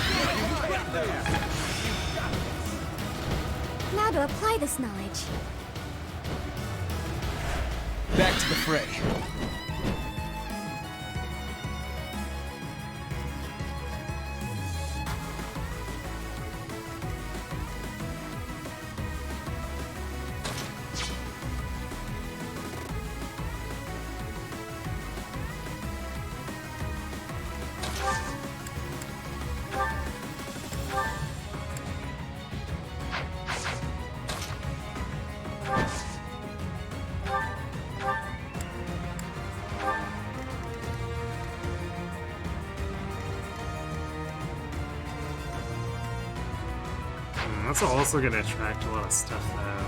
[SPEAKER 5] Now to apply this knowledge.
[SPEAKER 23] Back to the fray.
[SPEAKER 1] That's also gonna attract a lot of stuff, though.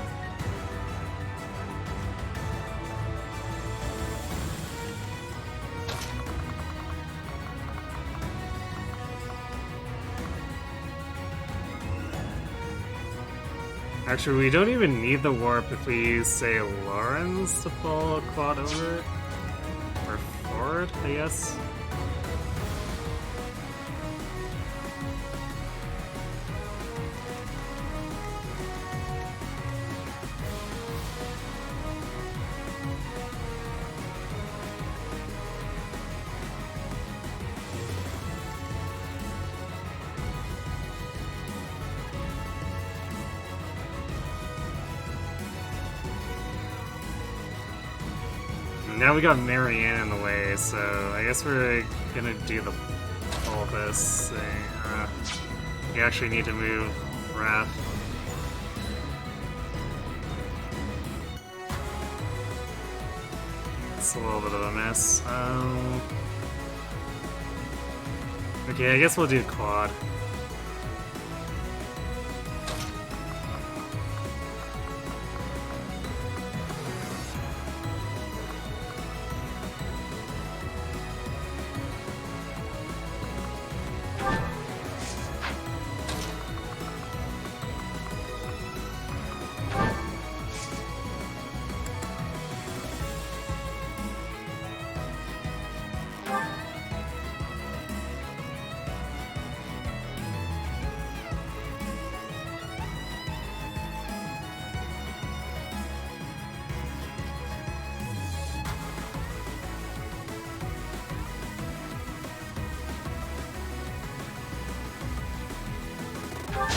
[SPEAKER 1] Actually, we don't even need the warp if we use, say, Lawrence to pull Claude over. Or forward, I guess. Now we got Marianne in the way, so I guess we're gonna do the bulbous thing. We actually need to move Wrath. It's a little bit of a mess. Okay, I guess we'll do Claude.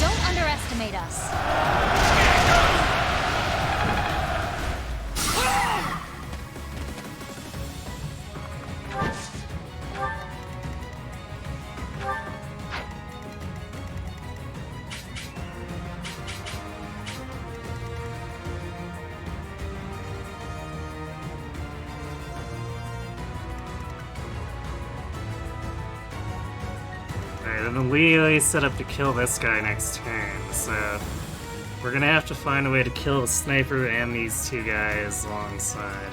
[SPEAKER 5] Don't underestimate us.
[SPEAKER 1] Alright, and then Lee's set up to kill this guy next turn, so we're gonna have to find a way to kill the sniper and these two guys alongside.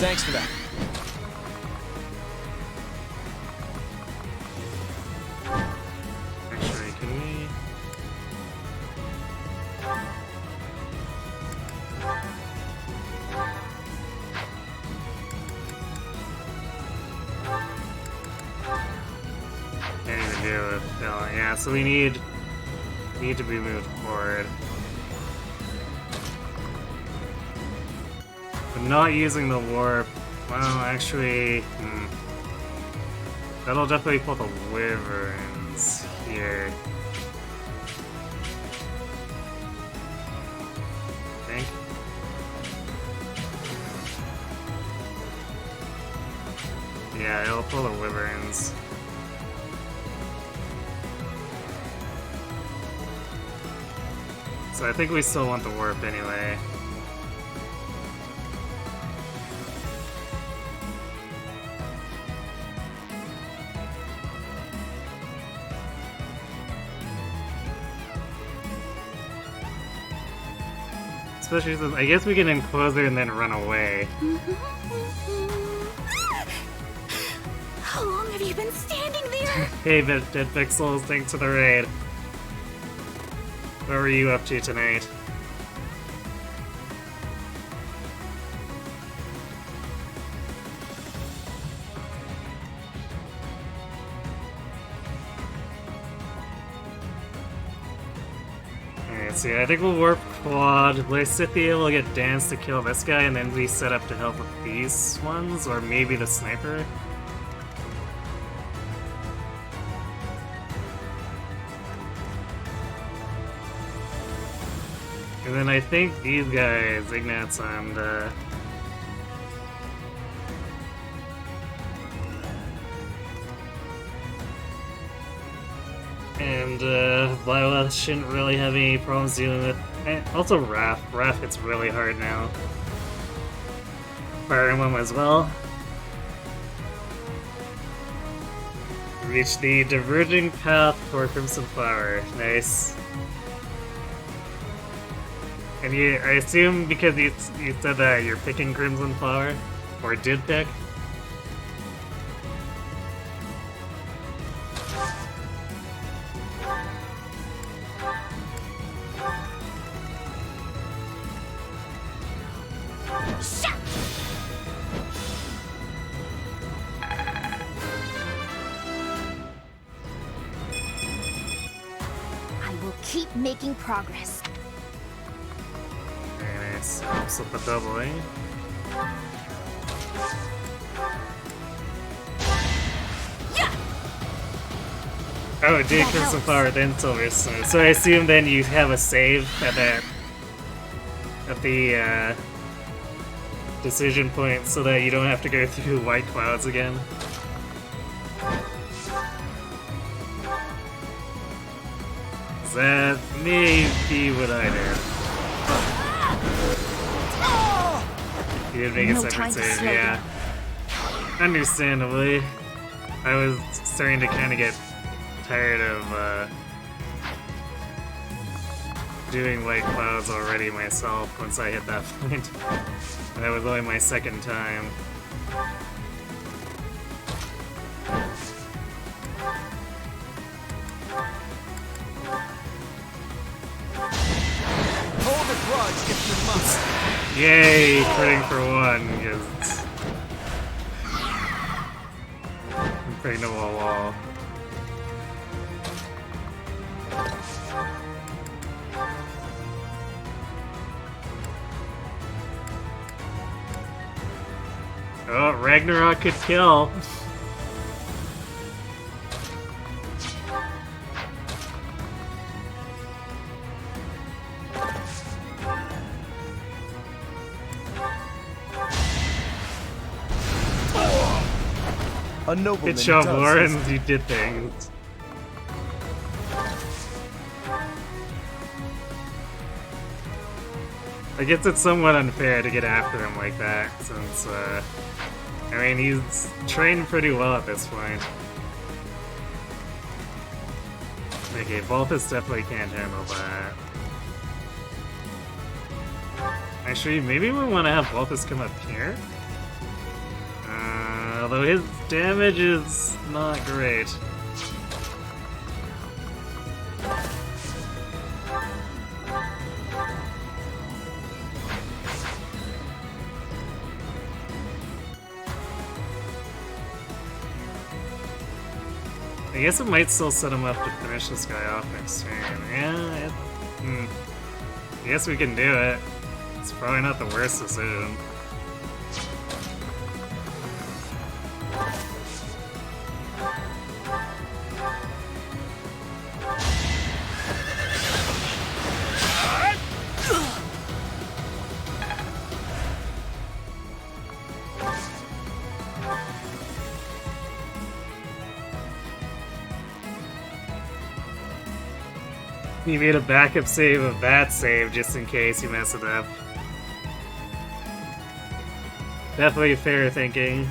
[SPEAKER 23] Thanks for that.
[SPEAKER 1] Actually, can we... Can't even do it. No, yeah, so we need to be moved forward. But not using the warp, well, actually, that'll definitely pull the wyverns here. I think. Yeah, it'll pull the wyverns. So I think we still want the warp anyway. Especially since I guess we can enclose her and then run away.
[SPEAKER 5] How long have you been standing there?
[SPEAKER 1] Hey, Dead Pixels, thanks for the raid. What were you up to tonight? Alright, so yeah, I think we'll warp Quad. Lysithia will get Dance to kill this guy, and then we set up to help with these ones, or maybe the sniper. And then I think these guys, Ignatz and Viola shouldn't really have any problems dealing with. And also Raph. Raph hits really hard now. Fire Emblem as well. Reach the diverging path toward Crimson Flower. Nice. And I assume because you said that you're picking Crimson Flower, or did pick.
[SPEAKER 5] I will keep making progress.
[SPEAKER 1] Very nice. Helps with the doubling. Oh, it did Crimson Flower, then Silver Snow. So I assume then you have a save at the decision point so that you don't have to go through White Clouds again. That may be what I did. You did make a separate save, yeah. Understandably. I was starting to kind of get tired of doing White Clouds already myself once I hit that point. That was only my second time.
[SPEAKER 23] Hold a grudge if you must.
[SPEAKER 1] Yay, critting for one, because impregnable wall. Oh, Ragnarok could kill.
[SPEAKER 12] A nobleman
[SPEAKER 1] Good job,
[SPEAKER 12] does
[SPEAKER 1] Lauren.
[SPEAKER 12] his-
[SPEAKER 1] You did things. I guess it's somewhat unfair to get after him like that, since, I mean, he's trained pretty well at this point. Okay, Volthus definitely can't handle that. Actually, maybe we want to have Volthus come up here? Although his damage is not great. I guess it might still set him up to finish this guy off next turn. Yeah, I guess we can do it. It's probably not the worst decision. You made a backup save of that save just in case you mess it up. Definitely fair thinking.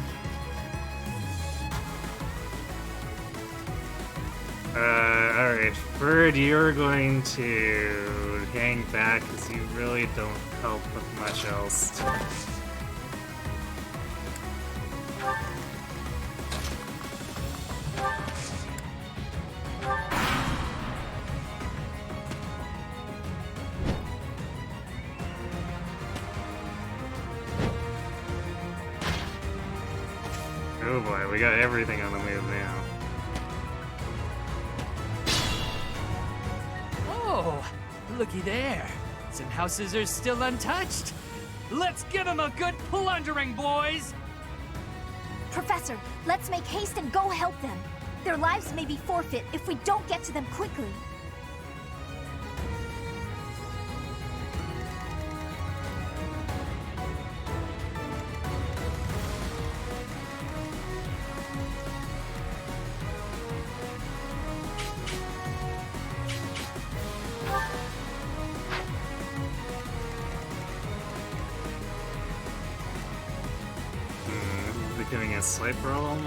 [SPEAKER 1] Alright, Bird, you're going to hang back because you really don't help with much else. Oh boy, we got everything on the move now.
[SPEAKER 15] Oh, looky there. Some houses are still untouched. Let's give them a good plundering, boys!
[SPEAKER 5] Professor, let's make haste and go help them. Their lives may be forfeit if we don't get to them quickly.
[SPEAKER 1] Becoming a slight problem.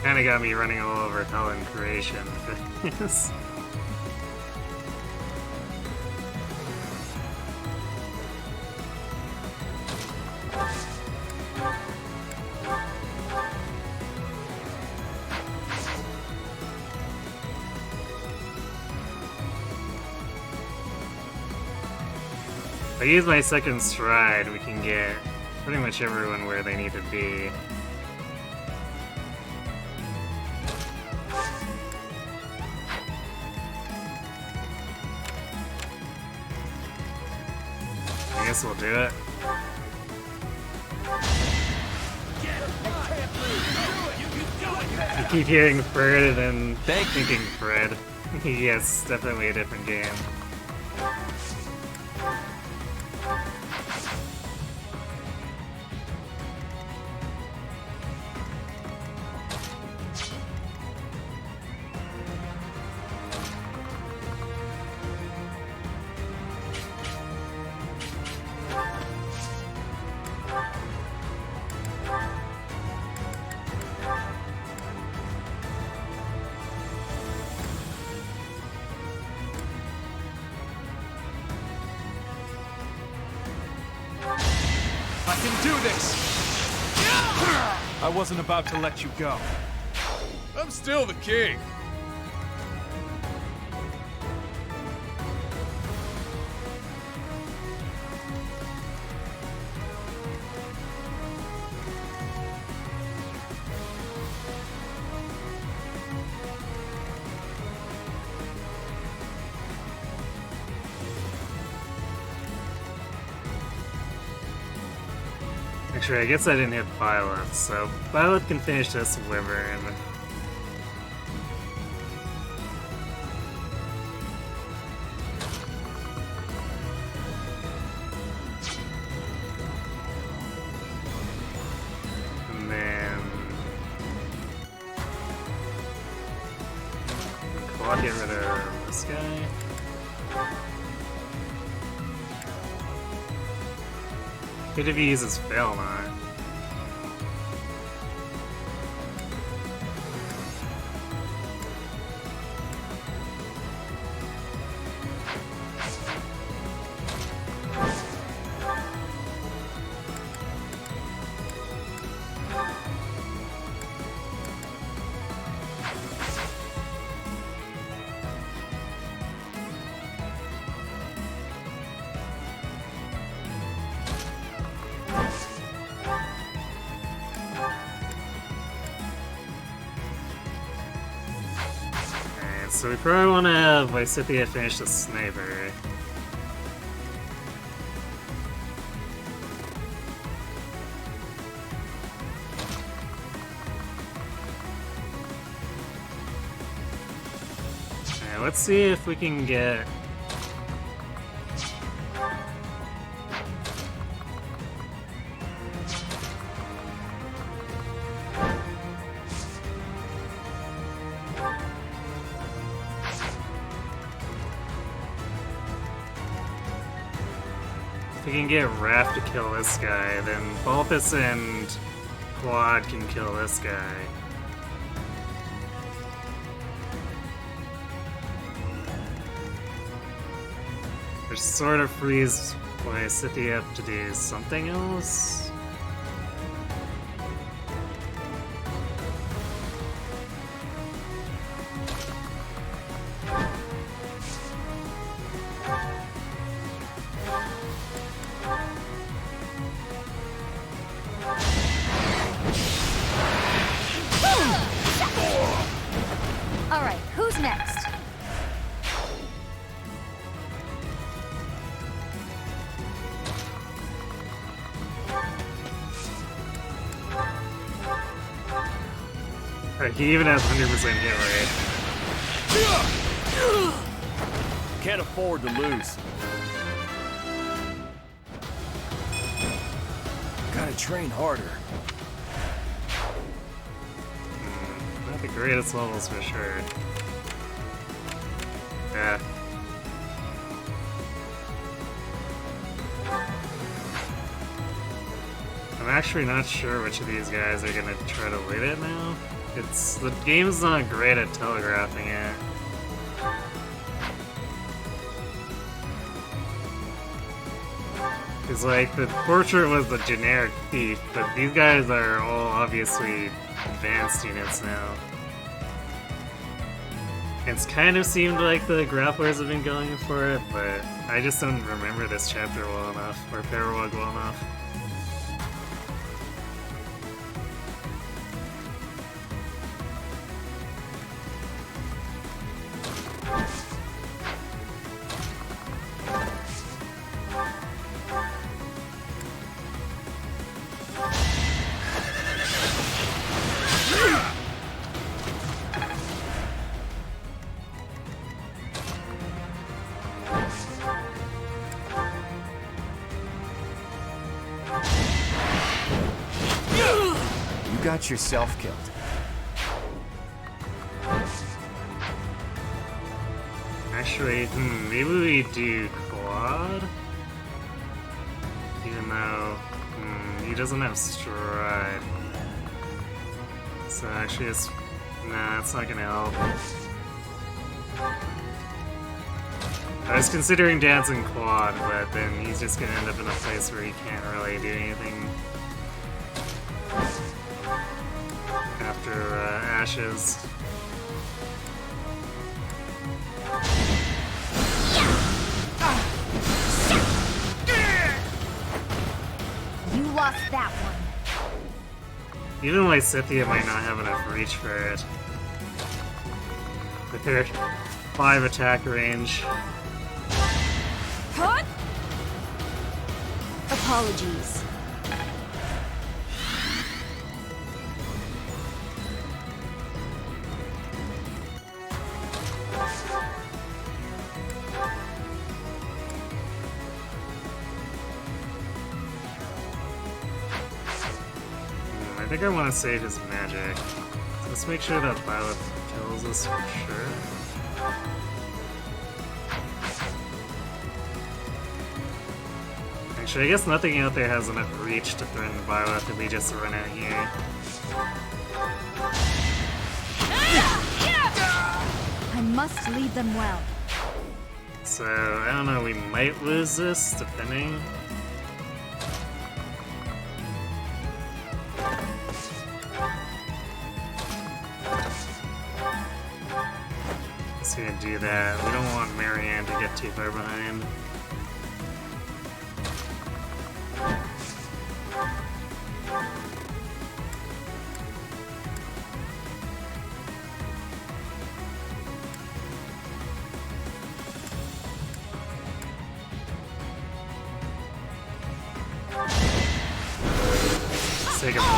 [SPEAKER 1] Kinda got me running all over hell in creation for this. If I use my second stride, we can get pretty much everyone where they need to be. I guess we'll do it. You keep hearing Fred and thinking Fred. Yes, definitely a different game.
[SPEAKER 13] I can do this! I wasn't about to let you go.
[SPEAKER 17] I'm still the king.
[SPEAKER 1] Actually, I guess I didn't hit Byleth, so Byleth can finish this Wyvern. And then I'll get rid of this guy. Good if he uses Fail Not. Alright, so we probably want to have Lysithea finish the sniper. Alright, let's see if we can get... If we can get Raph to kill this guy, then Bulbous and Quad can kill this guy. Which sort of frees Lysithea up to do something else.
[SPEAKER 5] Alright, who's next?
[SPEAKER 1] Alright, he even has 100% hit rate.
[SPEAKER 16] Can't afford to lose. Gotta train harder.
[SPEAKER 1] Not the greatest levels for sure. Yeah. I'm actually not sure which of these guys are gonna try to lead it now. The game's not great at telegraphing it. Because, like, the portrait was the generic thief, but these guys are all obviously advanced units now. It's kind of seemed like the grapplers have been going for it, but I just don't remember this chapter well enough, or Paralog well enough.
[SPEAKER 3] Got yourself killed.
[SPEAKER 1] Actually, maybe we do Quad? Even though, he doesn't have Stride. So actually it's... Nah, it's not gonna help. I was considering dancing Quad, but then he's just gonna end up in a place where he can't really do anything. After Ashes.
[SPEAKER 5] You lost that one.
[SPEAKER 1] Even Lysithea might not have enough reach for it. With her 5 attack range.
[SPEAKER 5] Cut! Apologies.
[SPEAKER 1] I think I want to save his magic. Let's make sure that Violet kills us for sure. Actually, I guess nothing out there has enough reach to threaten Violet if we just run out here.
[SPEAKER 5] I must lead them well.
[SPEAKER 1] So, I don't know, we might lose this, depending. Let's gonna do that. We don't want Marianne to get too far behind.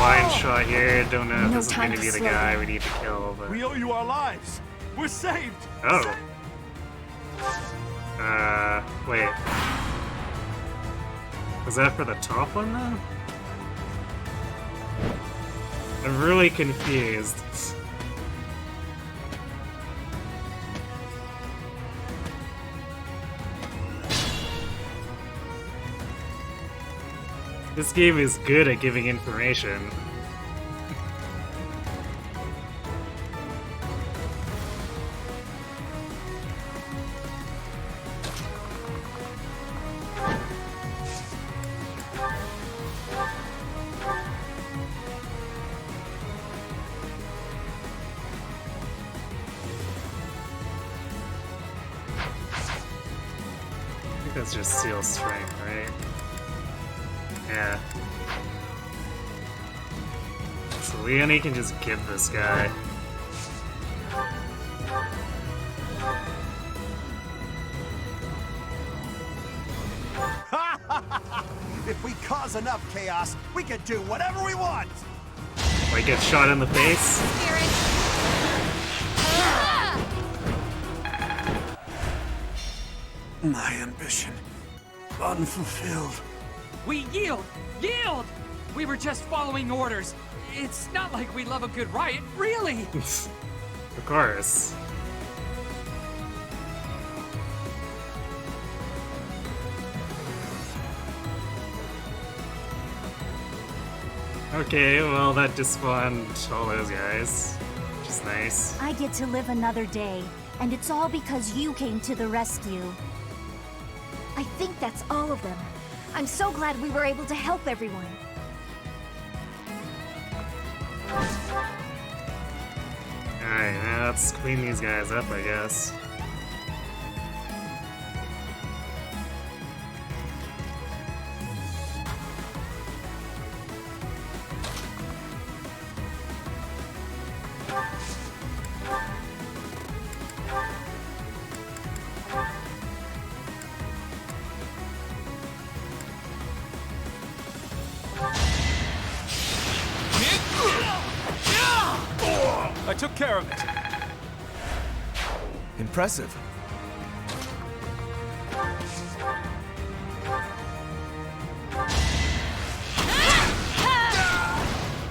[SPEAKER 1] blind shot here. Don't know if
[SPEAKER 10] No
[SPEAKER 1] this is
[SPEAKER 10] time
[SPEAKER 1] going to
[SPEAKER 10] to
[SPEAKER 1] be the
[SPEAKER 10] slow
[SPEAKER 1] guy
[SPEAKER 10] down.
[SPEAKER 1] we need to kill, but...
[SPEAKER 9] We owe you our lives. We're saved.
[SPEAKER 1] Oh. Wait. Was that for the top one, though? I'm really confused. This game is good at giving information. I think that's just seal strength, right? Yeah. So Leonie can just give this guy.
[SPEAKER 9] If we cause enough chaos, we can do whatever we want.
[SPEAKER 1] Like get shot in the face?
[SPEAKER 9] My ambition unfulfilled.
[SPEAKER 15] We yield! Yield! We were just following orders. It's not like we love a good riot, really!
[SPEAKER 1] Of course. Okay, well that despawned all those guys, which is nice.
[SPEAKER 5] I get to live another day, and it's all because you came to the rescue. I think that's all of them. I'm so glad we were able to help everyone.
[SPEAKER 1] Alright, now let's clean these guys up, I guess.
[SPEAKER 22] I took care of it.
[SPEAKER 12] Impressive.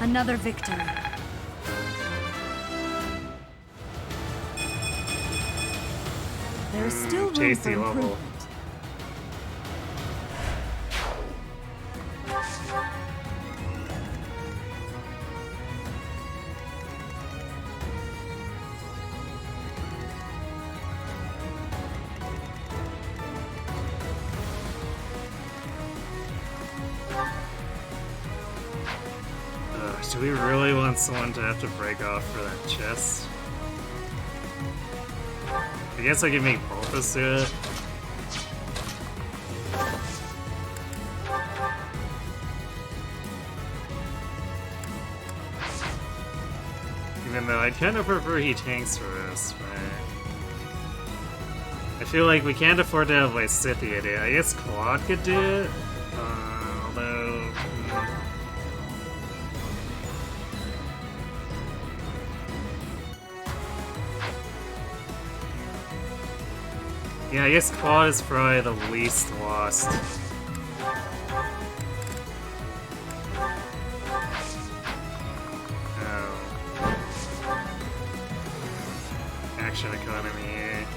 [SPEAKER 7] Another victory.
[SPEAKER 5] There's still room
[SPEAKER 1] tasty
[SPEAKER 5] for
[SPEAKER 1] level.
[SPEAKER 5] improvement.
[SPEAKER 1] Do we really want someone to have to break off for that chest? I guess I can make Balthus do it. Even though I'd kind of prefer he tanks for this, but... I feel like we can't afford to have Lysithea do it. I guess Claude could do it? Although... Yeah, I guess Claude is probably the least lost. Oh. Action economy.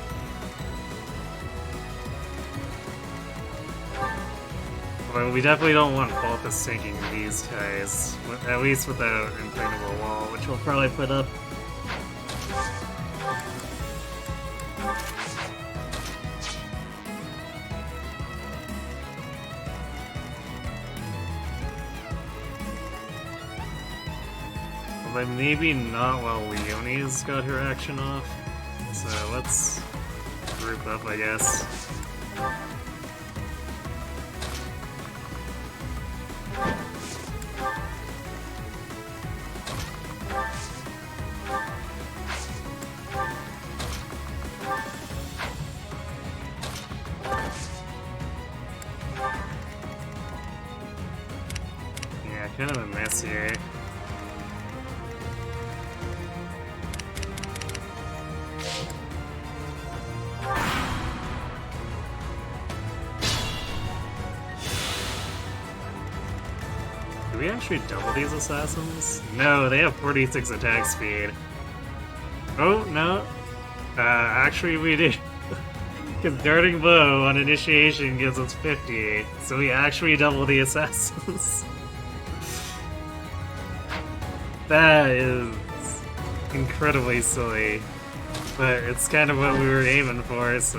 [SPEAKER 1] But we definitely don't want Balthus sinking these guys, at least without Impregnable Wall, which we'll probably put up. But maybe not while Leonie's got her action off. So let's group up, I guess. Yeah, kind of a mess here. we actually double these assassins? No, they have 46 attack speed. Oh, no. Actually we do. Because Darting Bow on initiation gives us 50, so we actually double the assassins. That is incredibly silly, but it's kind of what we were aiming for, so...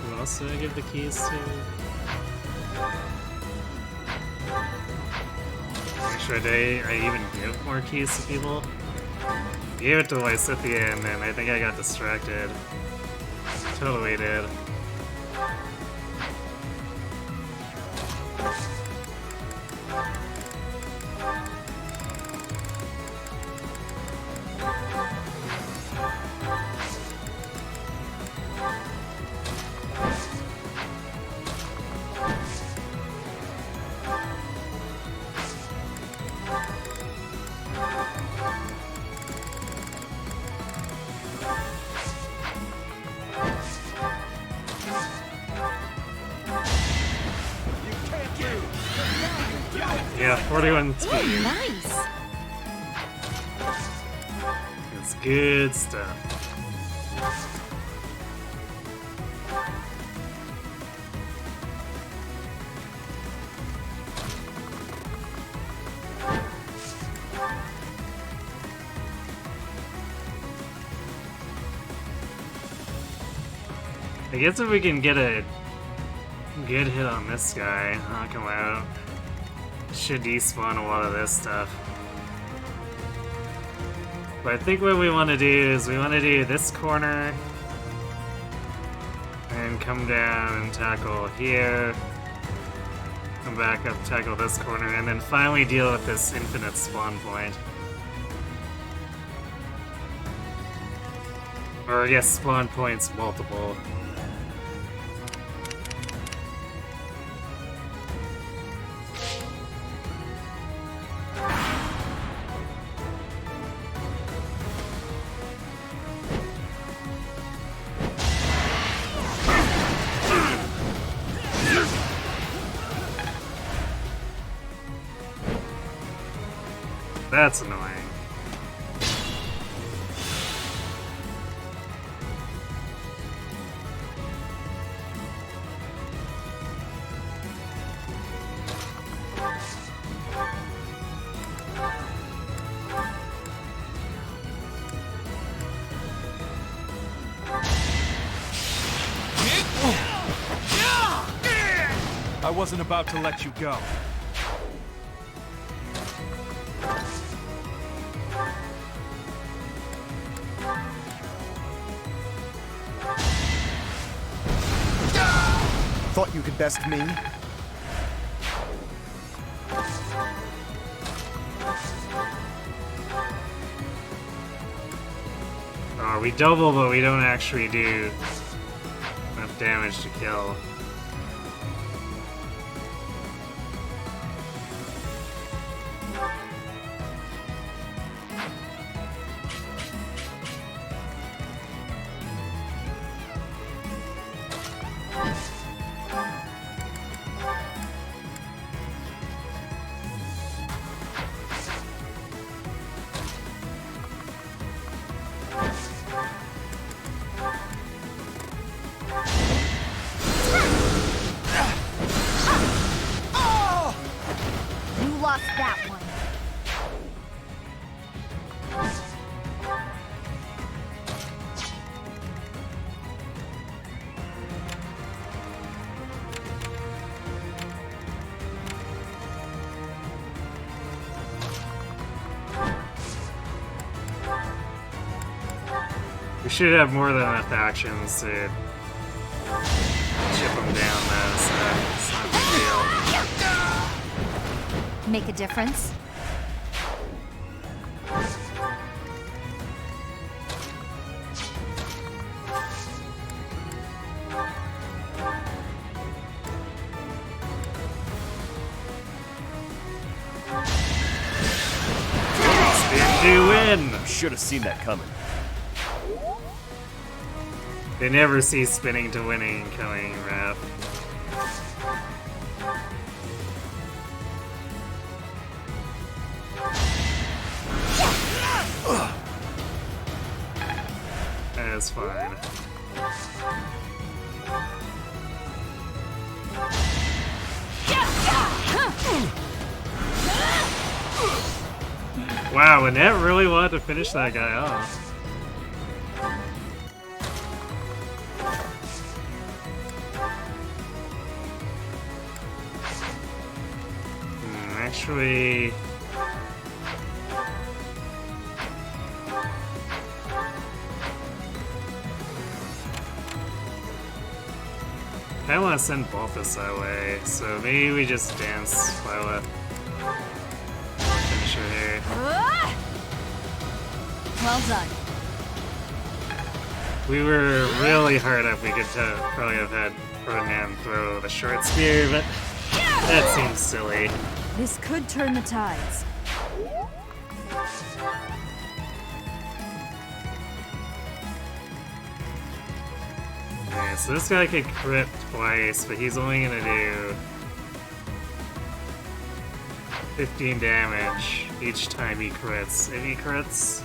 [SPEAKER 1] Who else did I give the keys to? Should I even give more keys to people? I gave it to Lysithian and I think I got distracted. Totally did. Yeah, 41 speed.
[SPEAKER 5] Oh, nice.
[SPEAKER 1] It's good stuff. I guess if we can get a good hit on this guy, knock him out, should despawn a lot of this stuff. But I think what we want to do is we want to do this corner and come down and tackle here, come back up, tackle this corner, and then finally deal with this infinite spawn point. Or I guess spawn points multiple. That's annoying.
[SPEAKER 13] I wasn't about to let you go.
[SPEAKER 12] Thought you could best me?
[SPEAKER 1] We double, but we don't actually do enough damage to kill.
[SPEAKER 5] That one.
[SPEAKER 1] We should have more than enough actions to chip them down, though, so it's not a big deal.
[SPEAKER 5] Make a difference?
[SPEAKER 1] win!
[SPEAKER 16] Should have seen that coming.
[SPEAKER 1] They never see spinning to winning coming, Raph. That's fine. Wow, Annette really wanted to finish that guy off. Actually... I want to send Balthus that way, so maybe we just dance while finish her here.
[SPEAKER 5] Well done.
[SPEAKER 1] We were really hard up. We could probably have had Ronan throw the short spear, but that seems silly.
[SPEAKER 10] This could turn the tides.
[SPEAKER 1] Okay, so this guy could crit twice, but he's only gonna do 15 damage each time he crits. If he crits...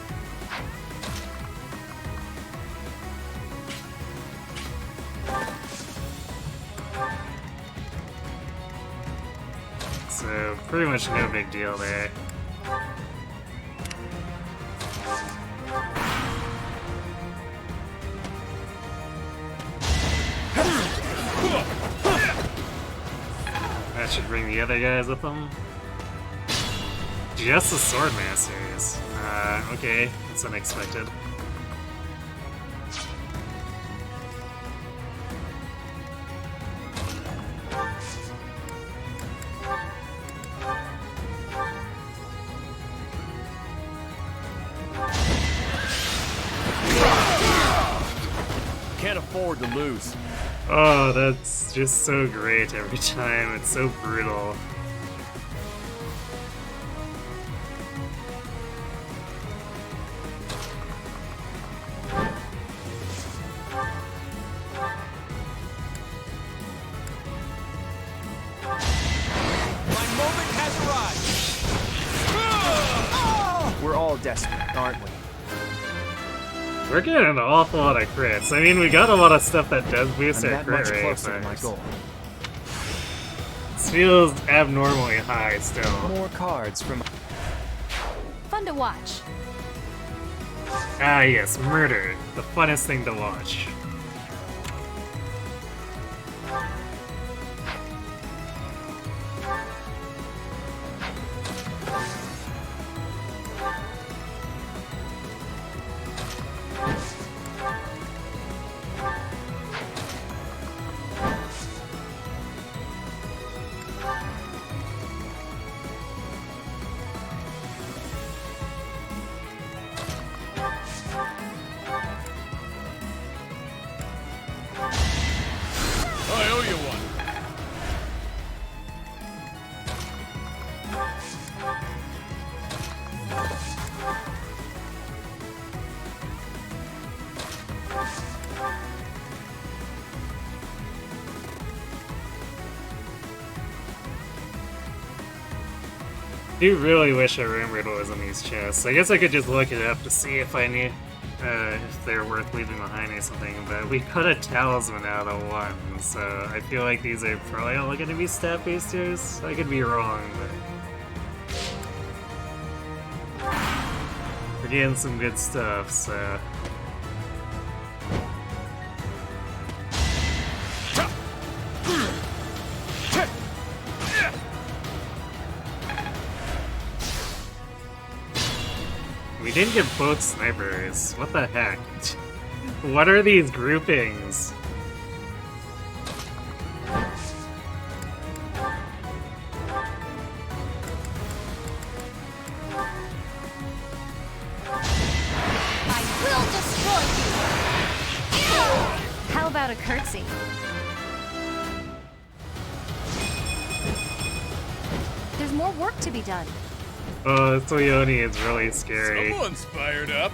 [SPEAKER 1] So, pretty much no big deal there. That should bring the other guys with them. Just the Sword Masters. Okay, that's unexpected.
[SPEAKER 16] Can't afford to lose.
[SPEAKER 1] Oh, that's just so great every time. It's so brutal.
[SPEAKER 23] My moment has arrived! We're all desperate, aren't we?
[SPEAKER 1] We're getting an awful lot of crits. I mean, we got a lot of stuff that does boost
[SPEAKER 23] I'm
[SPEAKER 1] our
[SPEAKER 23] that
[SPEAKER 1] crit
[SPEAKER 23] much
[SPEAKER 1] rate,
[SPEAKER 23] closer to
[SPEAKER 1] but
[SPEAKER 23] my goal.
[SPEAKER 1] this feels abnormally high still.
[SPEAKER 14] More cards from...
[SPEAKER 5] Fun to watch.
[SPEAKER 1] Ah yes, murder. The funnest thing to watch.
[SPEAKER 17] I owe you one.
[SPEAKER 1] I do really wish I remembered what was in these chests. I guess I could just look it up to see if I knew if they're worth leaving behind or something, but we cut a talisman out of one, so I feel like these are probably all going to be stat boosters. I could be wrong, but we're getting some good stuff, so... We didn't get both snipers. What the heck? What are these groupings?
[SPEAKER 5] I will destroy you! How about a curtsy? There's more work to be done.
[SPEAKER 1] Oh, Toyoni is really scary.
[SPEAKER 17] Someone's fired up.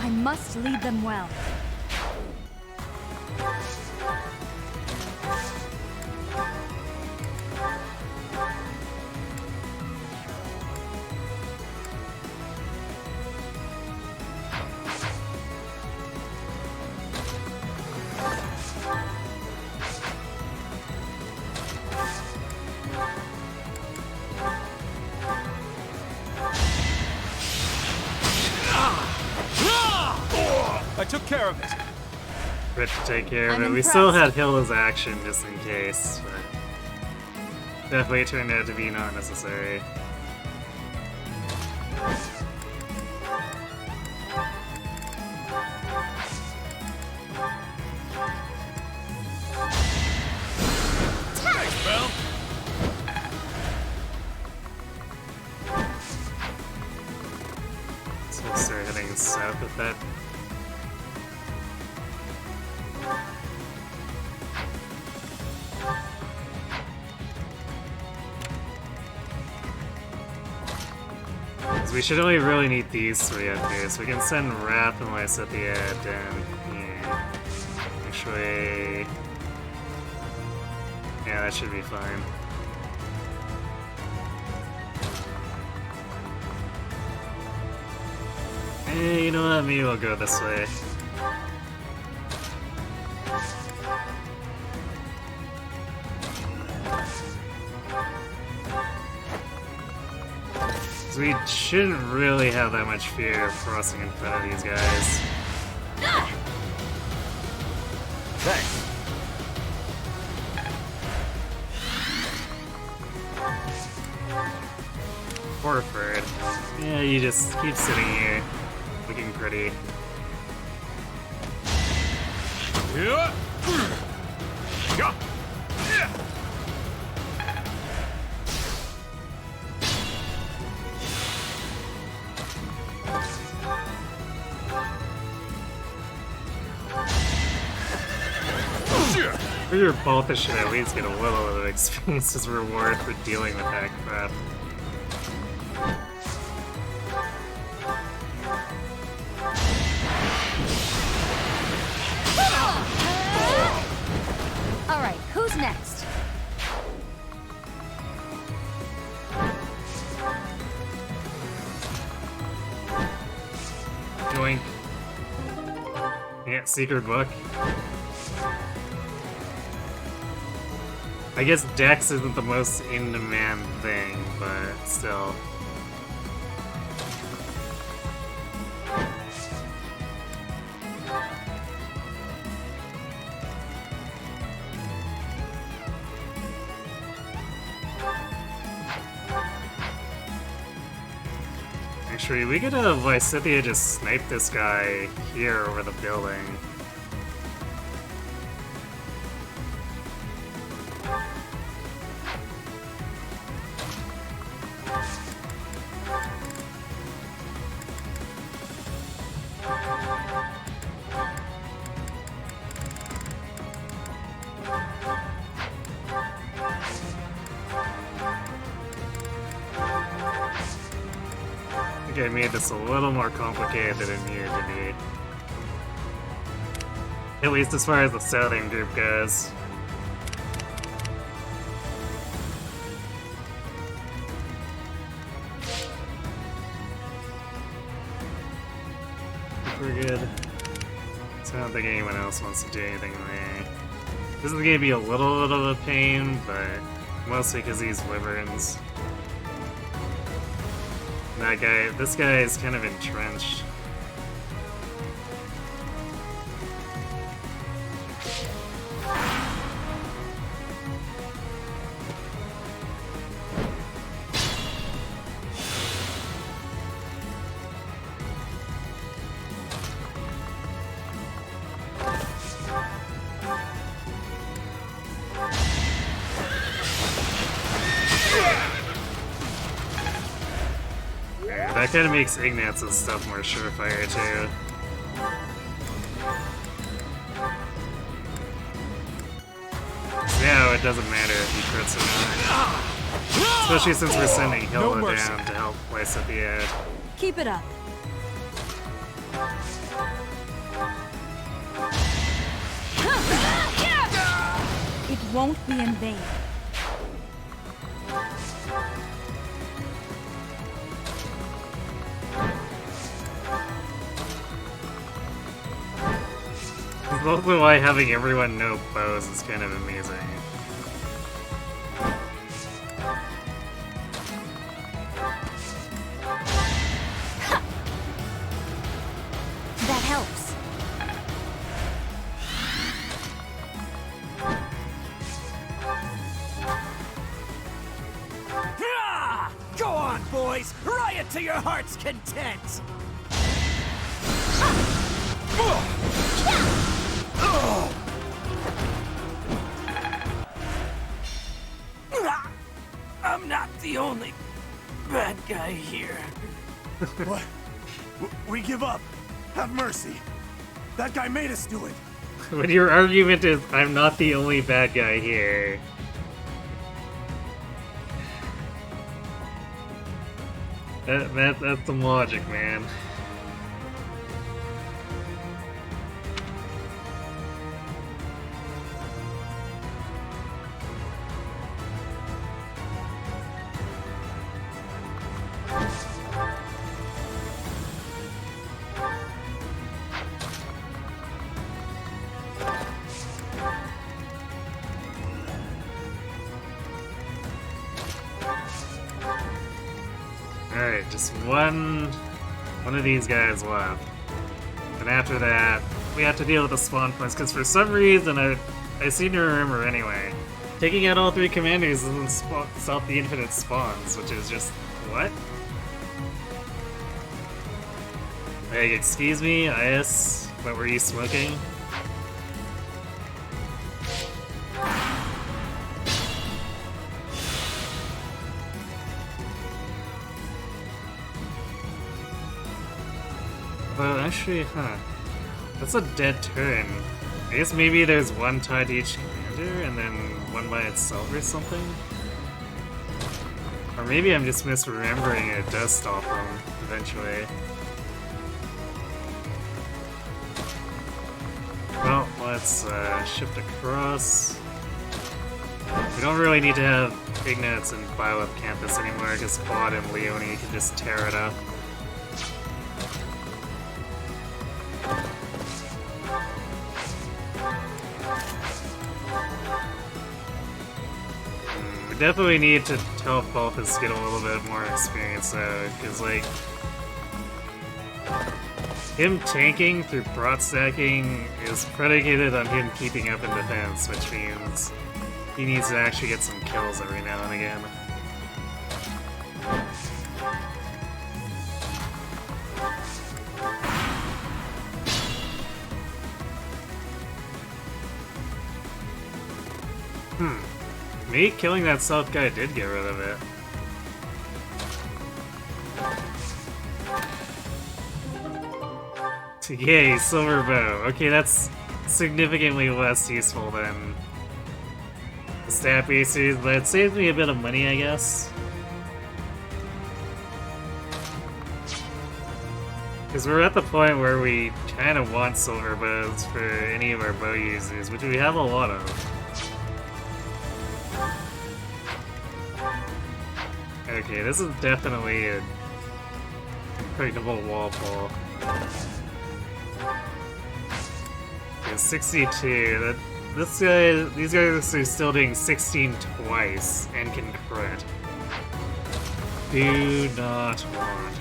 [SPEAKER 5] I must lead them well.
[SPEAKER 13] I took care of it.
[SPEAKER 1] Rich to take care of
[SPEAKER 5] I'm
[SPEAKER 1] it. We
[SPEAKER 5] impressed.
[SPEAKER 1] still had Hilla's action just in case, but definitely turned out to be not necessary.
[SPEAKER 17] Thanks, Belle.
[SPEAKER 1] So we'll start heading south with that. We should only really need these three up here, so we can send Wrath and Lysithea down here. Actually... yeah, that should be fine. Hey, you know what? Maybe we'll go this way. We shouldn't really have that much fear of crossing in front of these guys.
[SPEAKER 16] Thanks.
[SPEAKER 1] Horford. Yeah, you just keep sitting here, looking pretty.
[SPEAKER 17] Yeah. Yeah.
[SPEAKER 1] Figure both should at least get a little of experience as reward for dealing with that crap.
[SPEAKER 5] Alright, who's next?
[SPEAKER 1] Joink. Yeah, secret book. I guess Dex isn't the most in-demand thing, but still. Actually, we could have Lysithea just snipe this guy here over the building. I made this a little more complicated than it needed to be. At least as far as the southern group goes. We're good. So I don't think anyone else wants to do anything there. This is gonna be a little bit of a pain, but mostly because these wyverns. That guy, this guy is kind of entrenched. that kind of makes Ignat's stuff more surefire too. Yeah, it doesn't matter if he crits or not. Especially since we're sending Hilda down to help place at the edge.
[SPEAKER 10] Keep it up. It won't be in vain.
[SPEAKER 1] That's also why having everyone know bows is kind of amazing.
[SPEAKER 10] That helps.
[SPEAKER 23] Go on, boys! Riot to your heart's content! I'm not the only bad guy here.
[SPEAKER 9] What? We give up. Have mercy. That guy made us do it.
[SPEAKER 1] When your argument is, I'm not the only bad guy here. That's some logic, man. Alright, just one of these guys left. And after that, we have to deal with the spawn points, because for some reason, I seem to remember anyway, taking out all three commanders doesn't stop the infinite spawns, which is just, what? Like, excuse me, IS, what were you smoking? Well, actually, that's a dead turn. I guess maybe there's one tied to each commander and then one by itself or something? Or maybe I'm just misremembering it does stop them eventually. Well, let's shift across. We don't really need to have Ignatz and Bile campus anymore because Claude and Leonie can just tear it up. Definitely need to help Balthus get a little bit more experience though, because like him tanking through prot stacking is predicated on him keeping up in defense, which means he needs to actually get some kills every now and again. Me killing that south guy did get rid of it. Yay, silver bow. Okay, that's significantly less useful than the stat boosters, but it saves me a bit of money, I guess. Because we're at the point where we kind of want silver bows for any of our bow users, which we have a lot of. Okay, this is definitely a impregnable wall fall. Okay, 62. These guys are still doing 16 twice and can crit. Do not want.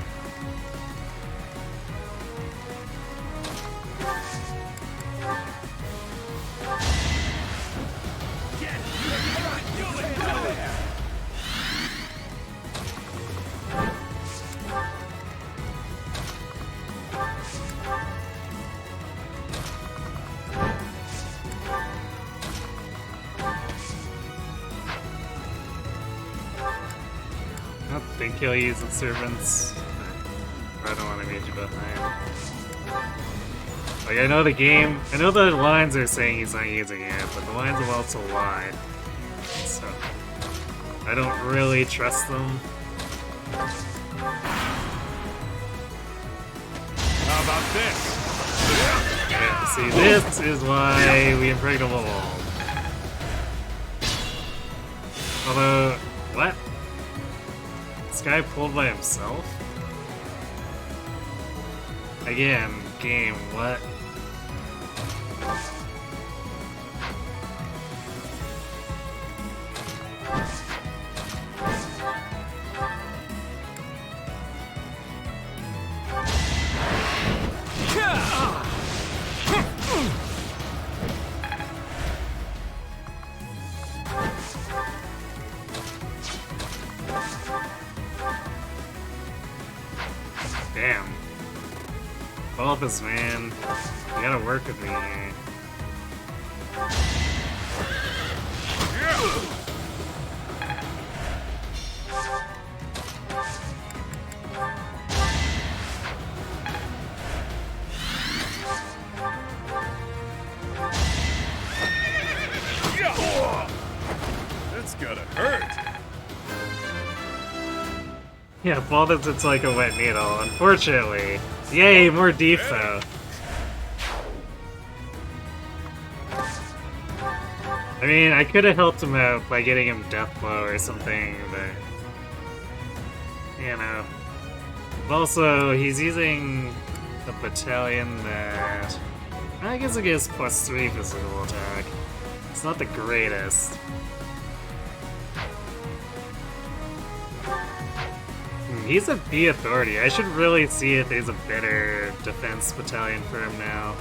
[SPEAKER 1] I think he'll use the servants. I don't want to meet you behind. Like, I know the lines are saying he's not using it, but the lines have also lied. So, I don't really trust them.
[SPEAKER 17] How about this?
[SPEAKER 1] Yeah, see, this is why we impregnable wall. Although, what? This guy pulled by himself? Again, game, what? Damn. Balthus, man. You gotta work with me here.
[SPEAKER 17] That's gotta hurt.
[SPEAKER 1] Yeah, Balthus, it's like a wet needle, unfortunately. Yay, more defo. I mean, I could have helped him out by getting him Death Blow or something, but... You know. Also, he's using a battalion that... I guess it gives +3 physical attack. It's not the greatest. He's a B authority. I should really see if there's a better defense battalion for him now.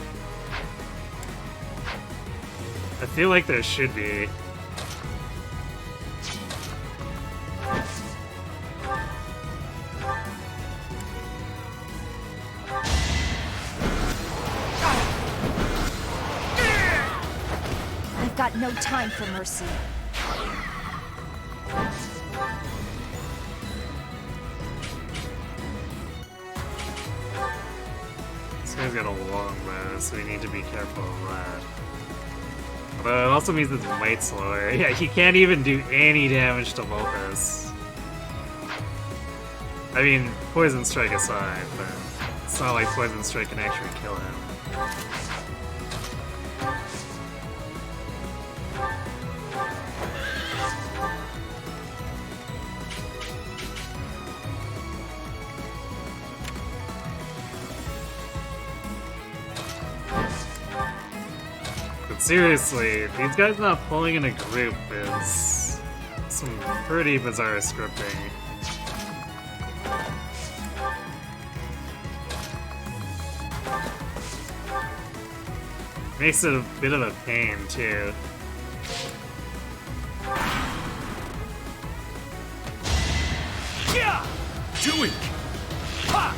[SPEAKER 1] I feel like there should be.
[SPEAKER 5] I've got no time for mercy.
[SPEAKER 1] This guy's got a long bow, so we need to be careful of that. But it also means it's might slower. Yeah, he can't even do any damage to Vulpus. I mean, Poison Strike aside, but it's not like Poison Strike can actually kill him. Seriously, these guys not pulling in a group is some pretty bizarre scripting. Makes it a bit of a pain, too.
[SPEAKER 17] Yeah! Doing! Ha!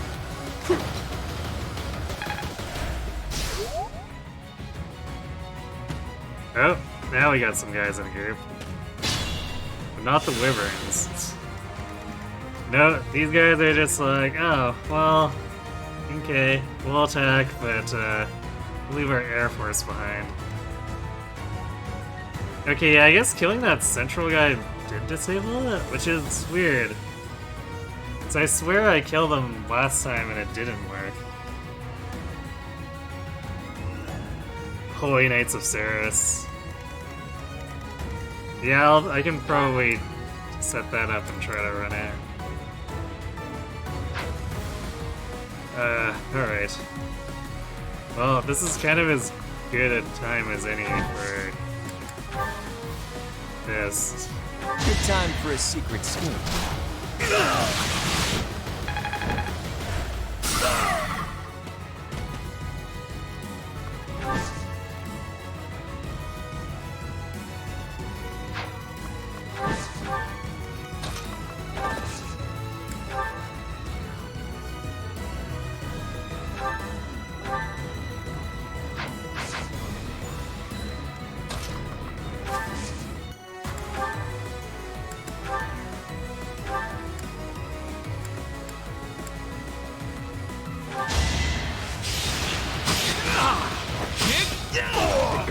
[SPEAKER 1] Oh, now we got some guys in a group. But not the Wyverns. No, these guys are just like, oh, well, okay, we'll attack, but we'll leave our Air Force behind. Okay, yeah, I guess killing that central guy did disable it, which is weird. So I swear I killed him last time and it didn't work. Holy Knights of Ceres. Yeah, I can probably set that up and try to run it. Alright. Well, this is kind of as good a time as any for this.
[SPEAKER 14] Good time for a secret scheme.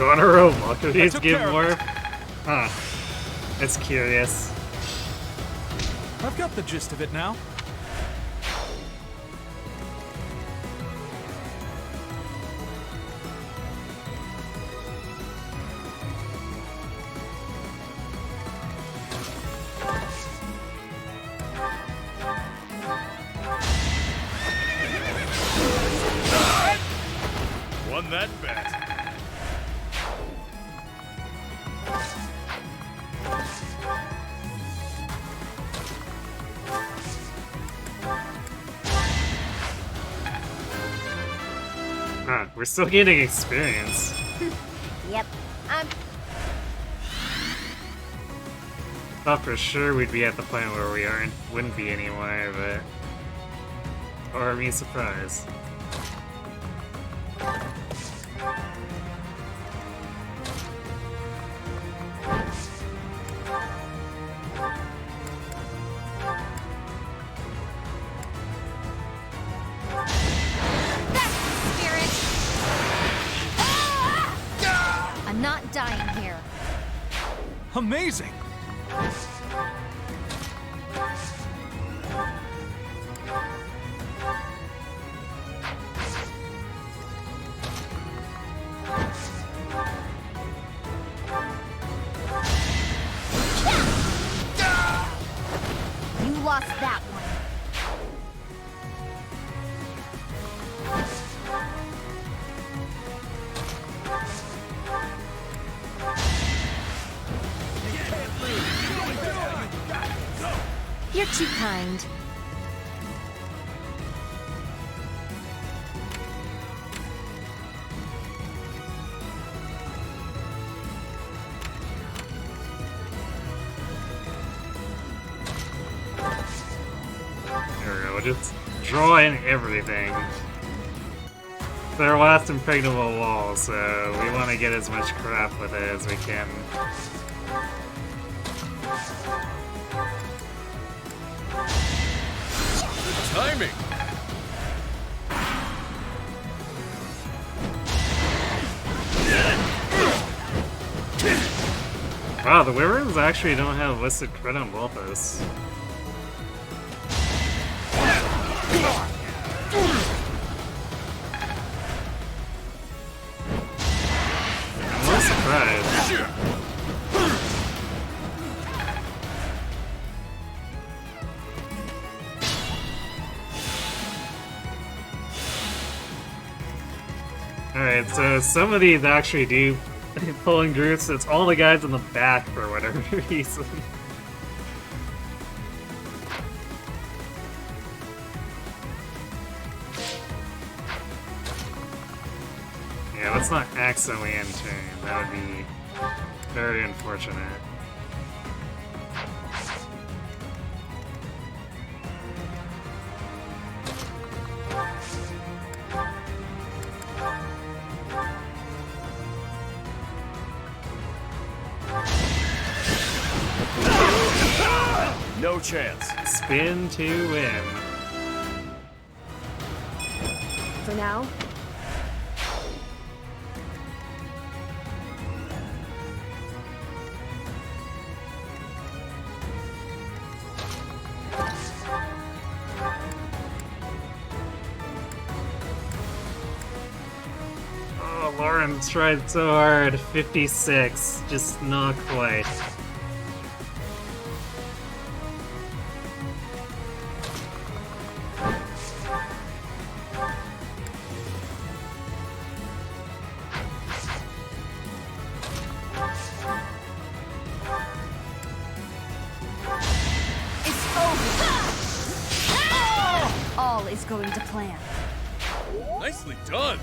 [SPEAKER 1] Gonoro Makuhis give more? Huh. That's curious.
[SPEAKER 13] I've got the gist of it now.
[SPEAKER 17] Won that bet.
[SPEAKER 1] Huh, we're still getting experience.
[SPEAKER 5] Yep.
[SPEAKER 1] Thought for sure we'd be at the point where we wouldn't be anymore, but... Or me surprised.
[SPEAKER 5] I'm not dying here.
[SPEAKER 13] Amazing!
[SPEAKER 5] You lost that one. You're too kind.
[SPEAKER 1] There we go, just draw in everything. They're last impregnable wall, so we want to get as much crap with it as we can.
[SPEAKER 17] Timing!
[SPEAKER 1] Wow, the Wyverns actually don't have listed crit on both of us. I'm a little surprised. Alright, so some of these actually do pull in groups. It's all the guys in the back for whatever reason. Yeah, let's not accidentally end turn. That would be very unfortunate.
[SPEAKER 16] No chance.
[SPEAKER 1] Spin to win.
[SPEAKER 10] For now,
[SPEAKER 1] Oh, Lauren tried so hard. 56, just not quite.
[SPEAKER 5] It's over. All is going to plan.
[SPEAKER 17] Nicely done.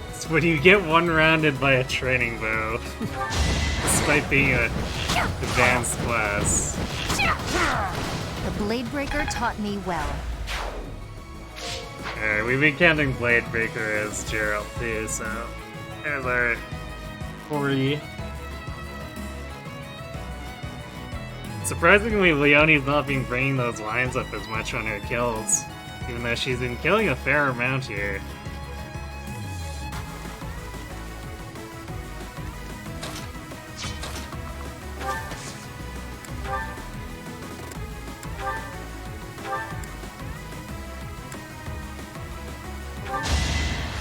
[SPEAKER 1] It's when you get one-rounded by a training bow, despite being a advanced class.
[SPEAKER 5] The Blade Breaker taught me well.
[SPEAKER 1] Alright, we've been counting Blade Breaker as Gerald too, so there's our 40. Surprisingly, Leonie's not been bringing those lines up as much on her kills, even though she's been killing a fair amount here.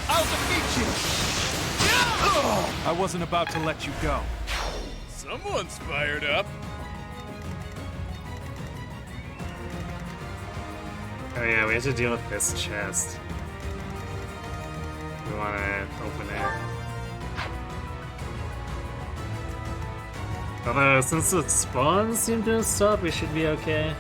[SPEAKER 13] I'll defeat you! I wasn't about to let you go.
[SPEAKER 17] Someone's fired up.
[SPEAKER 1] Oh yeah, we have to deal with this chest. We want to open it. Although, since the spawns seem to stop, we should be okay.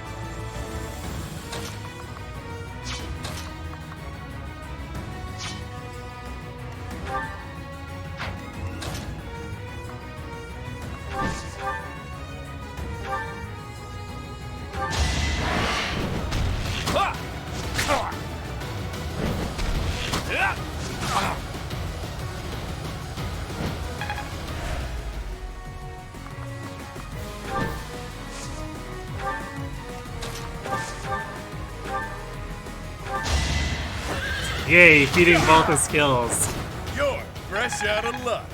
[SPEAKER 1] Yay, feeding both his skills.
[SPEAKER 17] You're fresh out of luck.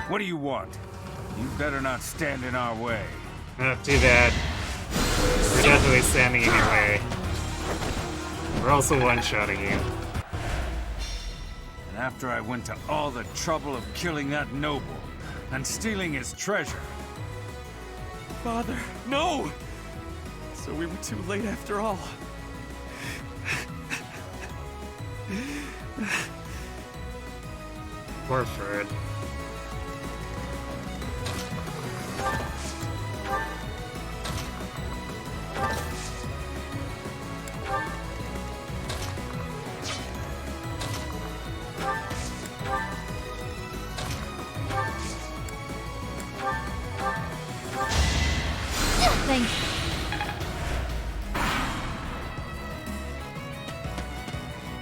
[SPEAKER 22] What do you want? You better not stand in our way.
[SPEAKER 1] Not too bad. We're definitely standing in your way. We're also one-shotting you.
[SPEAKER 22] And after I went to all the trouble of killing that noble and stealing his treasure.
[SPEAKER 13] Father, no! So we were too late after all.
[SPEAKER 1] Poor Fred.
[SPEAKER 5] Thank you.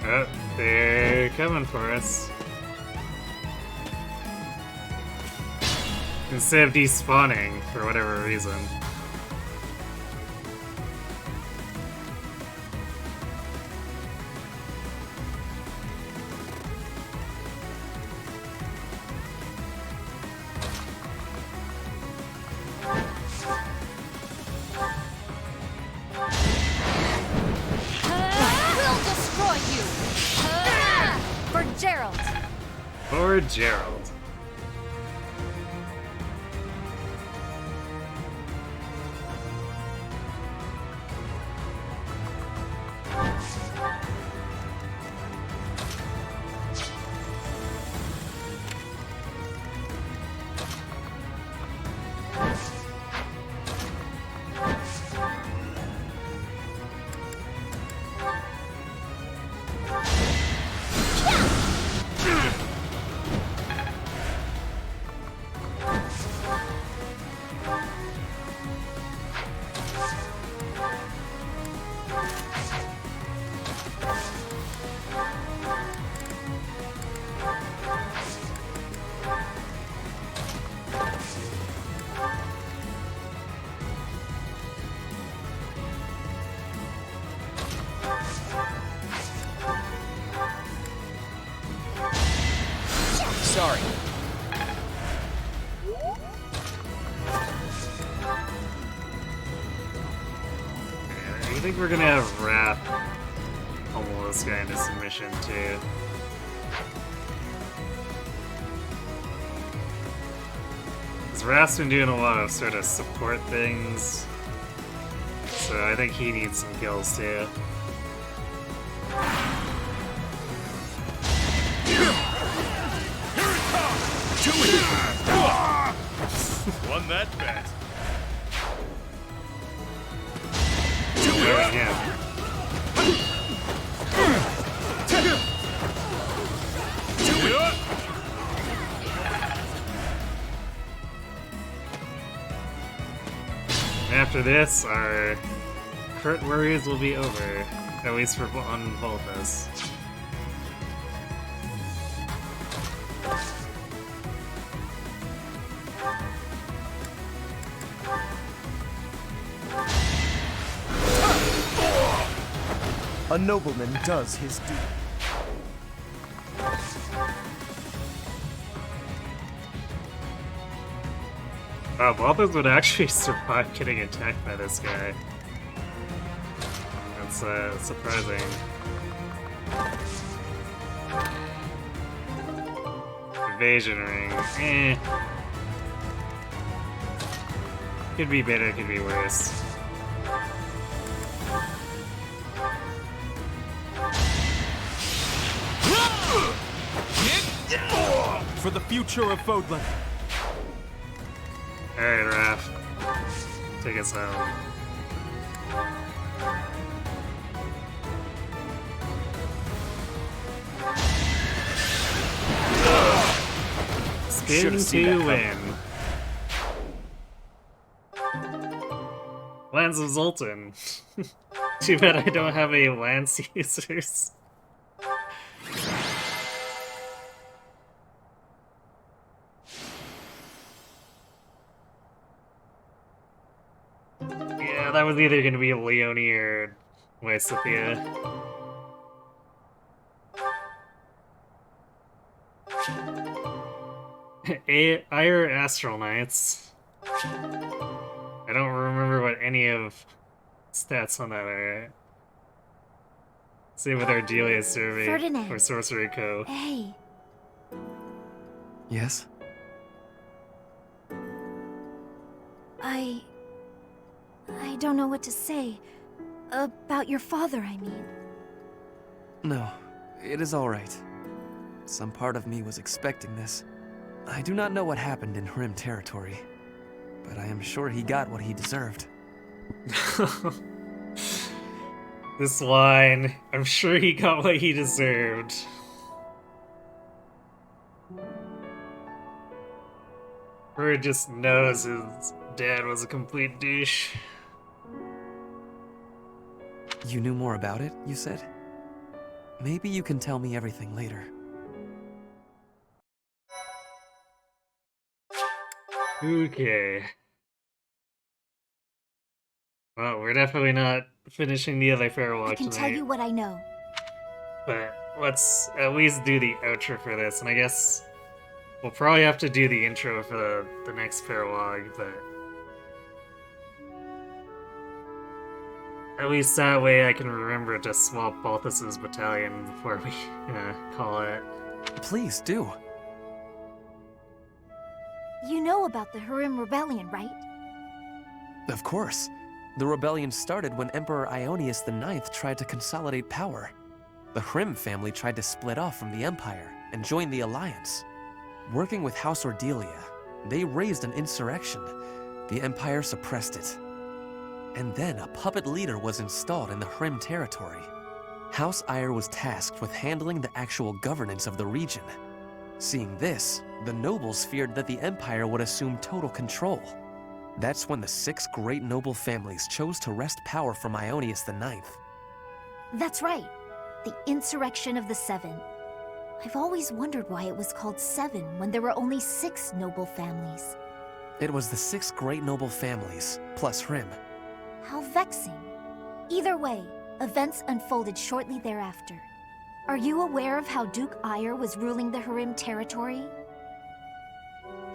[SPEAKER 1] Oh, they're coming for us. Instead of despawning, for whatever reason.
[SPEAKER 5] We'll destroy you! For Gerald!
[SPEAKER 1] For Gerald.
[SPEAKER 14] Sorry.
[SPEAKER 1] I think we're gonna have Wrath pummel this guy into submission too. Because Wrath's been doing a lot of sort of support things, so I think he needs some kills too.
[SPEAKER 17] Won that bet.
[SPEAKER 1] Do it again. after this, our crit worries will be over. At least for on both of us.
[SPEAKER 12] A nobleman does his duty.
[SPEAKER 1] Balthus would actually survive getting attacked by this guy. That's surprising. Evasion ring. Eh. Could be better, could be worse.
[SPEAKER 13] For the future of Fodlan.
[SPEAKER 1] Alright, Raph. Take us home. Spin to win. Lands of Zoltan. Too bad I don't have any lance users. Yeah, that was either gonna be Leone or Lysithea. Ire Astral Knights. I don't remember what any of stats on that are. Same with our Delia survey
[SPEAKER 5] Ferdinand.
[SPEAKER 1] or Sorcery Co.
[SPEAKER 5] Hey,
[SPEAKER 6] Yes?
[SPEAKER 5] I don't know what to say. About your father, I mean.
[SPEAKER 6] No, it is all right. Some part of me was expecting this. I do not know what happened in Hrim territory, but I am sure he got what he deserved.
[SPEAKER 1] This line, I'm sure he got what he deserved. Bird just knows his dad was a complete douche.
[SPEAKER 6] You knew more about it, you said? Maybe you can tell me everything later.
[SPEAKER 1] Okay. Well, we're definitely not finishing the other farewell
[SPEAKER 5] I can
[SPEAKER 1] tonight.
[SPEAKER 5] tell you what I know.
[SPEAKER 1] But let's at least do the outro for this, and I guess we'll probably have to do the intro for the next farewell, but at least that way I can remember to swap Balthus's battalion before we call it.
[SPEAKER 6] Please do.
[SPEAKER 5] You know about the Hrim Rebellion, right?
[SPEAKER 6] Of course. The rebellion started when Emperor Ionius IX tried to consolidate power. The Hrim family tried to split off from the Empire and join the Alliance. Working with House Ordelia, they raised an insurrection. The Empire suppressed it. And then a puppet leader was installed in the Hrim territory. House Ire was tasked with handling the actual governance of the region. Seeing this, the nobles feared that the Empire would assume total control. That's when the 6 great noble families chose to wrest power from Ionius IX.
[SPEAKER 5] That's right. The Insurrection of the Seven. I've always wondered why it was called Seven when there were only 6 noble families.
[SPEAKER 6] It was the 6 great noble families, plus Hrim.
[SPEAKER 5] How vexing. Either way, events unfolded shortly thereafter. Are you aware of how Duke Ire was ruling the Hrim territory?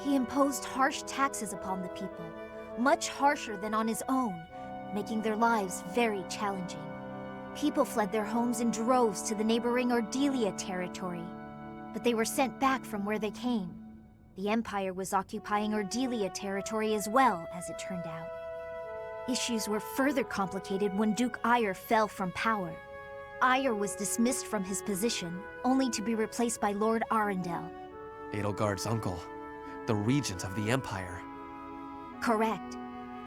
[SPEAKER 5] He imposed harsh taxes upon the people, much harsher than on his own, making their lives very challenging. People fled their homes in droves to the neighboring Ordelia territory, but they were sent back from where they came. The Empire was occupying Ordelia territory as well, as it turned out. Issues were further complicated when Duke Ire fell from power. Ire was dismissed from his position, only to be replaced by Lord Arundel.
[SPEAKER 6] Edelgard's uncle, the regent of the Empire.
[SPEAKER 5] Correct.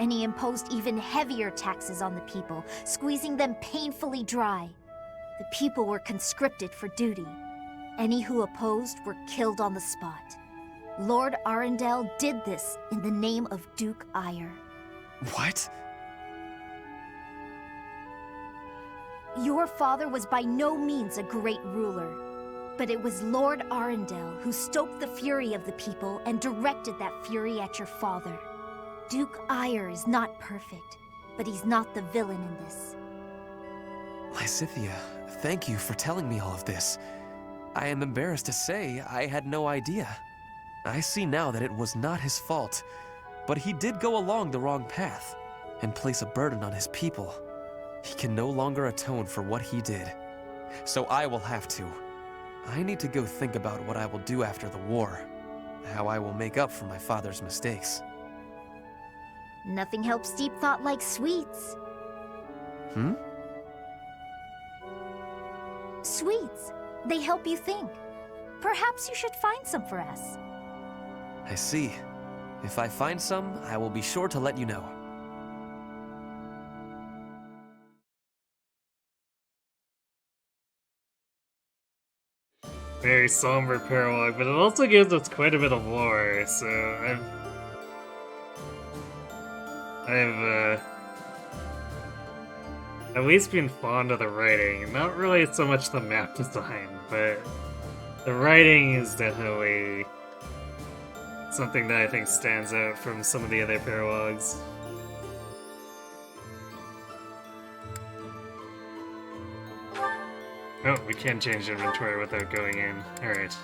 [SPEAKER 5] And he imposed even heavier taxes on the people, squeezing them painfully dry. The people were conscripted for duty. Any who opposed were killed on the spot. Lord Arundel did this in the name of Duke Ire.
[SPEAKER 6] What?
[SPEAKER 5] Your father was by no means a great ruler, but it was Lord Arundel who stoked the fury of the people and directed that fury at your father. Duke Ire is not perfect, but he's not the villain in this.
[SPEAKER 6] Lysithea, thank you for telling me all of this. I am embarrassed to say I had no idea. I see now that it was not his fault, but he did go along the wrong path and place a burden on his people. He can no longer atone for what he did, so I will have to. I need to go think about what I will do after the war, how I will make up for my father's mistakes.
[SPEAKER 5] Nothing helps deep thought like sweets. Sweets. They help you think. Perhaps you should find some for us.
[SPEAKER 6] I see. If I find some, I will be sure to let you know.
[SPEAKER 1] Very somber paralogue, but it also gives us quite a bit of lore, so I've at least been fond of the writing. Not really so much the map design, but the writing is definitely something that I think stands out from some of the other paralogs. Oh, we can't change inventory without going in. Alright.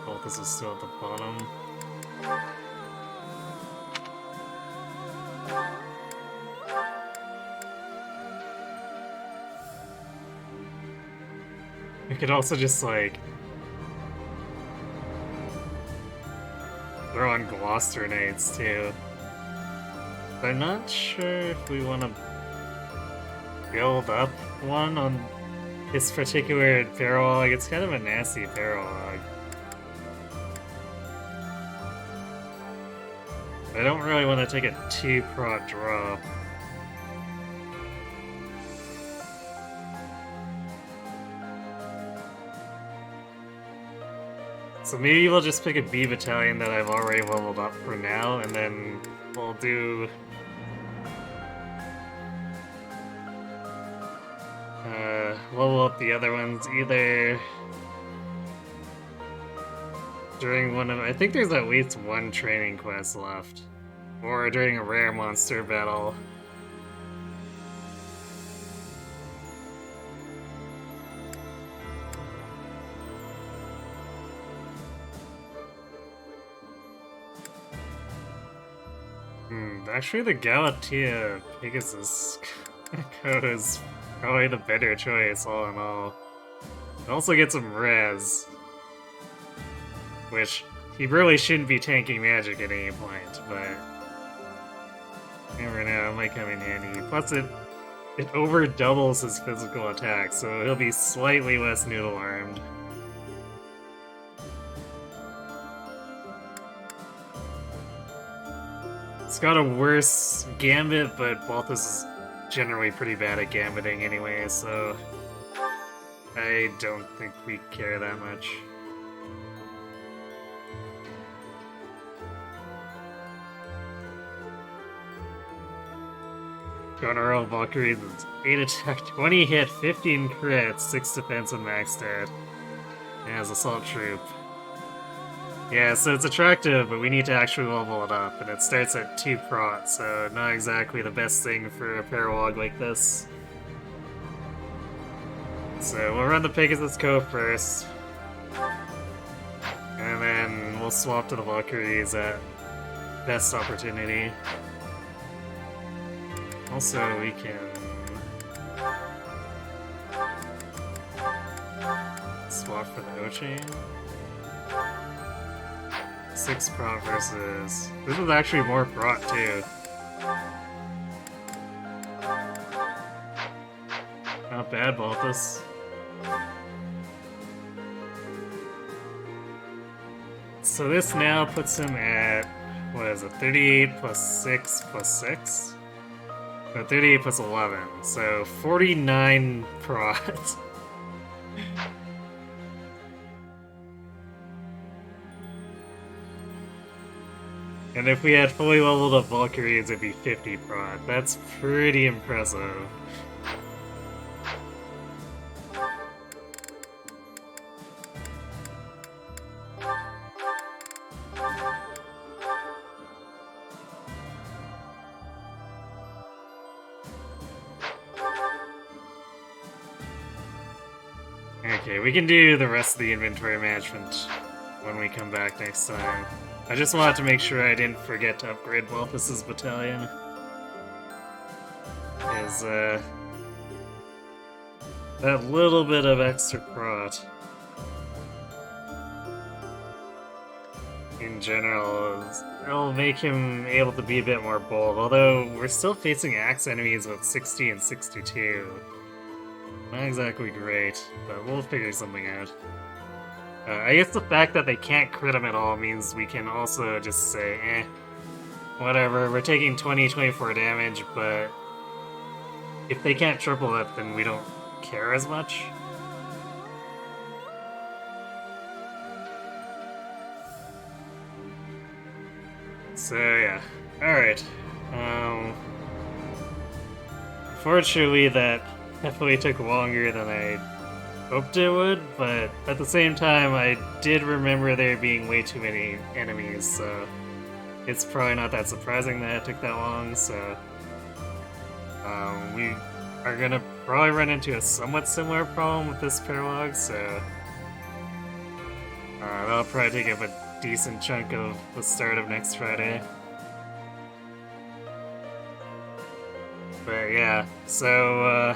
[SPEAKER 1] Oh, this is still at the bottom. We could also just, like, throw on Gloucester Knights, too. But I'm not sure if we want to build up one on this particular paralog. It's kind of a nasty paralog. I don't really want to take a 2-prot drop. So maybe we'll just pick a B battalion that I've already leveled up for now, and then we'll do level up the other ones either during one of— I think there's at least one training quest left, or during a rare monster battle. Actually, the Galatea Pegasus code is probably the better choice, all in all. It also gets some res, which he really shouldn't be tanking magic at any point, but you never know, it might come in handy. Plus, it over doubles his physical attack, so he'll be slightly less noodle armed. It's got a worse gambit, but Balthus is generally pretty bad at gambiting anyway, so I don't think we care that much. Got our own Valkyries, 8 attack, 20 hit, 15 crits, 6 defense and max stat. And has Assault Troop. Yeah, so it's attractive, but we need to actually level it up, and it starts at 2 prot, so not exactly the best thing for a paralog like this. So we'll run the Pegasus Co first, and then we'll swap to the Valkyries at best opportunity. Also, we can swap for the O-Chain. 6 prot versus... This is actually more prot, too. Not bad, Balthus. So this now puts him at, what is it, 38 plus 6 plus 6? No, 38 plus 11, so 49 prot. And if we had fully leveled up Valkyries, it'd be 50 prod. That's pretty impressive. Okay, we can do the rest of the inventory management when we come back next time. I just wanted to make sure I didn't forget to upgrade Balthus's battalion. Is that little bit of extra prot in general, it'll make him able to be a bit more bold, although we're still facing axe enemies with 60 and 62. Not exactly great, but we'll figure something out. I guess the fact that they can't crit him at all means we can also just say, eh, whatever, we're taking 20-24 damage, but if they can't triple it, then we don't care as much. So yeah, alright. Fortunately that definitely took longer than I hoped it would, but at the same time I did remember there being way too many enemies, so it's probably not that surprising that it took that long, so we are gonna probably run into a somewhat similar problem with this paralog, so that'll probably take up a decent chunk of the start of next Friday. But yeah, so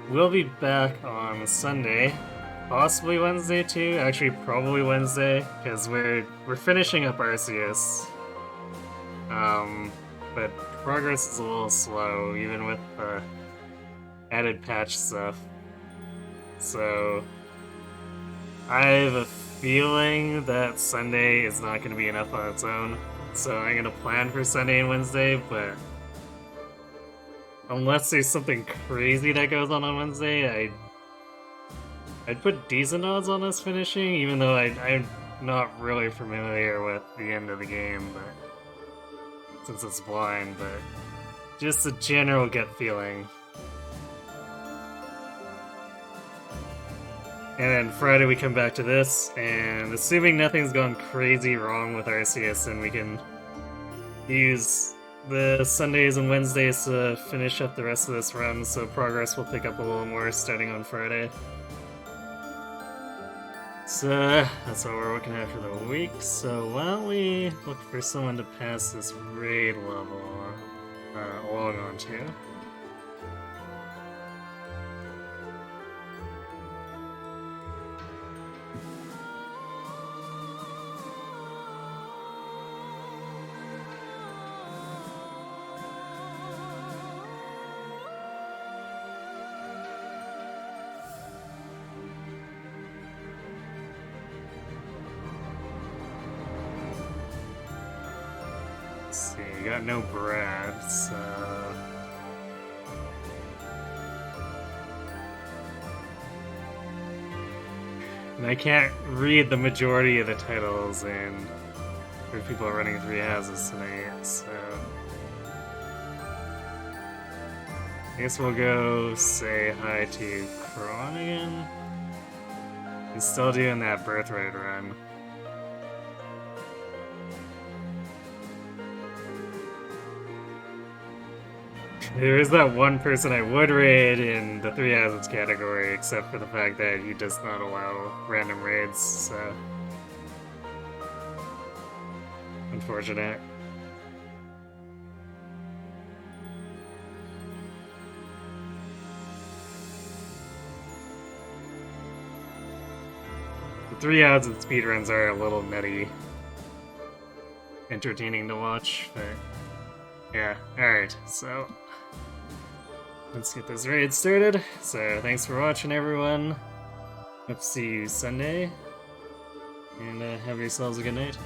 [SPEAKER 1] we'll be back on Sunday, possibly Wednesday too. Actually, probably Wednesday, because we're finishing up Arceus. But progress is a little slow, even with the added patch stuff. So I have a feeling that Sunday is not going to be enough on its own. So I'm going to plan for Sunday and Wednesday, but unless there's something crazy that goes on Wednesday, I'd put decent odds on us finishing, even though I'm not really familiar with the end of the game, but since it's blind, but just a general gut feeling. And then Friday we come back to this, and assuming nothing's gone crazy wrong with Arceus, then we can use the Sundays and Wednesdays to finish up the rest of this run, so progress will pick up a little more starting on Friday. So that's what we're looking at for the week, so why don't we look for someone to pass this raid level along on to. Got no Brad, so and I can't read the majority of the titles, and there are people running 3 houses tonight, so I guess we'll go say hi to Kron again. He's still doing that birthright run. There is that one person I would raid in the 3 houses category, except for the fact that he does not allow random raids, so unfortunate. The 3 houses speedruns are a little nutty, entertaining to watch, but yeah, alright, so let's get this raid started. So thanks for watching, everyone. Hope to see you Sunday, and have yourselves a good night.